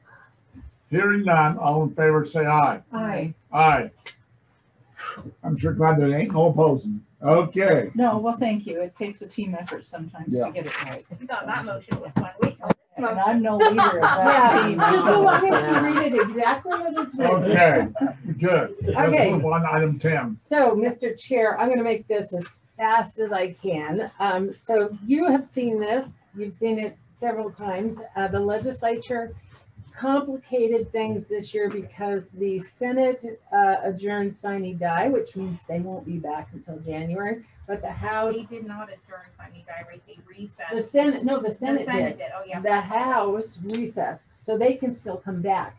hearing none, all in favor, say aye. Aye. Aye. I'm sure glad there ain't no opposing. Okay, No, well, thank you. It takes a team effort sometimes Yeah. to get it right. You thought that motion was fun. Wait till this And motion. I'm no leader of that Yeah, team. just so long as you read it exactly as it's written. okay, good. Let's Okay. move on to item 10. So, Mr. Chair, I'm gonna make this as fast as I can. So you have seen this, you've seen it several times. The legislature complicated things this year because the Senate adjourned sine die, which means they won't be back until January. But the House, They did not adjourn sine die, right? They recessed. the Senate Senate did. did. Oh, yeah. The House recessed, so they can still come back.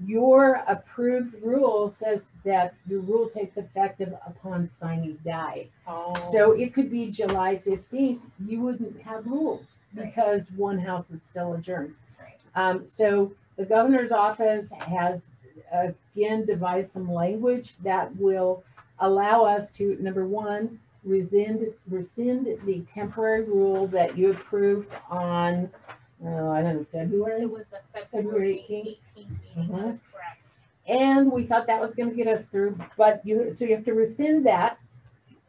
Your approved rule says that your rule takes effect upon sine die. Oh. So it could be July 15th, you wouldn't have rules because one house is still adjourned. So the governor's office has again devised some language that will allow us to, number one, rescind the temporary rule that you approved on, I don't know, February? It was the February February 18th. 18th meeting. Mhm. That's correct. And we thought that was gonna get us through, but you have to rescind that.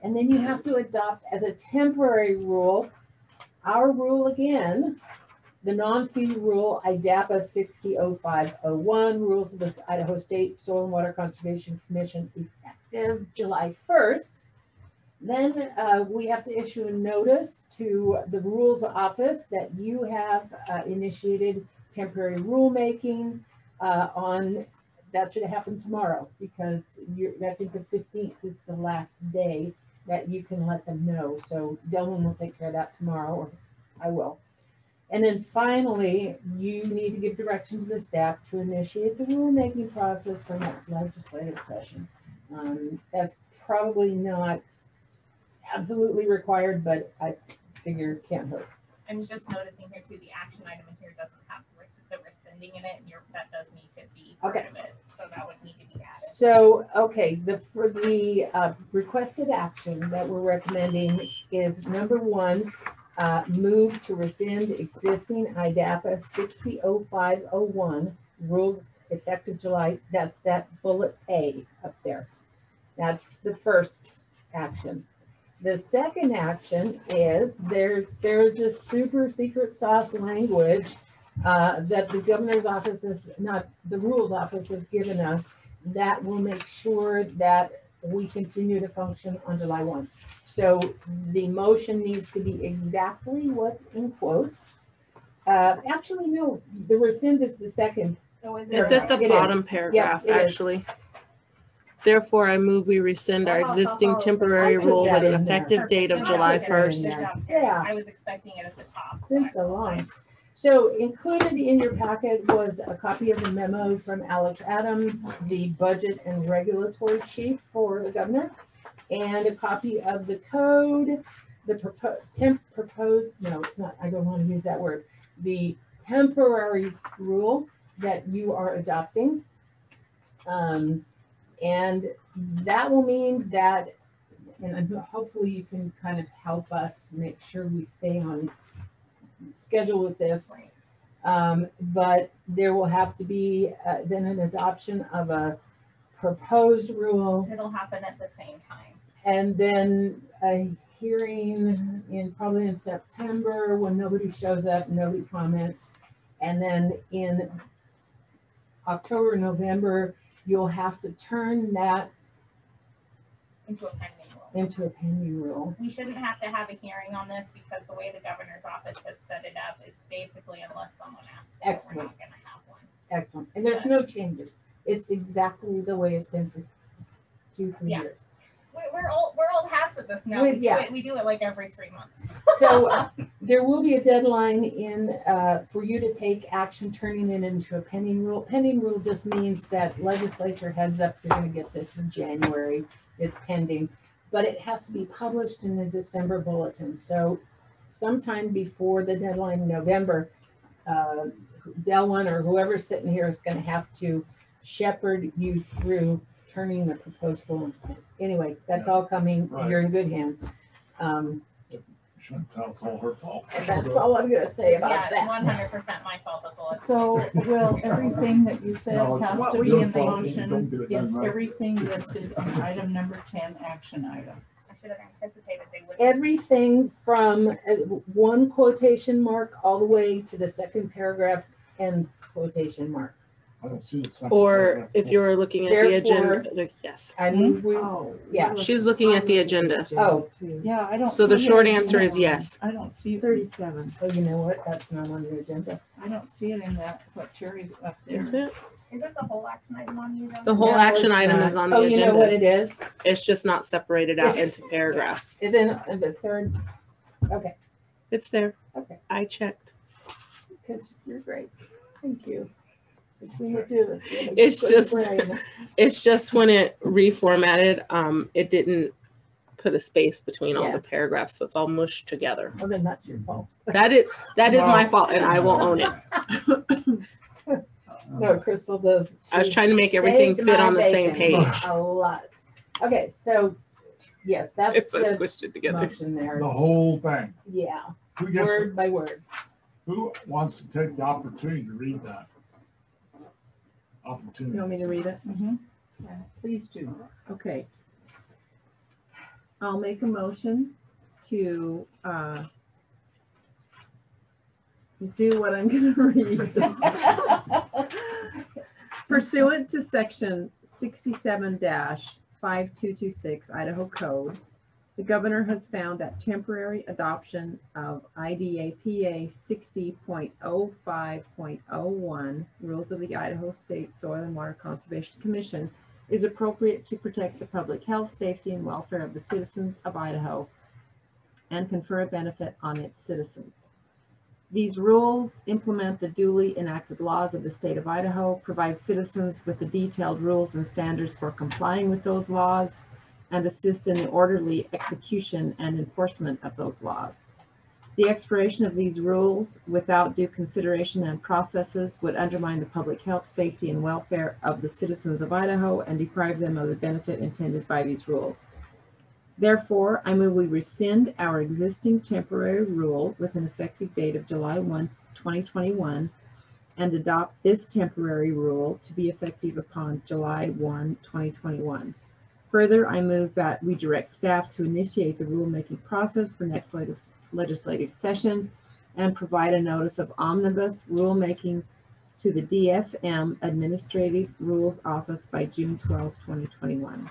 And then you have to adopt as a temporary rule, our rule again, the non-fee rule, IDAPA 600501, rules of the Idaho State Soil and Water Conservation Commission effective July 1st. Then we have to issue a notice to the rules office that you have initiated temporary rulemaking on that should happen tomorrow because I think the 15th is the last day that you can let them know. So Dylan will take care of that tomorrow, or I will. And then finally, you need to give direction to the staff to initiate the rulemaking process for next legislative session. That's probably not absolutely required, but I figure it can't hurt. I'm just noticing here too, the action item in here doesn't have the rescinding in it, and that does need to be part of it, so that would need to be added. So, okay, for the requested action that we're recommending is number 1, move to rescind existing IDAPA 600501 rules effective July. That's that bullet A up there. That's the first action. The second action is there's this super secret sauce language that the governor's office is, not the rules office, has given us that will make sure that we continue to function on July 1. So the motion needs to be exactly what's in quotes. Actually, no, the rescind is the second. It's at the bottom paragraph, actually. Therefore, I move we rescind our existing temporary rule with an effective date of July 1st. Yeah. I was expecting it at the top. It's been so long. So included in your packet was a copy of the memo from Alex Adams, the budget and regulatory chief for the governor, and a copy of the code, the proposed, no, it's not, I don't want to use that word, the temporary rule that you are adopting. And that will mean that, and hopefully you can kind of help us make sure we stay on schedule with this. But there will have to be then an adoption of a proposed rule. It'll happen at the same time. And then a hearing probably in September when nobody shows up, nobody comments. And then in October, November, you'll have to turn that into a pending rule. Into a pending rule. We shouldn't have to have a hearing on this because the way the governor's office has set it up is basically unless someone asks, we're not going to have one. Excellent. And there's no changes. It's exactly the way it's been for 2-3 years. We're old hats at this now. We do it like every 3 months. So there will be a deadline in for you to take action turning it into a pending rule. Pending rule just means that legislature heads up, you're going to get this in January. It's pending, but it has to be published in the December bulletin. So sometime before the deadline in November, Delwyn or whoever's sitting here is going to have to shepherd you through turning the proposed rule. Anyway, that's all coming. Right. You're in good hands. Chantel's all her fault. That's all I'm going to say about that. 100% my fault. So will everything that you said has to be in the motion? Is everything listed on item number 10, action item? I should have anticipated they would. Everything from one quotation mark all the way to the second paragraph and quotation mark. I don't see the second or paragraph. if you were looking at the agenda, yes. I mean, yeah. She's looking at the agenda. Oh, yeah. I don't. So the short answer is yes. I don't see 37. Oh, you know what? That's not on the agenda. I don't see it in that. What Terry up there? Is it? Is it the whole action item on you? The whole action item is on the agenda. Oh, you know what it is? It's just not separated out into paragraphs. Is in the third. Okay. It's there. Okay. I checked. Because you're great. Thank you. Between the two, it's just when it reformatted, it didn't put a space between all the paragraphs, so it's all mushed together. Well, then that's your fault. That is my fault, and I will own it. No, Crystal does. I was trying to make everything fit on the same page. A lot. Okay, so yes, that's I squished it together. Motion there. The whole thing. Yeah. Who word by word. Who wants to take the opportunity to read that? You want me to read it? Mm-hmm. Yeah, please do. Okay. I'll make a motion to do what I'm going to read. Pursuant to section 67-5226 Idaho Code, The governor has found that temporary adoption of IDAPA 60.05.01 rules of the Idaho State Soil and Water Conservation Commission is appropriate to protect the public health, safety, and welfare of the citizens of Idaho and confer a benefit on its citizens. These rules implement the duly enacted laws of the state of Idaho, provide citizens with the detailed rules and standards for complying with those laws, and assist in the orderly execution and enforcement of those laws. The expiration of these rules without due consideration and processes would undermine the public health, safety, and welfare of the citizens of Idaho and deprive them of the benefit intended by these rules. Therefore, I move we rescind our existing temporary rule with an effective date of July 1, 2021, and adopt this temporary rule to be effective upon July 1, 2021. Further, I move that we direct staff to initiate the rulemaking process for next legislative session and provide a notice of omnibus rulemaking to the DFM Administrative Rules Office by June 12, 2021.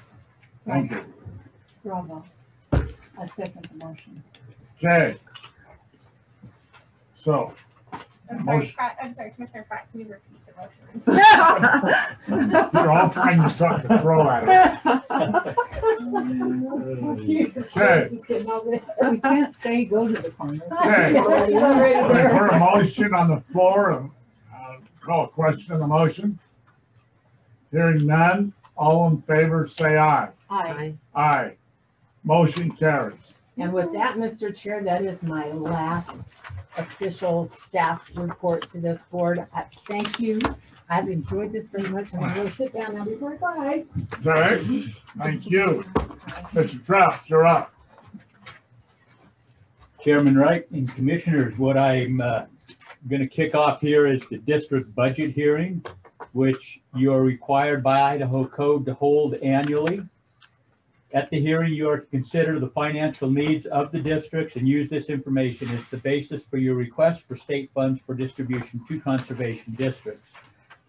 Thank you. Bravo. I second the motion. Okay. So. I'm sorry, motion- I'm sorry, Commissioner Pratt, can you repeat the motion? Here, I'll find you something to throw at it. Okay. We can't say go to the corner. Okay. I put a motion on the floor and call a question on the motion. Hearing none, all in favor say aye. Aye. Aye. Motion carries. And with that, Mr. Chair, that is my last official staff report to this board. Thank you. I've enjoyed this very much. I'm going to sit down now before I bye. Okay, thank you. Mr. Traps, you're up. Chairman Wright and Commissioners, what I'm going to kick off here is the district budget hearing, which you are required by Idaho Code to hold annually. At the hearing, you are to consider the financial needs of the districts and use this information as the basis for your request for state funds for distribution to conservation districts.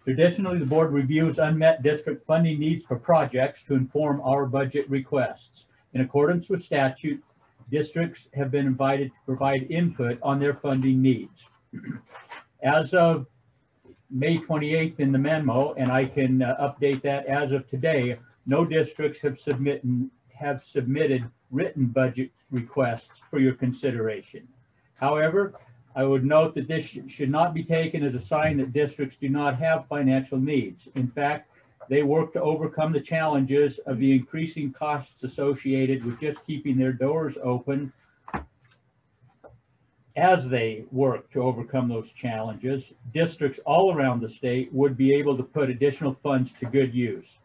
Traditionally, the board reviews unmet district funding needs for projects to inform our budget requests. In accordance with statute, districts have been invited to provide input on their funding needs. As of May 28th in the memo, and I can update that as of today, no districts have submitted written budget requests for your consideration. However, I would note that this should not be taken as a sign that districts do not have financial needs. In fact, they work to overcome the challenges of the increasing costs associated with just keeping their doors open. As they work to overcome those challenges, districts all around the state would be able to put additional funds to good use.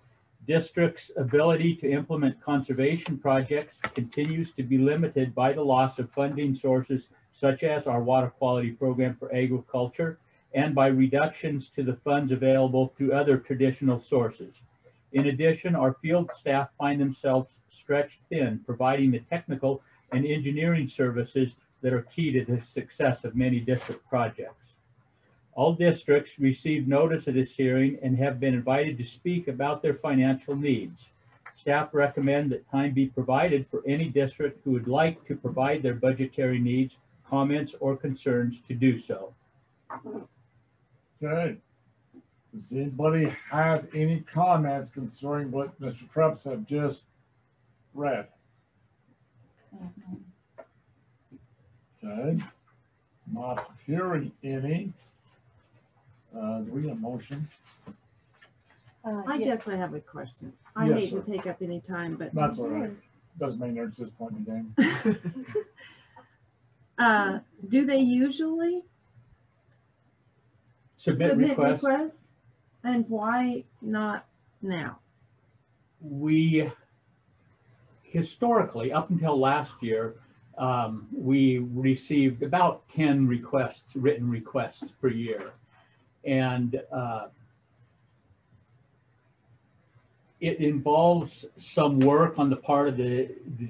Districts' ability to implement conservation projects continues to be limited by the loss of funding sources such as our water quality program for agriculture and by reductions to the funds available through other traditional sources. In addition, our field staff find themselves stretched thin, providing the technical and engineering services that are key to the success of many district projects. All districts received notice of this hearing and have been invited to speak about their financial needs. Staff recommend that time be provided for any district who would like to provide their budgetary needs, comments, or concerns to do so. Okay. Does anybody have any comments concerning what Mr. Traps have just read? Okay. Not hearing any. Do we have a motion? I guess I have a question. I Yes, hate sir. to take up any time, but That's all right. Doesn't mean there's this point in the game. do they usually Submit requests. And why not now? We historically, up until last year, we received about 10 requests, written requests per year. And it involves some work on the part of the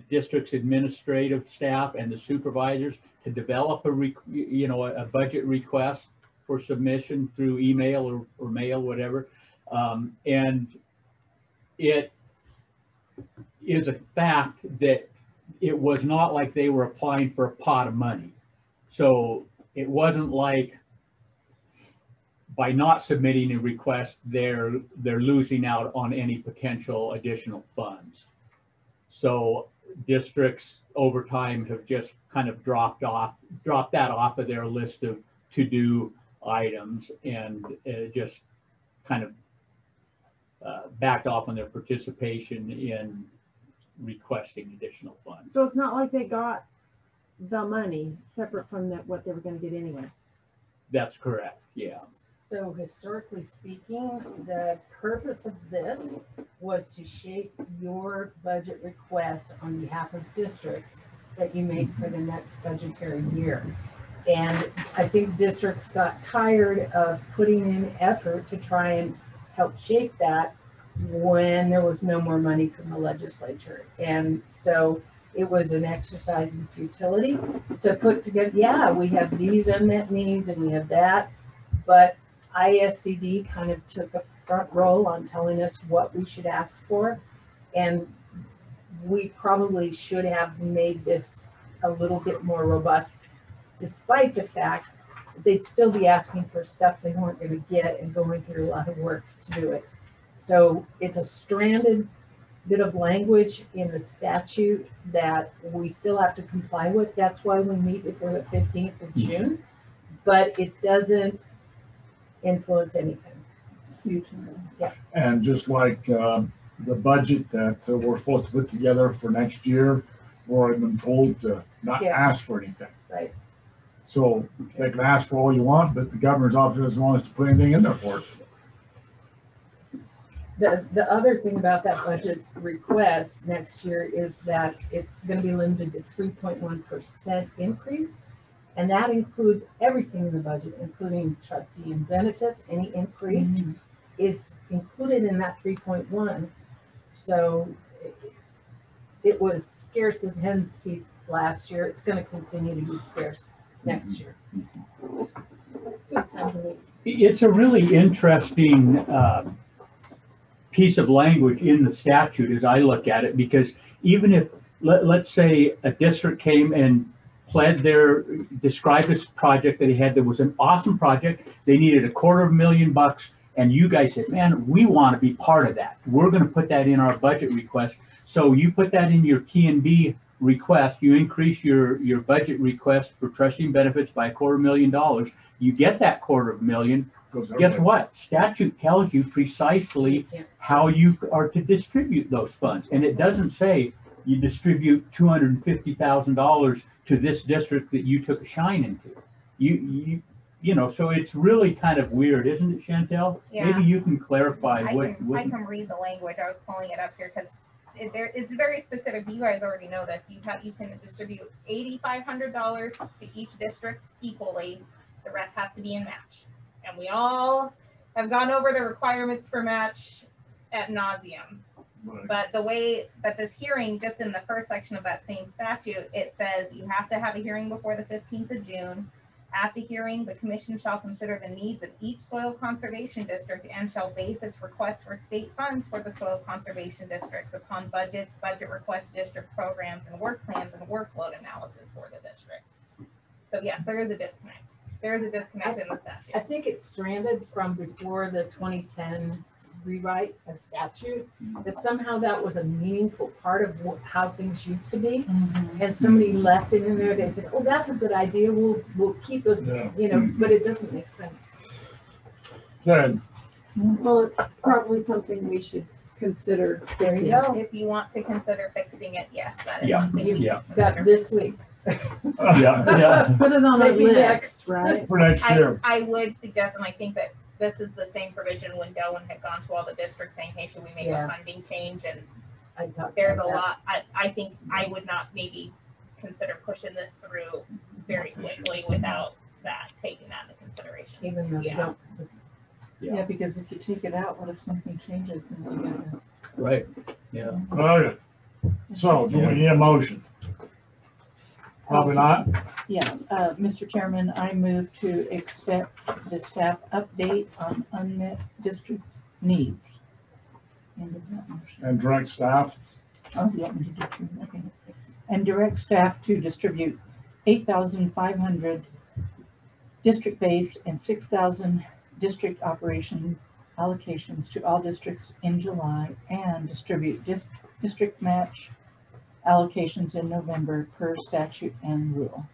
district's administrative staff and the supervisors to develop a budget request for submission through email or mail, whatever. And it is a fact that it was not like they were applying for a pot of money. So it wasn't like by not submitting a request, they're losing out on any potential additional funds. So districts over time have just kind of dropped that off of their list of to-do items and just kind of backed off on their participation in requesting additional funds. So it's not like they got the money separate from what they were going to get anyway. That's correct, yeah. So historically speaking, the purpose of this was to shape your budget request on behalf of districts that you make for the next budgetary year. And I think districts got tired of putting in effort to try and help shape that when there was no more money from the legislature. And so it was an exercise in futility to put together, yeah, we have these unmet needs and we have that, but ISCD kind of took a front role on telling us what we should ask for. And we probably should have made this a little bit more robust, despite the fact that they'd still be asking for stuff they weren't going to get and going through a lot of work to do it. So it's a stranded bit of language in the statute that we still have to comply with. That's why we meet before the 15th of June, but it doesn't influence anything. It's future. Yeah. And just like the budget that we're supposed to put together for next year, we've already been told to not ask for anything. Right. So they can ask for all you want, but the governor's office doesn't want us to put anything in there for it. The other thing about that budget request next year is that it's going to be limited to 3.1% increase. And that includes everything in the budget, including trustee and benefits. Any increase is included in that 3.1. So it was scarce as hen's teeth last year. It's going to continue to be scarce next year. Good time to meet. It's a really interesting piece of language in the statute as I look at it, because even if, let's say a district came and described this project that he had that was an awesome project, they needed $250,000, and you guys said, man, we want to be part of that. We're going to put that in our budget request. So you put that in your T&B request, you increase your budget request for trustee benefits by $250,000, you get that $250,000. Guess what? Statute tells you precisely how you are to distribute those funds. And it doesn't say you distribute $250,000 to this district that you took a shine into. You know, so it's really kind of weird, isn't it, Chantel? Yeah. Maybe you can clarify I what can read the language. I was pulling it up here because it's very specific. You guys already know this. You can distribute $8,500 to each district equally. The rest has to be in match. And we all have gone over the requirements for match ad nauseum. Right. But this hearing, just in the first section of that same statute, it says you have to have a hearing before the 15th of June. At the hearing, the commission shall consider the needs of each soil conservation district and shall base its request for state funds for the soil conservation districts upon budgets, budget requests, district programs, and work plans and workload analysis for the district. So yes, there is a disconnect. There is a disconnect in the statute. I think it's stranded from before the 2010 rewrite of statute, that somehow that was a meaningful part of how things used to be. And somebody left it in there. They said, oh, that's a good idea. We'll keep it, you know, but it doesn't make sense. Good. Well, it's probably something we should consider. There you go. If you want to consider fixing it, yes, that is something you can consider this week. Put it on Maybe the list, next, right? For next year. I would suggest, and I think that this is the same provision when Delwyn had gone to all the districts saying, hey, should we make a funding change? And there's a lot. I think I would not maybe consider pushing this through very quickly without that, taking that into consideration. Even though you don't just. Yeah, because if you take it out, what if something changes and you gotta. Right, yeah. All right. So, do we need a motion? Probably not. Yeah, Mr. Chairman, I move to accept the staff update on unmet district needs. End of that motion. And direct staff. Oh, you want me to do two? Okay. and direct staff to distribute 8,500 district-based and 6,000 district operation allocations to all districts in July and distribute district match allocations in November per statute and rule.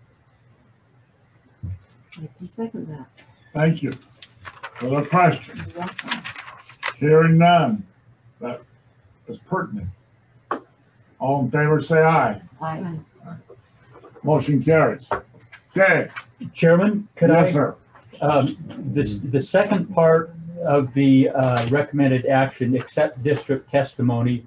I can second that. Thank you. Other questions? Hearing none. That is pertinent. All in favor, say aye. Aye. Motion carries. Okay. Chairman, could Yes, I? sir. The second part of the recommended action, accept district testimony.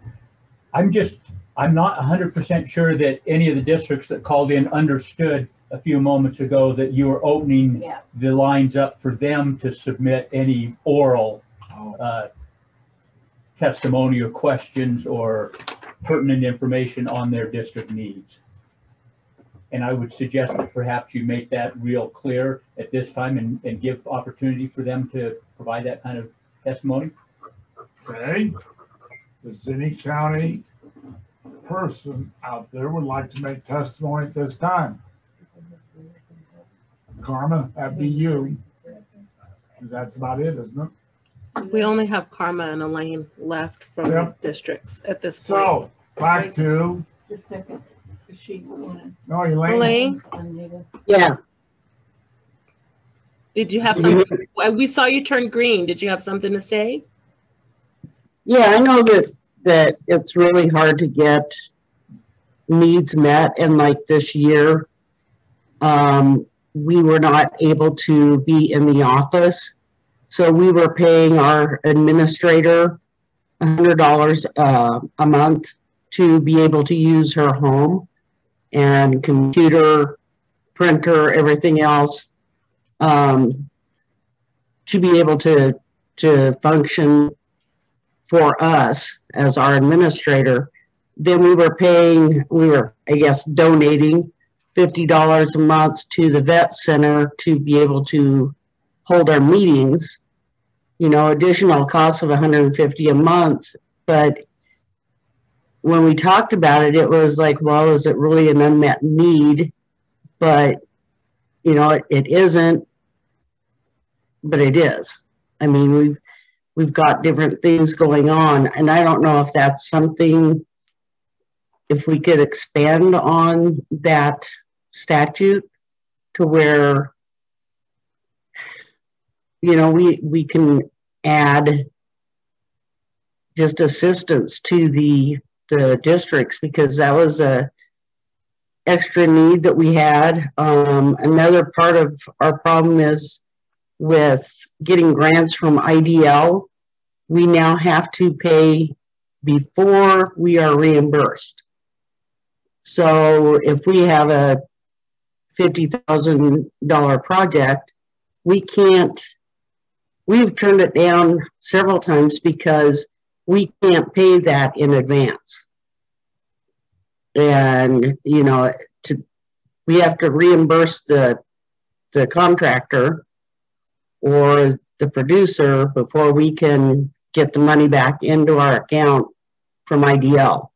I'm not 100% sure that any of the districts that called in understood a few moments ago that you were opening the lines up for them to submit any oral testimony or questions or pertinent information on their district needs. And I would suggest that perhaps you make that real clear at this time and give opportunity for them to provide that kind of testimony. Okay. Does any county person out there would like to make testimony at this time? Karma, that'd be you. 'Cause that's about it, isn't it? We only have Karma and Elaine left from districts at this point. So, back to. The second. No, Elaine. Yeah. Did you have something? We saw you turn green. Did you have something to say? Yeah, I know that it's really hard to get needs met, and like this year, we were not able to be in the office, so we were paying our administrator $100 a month to be able to use her home and computer, printer, everything else, to be able to function for us as our administrator. Then we were, I guess, donating $50 a month to the vet center to be able to hold our meetings, additional costs of $150 a month. But when we talked about it, it was like, well, is it really an unmet need? But, it isn't, but it is. I mean, we've got different things going on, and I don't know if that's something, if we could expand on that statute to where, we can add just assistance to the districts, because that was a extra need that we had. Another part of our problem is with getting grants from IDL. We now have to pay before we are reimbursed. So if we have a $50,000 project, we've turned it down several times because we can't pay that in advance. And, we have to reimburse the contractor or the producer before we can get the money back into our account from IDL.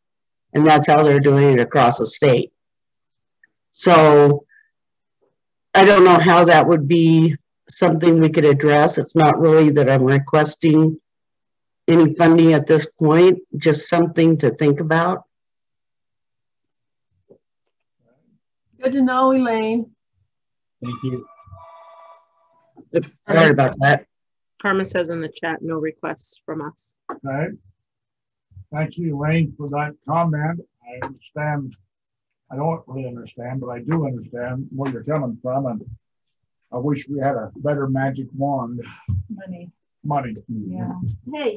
And that's how they're doing it across the state. So I don't know how that would be something we could address. It's not really that I'm requesting any funding at this point, just something to think about. Good to know, Elaine. Thank you. Sorry about that. Karma says in the chat, no requests from us. Okay. Thank you, Elaine, for that comment. I understand. I don't really understand, but I do understand where you're coming from, and I wish we had a better magic wand. Money. Yeah. Hey.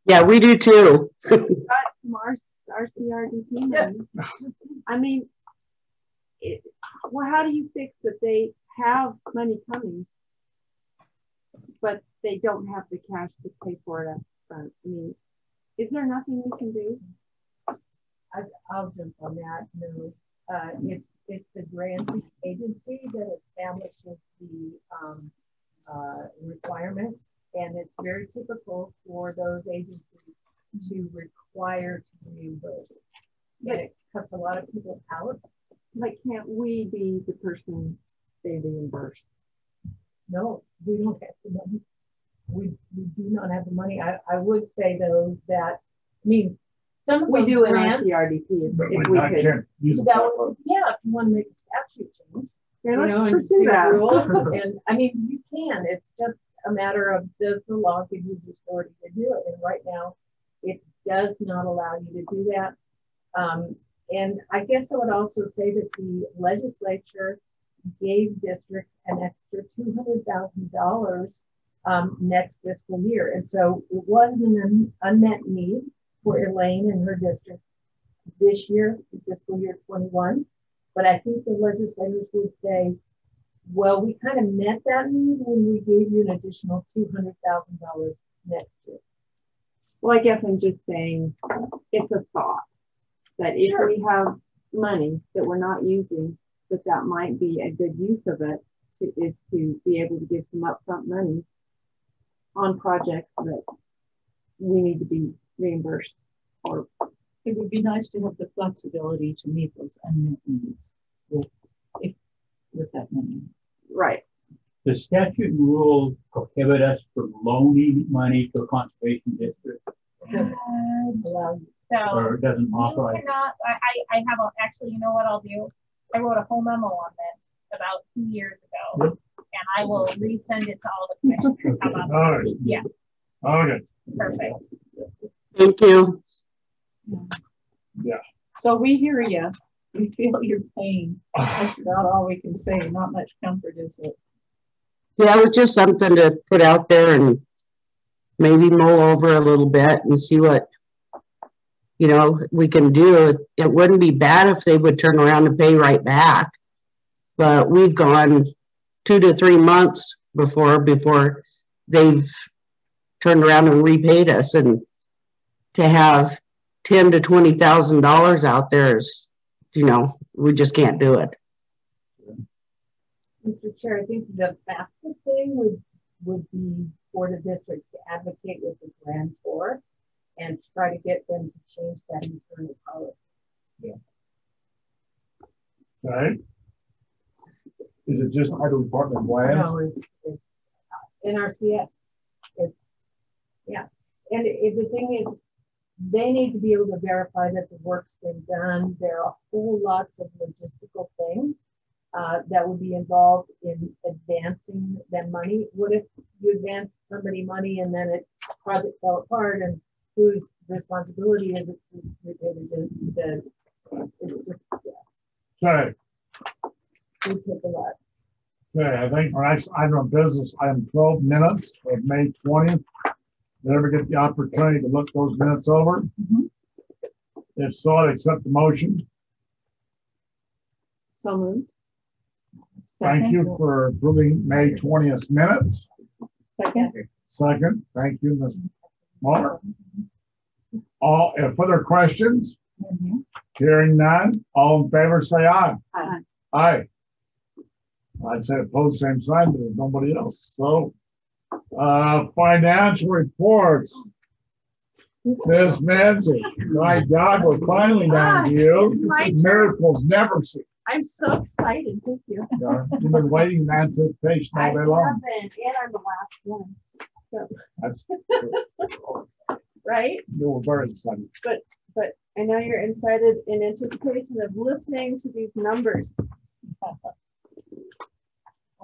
Yeah, we do too. Got some RCRDP money. I mean, how do you fix that they have money coming, but they don't have the cash to pay for it up front? I mean, is there nothing we can do? I'll jump on that. No, it's the granting agency that establishes the requirements, and it's very typical for those agencies to require to reimburse. but it cuts a lot of people out. Like, can't we be the person they reimburse? No, we don't have the money. We do not have the money. I would say though that, I mean, some of We those do in our grants, CRDP if But we we could. can't use it that that would, yeah, if you want to make a statute change. Yeah, you let's know, and pursue do that. rules, and I mean, you can. It's just a matter of, does the law give you the authority to do it? And right now, it does not allow you to do that. And I guess I would also say that the legislature gave districts an extra $200,000 next fiscal year. And so it was an unmet need for Elaine and her district this year, fiscal year 21. But I think the legislators would say, well, we kind of met that need when we gave you an additional $200,000 next year. Well, I guess I'm just saying it's a thought that if we have money that we're not using, that might be a good use of it is to be able to give some upfront money on projects that we need to be reimbursed. Or it would be nice to have the flexibility to meet those unmet needs with that money. Right. The statute and rules prohibit us from loaning money to a conservation district. Or it doesn't authorize. You cannot, I have actually, you know what I'll do? I wrote a whole memo on this about 2 years ago, and I will resend it to all the commissioners. How about All that? right. Yeah. Okay. Perfect. Thank you. Yeah. So we hear you. We feel your pain. That's about all we can say. Not much comfort, is it? Yeah, it was just something to put out there and maybe mull over a little bit and see what, you know, we can do. It wouldn't be bad if they would turn around and pay right back. But we've gone 2 to 3 months before they've turned around and repaid us. And to have $10,000 to $20,000 out there is, you know, we just can't do it. Mr. Chair, I think the fastest thing would be for the districts to advocate with the grantor and try to get them to change that internal policy. Yeah. Right. Is it just Idaho Department of Land? No, it's NRCS. It's, yeah. And the thing is, they need to be able to verify that the work's been done. There are whole lots of logistical things that would be involved in advancing them money. What if you advance somebody money and then it project fell apart, and whose responsibility is it to repay the it's just, yeah. Okay. We take a lot. Okay, I think our next item of business, item 12 minutes of May 20th. Did ever get the opportunity to look those minutes over? If so, I'd accept the motion. So moved. Thank you for approving May 20th minutes. Second. Thank you, Ms. Muller. All further questions? Hearing none. All in favor, say aye. Aye. Aye. I'd say opposed, same sign, but there's nobody else. So, financial reports. Ms. Manzi, my God, we're finally down to you. It's my turn. Miracles never cease. I'm so excited. Thank you. You've been waiting in anticipation all day long. And I'm the last one. So. That's right? You were very excited. But I know you're excited in anticipation of listening to these numbers.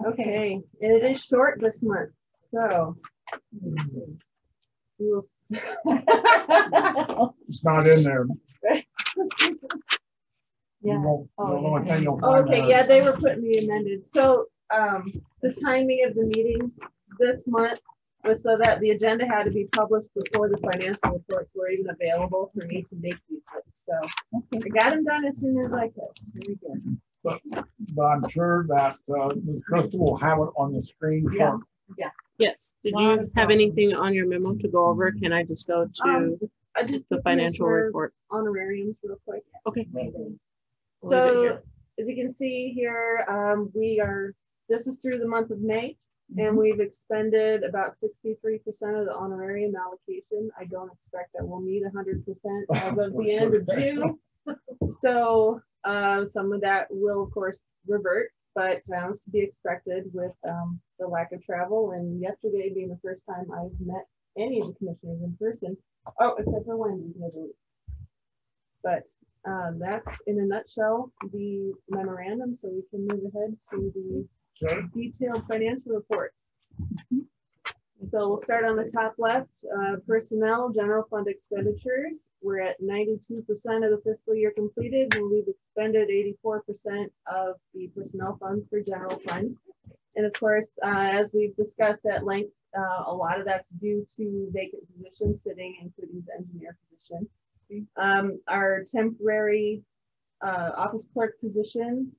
Okay, and it is short this month, so let's see. It's not in there. Yeah. Okay, yeah, they were putting the amended. So the timing of the meeting this month was so that the agenda had to be published before the financial reports were even available for me to make these. So I got them done as soon as I could. Very good. But I'm sure that Ms. Crystal will have it on the screen. Yeah. Yeah. Yes. Did you have anything on your memo to go over? Can I just go to the financial report? Honorariums real quick. Okay. So as you can see here, this is through the month of May, and we've expended about 63% of the honorarium allocation. I don't expect that we'll meet 100% as of the end of June. So some of that will of course revert, but was to be expected with the lack of travel. And yesterday being the first time I've met any of the commissioners in person. Oh, except for Wendy, but that's in a nutshell the memorandum, so we can move ahead to the detailed financial reports. So we'll start on the top left. Personnel, general fund expenditures. We're at 92% of the fiscal year completed, and we've expended 84% of the personnel funds for general fund. And of course, as we've discussed at length, a lot of that's due to vacant positions sitting, including the engineer position. Our temporary office clerk position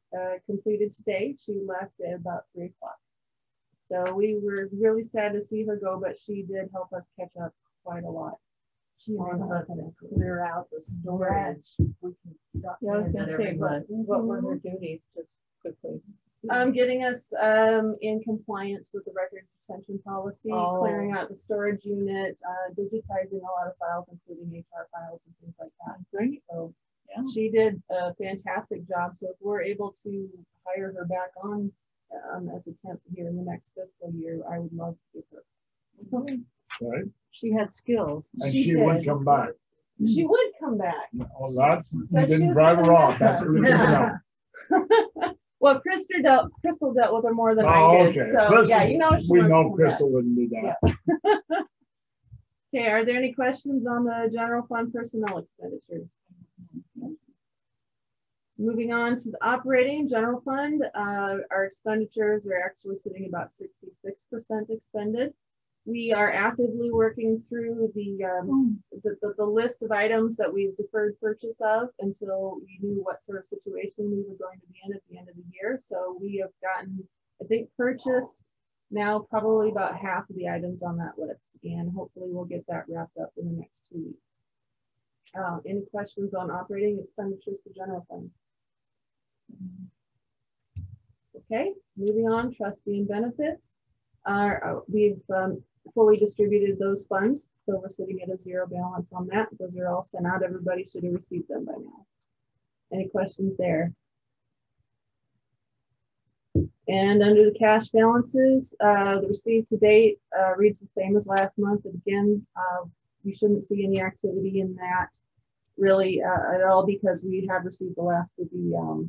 completed today. She left at about 3 o'clock. So we were really sad to see her go, but she did help us catch up quite a lot. She on us and clear out the storage. We can stop. Yeah, I was gonna say, what were her duties, just quickly? Getting us in compliance with the records retention policy, clearing out the storage unit, digitizing a lot of files, including HR files and things like that. Great. So yeah, she did a fantastic job. So if we're able to hire her back on as a temp here in the next fiscal year, I would love to give her. Right. She had skills. And she would come back. She would come back. Oh, that's, you didn't drive her off. That's what we know. Well, Crystal dealt with her more than I did. Okay. So Crystal, yeah, you know we know Crystal wouldn't do that. Yeah. Okay, are there any questions on the general fund personnel expenditures? Moving on to the operating general fund, our expenditures are actually sitting about 66% expended. We are actively working through the list of items that we've deferred purchase of until we knew what sort of situation we were going to be in at the end of the year. So we have gotten, I think, purchased now probably about half of the items on that list, and hopefully we'll get that wrapped up in the next 2 weeks. Any questions on operating expenditures for general fund? Okay, moving on, trustee and benefits. We've fully distributed those funds, so we're sitting at a zero balance on that. Those are all sent out. Everybody should have received them by now. Any questions there? And under the cash balances, the received to date reads the same as last month. And again, we shouldn't see any activity in that really at all, because we have received the last of the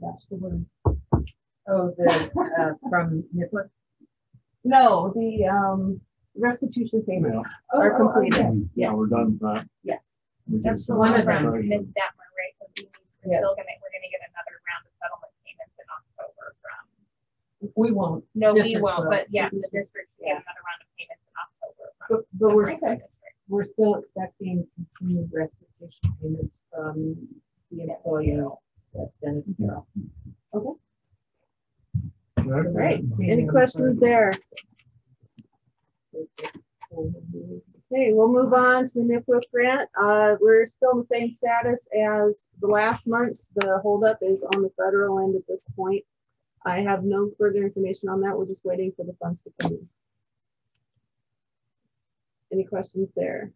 that's the word. Oh, the from NIPWA? No, the restitution payments are completed. Yes. Yeah, we're done with that. Yes. That's one of them. Missed that one, right? We're gonna get another round of settlement payments in October from. We won't. No, we won't. But yeah, the district will get another round of payments in October. But we're still expecting continued restitution payments from the employee. That's Dennis Carroll. Okay. Great. Any questions there? Okay, we'll move on to the NIPWA grant. We're still in the same status as the last month's. The holdup is on the federal end at this point. I have no further information on that. We're just waiting for the funds to come in. Any questions there?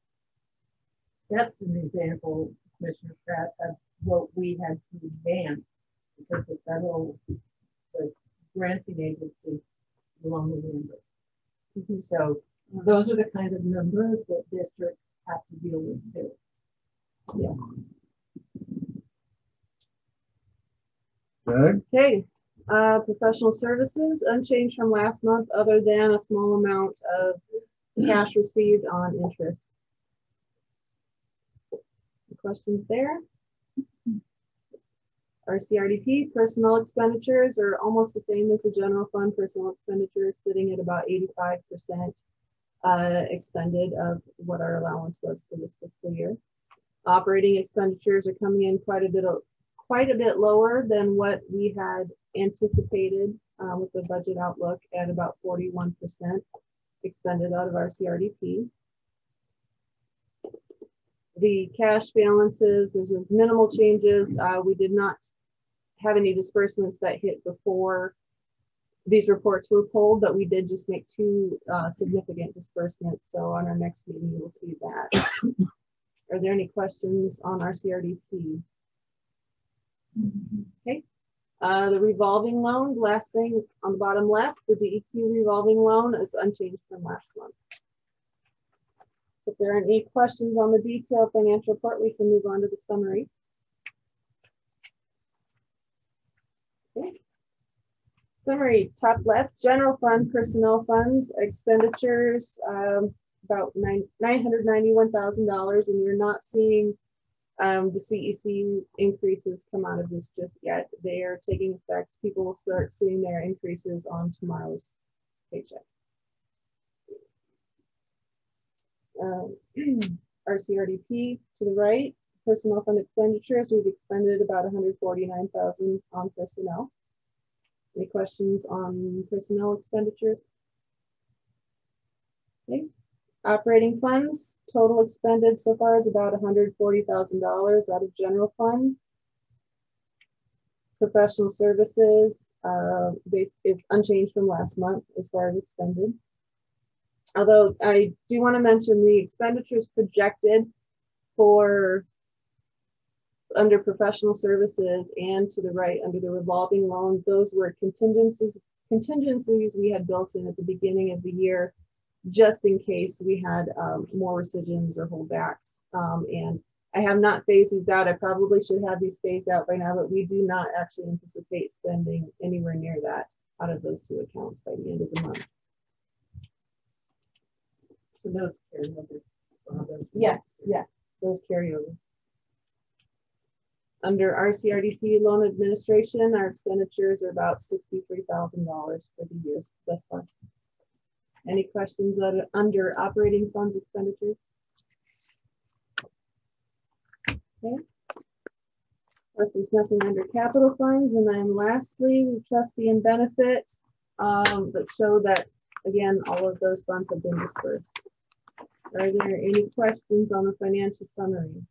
That's an example, Commissioner Pratt, of what we had to advance because the federal, the granting agency belong to the numbers. So those are the kind of numbers that districts have to deal with too. Yeah. Okay. Professional services unchanged from last month, other than a small amount of cash received on interest. Questions there? Our CRDP personnel expenditures are almost the same as the general fund. Personnel expenditures sitting at about 85% expended of what our allowance was for this fiscal year. Operating expenditures are coming in quite a bit lower than what we had anticipated with the budget outlook at about 41% expended out of our CRDP. The cash balances, there's a minimal changes. We did not have any disbursements that hit before these reports were pulled, but we did just make 2 significant disbursements. So on our next meeting, you'll see that. Are there any questions on RCRDP? Okay. The revolving loan, last thing on the bottom left, the DEQ revolving loan is unchanged from last month. If there are any questions on the detailed financial report, we can move on to the summary. Okay. Summary, top left, general fund, personnel funds, expenditures, about $991,000, and you're not seeing the CEC increases come out of this just yet. They are taking effect. People will start seeing their increases on tomorrow's paycheck. RCRDP to the right, personnel fund expenditures, we've expended about $149,000 on personnel. Any questions on personnel expenditures? Okay. Operating funds, total expended so far is about $140,000 out of general fund. Professional services base is unchanged from last month as far as expended. Although I do want to mention the expenditures projected for under professional services and to the right under the revolving loan, those were contingencies we had built in at the beginning of the year, just in case we had more rescissions or holdbacks. And I have not phased these out. I probably should have these phased out by now, but we do not actually anticipate spending anywhere near that out of those two accounts by the end of the month. So those carry over. Yes, yeah, those carry over. Under RCRDP loan administration, our expenditures are about $63,000 for the year thus far. Any questions under operating funds expenditures? Okay. Of course, there's nothing under capital funds. And then lastly, trustee and benefit that show that, again, all of those funds have been dispersed. Are there any questions on the financial summary?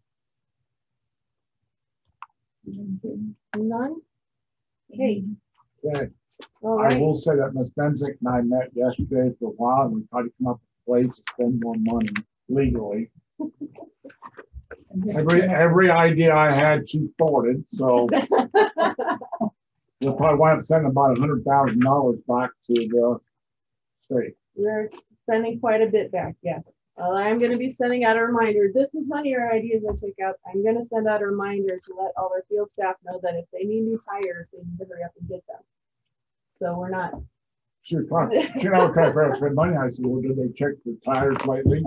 None? Okay. Okay. All I right. will say that Ms. Benzick and I met yesterday for a while, and we tried to come up with ways to spend more money legally. Every idea I had, she forwarded, so we'll probably wind up sending about $100,000 back to the state. We're sending quite a bit back, yes. I'm going to be sending out a reminder. This was one of your ideas I took out. I'm going to send out a reminder to let all our field staff know that if they need new tires, they need to hurry up and get them. So we're not. She was talking, she never tried to spend money. I said, well, did they check the tires lately?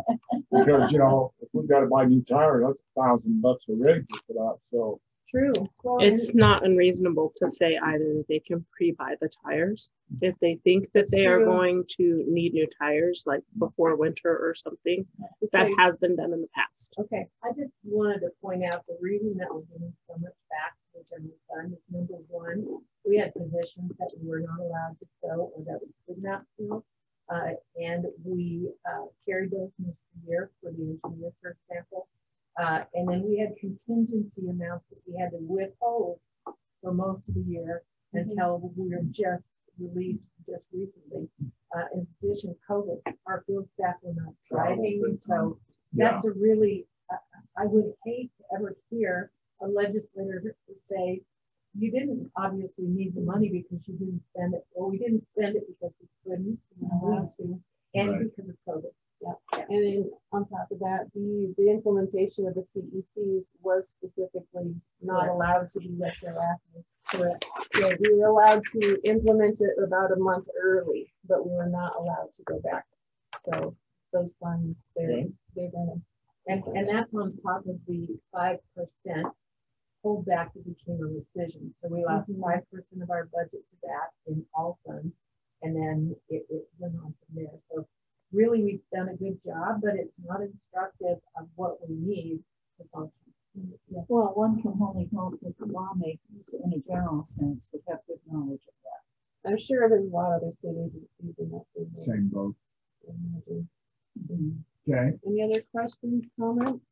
Because, you know, if we've got to buy new tires, that's $1,000 a rig for that. So true. Well, it's not unreasonable to say either that they can pre-buy the tires if they think that they are going to need new tires, like before winter or something. That has been done in the past. Okay, I just wanted to point out the reason that we're giving so much back to the general fund is, number one, we had positions that we were not allowed to fill or that we could not fill, and we carried those most of the year for the engineer, for example. And then we had contingency amounts that we had to withhold for most of the year until we were just released just recently. In addition, COVID, our field staff were not driving. So that's a really, I would hate to ever hear a legislator say, you didn't obviously need the money because you didn't spend it. Well, we didn't spend it because we couldn't, we wanted to, and because of COVID. Yeah. And then on top of that, the implementation of the CECs was specifically not allowed to be retroactive. Correct. So we were allowed to implement it about a month early, but we were not allowed to go back. So those funds, they're gonna, and that's on top of the 5% holdback that became a rescission. So we lost 5% of our budget to that in all funds, and then it went on from there. So really, we've done a good job, but it's not instructive of what we need to function. Yeah. Well, one can only hope that the lawmakers, in a general sense, would have good knowledge of that. I'm sure there's a lot of other state agencies in that. Same boat. Okay. Any other questions, comments?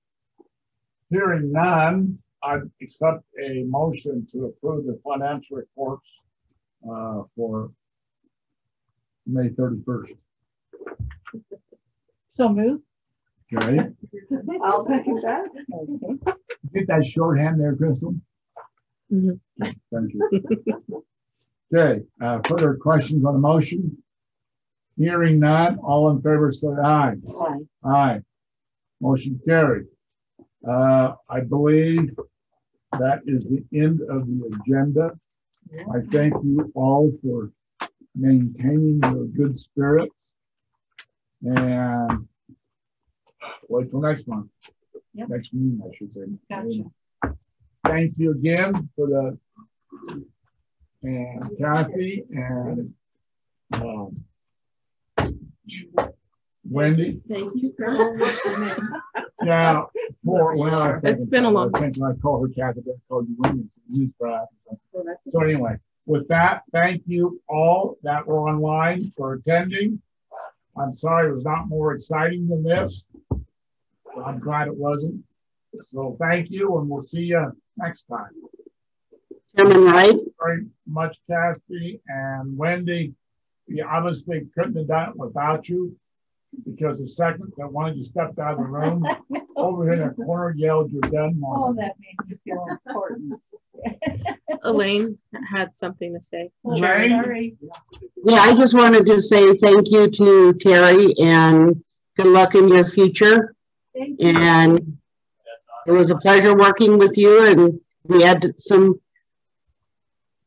Hearing none, I accept a motion to approve the financial reports for May 31st. So move. Okay, I'll second that. get that shorthand there, Crystal. Thank you. Okay, further questions on the motion? Hearing none, all in favor say aye. Aye. Aye. Motion carried. I believe that is the end of the agenda. I thank you all for maintaining your good spirits. And wait till next month. Yep. Next meeting, I should say. Gotcha. Thank you again for the, and Kathy and Wendy. Thank you, sir. Yeah, well, It's been a long time. I call her Kathy, I call you Wendy. So anyway, with that, thank you all that were online for attending. I'm sorry it was not more exciting than this. I'm glad it wasn't. So thank you, and we'll see you next time. Chairman Wright. Very much, Kathy and Wendy. We obviously couldn't have done it without you, because the second that one of you stepped out of the room, over here in the corner yelled, "You're done, Mom." Oh, that made me feel important. Elaine had something to say. Elaine? Sorry. Yeah, I just wanted to say thank you to Terry and good luck in your future. Thank you. And it was a pleasure working with you, and we had some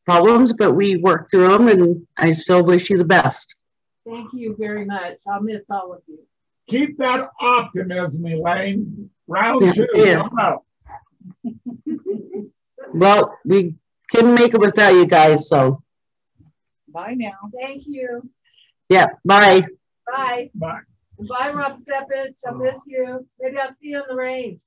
problems, but we worked through them, and I still wish you the best. Thank you very much. I'll miss all of you. Keep that optimism, Elaine. Round Yeah, two. yeah. Come out. Well, we couldn't make it without you guys, so Bye now. Thank you. yeah, bye. Bye. Bye. Bye, Rob Sepich. I'll miss you. Maybe I'll see you on the range.